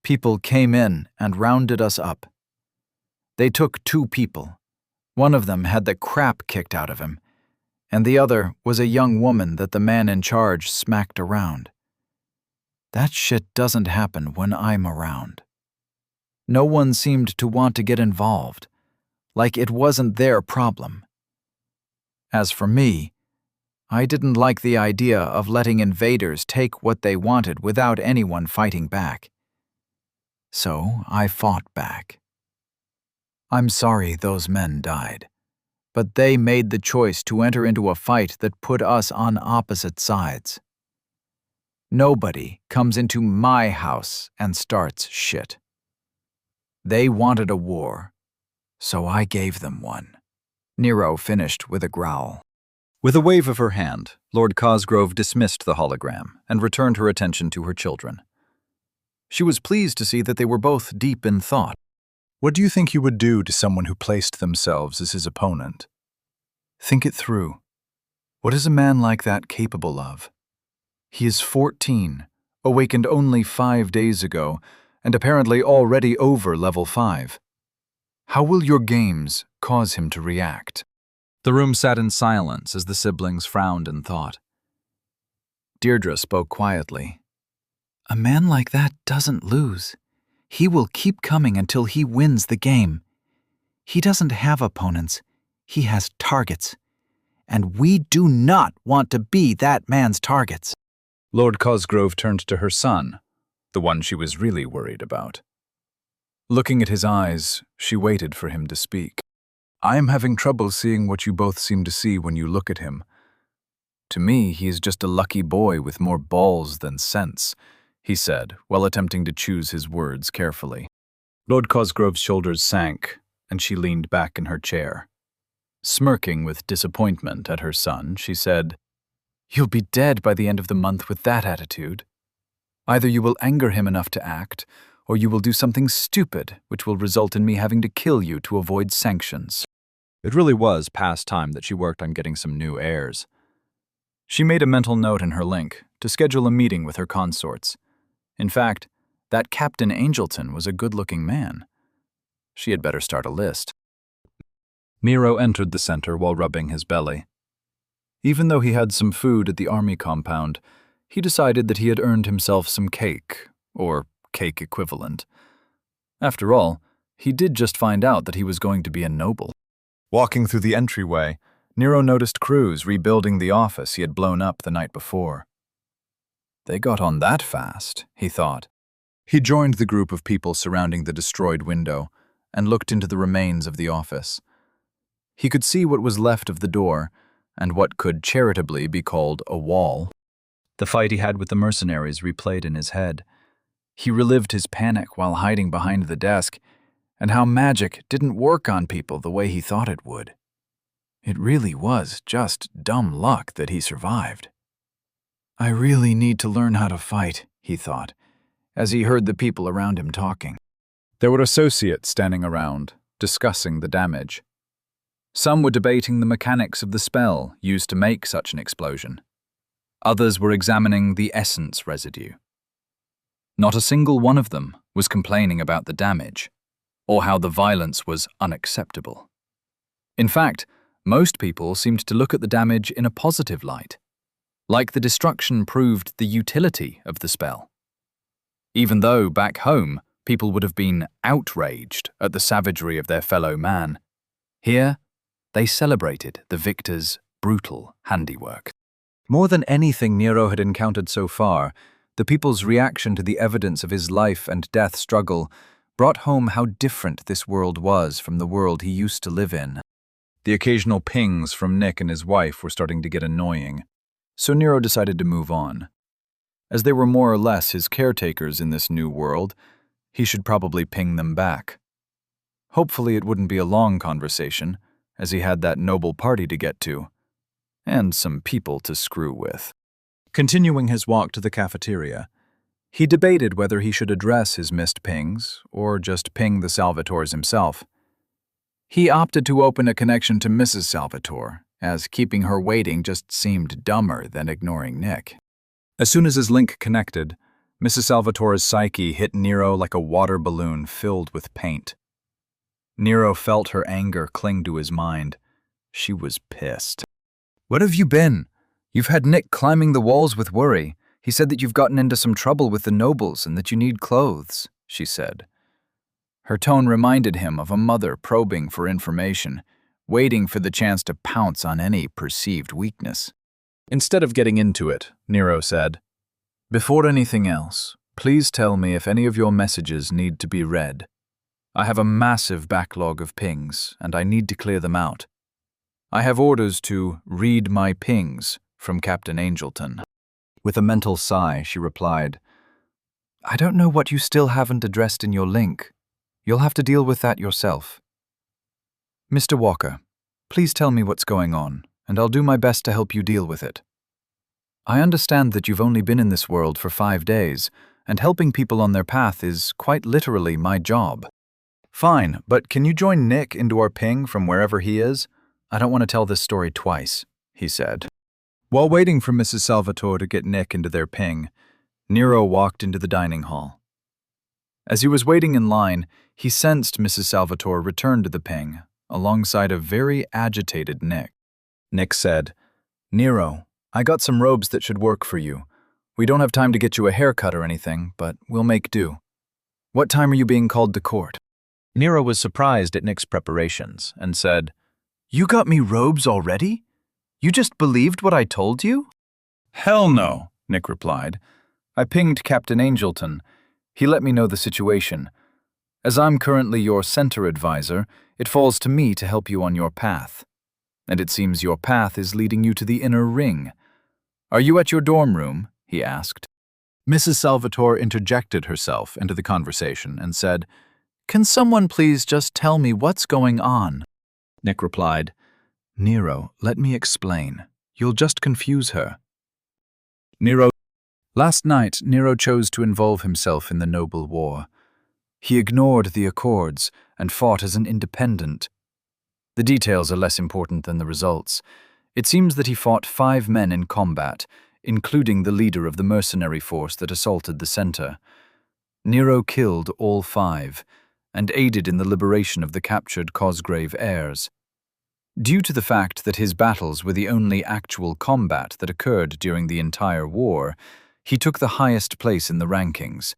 People came in and rounded us up. They took 2 people. One of them had the crap kicked out of him, and the other was a young woman that the man in charge smacked around. That shit doesn't happen when I'm around. No one seemed to want to get involved, like it wasn't their problem. As for me, I didn't like the idea of letting invaders take what they wanted without anyone fighting back. So I fought back. I'm sorry those men died, but they made the choice to enter into a fight that put us on opposite sides. Nobody comes into my house and starts shit. They wanted a war, so I gave them one." Nero finished with a growl. With a wave of her hand, Lord Cosgrove dismissed the hologram and returned her attention to her children. She was pleased to see that they were both deep in thought. "What do you think you would do to someone who placed themselves as his opponent? Think it through. What is a man like that capable of? He is 14, awakened only 5 days ago, and apparently already over level 5. How will your games cause him to react?" The room sat in silence as the siblings frowned in thought. Deirdre spoke quietly. "A man like that doesn't lose. He will keep coming until he wins the game. He doesn't have opponents. He has targets. And we do not want to be that man's targets." Lord Cosgrove turned to her son, the one she was really worried about. Looking at his eyes, she waited for him to speak. "I am having trouble seeing what you both seem to see when you look at him. To me, he is just a lucky boy with more balls than sense," he said, while attempting to choose his words carefully. Lord Cosgrove's shoulders sank, and she leaned back in her chair. Smirking with disappointment at her son, she said, "You'll be dead by the end of the month with that attitude. Either you will anger him enough to act, or you will do something stupid, which will result in me having to kill you to avoid sanctions." It really was past time that she worked on getting some new heirs. She made a mental note in her link to schedule a meeting with her consorts. In fact, that Captain Angelton was a good-looking man. She had better start a list. Nero entered the center while rubbing his belly. Even though he had some food at the army compound, he decided that he had earned himself some cake, or cake equivalent. After all, he did just find out that he was going to be a noble. Walking through the entryway, Nero noticed crews rebuilding the office he had blown up the night before. They got on that fast, he thought. He joined the group of people surrounding the destroyed window and looked into the remains of the office. He could see what was left of the door and what could charitably be called a wall. The fight he had with the mercenaries replayed in his head. He relived his panic while hiding behind the desk, and how magic didn't work on people the way he thought it would. It really was just dumb luck that he survived. "I really need to learn how to fight," he thought, as he heard the people around him talking. There were associates standing around, discussing the damage. Some were debating the mechanics of the spell used to make such an explosion. Others were examining the essence residue. Not a single one of them was complaining about the damage, or how the violence was unacceptable. In fact, most people seemed to look at the damage in a positive light, like the destruction proved the utility of the spell. Even though, back home, people would have been outraged at the savagery of their fellow man, here they celebrated the victor's brutal handiwork. More than anything Nero had encountered so far, the people's reaction to the evidence of his life and death struggle brought home how different this world was from the world he used to live in. The occasional pings from Nick and his wife were starting to get annoying, so Nero decided to move on. As they were more or less his caretakers in this new world, he should probably ping them back. Hopefully it wouldn't be a long conversation, as he had that noble party to get to, and some people to screw with. Continuing his walk to the cafeteria, he debated whether he should address his missed pings or just ping the Salvatores himself. He opted to open a connection to Mrs. Salvatore, as keeping her waiting just seemed dumber than ignoring Nick. As soon as his link connected, Mrs. Salvatore's psyche hit Nero like a water balloon filled with paint. Nero felt her anger cling to his mind. She was pissed. "Where have you been? You've had Nick climbing the walls with worry. He said that you've gotten into some trouble with the nobles and that you need clothes," she said. Her tone reminded him of a mother probing for information, waiting for the chance to pounce on any perceived weakness. Instead of getting into it, Nero said, "Before anything else, please tell me if any of your messages need to be read. I have a massive backlog of pings, and I need to clear them out. I have orders to read my pings from Captain Angelton." With a mental sigh, she replied, "I don't know what you still haven't addressed in your link. You'll have to deal with that yourself. Mr. Walker, please tell me what's going on, and I'll do my best to help you deal with it. I understand that you've only been in this world for 5 days, and helping people on their path is quite literally my job." "Fine, but can you join Nick into our ping from wherever he is? I don't want to tell this story twice," he said. While waiting for Mrs. Salvatore to get Nick into their ping, Nero walked into the dining hall. As he was waiting in line, he sensed Mrs. Salvatore return to the ping, alongside a very agitated Nick. Nick said, "Nero, I got some robes that should work for you. We don't have time to get you a haircut or anything, but we'll make do. What time are you being called to court?" Nero was surprised at Nick's preparations and said, "You got me robes already? You just believed what I told you?" "Hell no," Nick replied. "I pinged Captain Angelton. He let me know the situation. As I'm currently your center advisor, it falls to me to help you on your path. And it seems your path is leading you to the inner ring. Are you at your dorm room?" he asked. Mrs. Salvatore interjected herself into the conversation and said, "Can someone please just tell me what's going on?" Nick replied, "Nero, let me explain. You'll just confuse her." Last night, Nero chose to involve himself in the noble war. He ignored the accords and fought as an independent. The details are less important than the results. It seems that he fought 5 men in combat, including the leader of the mercenary force that assaulted the center. Nero killed all 5, and aided in the liberation of the captured Cosgrave heirs. Due to the fact that his battles were the only actual combat that occurred during the entire war, he took the highest place in the rankings.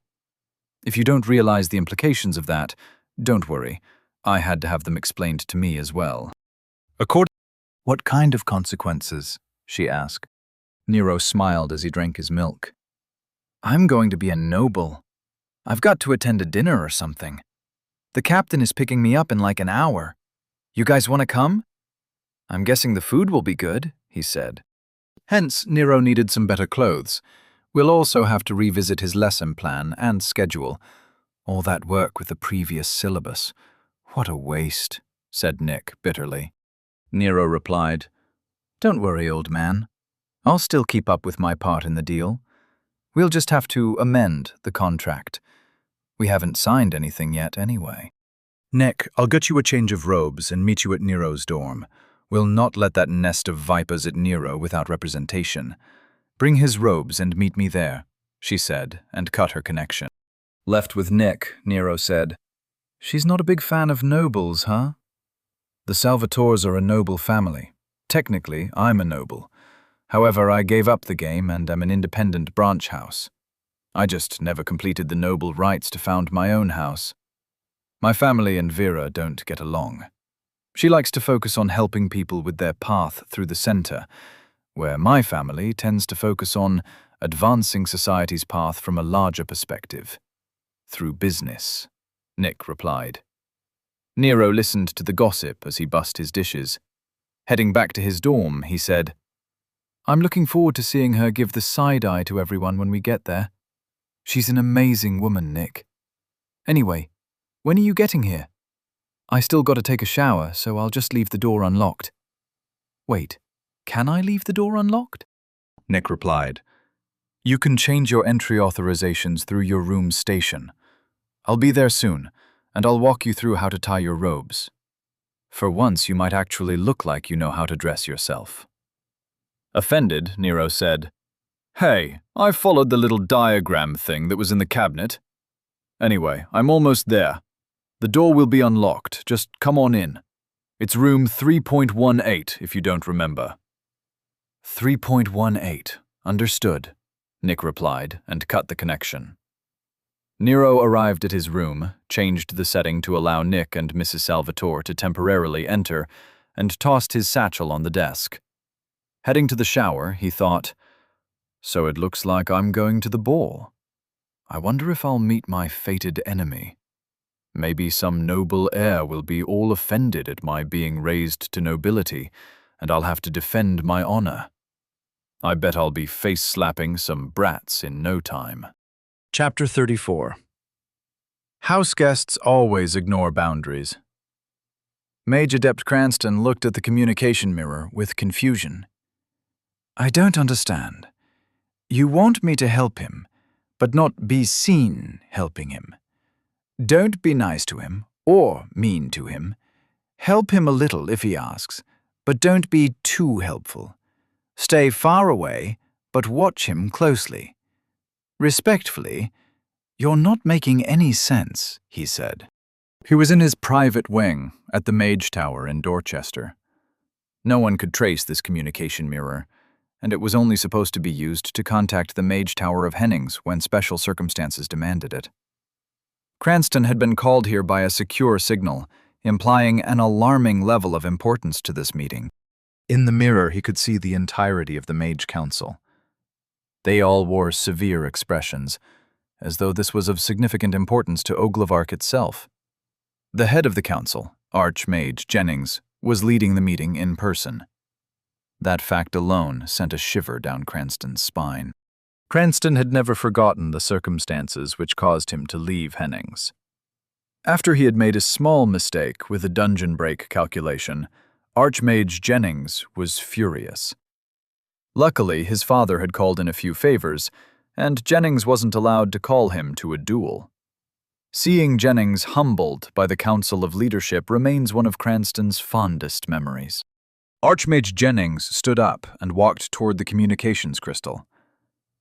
If you don't realize the implications of that, don't worry. I had to have them explained to me as well. "What kind of consequences?" she asked. Nero smiled as he drank his milk. "I'm going to be a noble. I've got to attend a dinner or something. The captain is picking me up in like an hour. You guys want to come? I'm guessing the food will be good," he said. Hence, Nero needed some better clothes. We'll also have to revisit his lesson plan and schedule. All that work with the previous syllabus. What a waste, said Nick bitterly. Nero replied, "Don't worry, old man. I'll still keep up with my part in the deal. We'll just have to amend the contract. We haven't signed anything yet anyway." Nick, I'll get you a change of robes and meet you at Nero's dorm. We'll not let that nest of vipers at Nero without representation. Bring his robes and meet me there, she said, and cut her connection. Left with Nick, Nero said, "She's not a big fan of nobles, huh?" "The Salvatores are a noble family. Technically, I'm a noble. However, I gave up the game and am an independent branch house. I just never completed the noble rites to found my own house. My family and Vera don't get along. She likes to focus on helping people with their path through the center, where my family tends to focus on advancing society's path from a larger perspective. Through business," Nick replied. Nero listened to the gossip as he bussed his dishes. Heading back to his dorm, he said, "I'm looking forward to seeing her give the side-eye to everyone when we get there. She's an amazing woman, Nick. Anyway, when are you getting here? I still got to take a shower, so I'll just leave the door unlocked." "Wait, can I leave the door unlocked?" Nick replied. "You can change your entry authorizations through your room's station. I'll be there soon, and I'll walk you through how to tie your robes. For once, you might actually look like you know how to dress yourself." Offended, Nero said, "Hey, I followed the little diagram thing that was in the cabinet. Anyway, I'm almost there. The door will be unlocked, just come on in. It's room 3.18 if you don't remember." 3.18, understood, Nick replied and cut the connection. Nero arrived at his room, changed the setting to allow Nick and Mrs. Salvatore to temporarily enter, and tossed his satchel on the desk. Heading to the shower, he thought, "So it looks like I'm going to the ball. I wonder if I'll meet my fated enemy. Maybe some noble heir will be all offended at my being raised to nobility, and I'll have to defend my honor. I bet I'll be face-slapping some brats in no time." Chapter 34. House guests always ignore boundaries. Mage Adept Cranston looked at the communication mirror with confusion. "I don't understand. You want me to help him, but not be seen helping him. Don't be nice to him or mean to him. Help him a little if he asks, but don't be too helpful. Stay far away, but watch him closely. Respectfully, you're not making any sense," he said. He was in his private wing at the Mage Tower in Dorchester. No one could trace this communication mirror, and it was only supposed to be used to contact the Mage Tower of Hennings when special circumstances demanded it. Cranston had been called here by a secure signal, implying an alarming level of importance to this meeting. In the mirror, he could see the entirety of the Mage Council. They all wore severe expressions, as though this was of significant importance to Oglevark itself. The head of the council, Archmage Jennings, was leading the meeting in person. That fact alone sent a shiver down Cranston's spine. Cranston had never forgotten the circumstances which caused him to leave Hennings. After he had made a small mistake with a dungeon break calculation, Archmage Jennings was furious. Luckily, his father had called in a few favors, and Jennings wasn't allowed to call him to a duel. Seeing Jennings humbled by the Council of Leadership remains one of Cranston's fondest memories. Archmage Jennings stood up and walked toward the communications crystal.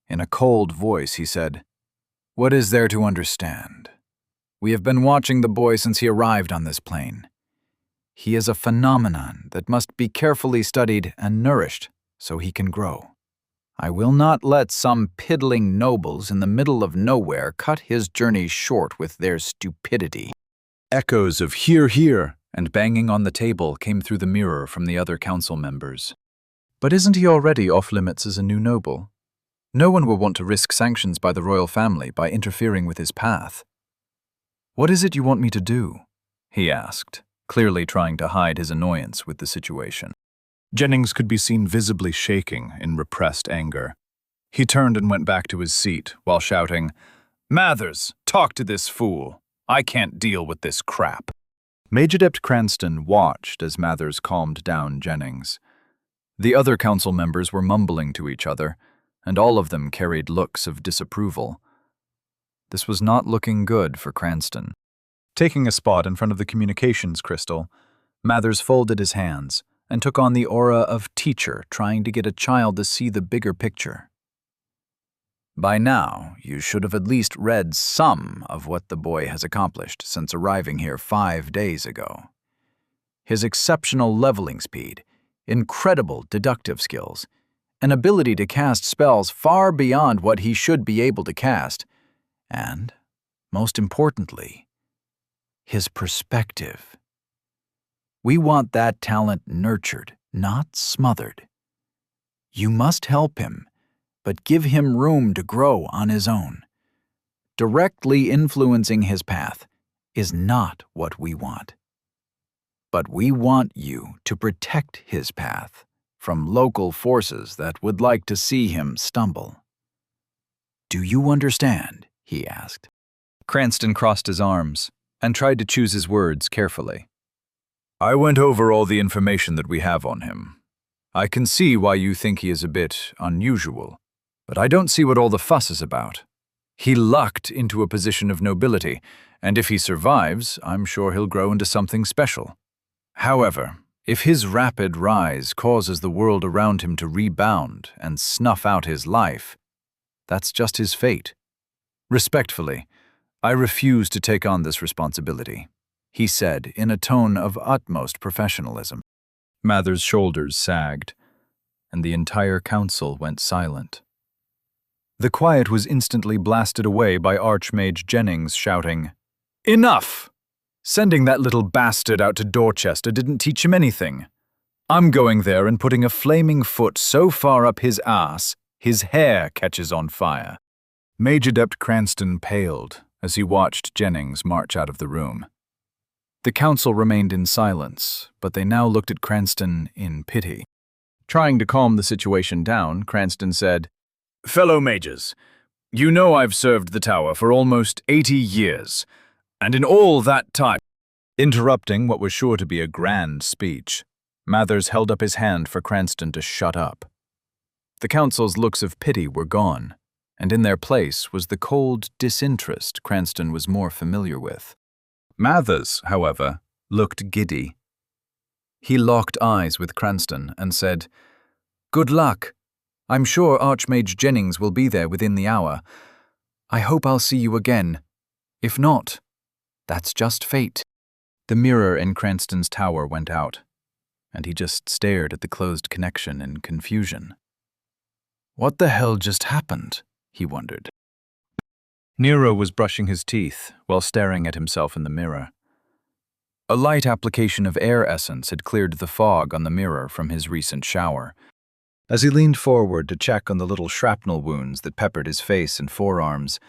In a cold voice, he said, "What is there to understand? We have been watching the boy since he arrived on this plane. He is a phenomenon that must be carefully studied and nourished so he can grow. I will not let some piddling nobles in the middle of nowhere cut his journey short with their stupidity." Echoes of "hear, hear," and banging on the table came through the mirror from the other council members. But isn't he already off-limits as a new noble? No one will want to risk sanctions by the royal family by interfering with his path. "What is it you want me to do?" he asked, clearly trying to hide his annoyance with the situation. Jennings could be seen visibly shaking in repressed anger. He turned and went back to his seat while shouting, "Mathers, talk to this fool. I can't deal with this crap." Mage Adept Cranston watched as Mathers calmed down Jennings. The other council members were mumbling to each other, and all of them carried looks of disapproval. This was not looking good for Cranston. Taking a spot in front of the communications crystal, Mathers folded his hands and took on the aura of teacher trying to get a child to see the bigger picture. By now, you should have at least read some of what the boy has accomplished since arriving here 5 days ago. His exceptional leveling speed, incredible deductive skills, an ability to cast spells far beyond what he should be able to cast, and, most importantly, his perspective. We want that talent nurtured, not smothered. You must help him, but give him room to grow on his own. Directly influencing his path is not what we want. But we want you to protect his path from local forces that would like to see him stumble. Do you understand? He asked. Cranston crossed his arms and tried to choose his words carefully. I went over all the information that we have on him. I can see why you think he is a bit unusual, but I don't see what all the fuss is about. He lucked into a position of nobility, and if he survives, I'm sure he'll grow into something special. However, if his rapid rise causes the world around him to rebound and snuff out his life, that's just his fate. Respectfully, I refuse to take on this responsibility, he said in a tone of utmost professionalism. Mather's shoulders sagged, and the entire council went silent. The quiet was instantly blasted away by Archmage Jennings shouting, "Enough! Sending that little bastard out to Dorchester didn't teach him anything. I'm going there and putting a flaming foot so far up his ass, his hair catches on fire." Mage Adept Cranston paled as he watched Jennings march out of the room. The council remained in silence, but they now looked at Cranston in pity. Trying to calm the situation down, Cranston said, "Fellow mages, you know I've served the tower for almost 80 years, and in all that time—" Interrupting what was sure to be a grand speech, Mathers held up his hand for Cranston to shut up. The council's looks of pity were gone, and in their place was the cold disinterest Cranston was more familiar with. Mathers, however, looked giddy. He locked eyes with Cranston and said, "Good luck. I'm sure Archmage Jennings will be there within the hour. I hope I'll see you again. If not, that's just fate." The mirror in Cranston's tower went out, and he just stared at the closed connection in confusion. What the hell just happened? He wondered. Nero was brushing his teeth while staring at himself in the mirror. A light application of air essence had cleared the fog on the mirror from his recent shower. As he leaned forward to check on the little shrapnel wounds that peppered his face and forearms,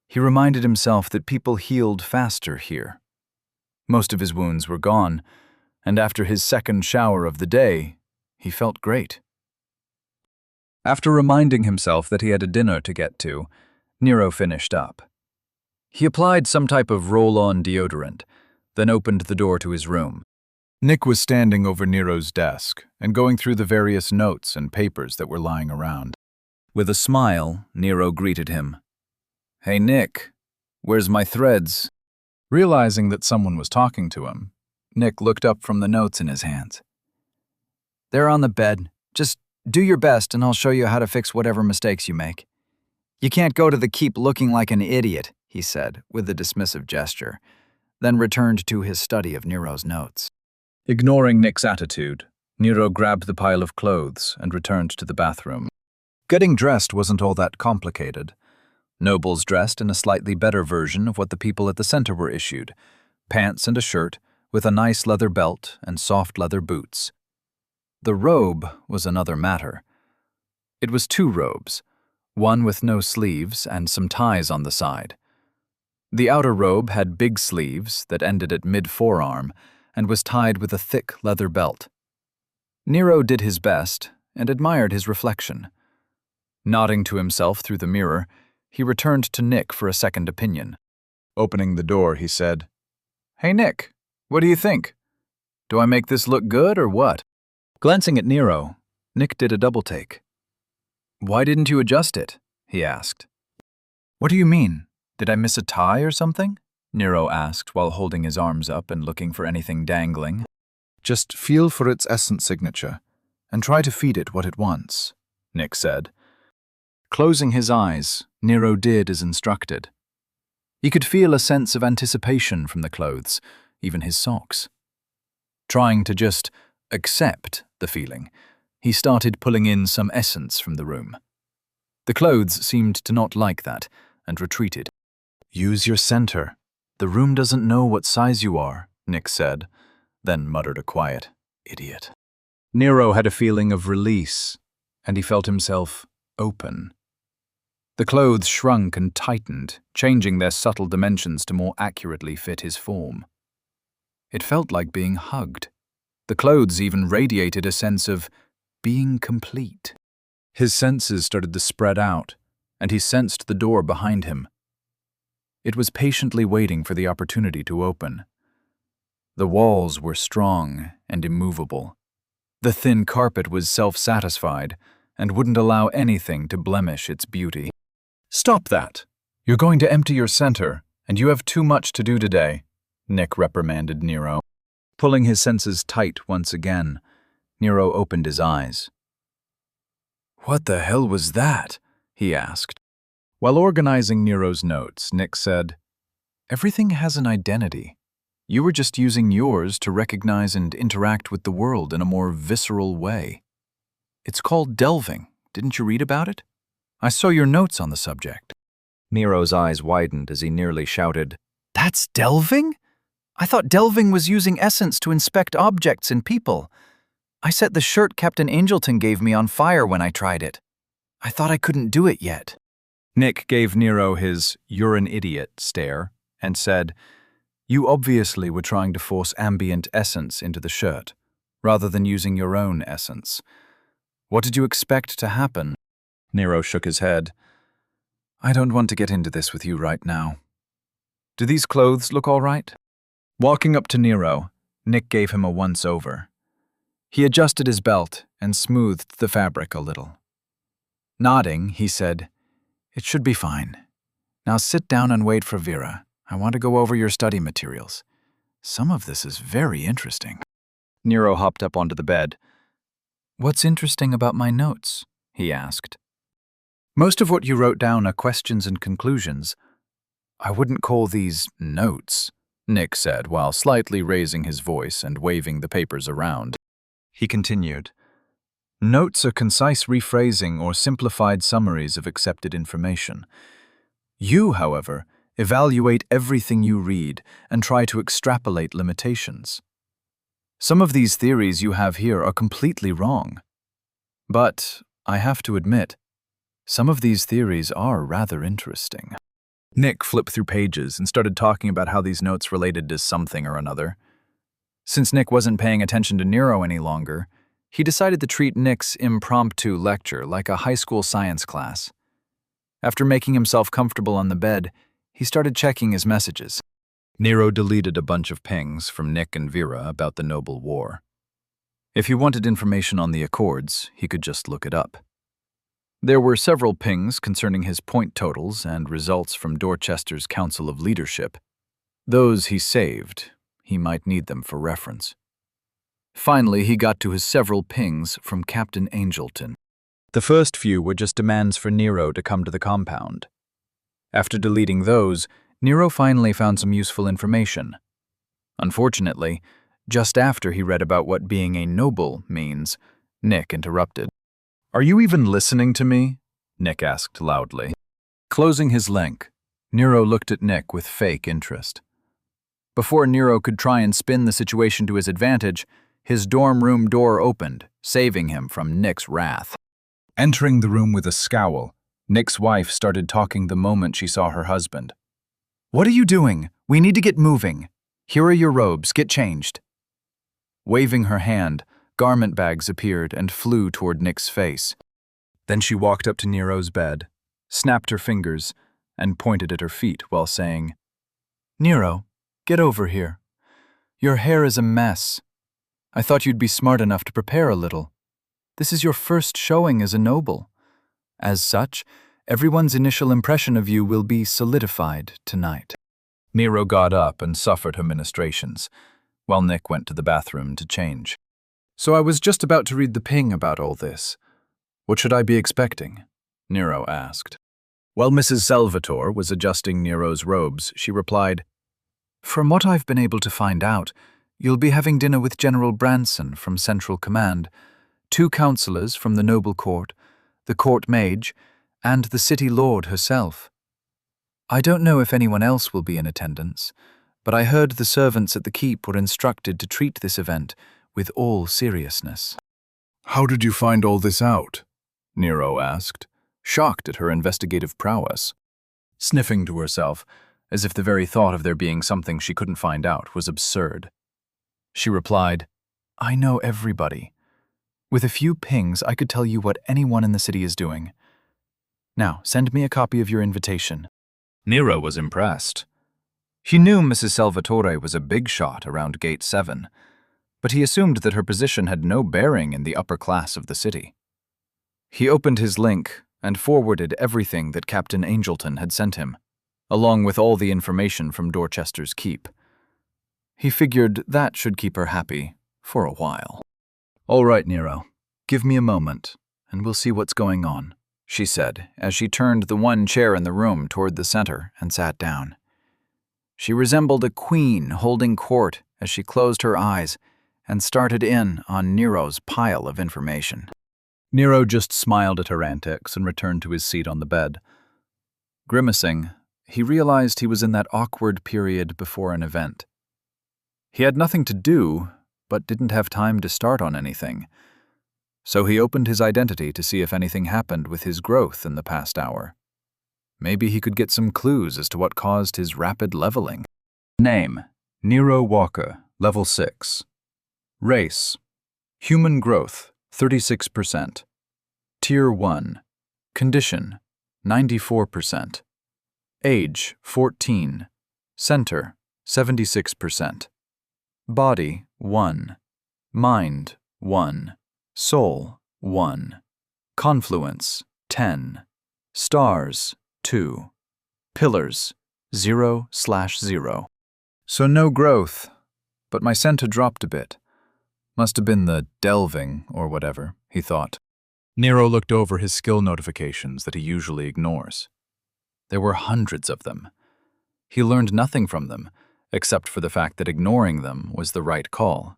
he reminded himself that people healed faster here. Most of his wounds were gone, and after his second shower of the day, he felt great. After reminding himself that he had a dinner to get to, Nero finished up. He applied some type of roll-on deodorant, then opened the door to his room. Nick was standing over Nero's desk and going through the various notes and papers that were lying around. With a smile, Nero greeted him. "Hey Nick, where's my threads?" Realizing that someone was talking to him, Nick looked up from the notes in his hands. "They're on the bed. Just do your best and I'll show you how to fix whatever mistakes you make. You can't go to the keep looking like an idiot," he said with a dismissive gesture, then returned to his study of Nero's notes. Ignoring Nick's attitude, Nero grabbed the pile of clothes and returned to the bathroom. Getting dressed wasn't all that complicated. Nobles dressed in a slightly better version of what the people at the center were issued, pants and a shirt with a nice leather belt and soft leather boots. The robe was another matter. It was 2 robes, one with no sleeves and some ties on the side. The outer robe had big sleeves that ended at mid-forearm and was tied with a thick leather belt. Nero did his best and admired his reflection. Nodding to himself through the mirror, he returned to Nick for a second opinion. Opening the door, he said, "Hey Nick, what do you think? Do I make this look good or what?" Glancing at Nero, Nick did a double-take. "Why didn't you adjust it?" he asked. "What do you mean? Did I miss a tie or something?" Nero asked while holding his arms up and looking for anything dangling. Just feel for its essence signature, and try to feed it what it wants, Nick said. Closing his eyes, Nero did as instructed. He could feel a sense of anticipation from the clothes, even his socks. Trying to just accept the feeling, he started pulling in some essence from the room. The clothes seemed to not like that, and retreated. Use your center. The room doesn't know what size you are, Nick said, then muttered a quiet, idiot. Nero had a feeling of release, and he felt himself open. The clothes shrunk and tightened, changing their subtle dimensions to more accurately fit his form. It felt like being hugged. The clothes even radiated a sense of being complete. His senses started to spread out, and he sensed the door behind him. It was patiently waiting for the opportunity to open. The walls were strong and immovable. The thin carpet was self-satisfied and wouldn't allow anything to blemish its beauty. Stop that! You're going to empty your center, and you have too much to do today, Nick reprimanded Nero. Pulling his senses tight once again, Nero opened his eyes. What the hell was that? He asked. While organizing Nero's notes, Nick said, Everything has an identity. You were just using yours to recognize and interact with the world in a more visceral way. It's called delving. Didn't you read about it? I saw your notes on the subject. Nero's eyes widened as he nearly shouted, That's delving? I thought delving was using essence to inspect objects and people. I set the shirt Captain Angelton gave me on fire when I tried it. I thought I couldn't do it yet. Nick gave Nero his "you're an idiot" stare and said, You obviously were trying to force ambient essence into the shirt, rather than using your own essence. What did you expect to happen? Nero shook his head. I don't want to get into this with you right now. Do these clothes look all right? Walking up to Nero, Nick gave him a once-over. He adjusted his belt and smoothed the fabric a little. Nodding, he said, It should be fine. Now sit down and wait for Vera. I want to go over your study materials. Some of this is very interesting. Nero hopped up onto the bed. What's interesting about my notes? He asked. Most of what you wrote down are questions and conclusions. I wouldn't call these notes, Nick said while slightly raising his voice and waving the papers around. He continued, Notes are concise rephrasing or simplified summaries of accepted information. You, however, evaluate everything you read and try to extrapolate limitations. Some of these theories you have here are completely wrong. But, I have to admit, some of these theories are rather interesting. Nick flipped through pages and started talking about how these notes related to something or another. Since Nick wasn't paying attention to Nero any longer, he decided to treat Nick's impromptu lecture like a high school science class. After making himself comfortable on the bed, he started checking his messages. Nero deleted a bunch of pings from Nick and Vera about the Noble War. If he wanted information on the Accords, he could just look it up. There were several pings concerning his point totals and results from Dorchester's Council of Leadership. Those he saved. He might need them for reference. Finally, he got to his several pings from Captain Angelton. The first few were just demands for Nero to come to the compound. After deleting those, Nero finally found some useful information. Unfortunately, just after he read about what being a noble means, Nick interrupted. Are you even listening to me? Nick asked loudly. Closing his link, Nero looked at Nick with fake interest. Before Nero could try and spin the situation to his advantage, his dorm room door opened, saving him from Nick's wrath. Entering the room with a scowl, Nick's wife started talking the moment she saw her husband. What are you doing? We need to get moving. Here are your robes. Get changed. Waving her hand, garment bags appeared and flew toward Nick's face. Then she walked up to Nero's bed, snapped her fingers, and pointed at her feet while saying, Nero, get over here. Your hair is a mess. I thought you'd be smart enough to prepare a little. This is your first showing as a noble. As such, everyone's initial impression of you will be solidified tonight. Nero got up and suffered her ministrations, while Nick went to the bathroom to change. So I was just about to read the ping about all this. What should I be expecting? Nero asked. While Mrs. Salvatore was adjusting Nero's robes, she replied, From what I've been able to find out, you'll be having dinner with General Branson from Central Command, 2 counselors from the noble court, the court mage, and the city lord herself. I don't know if anyone else will be in attendance, but I heard the servants at the keep were instructed to treat this event with all seriousness. How did you find all this out? Nero asked, shocked at her investigative prowess. Sniffing to herself, as if the very thought of there being something she couldn't find out was absurd. She replied, I know everybody. With a few pings, I could tell you what anyone in the city is doing. Now, send me a copy of your invitation. Nero was impressed. He knew Mrs. Salvatore was a big shot around Gate 7, but he assumed that her position had no bearing in the upper class of the city. He opened his link and forwarded everything that Captain Angelton had sent him, along with all the information from Dorchester's keep. He figured that should keep her happy for a while. All right, Nero, give me a moment, and we'll see what's going on, she said, as she turned the one chair in the room toward the center and sat down. She resembled a queen holding court as she closed her eyes and started in on Nero's pile of information. Nero just smiled at her antics and returned to his seat on the bed. Grimacing, he realized he was in that awkward period before an event. He had nothing to do, but didn't have time to start on anything. So he opened his identity to see if anything happened with his growth in the past hour. Maybe he could get some clues as to what caused his rapid leveling. Name: Nero Walker, level 6. Race: Human growth, 36%. Tier 1. Condition: 94%. Age: 14. Center: 76%. Body: 1. Mind: 1. Soul: 1. Confluence: 10. Stars: 2. Pillars: 0/0. So no growth, but my center dropped a bit. Must have been the delving or whatever, he thought. Nero looked over his skill notifications that he usually ignores. There were hundreds of them. He learned nothing from them, except for the fact that ignoring them was the right call.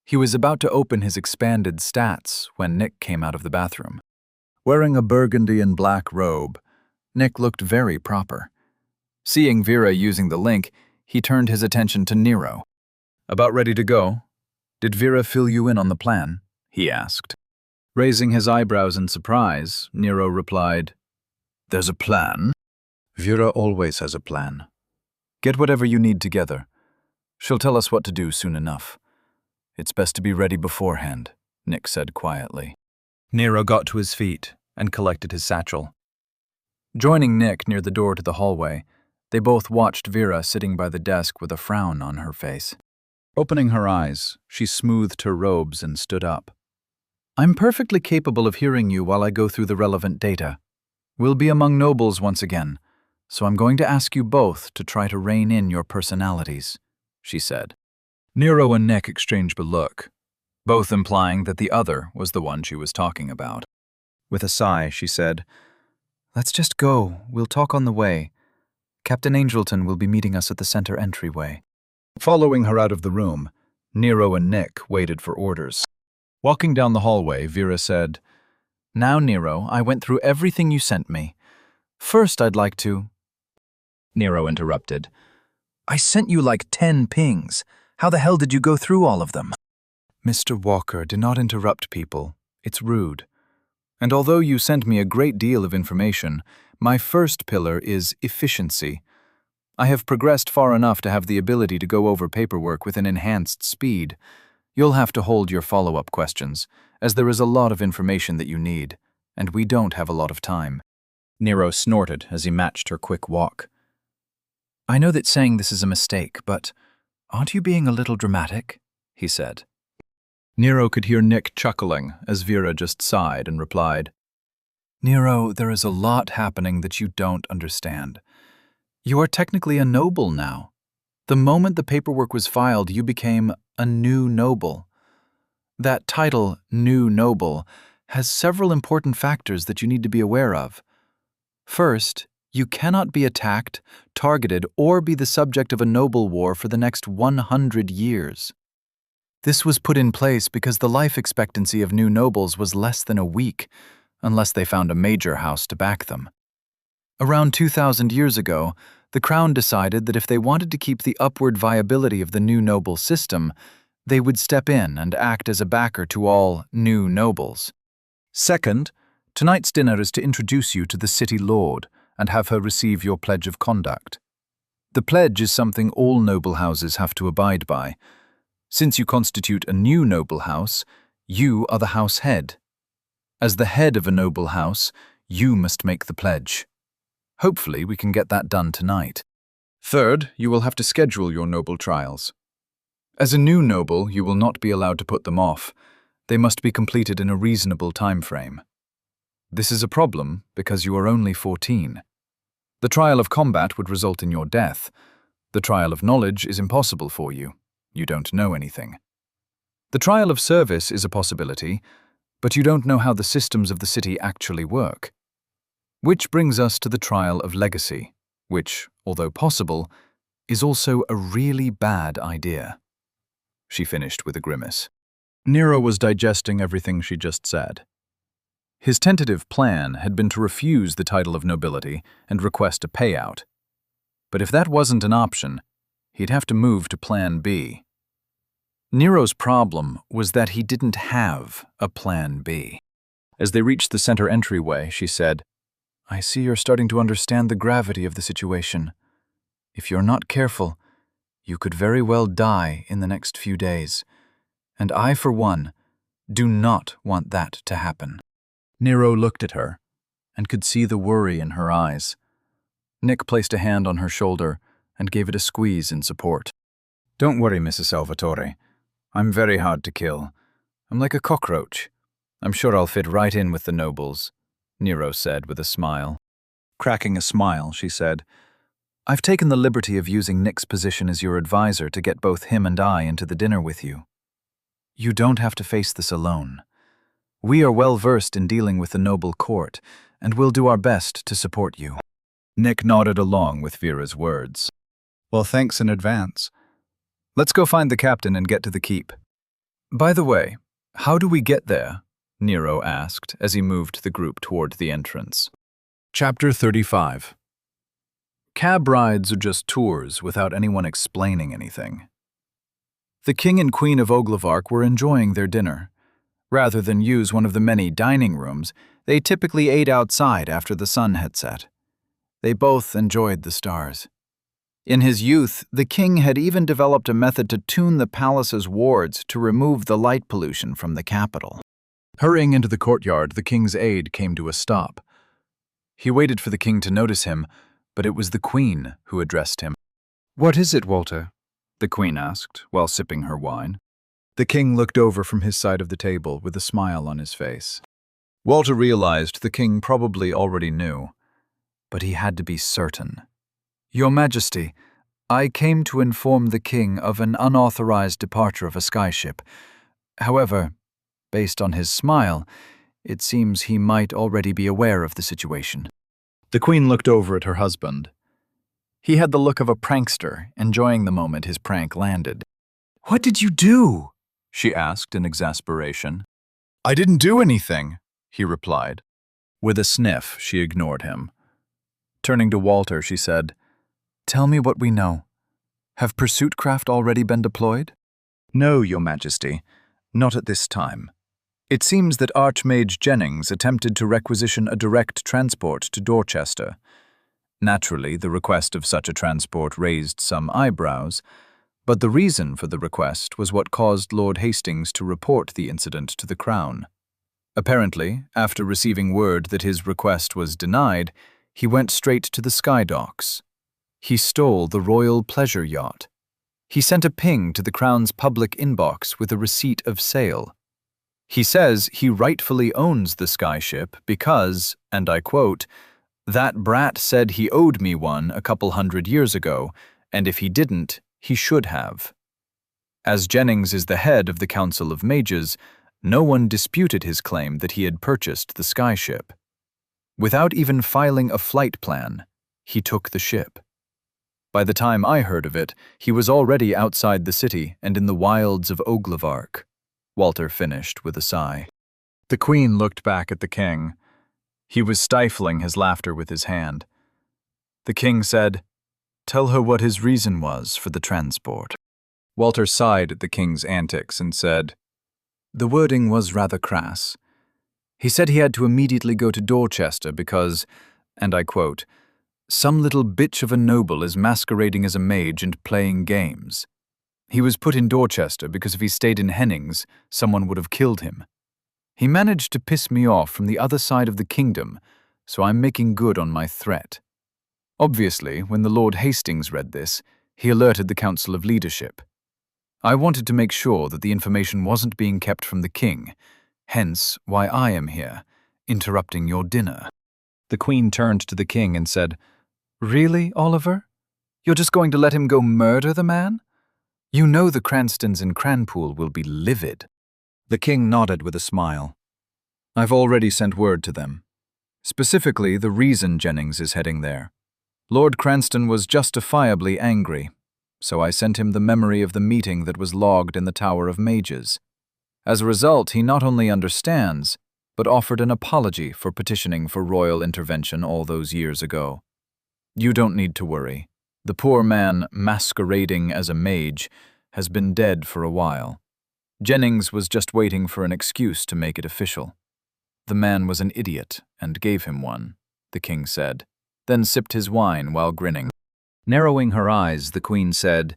He was about to open his expanded stats when Nick came out of the bathroom. Wearing a burgundy and black robe, Nick looked very proper. Seeing Vera using the link, he turned his attention to Nero. About ready to go? Did Vera fill you in on the plan? He asked. Raising his eyebrows in surprise, Nero replied, There's a plan? Vera always has a plan. Get whatever you need together. She'll tell us what to do soon enough. It's best to be ready beforehand, Nick said quietly. Nero got to his feet and collected his satchel. Joining Nick near the door to the hallway, they both watched Vera sitting by the desk with a frown on her face. Opening her eyes, she smoothed her robes and stood up. I'm perfectly capable of hearing you while I go through the relevant data. We'll be among nobles once again, so I'm going to ask you both to try to rein in your personalities, she said. Nero and Nick exchanged a look, both implying that the other was the one she was talking about. With a sigh, she said, Let's just go. We'll talk on the way. Captain Angelton will be meeting us at the center entryway. Following her out of the room, Nero and Nick waited for orders. Walking down the hallway, Vera said, Now, Nero, I went through everything you sent me. First, I'd like to... Nero interrupted. I sent you like 10 pings. How the hell did you go through all of them? Mr. Walker, do not interrupt people. It's rude. And although you sent me a great deal of information, my first pillar is efficiency. I have progressed far enough to have the ability to go over paperwork with an enhanced speed. You'll have to hold your follow-up questions, as there is a lot of information that you need, and we don't have a lot of time. Nero snorted as he matched her quick walk. I know that saying this is a mistake, but aren't you being a little dramatic? He said. Nero could hear Nick chuckling as Vera just sighed and replied, Nero, there is a lot happening that you don't understand. You are technically a noble now. The moment the paperwork was filed, you became a new noble. That title, new noble, has several important factors that you need to be aware of. First, you cannot be attacked, targeted, or be the subject of a noble war for the next 100 years. This was put in place because the life expectancy of new nobles was less than a week, unless they found a major house to back them. Around 2,000 years ago, the crown decided that if they wanted to keep the upward viability of the new noble system, they would step in and act as a backer to all new nobles. Second, tonight's dinner is to introduce you to the city lord and have her receive your pledge of conduct. The pledge is something all noble houses have to abide by. Since you constitute a new noble house, you are the house head. As the head of a noble house, you must make the pledge. Hopefully, we can get that done tonight. Third, you will have to schedule your noble trials. As a new noble, you will not be allowed to put them off. They must be completed in a reasonable time frame. This is a problem because you are only 14. The trial of combat would result in your death. The trial of knowledge is impossible for you. You don't know anything. The trial of service is a possibility, but you don't know how the systems of the city actually work. Which brings us to the trial of legacy, which, although possible, is also a really bad idea. She finished with a grimace. Nero was digesting everything she just said. His tentative plan had been to refuse the title of nobility and request a payout. But if that wasn't an option, he'd have to move to Plan B. Nero's problem was that he didn't have a Plan B. As they reached the center entryway, she said, "I see you're starting to understand the gravity of the situation. If you're not careful, you could very well die in the next few days. And I, for one, do not want that to happen." Nero looked at her and could see the worry in her eyes. Nick placed a hand on her shoulder and gave it a squeeze in support. "Don't worry, Mrs. Salvatore. I'm very hard to kill. I'm like a cockroach. I'm sure I'll fit right in with the nobles," Nero said with a smile. Cracking a smile, she said, "I've taken the liberty of using Nick's position as your advisor to get both him and I into the dinner with you. You don't have to face this alone. We are well versed in dealing with the noble court, and we'll do our best to support you." Nick nodded along with Vera's words. "Well, thanks in advance. Let's go find the captain and get to the keep." "By the way, how do we get there?" Nero asked as he moved the group toward the entrance. Chapter 35. Cab rides are just tours without anyone explaining anything. The king and queen of Oglevark were enjoying their dinner. Rather than use one of the many dining rooms, they typically ate outside after the sun had set. They both enjoyed the stars. In his youth, the king had even developed a method to tune the palace's wards to remove the light pollution from the capital. Hurrying into the courtyard, the king's aide came to a stop. He waited for the king to notice him, but it was the queen who addressed him. "What is it, Walter?" the queen asked, while sipping her wine. The king looked over from his side of the table with a smile on his face. Walter realized the king probably already knew, but he had to be certain. "Your Majesty, I came to inform the king of an unauthorized departure of a skyship. However, based on his smile, it seems he might already be aware of the situation." The queen looked over at her husband. He had the look of a prankster, enjoying the moment his prank landed. "What did you do?" she asked in exasperation. "I didn't do anything," he replied. With a sniff, she ignored him. Turning to Walter, she said, "Tell me what we know. Have pursuit craft already been deployed?" "No, Your Majesty, not at this time. It seems that Archmage Jennings attempted to requisition a direct transport to Dorchester. Naturally, the request of such a transport raised some eyebrows, but the reason for the request was what caused Lord Hastings to report the incident to the Crown. Apparently, after receiving word that his request was denied, he went straight to the sky docks. He stole the Royal Pleasure Yacht. He sent a ping to the Crown's public inbox with a receipt of sale. He says he rightfully owns the skyship because, and I quote, That brat said he owed me one a couple 100 years ago, and if he didn't, he should have. As Jennings is the head of the Council of Mages, no one disputed his claim that he had purchased the skyship. Without even filing a flight plan, he took the ship. By the time I heard of it, he was already outside the city and in the wilds of Oglevark, Walter finished with a sigh. The Queen looked back at the king. He was stifling his laughter with his hand. The king said, "Tell her what his reason was for the transport." Walter sighed at the king's antics and said, "The wording was rather crass. He said he had to immediately go to Dorchester because, and I quote, some little bitch of a noble is masquerading as a mage and playing games. He was put in Dorchester because if he stayed in Hennings, someone would have killed him. He managed to piss me off from the other side of the kingdom, so I'm making good on my threat." Obviously, when the Lord Hastings read this, he alerted the Council of Leadership. I wanted to make sure that the information wasn't being kept from the king, hence why I am here, interrupting your dinner. The Queen turned to the king and said, "Really, Oliver? You're just going to let him go murder the man? You know the Cranstons in Cranpool will be livid." The king nodded with a smile. "I've already sent word to them. Specifically, the reason Jennings is heading there. Lord Cranston was justifiably angry, so I sent him the memory of the meeting that was logged in the Tower of Mages. As a result, he not only understands, but offered an apology for petitioning for royal intervention all those years ago. You don't need to worry. The poor man, masquerading as a mage, has been dead for a while. Jennings was just waiting for an excuse to make it official. The man was an idiot and gave him one," the king said, then sipped his wine while grinning. Narrowing her eyes, the Queen said,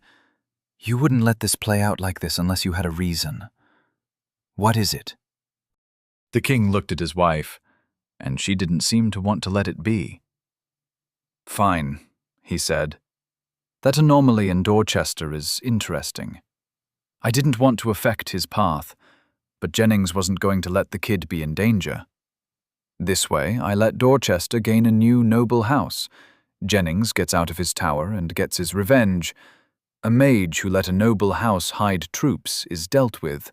"You wouldn't let this play out like this unless you had a reason. What is it?" The king looked at his wife, and she didn't seem to want to let it be. "Fine," he said. "That anomaly in Dorchester is interesting. I didn't want to affect his path, but Jennings wasn't going to let the kid be in danger. This way, I let Dorchester gain a new noble house. Jennings gets out of his tower and gets his revenge. A mage who let a noble house hide troops is dealt with,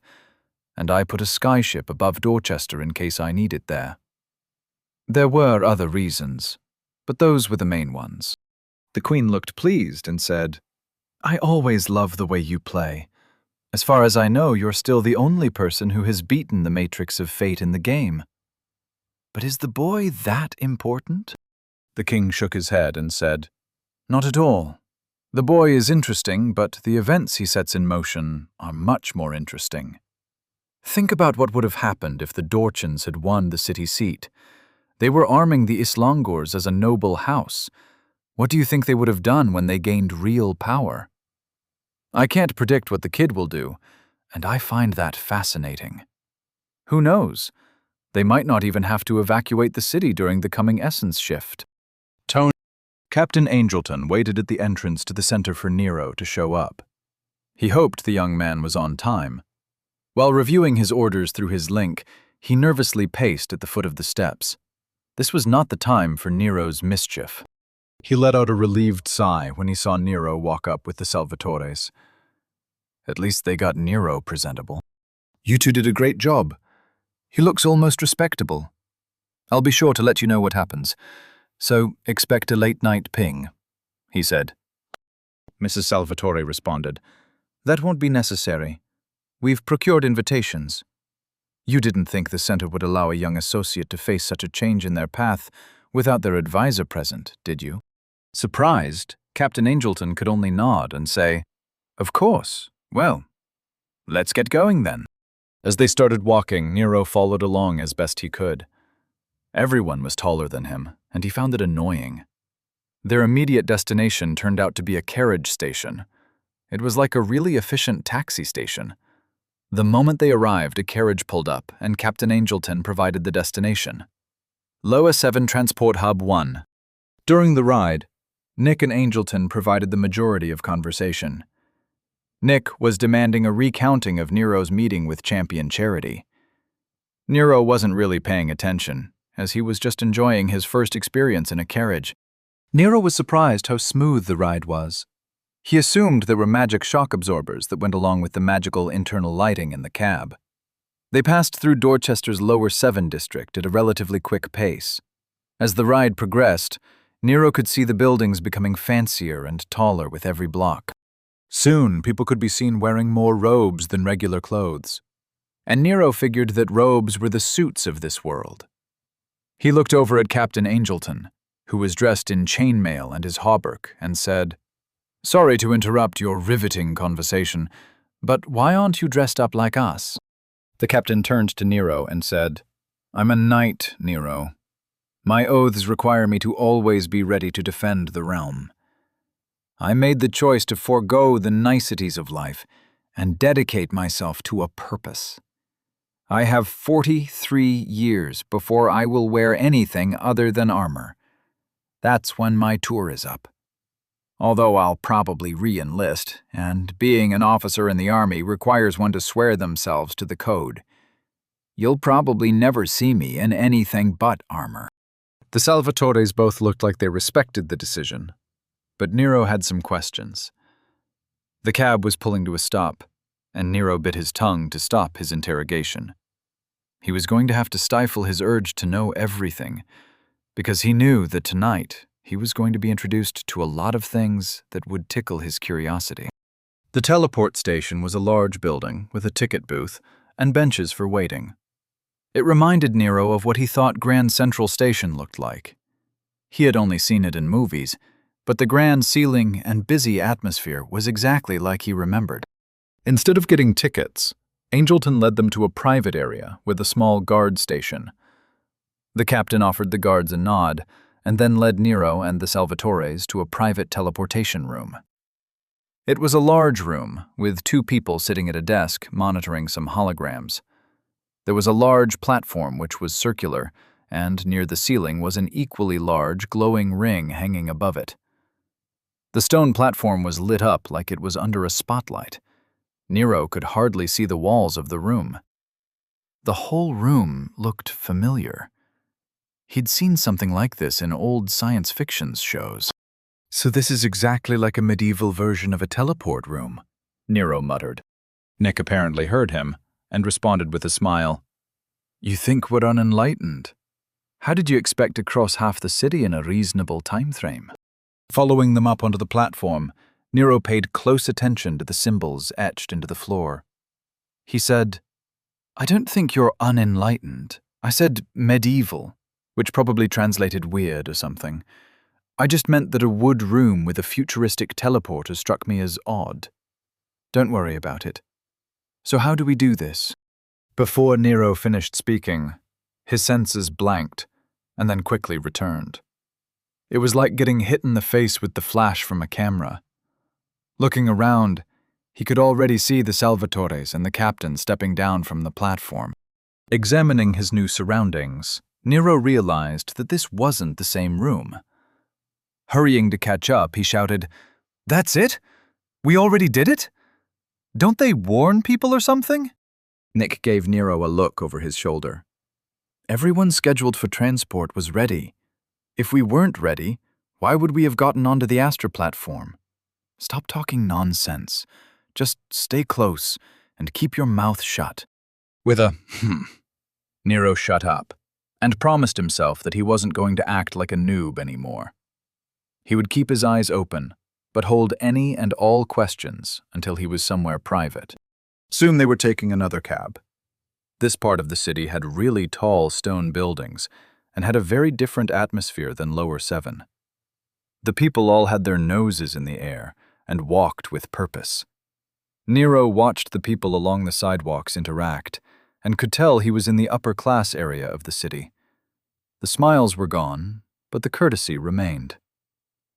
and I put a skyship above Dorchester in case I need it there. There were other reasons, but those were the main ones." The Queen looked pleased and said, "I always love the way you play. As far as I know, you're still the only person who has beaten the Matrix of Fate in the game. But is the boy that important?" The king shook his head and said, "Not at all. The boy is interesting, but the events he sets in motion are much more interesting. Think about what would have happened if the Dorchans had won the city seat. They were arming the Islangors as a noble house. What do you think they would have done when they gained real power? I can't predict what the kid will do, and I find that fascinating. Who knows? They might not even have to evacuate the city during the coming essence shift." Captain Angelton waited at the entrance to the Center for Nero to show up. He hoped the young man was on time. While reviewing his orders through his link, he nervously paced at the foot of the steps. This was not the time for Nero's mischief. He let out a relieved sigh when he saw Nero walk up with the Salvatores. At least they got Nero presentable. "You two did a great job. He looks almost respectable. I'll be sure to let you know what happens. So expect a late-night ping," he said. Mrs. Salvatore responded, "That won't be necessary. We've procured invitations. You didn't think the center would allow a young associate to face such a change in their path without their advisor present, did you?" Surprised, Captain Angelton could only nod and say, "Of course. Well, let's get going then." As they started walking, Nero followed along as best he could. Everyone was taller than him, and he found it annoying. Their immediate destination turned out to be a carriage station. It was like a really efficient taxi station. The moment they arrived, a carriage pulled up, and Captain Angelton provided the destination. Loa 7 Transport Hub 1. During the ride, Nick and Angelton provided the majority of conversation. Nick was demanding a recounting of Nero's meeting with Champion Charity. Nero wasn't really paying attention. as he was just enjoying his first experience in a carriage. Nero was surprised how smooth the ride was. He assumed there were magic shock absorbers that went along with the magical internal lighting in the cab. They passed through Dorchester's Lower 7 district at a relatively quick pace. As the ride progressed, Nero could see the buildings becoming fancier and taller with every block. Soon, people could be seen wearing more robes than regular clothes. And Nero figured that robes were the suits of this world. He looked over at Captain Angelton, who was dressed in chainmail and his hauberk, and said, "Sorry to interrupt your riveting conversation, but why aren't you dressed up like us?" The captain turned to Nero and said, "I'm a knight, Nero. My oaths require me to always be ready to defend the realm. I made the choice to forego the niceties of life and dedicate myself to a purpose. I have 43 years before I will wear anything other than armor. That's when my tour is up. Although I'll probably re-enlist, and being an officer in the army requires one to swear themselves to the code. You'll probably never see me in anything but armor." The Salvatores both looked like they respected the decision, but Nero had some questions. The cab was pulling to a stop, and Nero bit his tongue to stop his interrogation. He was going to have to stifle his urge to know everything, because he knew that tonight he was going to be introduced to a lot of things that would tickle his curiosity. The teleport station was a large building with a ticket booth and benches for waiting. It reminded Nero of what he thought Grand Central Station looked like. He had only seen it in movies, but the grand ceiling and busy atmosphere was exactly like he remembered. Instead of getting tickets, Angelton led them to a private area with a small guard station. The captain offered the guards a nod, and then led Nero and the Salvatores to a private teleportation room. It was a large room, with 2 people sitting at a desk monitoring some holograms. There was a large platform which was circular, and near the ceiling was an equally large, glowing ring hanging above it. The stone platform was lit up like it was under a spotlight. Nero could hardly see the walls of the room. The whole room looked familiar. He'd seen something like this in old science fiction shows. "So this is exactly like a medieval version of a teleport room," Nero muttered. Nick apparently heard him and responded with a smile. "You think we're unenlightened? How did you expect to cross half the city in a reasonable time frame?" Following them up onto the platform, Nero paid close attention to the symbols etched into the floor. He said, "I don't think you're unenlightened. I said medieval, which probably translated weird or something. I just meant that a wood room with a futuristic teleporter struck me as odd. Don't worry about it. So how do we do this?" Before Nero finished speaking, his senses blanked and then quickly returned. It was like getting hit in the face with the flash from a camera. Looking around, he could already see the Salvatores and the captain stepping down from the platform. Examining his new surroundings, Nero realized that this wasn't the same room. Hurrying to catch up, he shouted, "That's it? We already did it? Don't they warn people or something?" Nick gave Nero a look over his shoulder. "Everyone scheduled for transport was ready. If we weren't ready, why would we have gotten onto the Astra platform? Stop talking nonsense. Just stay close and keep your mouth shut." With a Nero shut up and promised himself that he wasn't going to act like a noob anymore. He would keep his eyes open, but hold any and all questions until he was somewhere private. Soon they were taking another cab. This part of the city had really tall stone buildings and had a very different atmosphere than Lower 7. The people all had their noses in the air and walked with purpose. Nero watched the people along the sidewalks interact and could tell he was in the upper class area of the city. The smiles were gone, but the courtesy remained.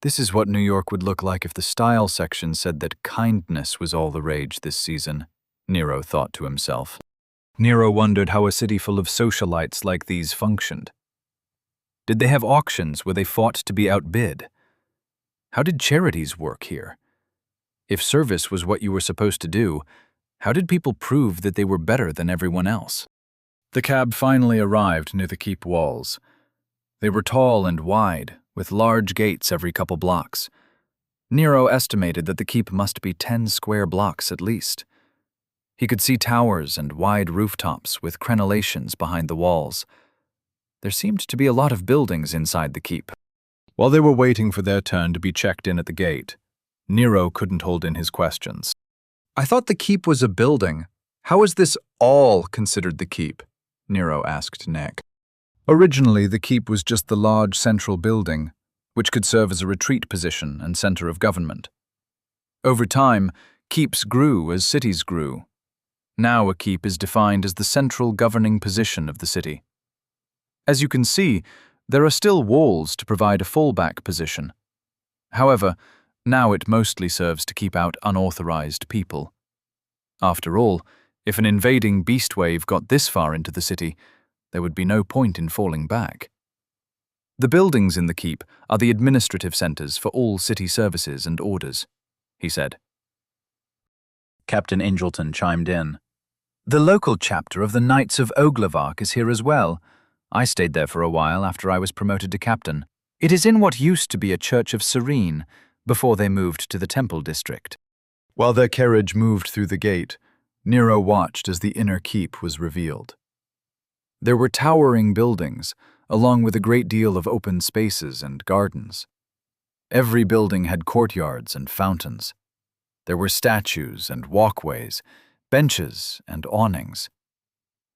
This is what New York would look like if the style section said that kindness was all the rage this season, Nero thought to himself. Nero wondered how a city full of socialites like these functioned. Did they have auctions where they fought to be outbid? How did charities work here? If service was what you were supposed to do, how did people prove that they were better than everyone else? The cab finally arrived near the keep walls. They were tall and wide, with large gates every couple blocks. Nero estimated that the keep must be 10 square blocks at least. He could see towers and wide rooftops with crenellations behind the walls. There seemed to be a lot of buildings inside the keep. While they were waiting for their turn to be checked in at the gate, Nero couldn't hold in his questions. "I thought the keep was a building. How is this all considered the keep?" Nero asked Nick. Originally, the keep was just the large central building, which could serve as a retreat position and center of government. Over time, keeps grew as cities grew. Now a keep is defined as the central governing position of the city. As you can see, there are still walls to provide a fallback position. However, now it mostly serves to keep out unauthorized people. After all, if an invading beast wave got this far into the city, there would be no point in falling back. The buildings in the keep are the administrative centers for all city services and orders, he said. Captain Angleton chimed in. "The local chapter of the Knights of Oglavark is here as well. I stayed there for a while after I was promoted to captain. It is in what used to be a Church of Serene, before they moved to the Temple District." While their carriage moved through the gate, Nero watched as the inner keep was revealed. There were towering buildings, along with a great deal of open spaces and gardens. Every building had courtyards and fountains. There were statues and walkways, benches and awnings.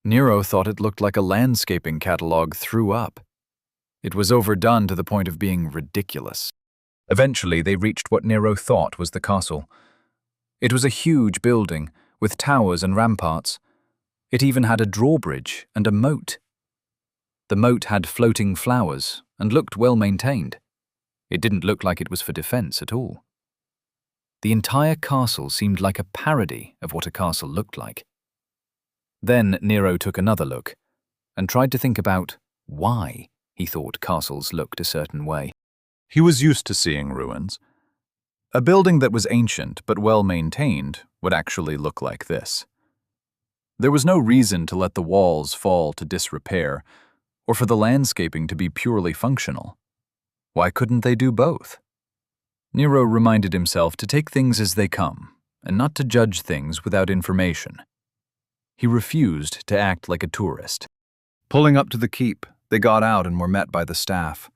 Nero thought it looked like a landscaping catalog threw up. It was overdone to the point of being ridiculous. Eventually, they reached what Nero thought was the castle. It was a huge building, with towers and ramparts. It even had a drawbridge and a moat. The moat had floating flowers and looked well maintained. It didn't look like it was for defense at all. The entire castle seemed like a parody of what a castle looked like. Then Nero took another look and tried to think about why he thought castles looked a certain way. He was used to seeing ruins. A building that was ancient but well maintained would actually look like this. There was no reason to let the walls fall to disrepair, or for the landscaping to be purely functional. Why couldn't they do both? Nero reminded himself to take things as they come, and not to judge things without information. He refused to act like a tourist. Pulling up to the keep, they got out and were met by the staff.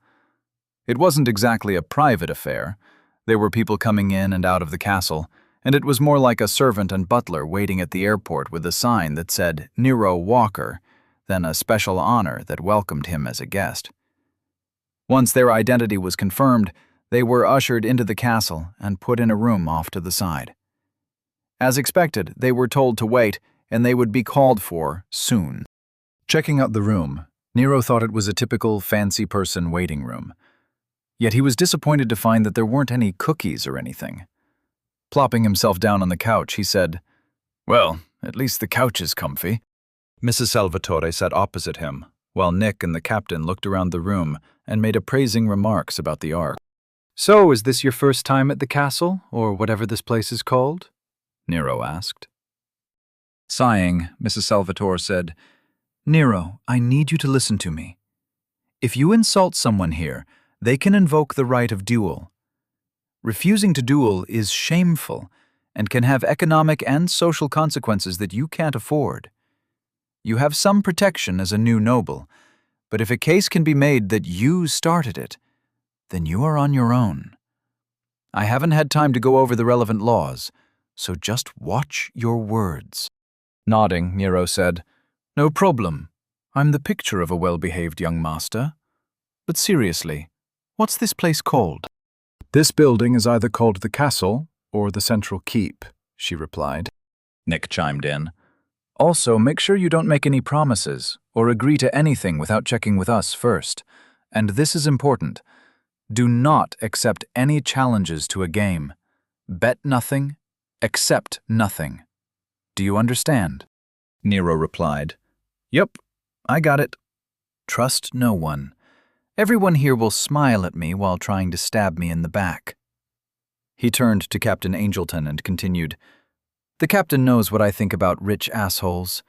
It wasn't exactly a private affair. There were people coming in and out of the castle, and it was more like a servant and butler waiting at the airport with a sign that said Nero Walker than a special honor that welcomed him as a guest. Once their identity was confirmed, they were ushered into the castle and put in a room off to the side. As expected, they were told to wait, and they would be called for soon. Checking out the room, Nero thought it was a typical fancy person waiting room. Yet he was disappointed to find that there weren't any cookies or anything. Plopping himself down on the couch, he said, "Well, at least the couch is comfy." Mrs. Salvatore sat opposite him, while Nick and the captain looked around the room and made appraising remarks about the ark. "So, is this your first time at the castle, or whatever this place is called?" Nero asked. Sighing, Mrs. Salvatore said, "Nero, I need you to listen to me. If you insult someone here, they can invoke the right of duel. Refusing to duel is shameful and can have economic and social consequences that you can't afford. You have some protection as a new noble, but if a case can be made that you started it, then you are on your own. I haven't had time to go over the relevant laws, so just watch your words." Nodding, Nero said, "No problem. I'm the picture of a well-behaved young master. But seriously, what's this place called?" "This building is either called the castle or the central keep," she replied. Nick chimed in. "Also, make sure you don't make any promises or agree to anything without checking with us first. And this is important. Do not accept any challenges to a game. Bet nothing, accept nothing. Do you understand?" Nero replied, "Yep, I got it. Trust no one. Everyone here will smile at me while trying to stab me in the back." He turned to Captain Angleton and continued, "The captain knows what I think about rich assholes.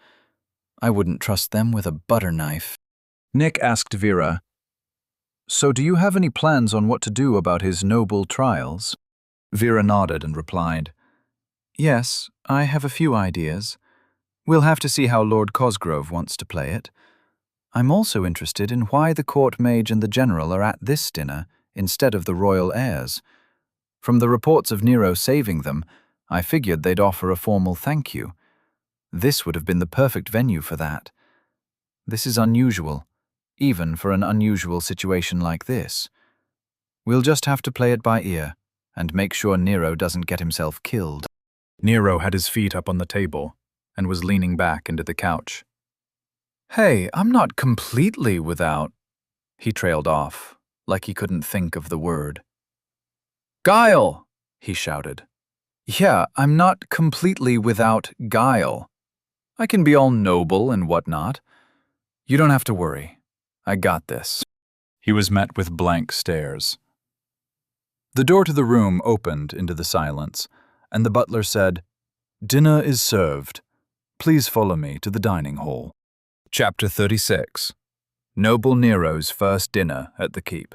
I wouldn't trust them with a butter knife. Nick asked Vera, "So do you have any plans on what to do about his noble trials?" Vera nodded and replied, "Yes, I have a few ideas. We'll have to see how Lord Cosgrove wants to play it. I'm also interested in why the court mage and the general are at this dinner instead of the royal heirs. From the reports of Nero saving them, I figured they'd offer a formal thank you. This would have been the perfect venue for that. This is unusual, even for an unusual situation like this. We'll just have to play it by ear and make sure Nero doesn't get himself killed." Nero had his feet up on the table and was leaning back into the couch. "Hey, I'm not completely without—" He trailed off, like he couldn't think of the word. "Guile!" he shouted. "Yeah, I'm not completely without guile. I can be all noble and whatnot. You don't have to worry. I got this." He was met with blank stares. The door to the room opened into the silence, and the butler said, "Dinner is served. Please follow me to the dining hall." Chapter 36. Noble Nero's First Dinner at the Keep.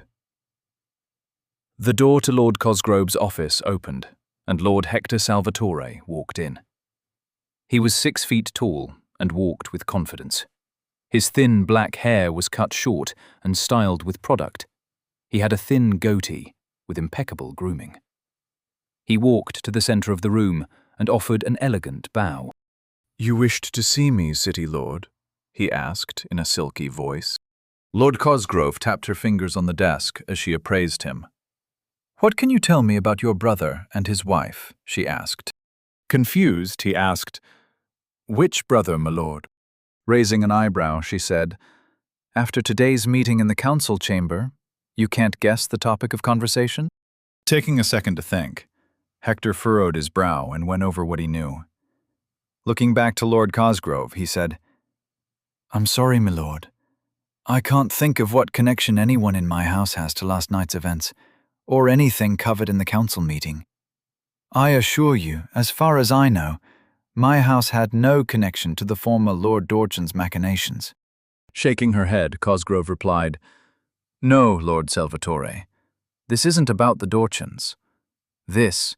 The door to Lord Cosgrove's office opened, and Lord Hector Salvatore walked in. He was 6 feet tall and walked with confidence. His thin black hair was cut short and styled with product. He had a thin goatee with impeccable grooming. He walked to the center of the room and offered an elegant bow. "You wished to see me, City Lord?" he asked in a silky voice. Lord Cosgrove tapped her fingers on the desk as she appraised him. "What can you tell me about your brother and his wife?" she asked. Confused, he asked, "Which brother, my lord?" Raising an eyebrow, she said, "After today's meeting in the council chamber, you can't guess the topic of conversation?" Taking a second to think, Hector furrowed his brow and went over what he knew. Looking back to Lord Cosgrove, he said, "I'm sorry, my lord. I can't think of what connection anyone in my house has to last night's events, or anything covered in the council meeting. I assure you, as far as I know, my house had no connection to the former Lord Dorchan's machinations." Shaking her head, Cosgrove replied, "No, Lord Salvatore. This isn't about the Dorchans. This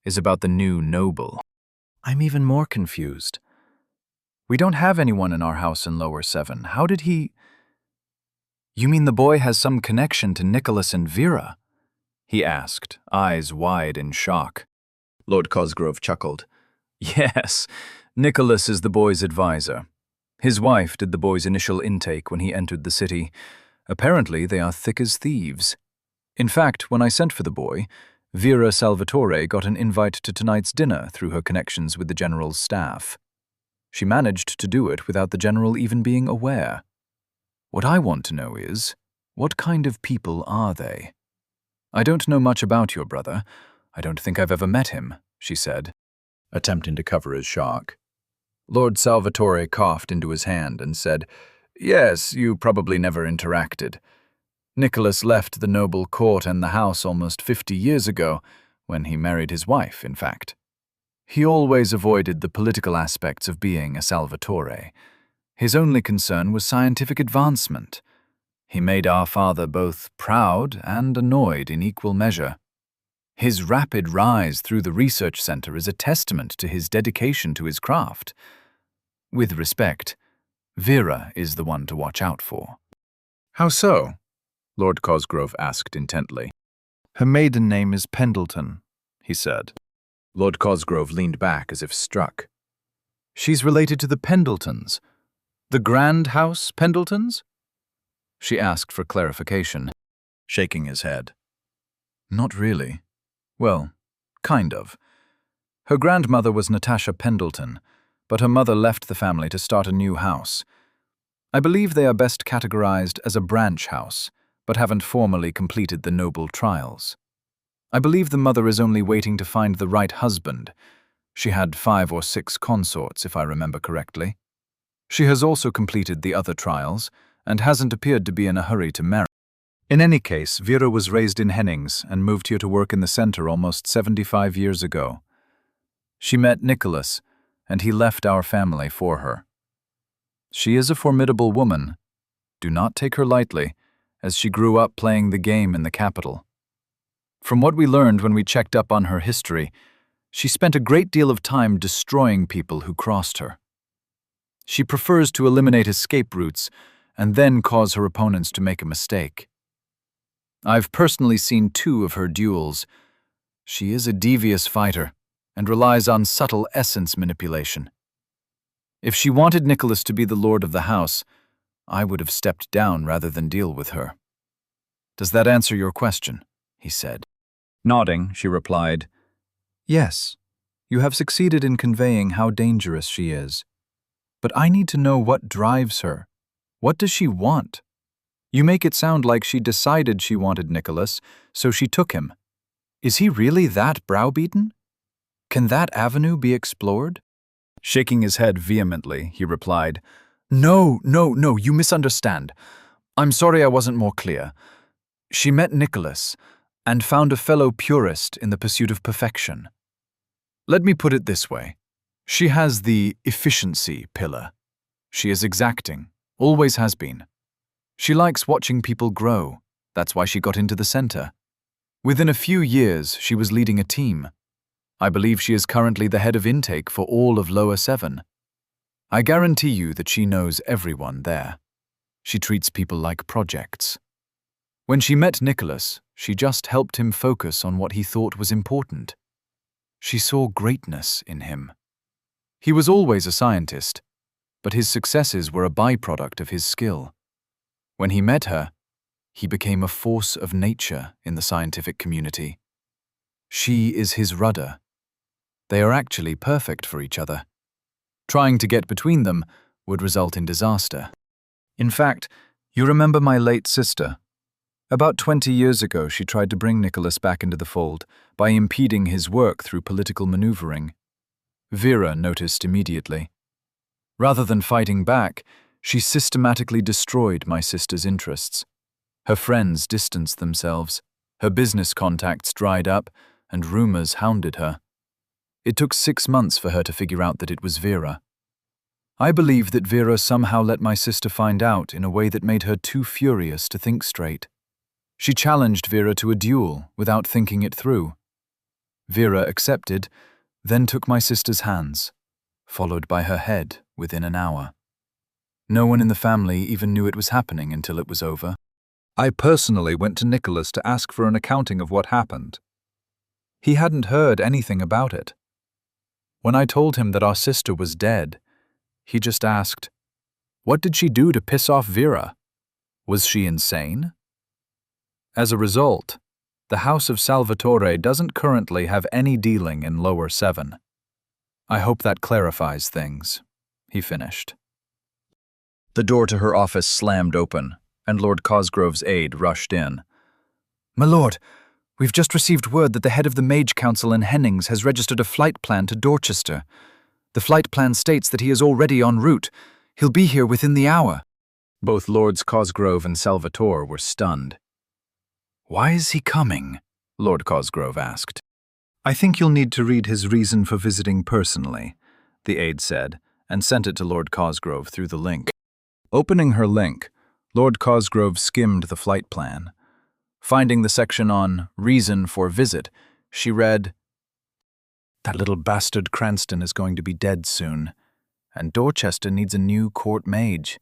is about the new noble." "I'm even more confused. We don't have anyone in our house in Lower 7. How did he—" "You mean the boy has some connection to Nicholas and Vera?" he asked, eyes wide in shock. Lord Cosgrove chuckled. "Yes, Nicholas is the boy's advisor. His wife did the boy's initial intake when he entered the city. Apparently they are thick as thieves. In fact, when I sent for the boy, Vera Salvatore got an invite to tonight's dinner through her connections with the general's staff. She managed to do it without the general even being aware. What I want to know is, what kind of people are they? I don't know much about your brother. I don't think I've ever met him," she said, attempting to cover his shock. Lord Salvatore coughed into his hand and said, "Yes, you probably never interacted. Nicholas left the noble court and the house almost 50 years ago, when he married his wife, in fact. He always avoided the political aspects of being a Salvatore. His only concern was scientific advancement. He made our father both proud and annoyed in equal measure. His rapid rise through the research center is a testament to his dedication to his craft. With respect, Vera is the one to watch out for." "How so?" Lord Cosgrove asked intently. "Her maiden name is Pendleton," he said. Lord Cosgrove leaned back as if struck. "She's related to the Pendletons. The Grand House Pendletons?" she asked for clarification, shaking his head. "Not really. Well, kind of. Her grandmother was Natasha Pendleton, but her mother left the family to start a new house. I believe they are best categorized as a branch house, but haven't formally completed the noble trials. I believe the mother is only waiting to find the right husband. She had 5 or 6 consorts, if I remember correctly. She has also completed the other trials, and hasn't appeared to be in a hurry to marry. In any case, Vera was raised in Hennings and moved here to work in the center almost 75 years ago. She met Nicholas, and he left our family for her. She is a formidable woman. Do not take her lightly, as she grew up playing the game in the capital. From what we learned when we checked up on her history, she spent a great deal of time destroying people who crossed her. She prefers to eliminate escape routes and then cause her opponents to make a mistake. I've personally seen 2 of her duels. She is a devious fighter and relies on subtle essence manipulation. If she wanted Nicholas to be the lord of the house, I would have stepped down rather than deal with her. Does that answer your question? He said. Nodding, she replied, Yes, you have succeeded in conveying how dangerous she is. But I need to know what drives her. What does she want? You make it sound like she decided she wanted Nicholas, so she took him. Is he really that browbeaten? Can that avenue be explored? Shaking his head vehemently, he replied, No, you misunderstand. I'm sorry I wasn't more clear. She met Nicholas and found a fellow purist in the pursuit of perfection. Let me put it this way. She has the efficiency pillar. She is exacting, always has been. She likes watching people grow. That's why she got into the center. Within a few years, she was leading a team. I believe she is currently the head of intake for all of Lower 7. I guarantee you that she knows everyone there. She treats people like projects. When she met Nicholas, she just helped him focus on what he thought was important. She saw greatness in him. He was always a scientist, but his successes were a byproduct of his skill. When he met her, he became a force of nature in the scientific community. She is his rudder. They are actually perfect for each other. Trying to get between them would result in disaster. In fact, you remember my late sister. About 20 years ago, she tried to bring Nicholas back into the fold by impeding his work through political maneuvering. Vera noticed immediately. Rather than fighting back, she systematically destroyed my sister's interests. Her friends distanced themselves, her business contacts dried up, and rumors hounded her. It took 6 months for her to figure out that it was Vera. I believe that Vera somehow let my sister find out in a way that made her too furious to think straight. She challenged Vera to a duel without thinking it through. Vera accepted, then took my sister's hands, followed by her head within an hour. No one in the family even knew it was happening until it was over. I personally went to Nicholas to ask for an accounting of what happened. He hadn't heard anything about it. When I told him that our sister was dead, he just asked, "What did she do to piss off Vera? Was she insane?" As a result, the House of Salvatore doesn't currently have any dealing in Lower 7. I hope that clarifies things, he finished. The door to her office slammed open, and Lord Cosgrove's aide rushed in. "My lord, we've just received word that the head of the Mage Council in Hennings has registered a flight plan to Dorchester. The flight plan states that he is already en route. He'll be here within the hour." Both Lords Cosgrove and Salvatore were stunned. "Why is he coming?" Lord Cosgrove asked. "I think you'll need to read his reason for visiting personally," the aide said, and sent it to Lord Cosgrove through the link. Opening her link, Lord Cosgrove skimmed the flight plan. Finding the section on Reason for Visit, she read, "That little bastard Cranston is going to be dead soon, and Dorchester needs a new court mage.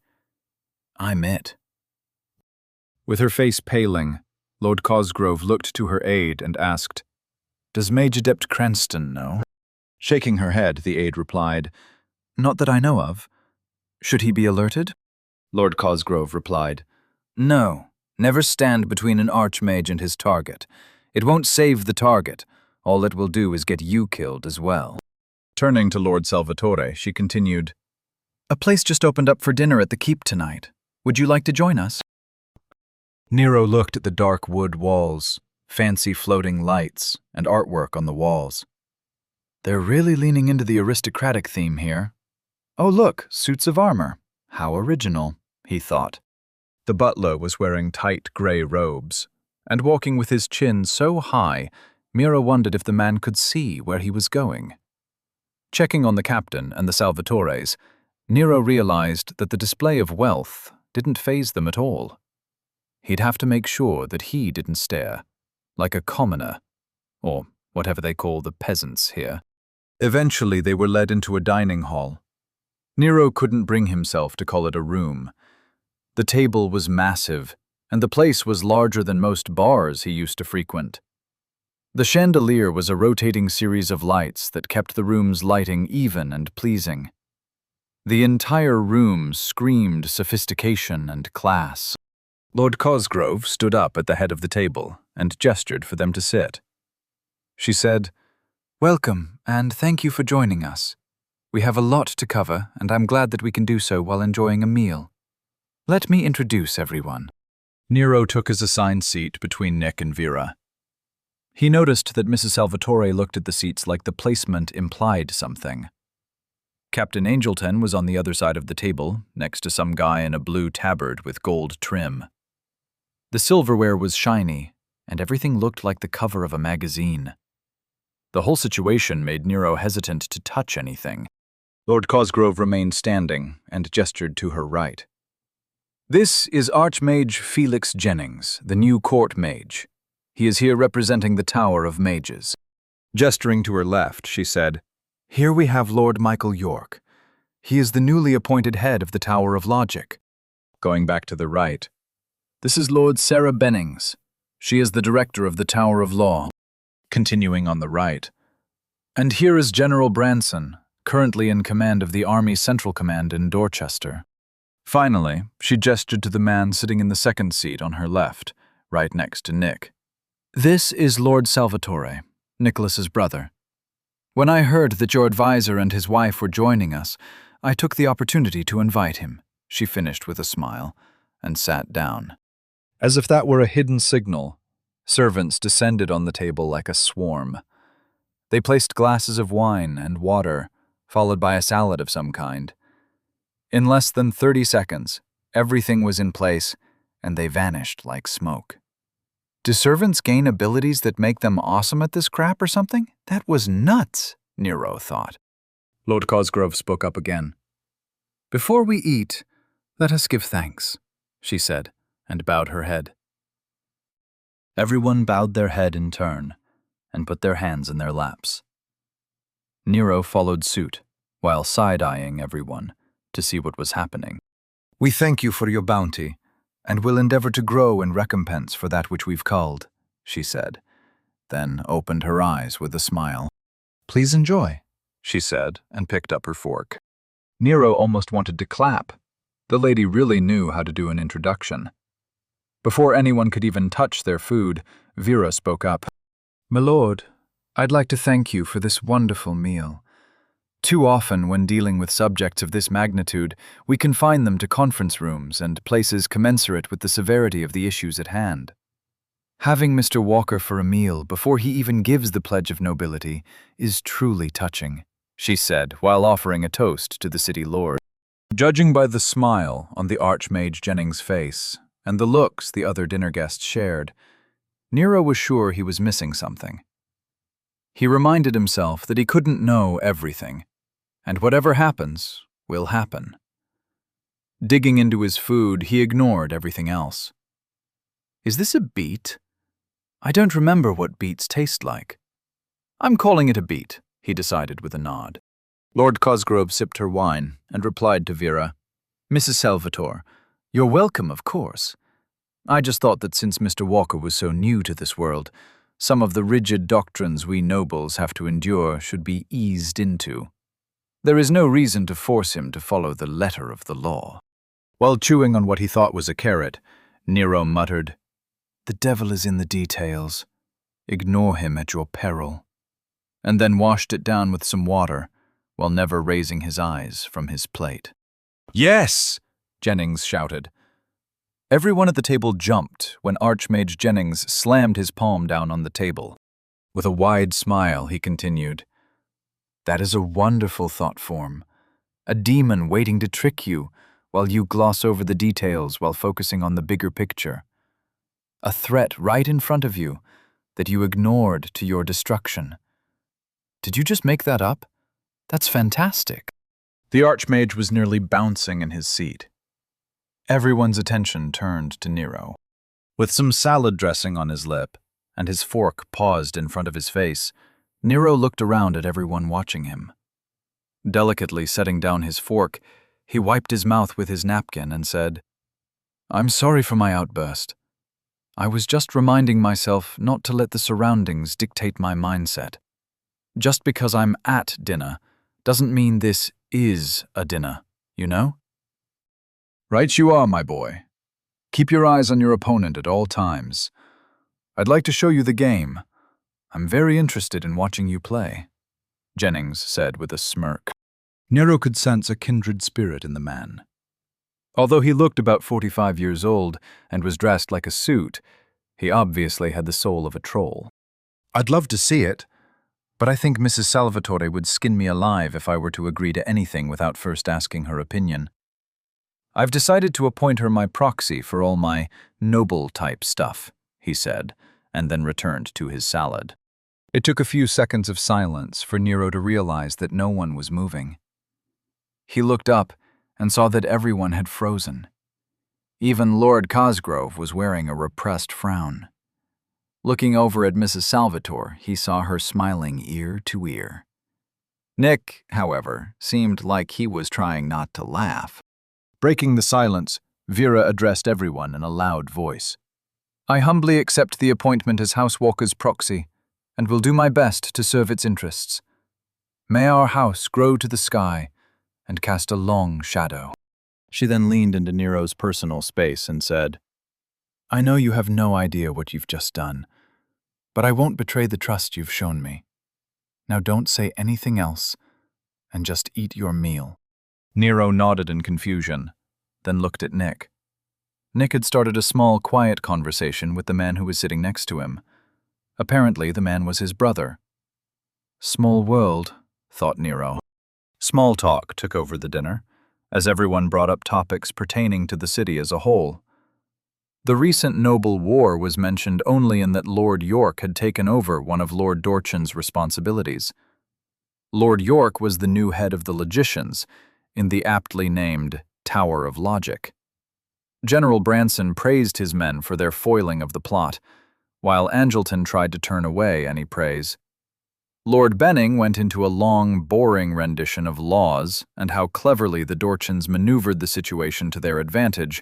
I'm it." With her face paling, Lord Cosgrove looked to her aide and asked, "Does Mage Adept Cranston know?" Shaking her head, the aide replied, "Not that I know of. Should he be alerted?" Lord Cosgrove replied, "No, never stand between an archmage and his target. It won't save the target. All it will do is get you killed as well." Turning to Lord Salvatore, she continued, "A place just opened up for dinner at the Keep tonight. Would you like to join us?" Nero looked at the dark wood walls, fancy floating lights, and artwork on the walls. They're really leaning into the aristocratic theme here. Oh look, suits of armor. How original, he thought. The butler was wearing tight grey robes, and walking with his chin so high, Mira wondered if the man could see where he was going. Checking on the captain and the Salvatores, Nero realized that the display of wealth didn't faze them at all. He'd have to make sure that he didn't stare, like a commoner, or whatever they call the peasants here. Eventually, they were led into a dining hall. Nero couldn't bring himself to call it a room. The table was massive, and the place was larger than most bars he used to frequent. The chandelier was a rotating series of lights that kept the room's lighting even and pleasing. The entire room screamed sophistication and class. Lord Cosgrove stood up at the head of the table and gestured for them to sit. She said, "Welcome, and thank you for joining us. We have a lot to cover, and I'm glad that we can do so while enjoying a meal. Let me introduce everyone." Nero took his assigned seat between Nick and Vera. He noticed that Mrs. Salvatore looked at the seats like the placement implied something. Captain Angelton was on the other side of the table, next to some guy in a blue tabard with gold trim. The silverware was shiny, and everything looked like the cover of a magazine. The whole situation made Nero hesitant to touch anything. Lord Cosgrove remained standing and gestured to her right. "This is Archmage Felix Jennings, the new court mage. He is here representing the Tower of Mages." Gesturing to her left, she said, "Here we have Lord Michael York. He is the newly appointed head of the Tower of Logic." Going back to the right, "This is Lord Sarah Bennings. She is the director of the Tower of Law." Continuing on the right, "And here is General Branson, currently in command of the Army Central Command in Dorchester." Finally, she gestured to the man sitting in the second seat on her left, right next to Nick. "This is Lord Salvatore, Nicholas's brother. When I heard that your advisor and his wife were joining us, I took the opportunity to invite him," she finished with a smile, and sat down. As if that were a hidden signal, servants descended on the table like a swarm. They placed glasses of wine and water, followed by a salad of some kind. In less than 30 seconds, everything was in place, and they vanished like smoke. Do servants gain abilities that make them awesome at this crap or something? That was nuts, Nero thought. Lord Cosgrove spoke up again. "Before we eat, let us give thanks," she said, and bowed her head. Everyone bowed their head in turn and put their hands in their laps. Nero followed suit, while side-eyeing everyone to see what was happening. "We thank you for your bounty, and will endeavor to grow in recompense for that which we've culled," she said, then opened her eyes with a smile. "Please enjoy," she said, and picked up her fork. Nero almost wanted to clap. The lady really knew how to do an introduction. Before anyone could even touch their food, Vera spoke up. "My lord, I'd like to thank you for this wonderful meal. Too often, when dealing with subjects of this magnitude, we confine them to conference rooms and places commensurate with the severity of the issues at hand. Having Mr. Walker for a meal before he even gives the Pledge of Nobility is truly touching," she said, while offering a toast to the city lord. Judging by the smile on the Archmage Jennings' face and the looks the other dinner guests shared, Nero was sure he was missing something. He reminded himself that he couldn't know everything, and whatever happens will happen. Digging into his food, he ignored everything else. "Is this a beet? I don't remember what beets taste like." "I'm calling it a beet," he decided with a nod. Lord Cosgrove sipped her wine and replied to Vera, "Mrs. Salvatore, you're welcome, of course. I just thought that since Mr. Walker was so new to this world, some of the rigid doctrines we nobles have to endure should be eased into. There is no reason to force him to follow the letter of the law." While chewing on what he thought was a carrot, Nero muttered, "The devil is in the details. Ignore him at your peril," and then washed it down with some water, while never raising his eyes from his plate. "Yes!" Jennings shouted. Everyone at the table jumped when Archmage Jennings slammed his palm down on the table. With a wide smile, he continued, "That is a wonderful thought form. A demon waiting to trick you while you gloss over the details while focusing on the bigger picture. A threat right in front of you that you ignored to your destruction. Did you just make that up? That's fantastic." The Archmage was nearly bouncing in his seat. Everyone's attention turned to Nero. With some salad dressing on his lip and his fork paused in front of his face, Nero looked around at everyone watching him. Delicately setting down his fork, he wiped his mouth with his napkin and said, "I'm sorry for my outburst. I was just reminding myself not to let the surroundings dictate my mindset. Just because I'm at dinner doesn't mean this is a dinner, you know?" "Right you are, my boy. Keep your eyes on your opponent at all times. I'd like to show you the game. I'm very interested in watching you play," Jennings said with a smirk. Nero could sense a kindred spirit in the man. Although he looked about 45 years old and was dressed like a suit, he obviously had the soul of a troll. "I'd love to see it, but I think Mrs. Salvatore would skin me alive if I were to agree to anything without first asking her opinion. I've decided to appoint her my proxy for all my noble-type stuff," he said, and then returned to his salad. It took a few seconds of silence for Nero to realize that no one was moving. He looked up and saw that everyone had frozen. Even Lord Cosgrove was wearing a repressed frown. Looking over at Mrs. Salvatore, he saw her smiling ear to ear. Nick, however, seemed like he was trying not to laugh. Breaking the silence, Vera addressed everyone in a loud voice. "I humbly accept the appointment as Housewalker's proxy, and will do my best to serve its interests. May our house grow to the sky and cast a long shadow." She then leaned into Nero's personal space and said, "I know you have no idea what you've just done, but I won't betray the trust you've shown me. Now don't say anything else, and just eat your meal." Nero nodded in confusion, then looked at Nick. Nick had started a small, quiet conversation with the man who was sitting next to him. Apparently, the man was his brother. Small world, thought Nero. Small talk took over the dinner, as everyone brought up topics pertaining to the city as a whole. The recent noble war was mentioned only in that Lord York had taken over one of Lord Dorchin's responsibilities. Lord York was the new head of the Logicians, in the aptly named Tower of Logic. General Branson praised his men for their foiling of the plot, while Angelton tried to turn away any praise. Lord Benning went into a long, boring rendition of laws and how cleverly the Dorchins maneuvered the situation to their advantage,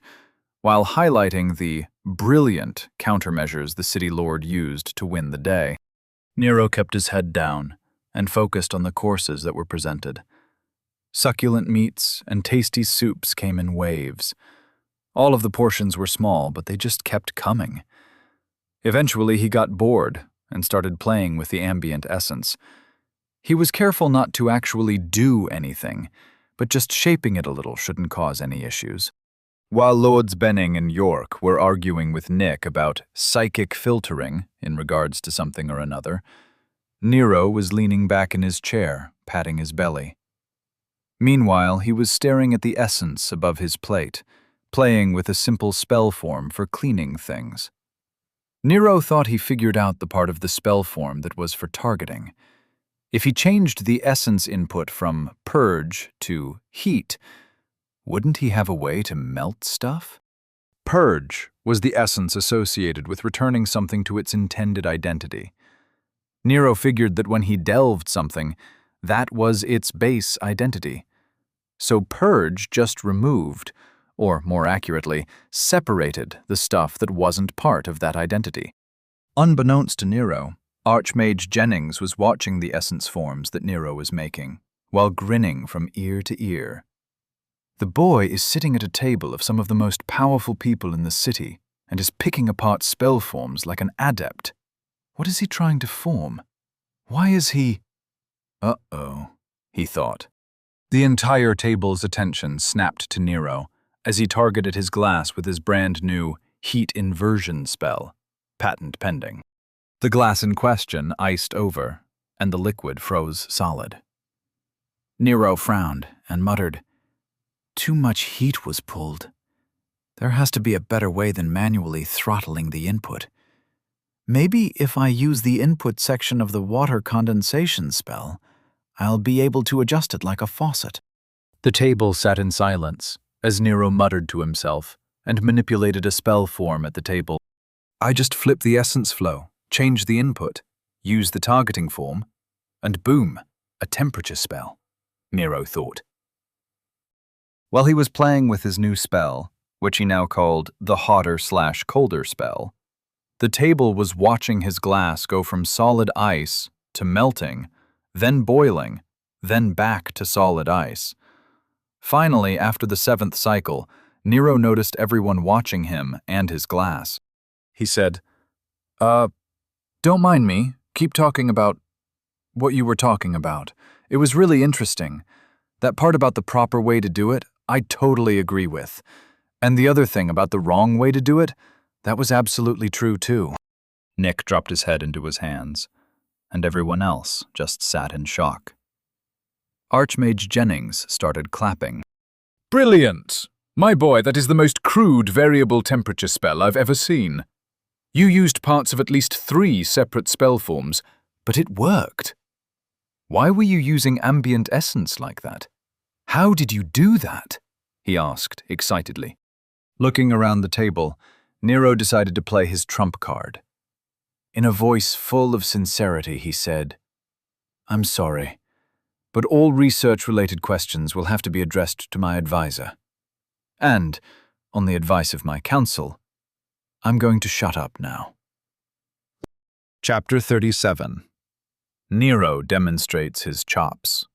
while highlighting the brilliant countermeasures the city lord used to win the day. Nero kept his head down and focused on the courses that were presented. Succulent meats and tasty soups came in waves. All of the portions were small, but they just kept coming. Eventually, he got bored and started playing with the ambient essence. He was careful not to actually do anything, but just shaping it a little shouldn't cause any issues. While Lords Benning and York were arguing with Nick about psychic filtering in regards to something or another, Nero was leaning back in his chair, patting his belly. Meanwhile, he was staring at the essence above his plate, playing with a simple spell form for cleaning things. Nero thought he figured out the part of the spell form that was for targeting. If he changed the essence input from purge to heat, wouldn't he have a way to melt stuff? Purge was the essence associated with returning something to its intended identity. Nero figured that when he delved something, that was its base identity. So purge just removed, or more accurately, separated the stuff that wasn't part of that identity. Unbeknownst to Nero, Archmage Jennings was watching the essence forms that Nero was making, while grinning from ear to ear. The boy is sitting at a table of some of the most powerful people in the city and is picking apart spell forms like an adept. What is he trying to form? Why is he... Uh-oh, he thought. The entire table's attention snapped to Nero as he targeted his glass with his brand-new heat inversion spell, patent pending. The glass in question iced over, and the liquid froze solid. Nero frowned and muttered, "Too much heat was pulled. There has to be a better way than manually throttling the input. Maybe if I use the input section of the water condensation spell, I'll be able to adjust it like a faucet." The table sat in silence, as Nero muttered to himself and manipulated a spell form at the table. I just flip the essence flow, change the input, use the targeting form, and boom, a temperature spell, Nero thought. While he was playing with his new spell, which he now called the hotter/colder spell, the table was watching his glass go from solid ice to melting, then boiling, then back to solid ice. Finally, after the 7th cycle, Nero noticed everyone watching him and his glass. He said, don't mind me. Keep talking about what you were talking about. It was really interesting. That part about the proper way to do it, I totally agree with. And the other thing about the wrong way to do it, that was absolutely true too." Nick dropped his head into his hands, and everyone else just sat in shock. Archmage Jennings started clapping. "Brilliant! My boy, that is the most crude variable temperature spell I've ever seen. You used parts of at least 3 separate spell forms, but it worked. Why were you using ambient essence like that? How did you do that?" he asked excitedly. Looking around the table, Nero decided to play his trump card. In a voice full of sincerity, he said, "I'm sorry, but all research-related questions will have to be addressed to my advisor. And, on the advice of my counsel, I'm going to shut up now." Chapter 37. Nero demonstrates his chops.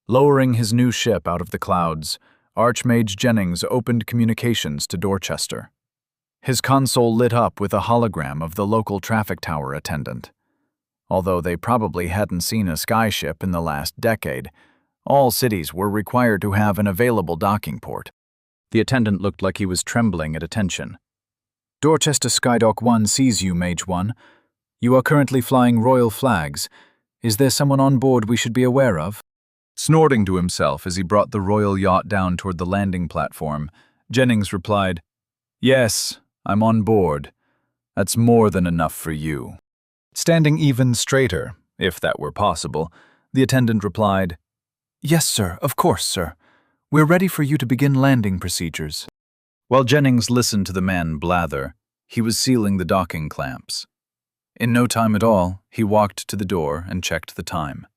Lowering his new ship out of the clouds, Archmage Jennings opened communications to Dorchester. His console lit up with a hologram of the local traffic tower attendant. Although they probably hadn't seen a skyship in the last decade, all cities were required to have an available docking port. The attendant looked like he was trembling at attention. "Dorchester Skydock 1 sees you, Mage 1. You are currently flying royal flags. Is there someone on board we should be aware of?" Snorting to himself as he brought the royal yacht down toward the landing platform, Jennings replied, "Yes, I'm on board. That's more than enough for you." Standing even straighter, if that were possible, the attendant replied, "Yes, sir, of course, sir. We're ready for you to begin landing procedures." While Jennings listened to the man blather, he was sealing the docking clamps. In no time at all, he walked to the door and checked the time.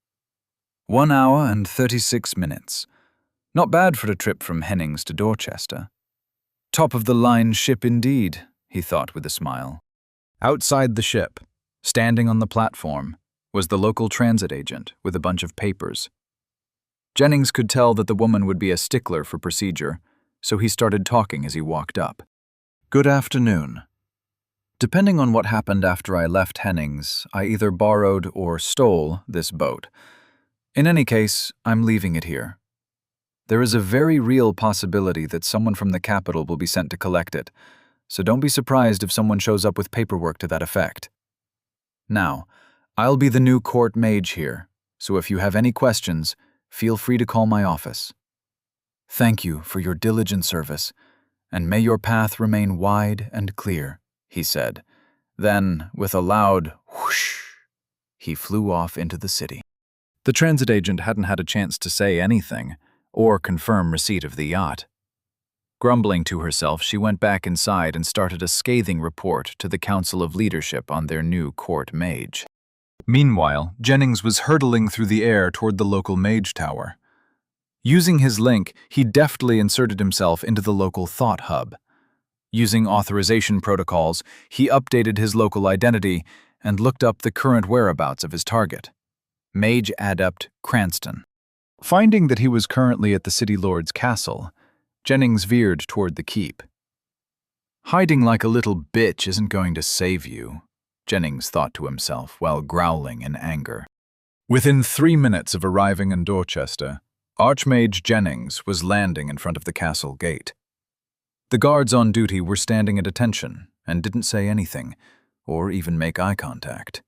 1 hour and 36 minutes. Not bad for a trip from Hennings to Dorchester. Top-of-the-line ship indeed, he thought with a smile. Outside the ship, standing on the platform, was the local transit agent with a bunch of papers. Jennings could tell that the woman would be a stickler for procedure, so he started talking as he walked up. "Good afternoon. Depending on what happened after I left Hennings, I either borrowed or stole this boat. In any case, I'm leaving it here. There is a very real possibility that someone from the capital will be sent to collect it, so don't be surprised if someone shows up with paperwork to that effect. Now, I'll be the new court mage here, so if you have any questions, feel free to call my office. Thank you for your diligent service, and may your path remain wide and clear," he said. Then, with a loud whoosh, he flew off into the city. The transit agent hadn't had a chance to say anything, or confirm receipt of the yacht. Grumbling to herself, she went back inside and started a scathing report to the Council of Leadership on their new court mage. Meanwhile, Jennings was hurtling through the air toward the local mage tower. Using his link, he deftly inserted himself into the local thought hub. Using authorization protocols, he updated his local identity and looked up the current whereabouts of his target, Mage Adept Cranston. Finding that he was currently at the City Lord's castle, Jennings veered toward the keep. "Hiding like a little bitch isn't going to save you," Jennings thought to himself while growling in anger. Within 3 minutes of arriving in Dorchester, Archmage Jennings was landing in front of the castle gate. The guards on duty were standing at attention and didn't say anything, or even make eye contact.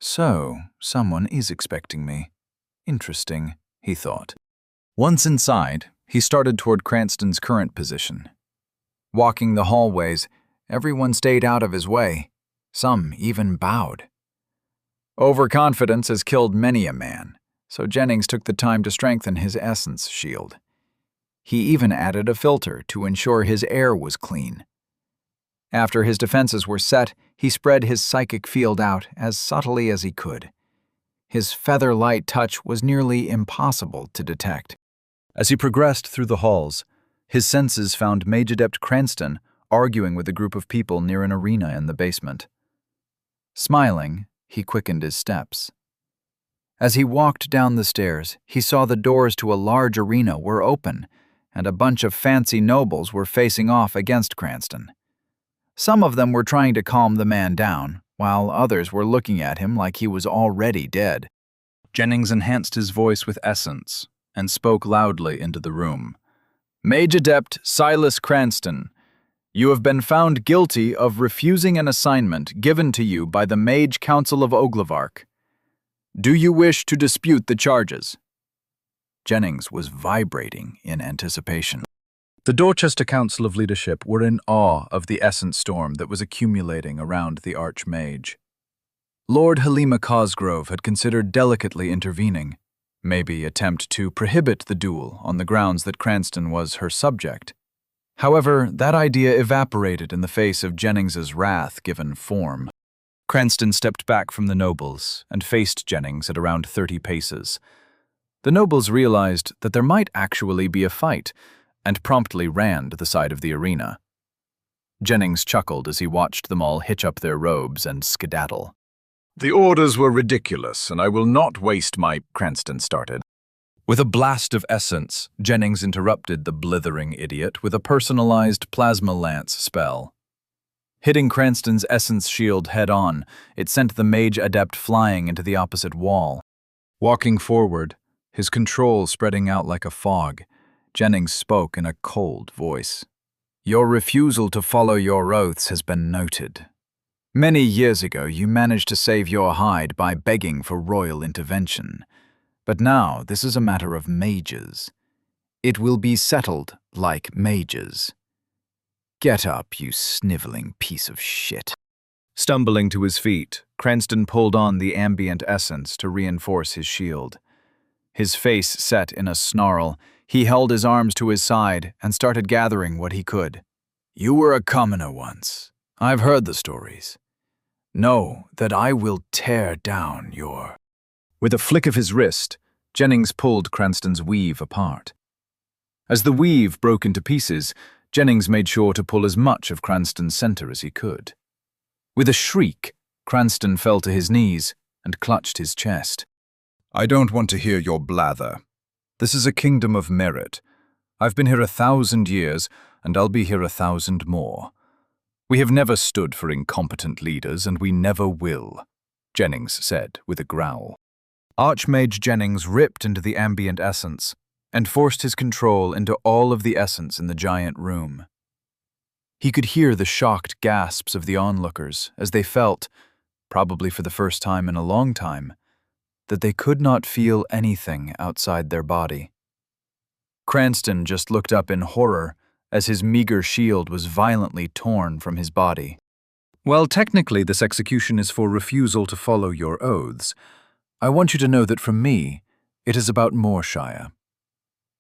So, someone is expecting me. Interesting, he thought. Once inside, he started toward Cranston's current position. Walking the hallways, everyone stayed out of his way. Some even bowed. Overconfidence has killed many a man, so Jennings took the time to strengthen his essence shield. He even added a filter to ensure his air was clean. After his defenses were set, he spread his psychic field out as subtly as he could. His feather-light touch was nearly impossible to detect. As he progressed through the halls, his senses found Mage Adept Cranston arguing with a group of people near an arena in the basement. Smiling, he quickened his steps. As he walked down the stairs, he saw the doors to a large arena were open, and a bunch of fancy nobles were facing off against Cranston. Some of them were trying to calm the man down, while others were looking at him like he was already dead. Jennings enhanced his voice with essence and spoke loudly into the room. Mage Adept Silas Cranston, you have been found guilty of refusing an assignment given to you by the Mage Council of Oglevark. Do you wish to dispute the charges? Jennings was vibrating in anticipation. The Dorchester Council of Leadership were in awe of the essence storm that was accumulating around the Archmage. Lord Halima Cosgrove had considered delicately intervening, maybe attempt to prohibit the duel on the grounds that Cranston was her subject. However, that idea evaporated in the face of Jennings's wrath-given form. Cranston stepped back from the nobles and faced Jennings at around 30 paces. The nobles realized that there might actually be a fight, and promptly ran to the side of the arena. Jennings chuckled as he watched them all hitch up their robes and skedaddle. The orders were ridiculous, and I will not waste my... Cranston started. With a blast of essence, Jennings interrupted the blithering idiot with a personalized plasma lance spell. Hitting Cranston's essence shield head-on, it sent the Mage Adept flying into the opposite wall. Walking forward, his control spreading out like a fog, Jennings spoke in a cold voice. Your refusal to follow your oaths has been noted. Many years ago, you managed to save your hide by begging for royal intervention. But now, this is a matter of mages. It will be settled like mages. Get up, you sniveling piece of shit. Stumbling to his feet, Cranston pulled on the ambient essence to reinforce his shield. His face set in a snarl, he held his arms to his side and started gathering what he could. You were a commoner once. I've heard the stories. Know that I will tear down your... With a flick of his wrist, Jennings pulled Cranston's weave apart. As the weave broke into pieces, Jennings made sure to pull as much of Cranston's center as he could. With a shriek, Cranston fell to his knees and clutched his chest. I don't want to hear your blather. This is a kingdom of merit. I've been here 1,000 years, and I'll be here 1,000 more. We have never stood for incompetent leaders, and we never will, Jennings said with a growl. Archmage Jennings ripped into the ambient essence and forced his control into all of the essence in the giant room. He could hear the shocked gasps of the onlookers as they felt, probably for the first time in a long time, that they could not feel anything outside their body. Cranston just looked up in horror as his meager shield was violently torn from his body. Well, technically this execution is for refusal to follow your oaths. I want you to know that for me, it is about more, Shire.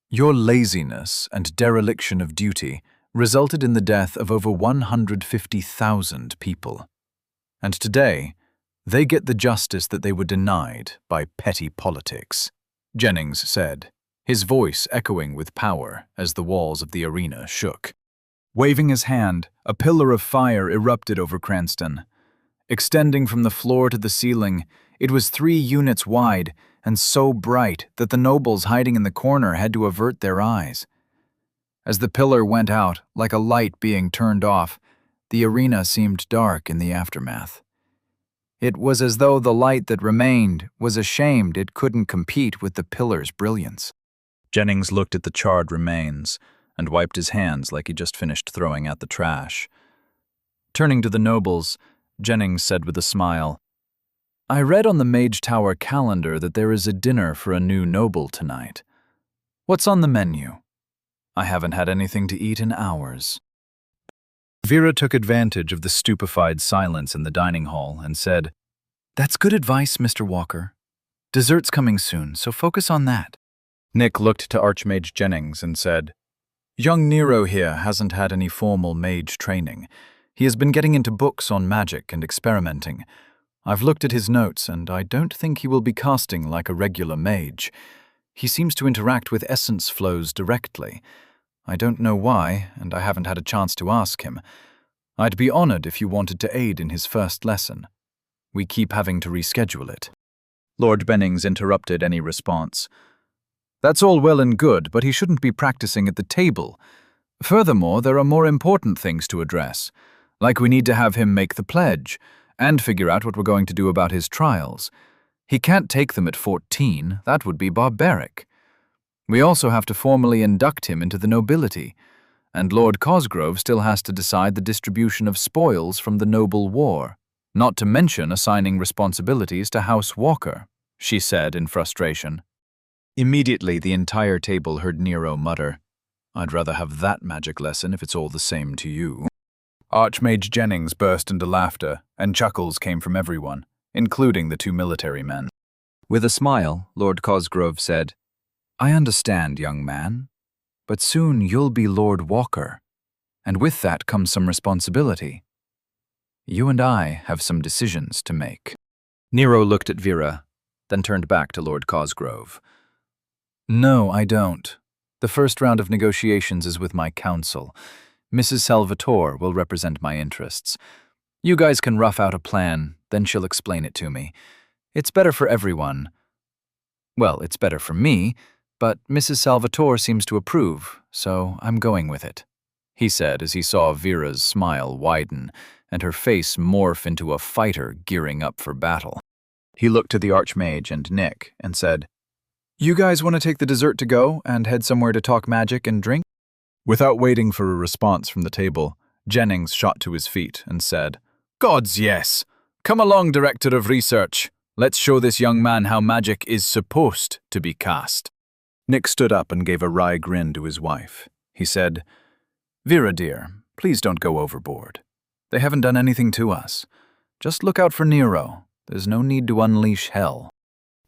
Your laziness and dereliction of duty resulted in the death of over 150,000 people. And today, they get the justice that they were denied by petty politics, Jennings said, his voice echoing with power as the walls of the arena shook. Waving his hand, a pillar of fire erupted over Cranston. Extending from the floor to the ceiling, it was 3 units wide and so bright that the nobles hiding in the corner had to avert their eyes. As the pillar went out, like a light being turned off, the arena seemed dark in the aftermath. It was as though the light that remained was ashamed it couldn't compete with the pillar's brilliance. Jennings looked at the charred remains and wiped his hands like he just finished throwing out the trash. Turning to the nobles, Jennings said with a smile, I read on the Mage Tower calendar that there is a dinner for a new noble tonight. What's on the menu? I haven't had anything to eat in hours. Vera took advantage of the stupefied silence in the dining hall and said, That's good advice, Mr. Walker. Dessert's coming soon, so focus on that. Nick looked to Archmage Jennings and said, Young Nero here hasn't had any formal mage training. He has been getting into books on magic and experimenting. I've looked at his notes, and I don't think he will be casting like a regular mage. He seems to interact with essence flows directly. I don't know why, and I haven't had a chance to ask him. I'd be honored if you wanted to aid in his first lesson. We keep having to reschedule it. Lord Bennings interrupted any response. That's all well and good, but he shouldn't be practicing at the table. Furthermore, there are more important things to address, like we need to have him make the pledge, and figure out what we're going to do about his trials. He can't take them at 14, that would be barbaric. We also have to formally induct him into the nobility, and Lord Cosgrove still has to decide the distribution of spoils from the noble war, not to mention assigning responsibilities to House Walker, she said in frustration. Immediately, the entire table heard Nero mutter, I'd rather have that magic lesson if it's all the same to you. Archmage Jennings burst into laughter, and chuckles came from everyone, including the two military men. With a smile, Lord Cosgrove said, I understand, young man, but soon you'll be Lord Walker, and with that comes some responsibility. You and I have some decisions to make. Nero looked at Vera, then turned back to Lord Cosgrove. No, I don't. The first round of negotiations is with my council. Mrs. Salvatore will represent my interests. You guys can rough out a plan, then she'll explain it to me. It's better for everyone. Well, it's better for me, but Mrs. Salvatore seems to approve, so I'm going with it, he said as he saw Vera's smile widen and her face morph into a fighter gearing up for battle. He looked to the Archmage and Nick and said, You guys want to take the dessert to go and head somewhere to talk magic and drink? Without waiting for a response from the table, Jennings shot to his feet and said, Gods, yes! Come along, Director of Research. Let's show this young man how magic is supposed to be cast. Nick stood up and gave a wry grin to his wife. He said, Vera, dear, please don't go overboard. They haven't done anything to us. Just look out for Nero. There's no need to unleash hell.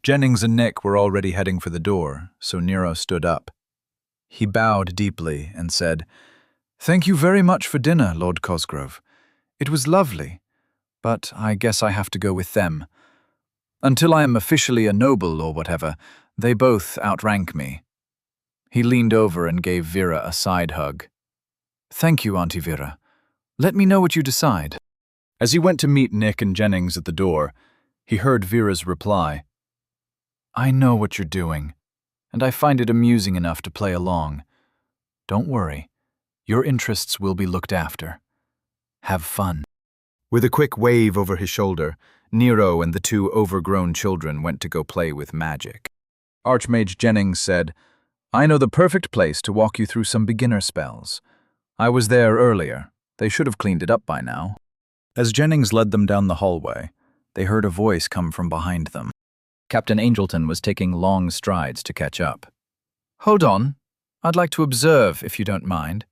Jennings and Nick were already heading for the door, so Nero stood up. He bowed deeply and said, Thank you very much for dinner, Lord Cosgrove. It was lovely, but I guess I have to go with them. Until I am officially a noble or whatever, they both outrank me. He leaned over and gave Vera a side hug. Thank you, Auntie Vera. Let me know what you decide. As he went to meet Nick and Jennings at the door, he heard Vera's reply. I know what you're doing, and I find it amusing enough to play along. Don't worry. Your interests will be looked after. Have fun. With a quick wave over his shoulder, Nero and the two overgrown children went to go play with magic. Archmage Jennings said, I know the perfect place to walk you through some beginner spells. I was there earlier. They should have cleaned it up by now. As Jennings led them down the hallway, they heard a voice come from behind them. Captain Angelton was taking long strides to catch up. Hold on. I'd like to observe, if you don't mind.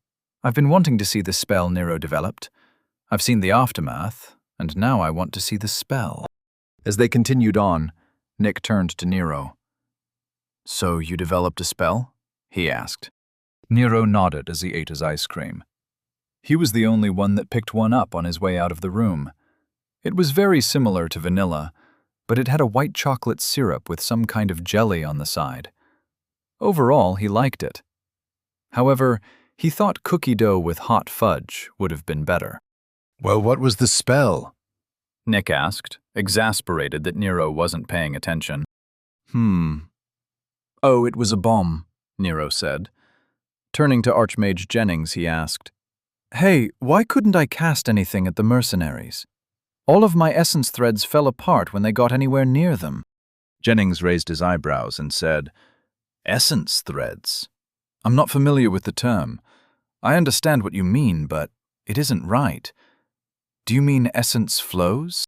I've been wanting to see the spell Nero developed. I've seen the aftermath, and now I want to see the spell. As they continued on, Nick turned to Nero. So you developed a spell? He asked. Nero nodded as he ate his ice cream. He was the only one that picked one up on his way out of the room. It was very similar to vanilla, but it had a white chocolate syrup with some kind of jelly on the side. Overall, he liked it. However, he thought cookie dough with hot fudge would have been better. Well, what was the spell? Nick asked, exasperated that Nero wasn't paying attention. Oh, it was a bomb, Nero said. Turning to Archmage Jennings, he asked, Hey, why couldn't I cast anything at the mercenaries? All of my essence threads fell apart when they got anywhere near them. Jennings raised his eyebrows and said, Essence threads? I'm not familiar with the term. I understand what you mean, but it isn't right. Do you mean essence flows?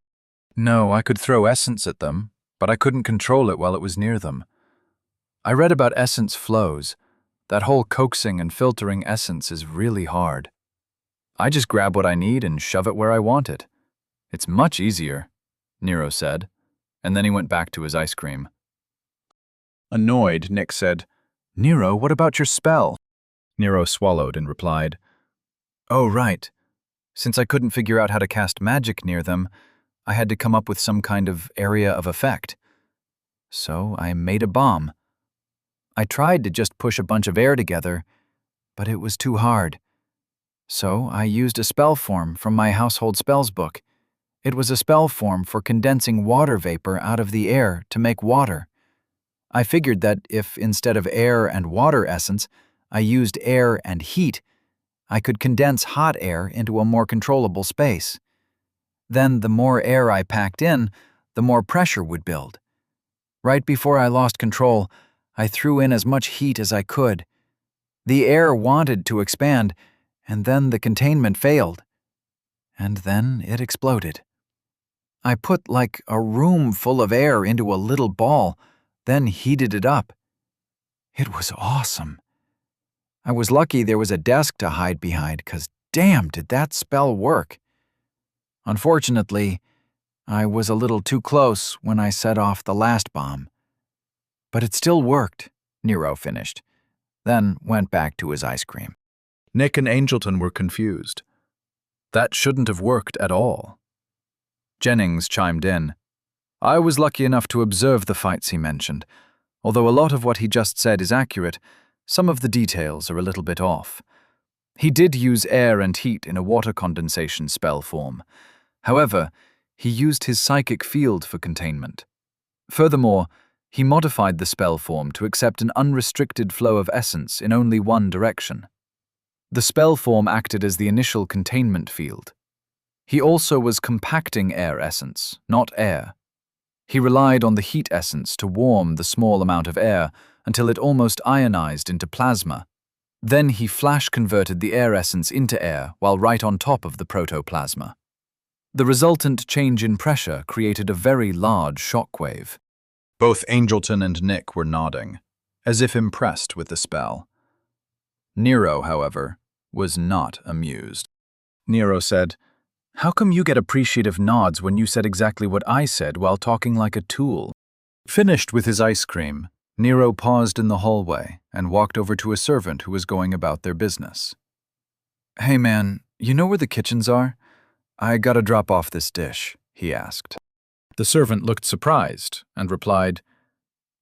No, I could throw essence at them, but I couldn't control it while it was near them. I read about essence flows. That whole coaxing and filtering essence is really hard. I just grab what I need and shove it where I want it. It's much easier, Nero said, and then he went back to his ice cream. Annoyed, Nick said, "Nero, what about your spell?" Nero swallowed and replied, "Oh, right. Since I couldn't figure out how to cast magic near them, I had to come up with some kind of area of effect. So I made a bomb. I tried to just push a bunch of air together, but it was too hard. So I used a spell form from my household spells book. It was a spell form for condensing water vapor out of the air to make water. I figured that if instead of air and water essence, I used air and heat, I could condense hot air into a more controllable space. Then the more air I packed in, the more pressure would build. Right before I lost control, I threw in as much heat as I could. The air wanted to expand, and then the containment failed. And then it exploded. I put like a room full of air into a little ball, then heated it up. It was awesome. I was lucky there was a desk to hide behind, 'cause damn did that spell work. Unfortunately, I was a little too close when I set off the last bomb. But it still worked, Nero finished, then went back to his ice cream. Nick and Angelton were confused. That shouldn't have worked at all. Jennings chimed in. I was lucky enough to observe the fights he mentioned. Although a lot of what he just said is accurate, some of the details are a little bit off. He did use air and heat in a water condensation spell form. However, he used his psychic field for containment. Furthermore, he modified the spell form to accept an unrestricted flow of essence in only one direction. The spell form acted as the initial containment field. He also was compacting air essence, not air. He relied on the heat essence to warm the small amount of air until it almost ionized into plasma. Then he flash-converted the air essence into air while right on top of the protoplasma. The resultant change in pressure created a very large shockwave. Both Angelton and Nick were nodding, as if impressed with the spell. Nero, however, was not amused. Nero said, "How come you get appreciative nods when you said exactly what I said while talking like a tool?" Finished with his ice cream, Nero paused in the hallway and walked over to a servant who was going about their business. "Hey man, you know where the kitchens are? I gotta drop off this dish," he asked. The servant looked surprised and replied,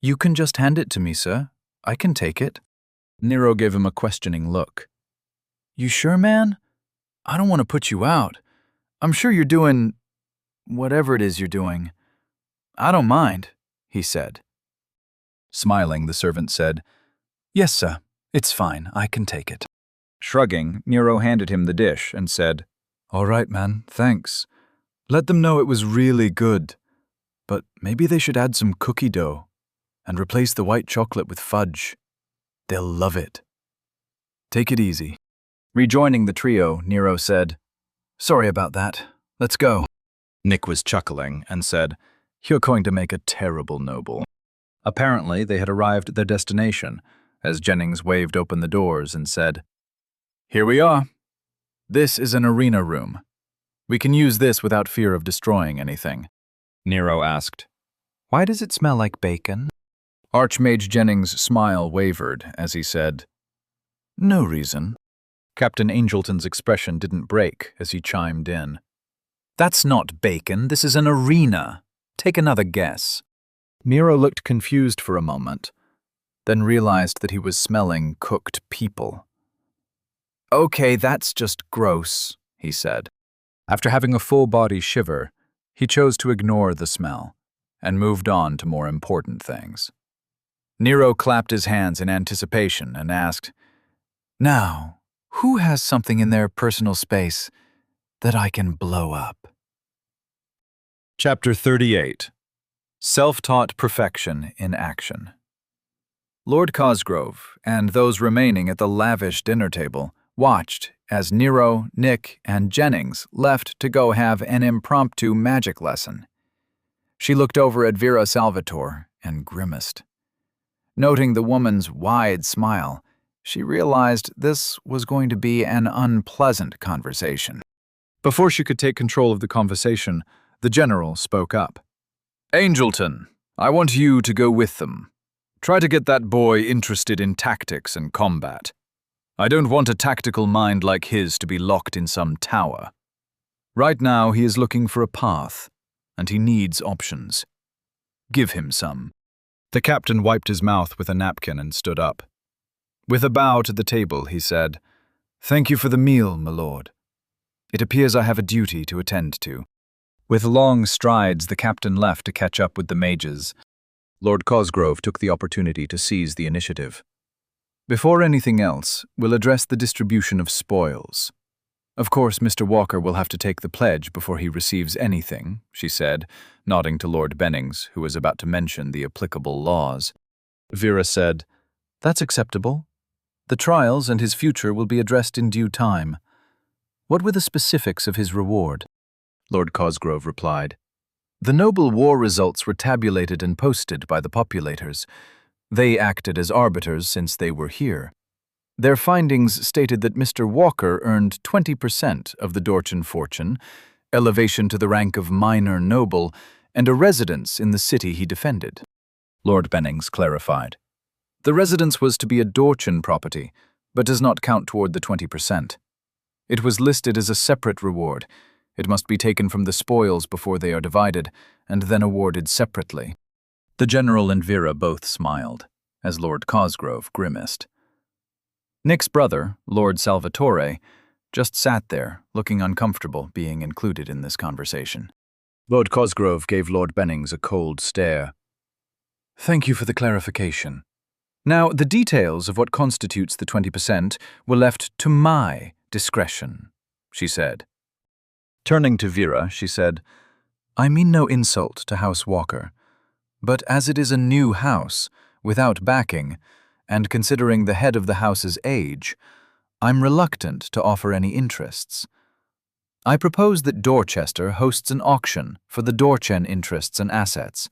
"You can just hand it to me, sir. I can take it." Nero gave him a questioning look. "You sure, man? I don't want to put you out. I'm sure you're doing whatever it is you're doing. I don't mind," he said. Smiling, the servant said, "Yes, sir. It's fine. I can take it." Shrugging, Nero handed him the dish and said, "All right, man. Thanks. Let them know it was really good. But maybe they should add some cookie dough and replace the white chocolate with fudge. They'll love it. Take it easy." Rejoining the trio, Nero said, "Sorry about that. Let's go." Nick was chuckling and said, "You're going to make a terrible noble." Apparently, they had arrived at their destination, as Jennings waved open the doors and said, "Here we are. This is an arena room. We can use this without fear of destroying anything." Nero asked, "Why does it smell like bacon?" Archmage Jennings' smile wavered as he said, "No reason." Captain Angelton's expression didn't break as he chimed in, "That's not bacon, this is an arena. Take another guess." Nero looked confused for a moment, then realized that he was smelling cooked people. "Okay, that's just gross," he said. After having a full-body shiver, he chose to ignore the smell and moved on to more important things. Nero clapped his hands in anticipation and asked, "Now, who has something in their personal space that I can blow up?" Chapter 38. Self-taught perfection in action. Lord Cosgrove and those remaining at the lavish dinner table watched as Nero, Nick, and Jennings left to go have an impromptu magic lesson. She looked over at Vera Salvatore and grimaced. Noting the woman's wide smile, she realized this was going to be an unpleasant conversation. Before she could take control of the conversation, the general spoke up. "Angelton, I want you to go with them. Try to get that boy interested in tactics and combat. I don't want a tactical mind like his to be locked in some tower. Right now he is looking for a path, and he needs options. Give him some." The captain wiped his mouth with a napkin and stood up. With a bow to the table, he said, "Thank you for the meal, my lord. It appears I have a duty to attend to." With long strides, the captain left to catch up with the mages. Lord Cosgrove took the opportunity to seize the initiative. "Before anything else, we'll address the distribution of spoils. Of course, Mr. Walker will have to take the pledge before he receives anything," she said, nodding to Lord Bennings, who was about to mention the applicable laws. Vera said, "That's acceptable. The trials and his future will be addressed in due time. What were the specifics of his reward?" Lord Cosgrove replied, "The noble war results were tabulated and posted by the populators. They acted as arbiters since they were here. Their findings stated that Mr. Walker earned 20% of the Dorchen fortune, elevation to the rank of minor noble, and a residence in the city he defended." Lord Bennings clarified. "The residence was to be a Dorchen property, but does not count toward the 20%. It was listed as a separate reward. It must be taken from the spoils before they are divided, and then awarded separately." The General and Vera both smiled, as Lord Cosgrove grimaced. Nick's brother, Lord Salvatore, just sat there, looking uncomfortable being included in this conversation. Lord Cosgrove gave Lord Bennings a cold stare. "Thank you for the clarification. Now, the details of what constitutes the 20% were left to my discretion," she said. Turning to Vera, she said, "I mean no insult to House Walker, but as it is a new house, without backing, and considering the head of the house's age, I'm reluctant to offer any interests. I propose that Dorchester hosts an auction for the Dorchen interests and assets,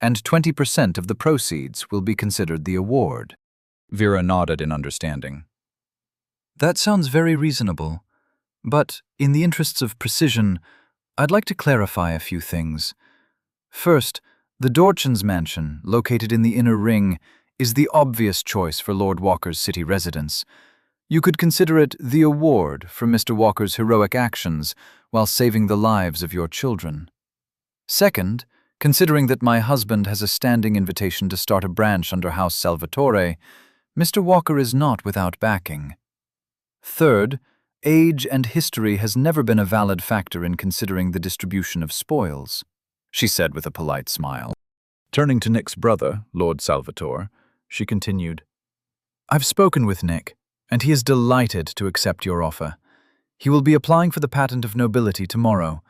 and 20% of the proceeds will be considered the award." Vera nodded in understanding. "That sounds very reasonable, but in the interests of precision, I'd like to clarify a few things. First, the Dorchen's mansion, located in the inner ring, is the obvious choice for Lord Walker's city residence. You could consider it the award for Mr. Walker's heroic actions while saving the lives of your children. Second, considering that my husband has a standing invitation to start a branch under House Salvatore, Mr. Walker is not without backing. Third, age and history has never been a valid factor in considering the distribution of spoils," she said with a polite smile. Turning to Nick's brother, Lord Salvatore, she continued, "I've spoken with Nick, and he is delighted to accept your offer. He will be applying for the patent of nobility tomorrow,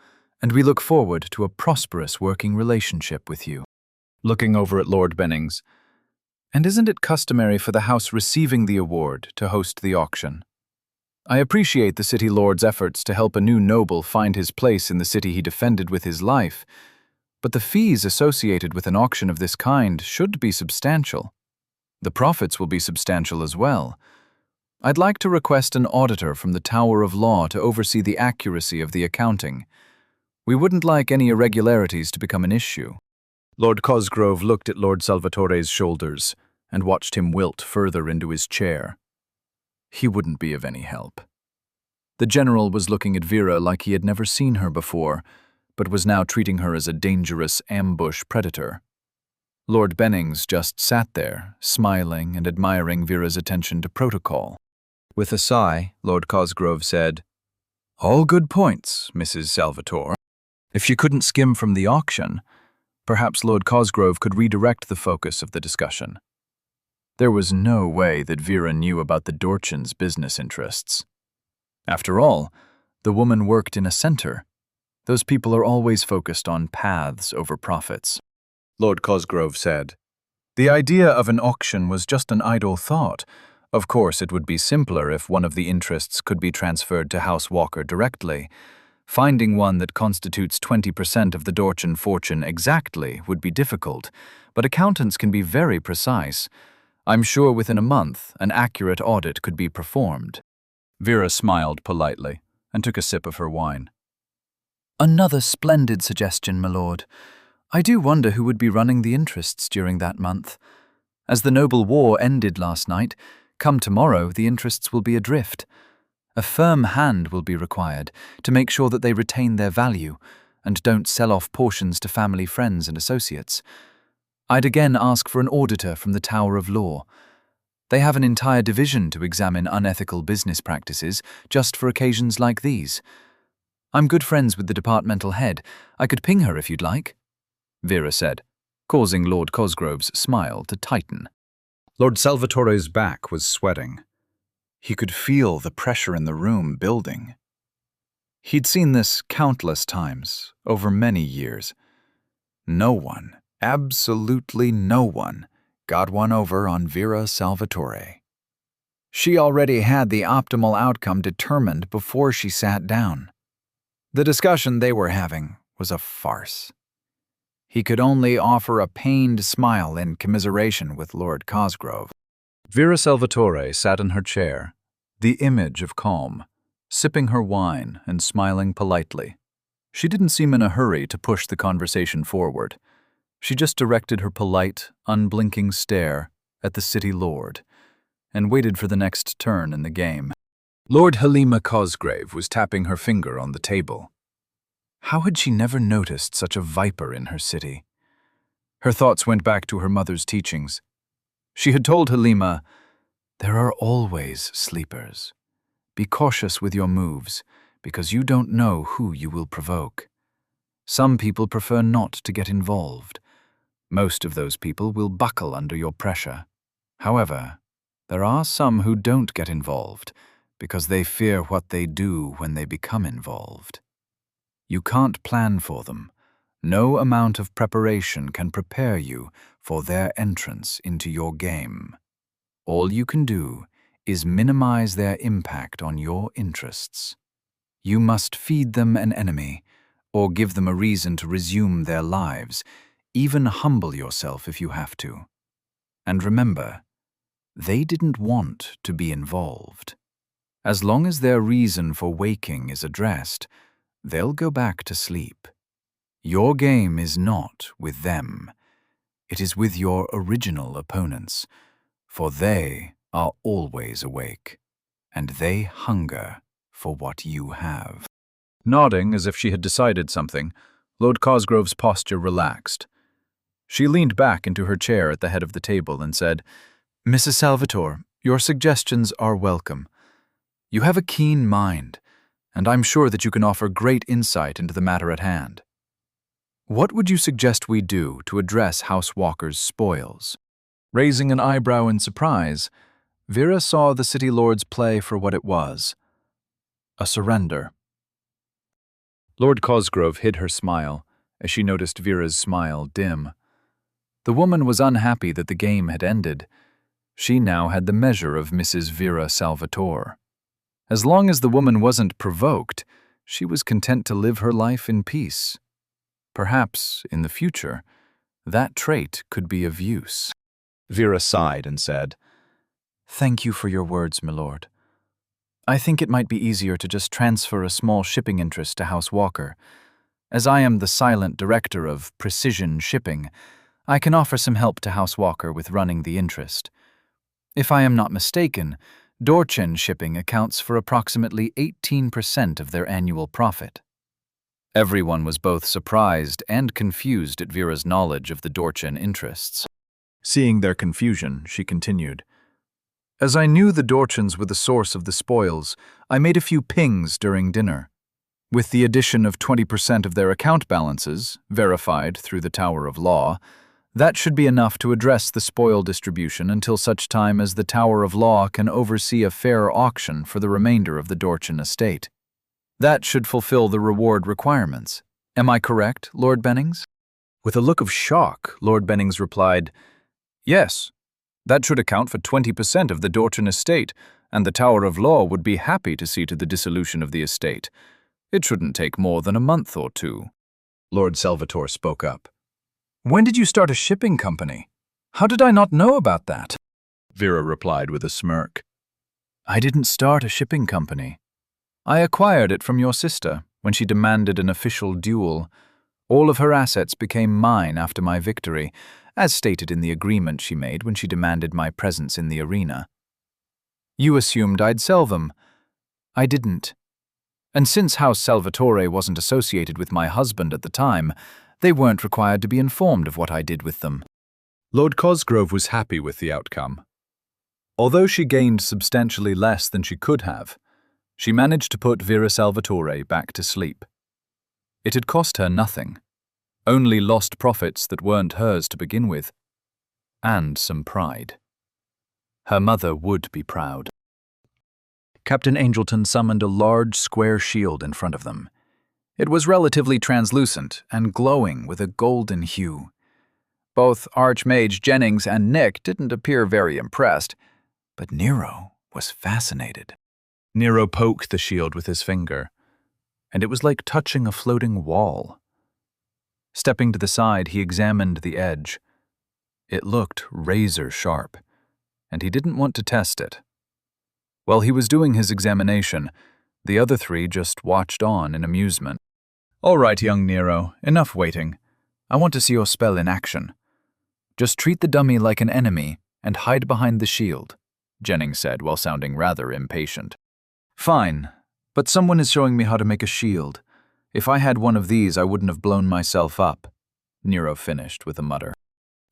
and we look forward to a prosperous working relationship with you." Looking over at Lord Bennings, "And isn't it customary for the house receiving the award to host the auction? I appreciate the city lord's efforts to help a new noble find his place in the city he defended with his life, but the fees associated with an auction of this kind should be substantial. The profits will be substantial as well. I'd like to request an auditor from the Tower of Law to oversee the accuracy of the accounting. We wouldn't like any irregularities to become an issue." Lord Cosgrove looked at Lord Salvatore's shoulders and watched him wilt further into his chair. He wouldn't be of any help. The General was looking at Vera like he had never seen her before, but was now treating her as a dangerous ambush predator. Lord Bennings just sat there, smiling and admiring Vera's attention to protocol. With a sigh, Lord Cosgrove said, "All good points, Mrs. Salvatore. If you couldn't skim from the auction, perhaps Lord Cosgrove could redirect the focus of the discussion." There was no way that Vera knew about the Dorchen's business interests. After all, the woman worked in a center. Those people are always focused on paths over profits. Lord Cosgrove said, "The idea of an auction was just an idle thought. Of course, it would be simpler if one of the interests could be transferred to House Walker directly. Finding one that constitutes 20% of the Dorchen fortune exactly would be difficult, but accountants can be very precise. I'm sure within a month, an accurate audit could be performed." Vera smiled politely and took a sip of her wine. "Another splendid suggestion, my lord. I do wonder who would be running the interests during that month. As the noble war ended last night, come tomorrow the interests will be adrift. A firm hand will be required to make sure that they retain their value and don't sell off portions to family, friends, and associates. I'd again ask for an auditor from the Tower of Law. They have an entire division to examine unethical business practices just for occasions like these. I'm good friends with the departmental head. I could ping her if you'd like, Vera said, causing Lord Cosgrove's smile to tighten. Lord Salvatore's back was sweating. He could feel the pressure in the room building. He'd seen this countless times over many years. No one, absolutely no one, got one over on Vera Salvatore. She already had the optimal outcome determined before she sat down. The discussion they were having was a farce. He could only offer a pained smile in commiseration with Lord Cosgrove. Vera Salvatore sat in her chair, the image of calm, sipping her wine and smiling politely. She didn't seem in a hurry to push the conversation forward. She just directed her polite, unblinking stare at the city lord and waited for the next turn in the game. Lord Halima Cosgrave was tapping her finger on the table. How had she never noticed such a viper in her city? Her thoughts went back to her mother's teachings. She had told Halima, "There are always sleepers. Be cautious with your moves, because you don't know who you will provoke. Some people prefer not to get involved. Most of those people will buckle under your pressure. However, there are some who don't get involved because they fear what they do when they become involved. You can't plan for them. No amount of preparation can prepare you for their entrance into your game. All you can do is minimize their impact on your interests. You must feed them an enemy, or give them a reason to resume their lives, even humble yourself if you have to. And remember, they didn't want to be involved. As long as their reason for waking is addressed, they'll go back to sleep. Your game is not with them. It is with your original opponents, for they are always awake, and they hunger for what you have." Nodding as if she had decided something, Lord Cosgrove's posture relaxed. She leaned back into her chair at the head of the table and said, "Mrs. Salvatore, your suggestions are welcome. You have a keen mind, and I'm sure that you can offer great insight into the matter at hand. What would you suggest we do to address House Walker's spoils?" Raising an eyebrow in surprise, Vera saw the city lord's play for what it was: a surrender. Lord Cosgrove hid her smile as she noticed Vera's smile dim. The woman was unhappy that the game had ended. She now had the measure of Mrs. Vera Salvatore. As long as the woman wasn't provoked, she was content to live her life in peace. Perhaps, in the future, that trait could be of use. Vera sighed and said, "Thank you for your words, my lord. I think it might be easier to just transfer a small shipping interest to House Walker. As I am the silent director of Precision Shipping, I can offer some help to House Walker with running the interest. If I am not mistaken, Dorchen Shipping accounts for approximately 18% of their annual profit." Everyone was both surprised and confused at Vera's knowledge of the Dorchen interests. Seeing their confusion, she continued, "As I knew the Dorchens were the source of the spoils, I made a few pings during dinner. With the addition of 20% of their account balances, verified through the Tower of Law, that should be enough to address the spoil distribution until such time as the Tower of Law can oversee a fair auction for the remainder of the Dorchen estate. That should fulfill the reward requirements. Am I correct, Lord Bennings?" With a look of shock, Lord Bennings replied, "Yes, that should account for 20% of the Dorchen estate, and the Tower of Law would be happy to see to the dissolution of the estate. It shouldn't take more than a month or two." Lord Salvatore spoke up. "When did you start a shipping company? How did I not know about that?" Vera replied with a smirk. "I didn't start a shipping company. I acquired it from your sister when she demanded an official duel. All of her assets became mine after my victory, as stated in the agreement she made when she demanded my presence in the arena. You assumed I'd sell them. I didn't. And since House Salvatore wasn't associated with my husband at the time, they weren't required to be informed of what I did with them. Lord Cosgrove was happy with the outcome. Although she gained substantially less than she could have, she managed to put Vera Salvatore back to sleep. It had cost her nothing, only lost profits that weren't hers to begin with, and some pride. Her mother would be proud. Captain Angelton summoned a large square shield in front of them. It was relatively translucent and glowing with a golden hue. Both Archmage Jennings and Nick didn't appear very impressed, but Nero was fascinated. Nero poked the shield with his finger, and it was like touching a floating wall. Stepping to the side, he examined the edge. It looked razor-sharp, and he didn't want to test it. While he was doing his examination, the other three just watched on in amusement. "All right, young Nero, enough waiting. I want to see your spell in action. Just treat the dummy like an enemy and hide behind the shield," Jennings said while sounding rather impatient. "Fine, but someone is showing me how to make a shield. If I had one of these, I wouldn't have blown myself up," Nero finished with a mutter.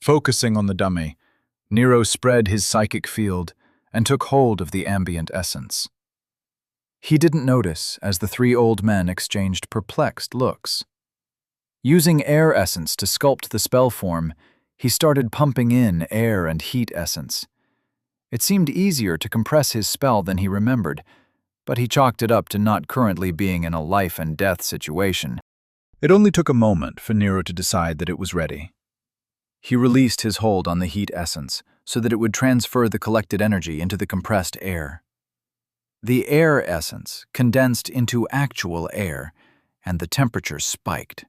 Focusing on the dummy, Nero spread his psychic field and took hold of the ambient essence. He didn't notice as the three old men exchanged perplexed looks. Using air essence to sculpt the spell form, he started pumping in air and heat essence. It seemed easier to compress his spell than he remembered, but he chalked it up to not currently being in a life-and-death situation. It only took a moment for Nero to decide that it was ready. He released his hold on the heat essence so that it would transfer the collected energy into the compressed air. The air essence condensed into actual air, and the temperature spiked.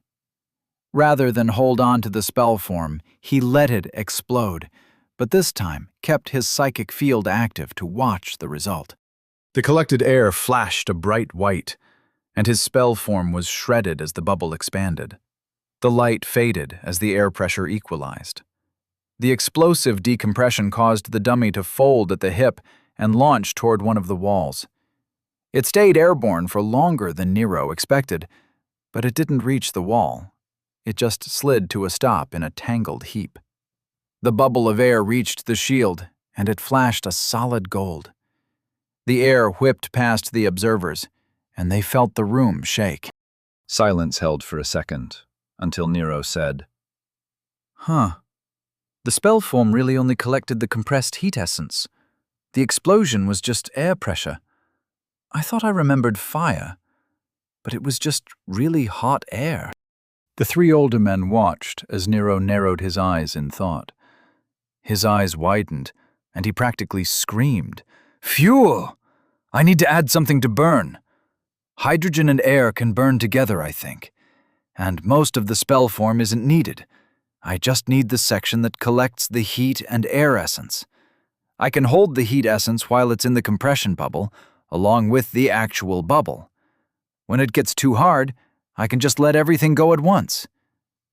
Rather than hold on to the spell form, he let it explode, but this time kept his psychic field active to watch the result. The collected air flashed a bright white, and his spell form was shredded as the bubble expanded. The light faded as the air pressure equalized. The explosive decompression caused the dummy to fold at the hip and launch toward one of the walls. It stayed airborne for longer than Nero expected, but it didn't reach the wall. It just slid to a stop in a tangled heap. The bubble of air reached the shield, and it flashed a solid gold. The air whipped past the observers, and they felt the room shake. Silence held for a second, until Nero said, "Huh. The spell form really only collected the compressed heat essence. The explosion was just air pressure. I thought I remembered fire, but it was just really hot air." The three older men watched as Nero narrowed his eyes in thought. His eyes widened, and he practically screamed, "Fuel! I need to add something to burn. Hydrogen and air can burn together, I think. And most of the spell form isn't needed. I just need the section that collects the heat and air essence. I can hold the heat essence while it's in the compression bubble, along with the actual bubble. When it gets too hard, I can just let everything go at once.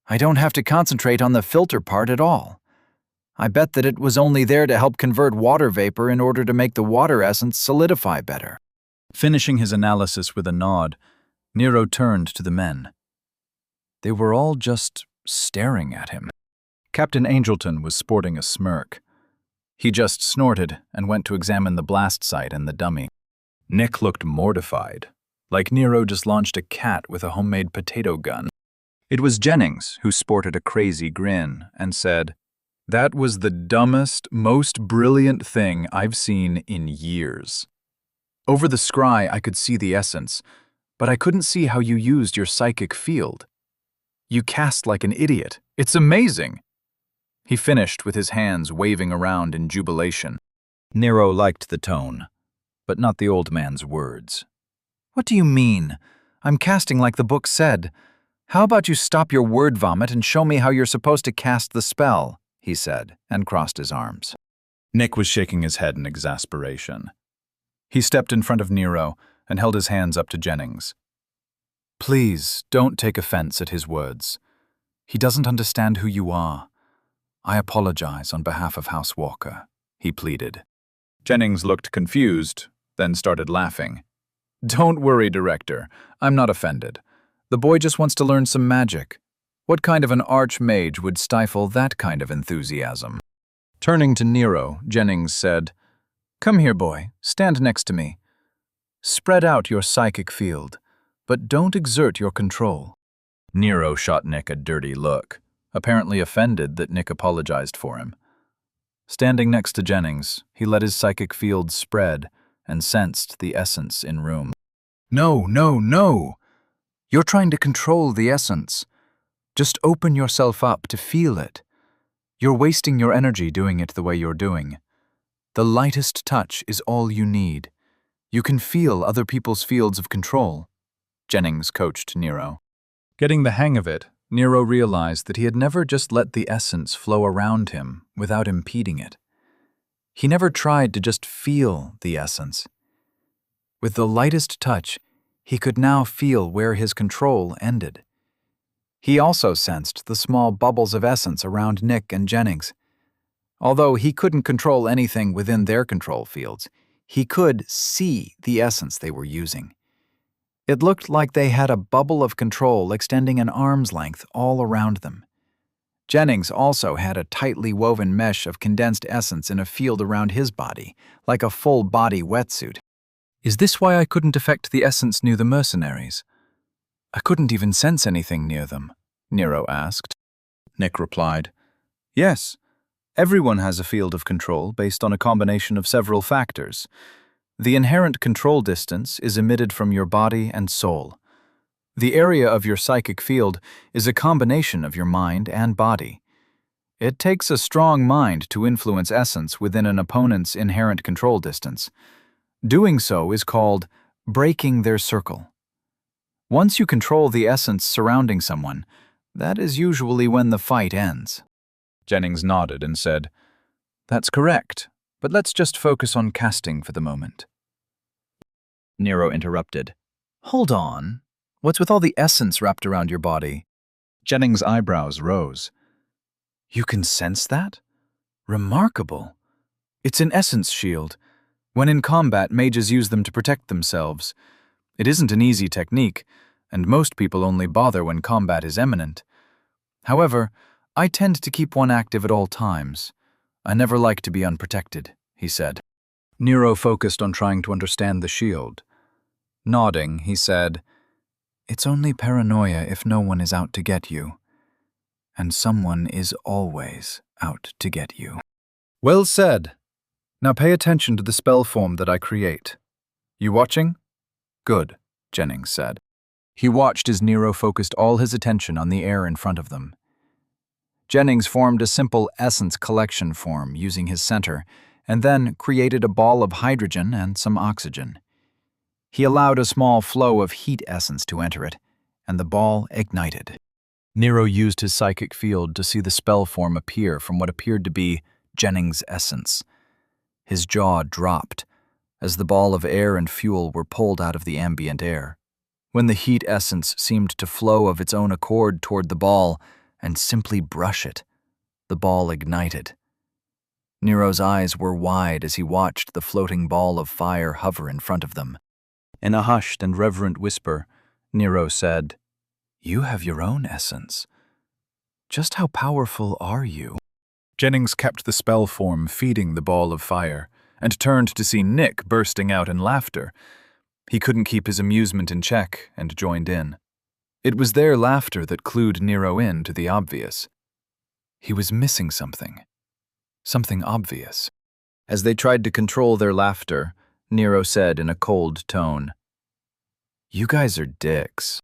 I don't have to concentrate on the filter part at all. I bet that it was only there to help convert water vapor in order to make the water essence solidify better." Finishing his analysis with a nod, Nero turned to the men. They were all just staring at him. Captain Angelton was sporting a smirk. He just snorted and went to examine the blast site and the dummy. Nick looked mortified, like Nero just launched a cat with a homemade potato gun. It was Jennings who sported a crazy grin and said, "That was the dumbest, most brilliant thing I've seen in years. Over the scry, I could see the essence, but I couldn't see how you used your psychic field. You cast like an idiot. It's amazing." He finished with his hands waving around in jubilation. Nero liked the tone, but not the old man's words. "What do you mean? I'm casting like the book said. How about you stop your word vomit and show me how you're supposed to cast the spell?" he said, and crossed his arms. Nick was shaking his head in exasperation. He stepped in front of Nero and held his hands up to Jennings. "Please, don't take offense at his words. He doesn't understand who you are. I apologize on behalf of House Walker, he pleaded. Jennings looked confused, then started laughing. Don't worry, Director. I'm not offended. The boy just wants to learn some magic. What kind of an archmage would stifle that kind of enthusiasm? Turning to Nero, Jennings said, Come here, boy. Stand next to me. Spread out your psychic field, but don't exert your control. Nero shot Nick a dirty look, apparently offended that Nick apologized for him. Standing next to Jennings, he let his psychic field spread and sensed the essence in room. No, no, no! You're trying to control the essence. Just open yourself up to feel it. You're wasting your energy doing it the way you're doing. The lightest touch is all you need. You can feel other people's fields of control, Jennings coached Nero. Getting the hang of it, Nero realized that he had never just let the essence flow around him without impeding it. He never tried to just feel the essence. With the lightest touch, he could now feel where his control ended. He also sensed the small bubbles of essence around Nick and Jennings. Although he couldn't control anything within their control fields, he could see the essence they were using. It looked like they had a bubble of control extending an arm's length all around them. Jennings also had a tightly woven mesh of condensed essence in a field around his body, like a full-body wetsuit. Is this why I couldn't affect the essence near the mercenaries? I couldn't even sense anything near them, Nero asked. Nick replied, Yes. Everyone has a field of control based on a combination of several factors. The inherent control distance is emitted from your body and soul. The area of your psychic field is a combination of your mind and body. It takes a strong mind to influence essence within an opponent's inherent control distance. Doing so is called breaking their circle. Once you control the essence surrounding someone, that is usually when the fight ends. Jennings nodded and said, That's correct, but let's just focus on casting for the moment. Nero interrupted. Hold on. What's with all the essence wrapped around your body? Jennings' eyebrows rose. You can sense that? Remarkable. It's an essence shield. When in combat, mages use them to protect themselves. It isn't an easy technique, and most people only bother when combat is imminent. However, I tend to keep one active at all times. I never like to be unprotected, he said. Nero focused on trying to understand the shield. Nodding, he said, It's only paranoia if no one is out to get you. And someone is always out to get you. Well said. Now pay attention to the spell form that I create. You watching? Good, Jennings said. He watched as Nero focused all his attention on the air in front of them. Jennings formed a simple essence collection form using his center, and then created a ball of hydrogen and some oxygen. He allowed a small flow of heat essence to enter it, and the ball ignited. Nero used his psychic field to see the spell form appear from what appeared to be Jennings' essence. His jaw dropped as the ball of air and fuel were pulled out of the ambient air. When the heat essence seemed to flow of its own accord toward the ball and simply brush it, the ball ignited. Nero's eyes were wide as he watched the floating ball of fire hover in front of them. In a hushed and reverent whisper, Nero said, You have your own essence. Just how powerful are you? Jennings kept the spell form feeding the ball of fire and turned to see Nick bursting out in laughter. He couldn't keep his amusement in check and joined in. It was their laughter that clued Nero in to the obvious. He was missing something. Something obvious. As they tried to control their laughter, Nero said in a cold tone, You guys are dicks.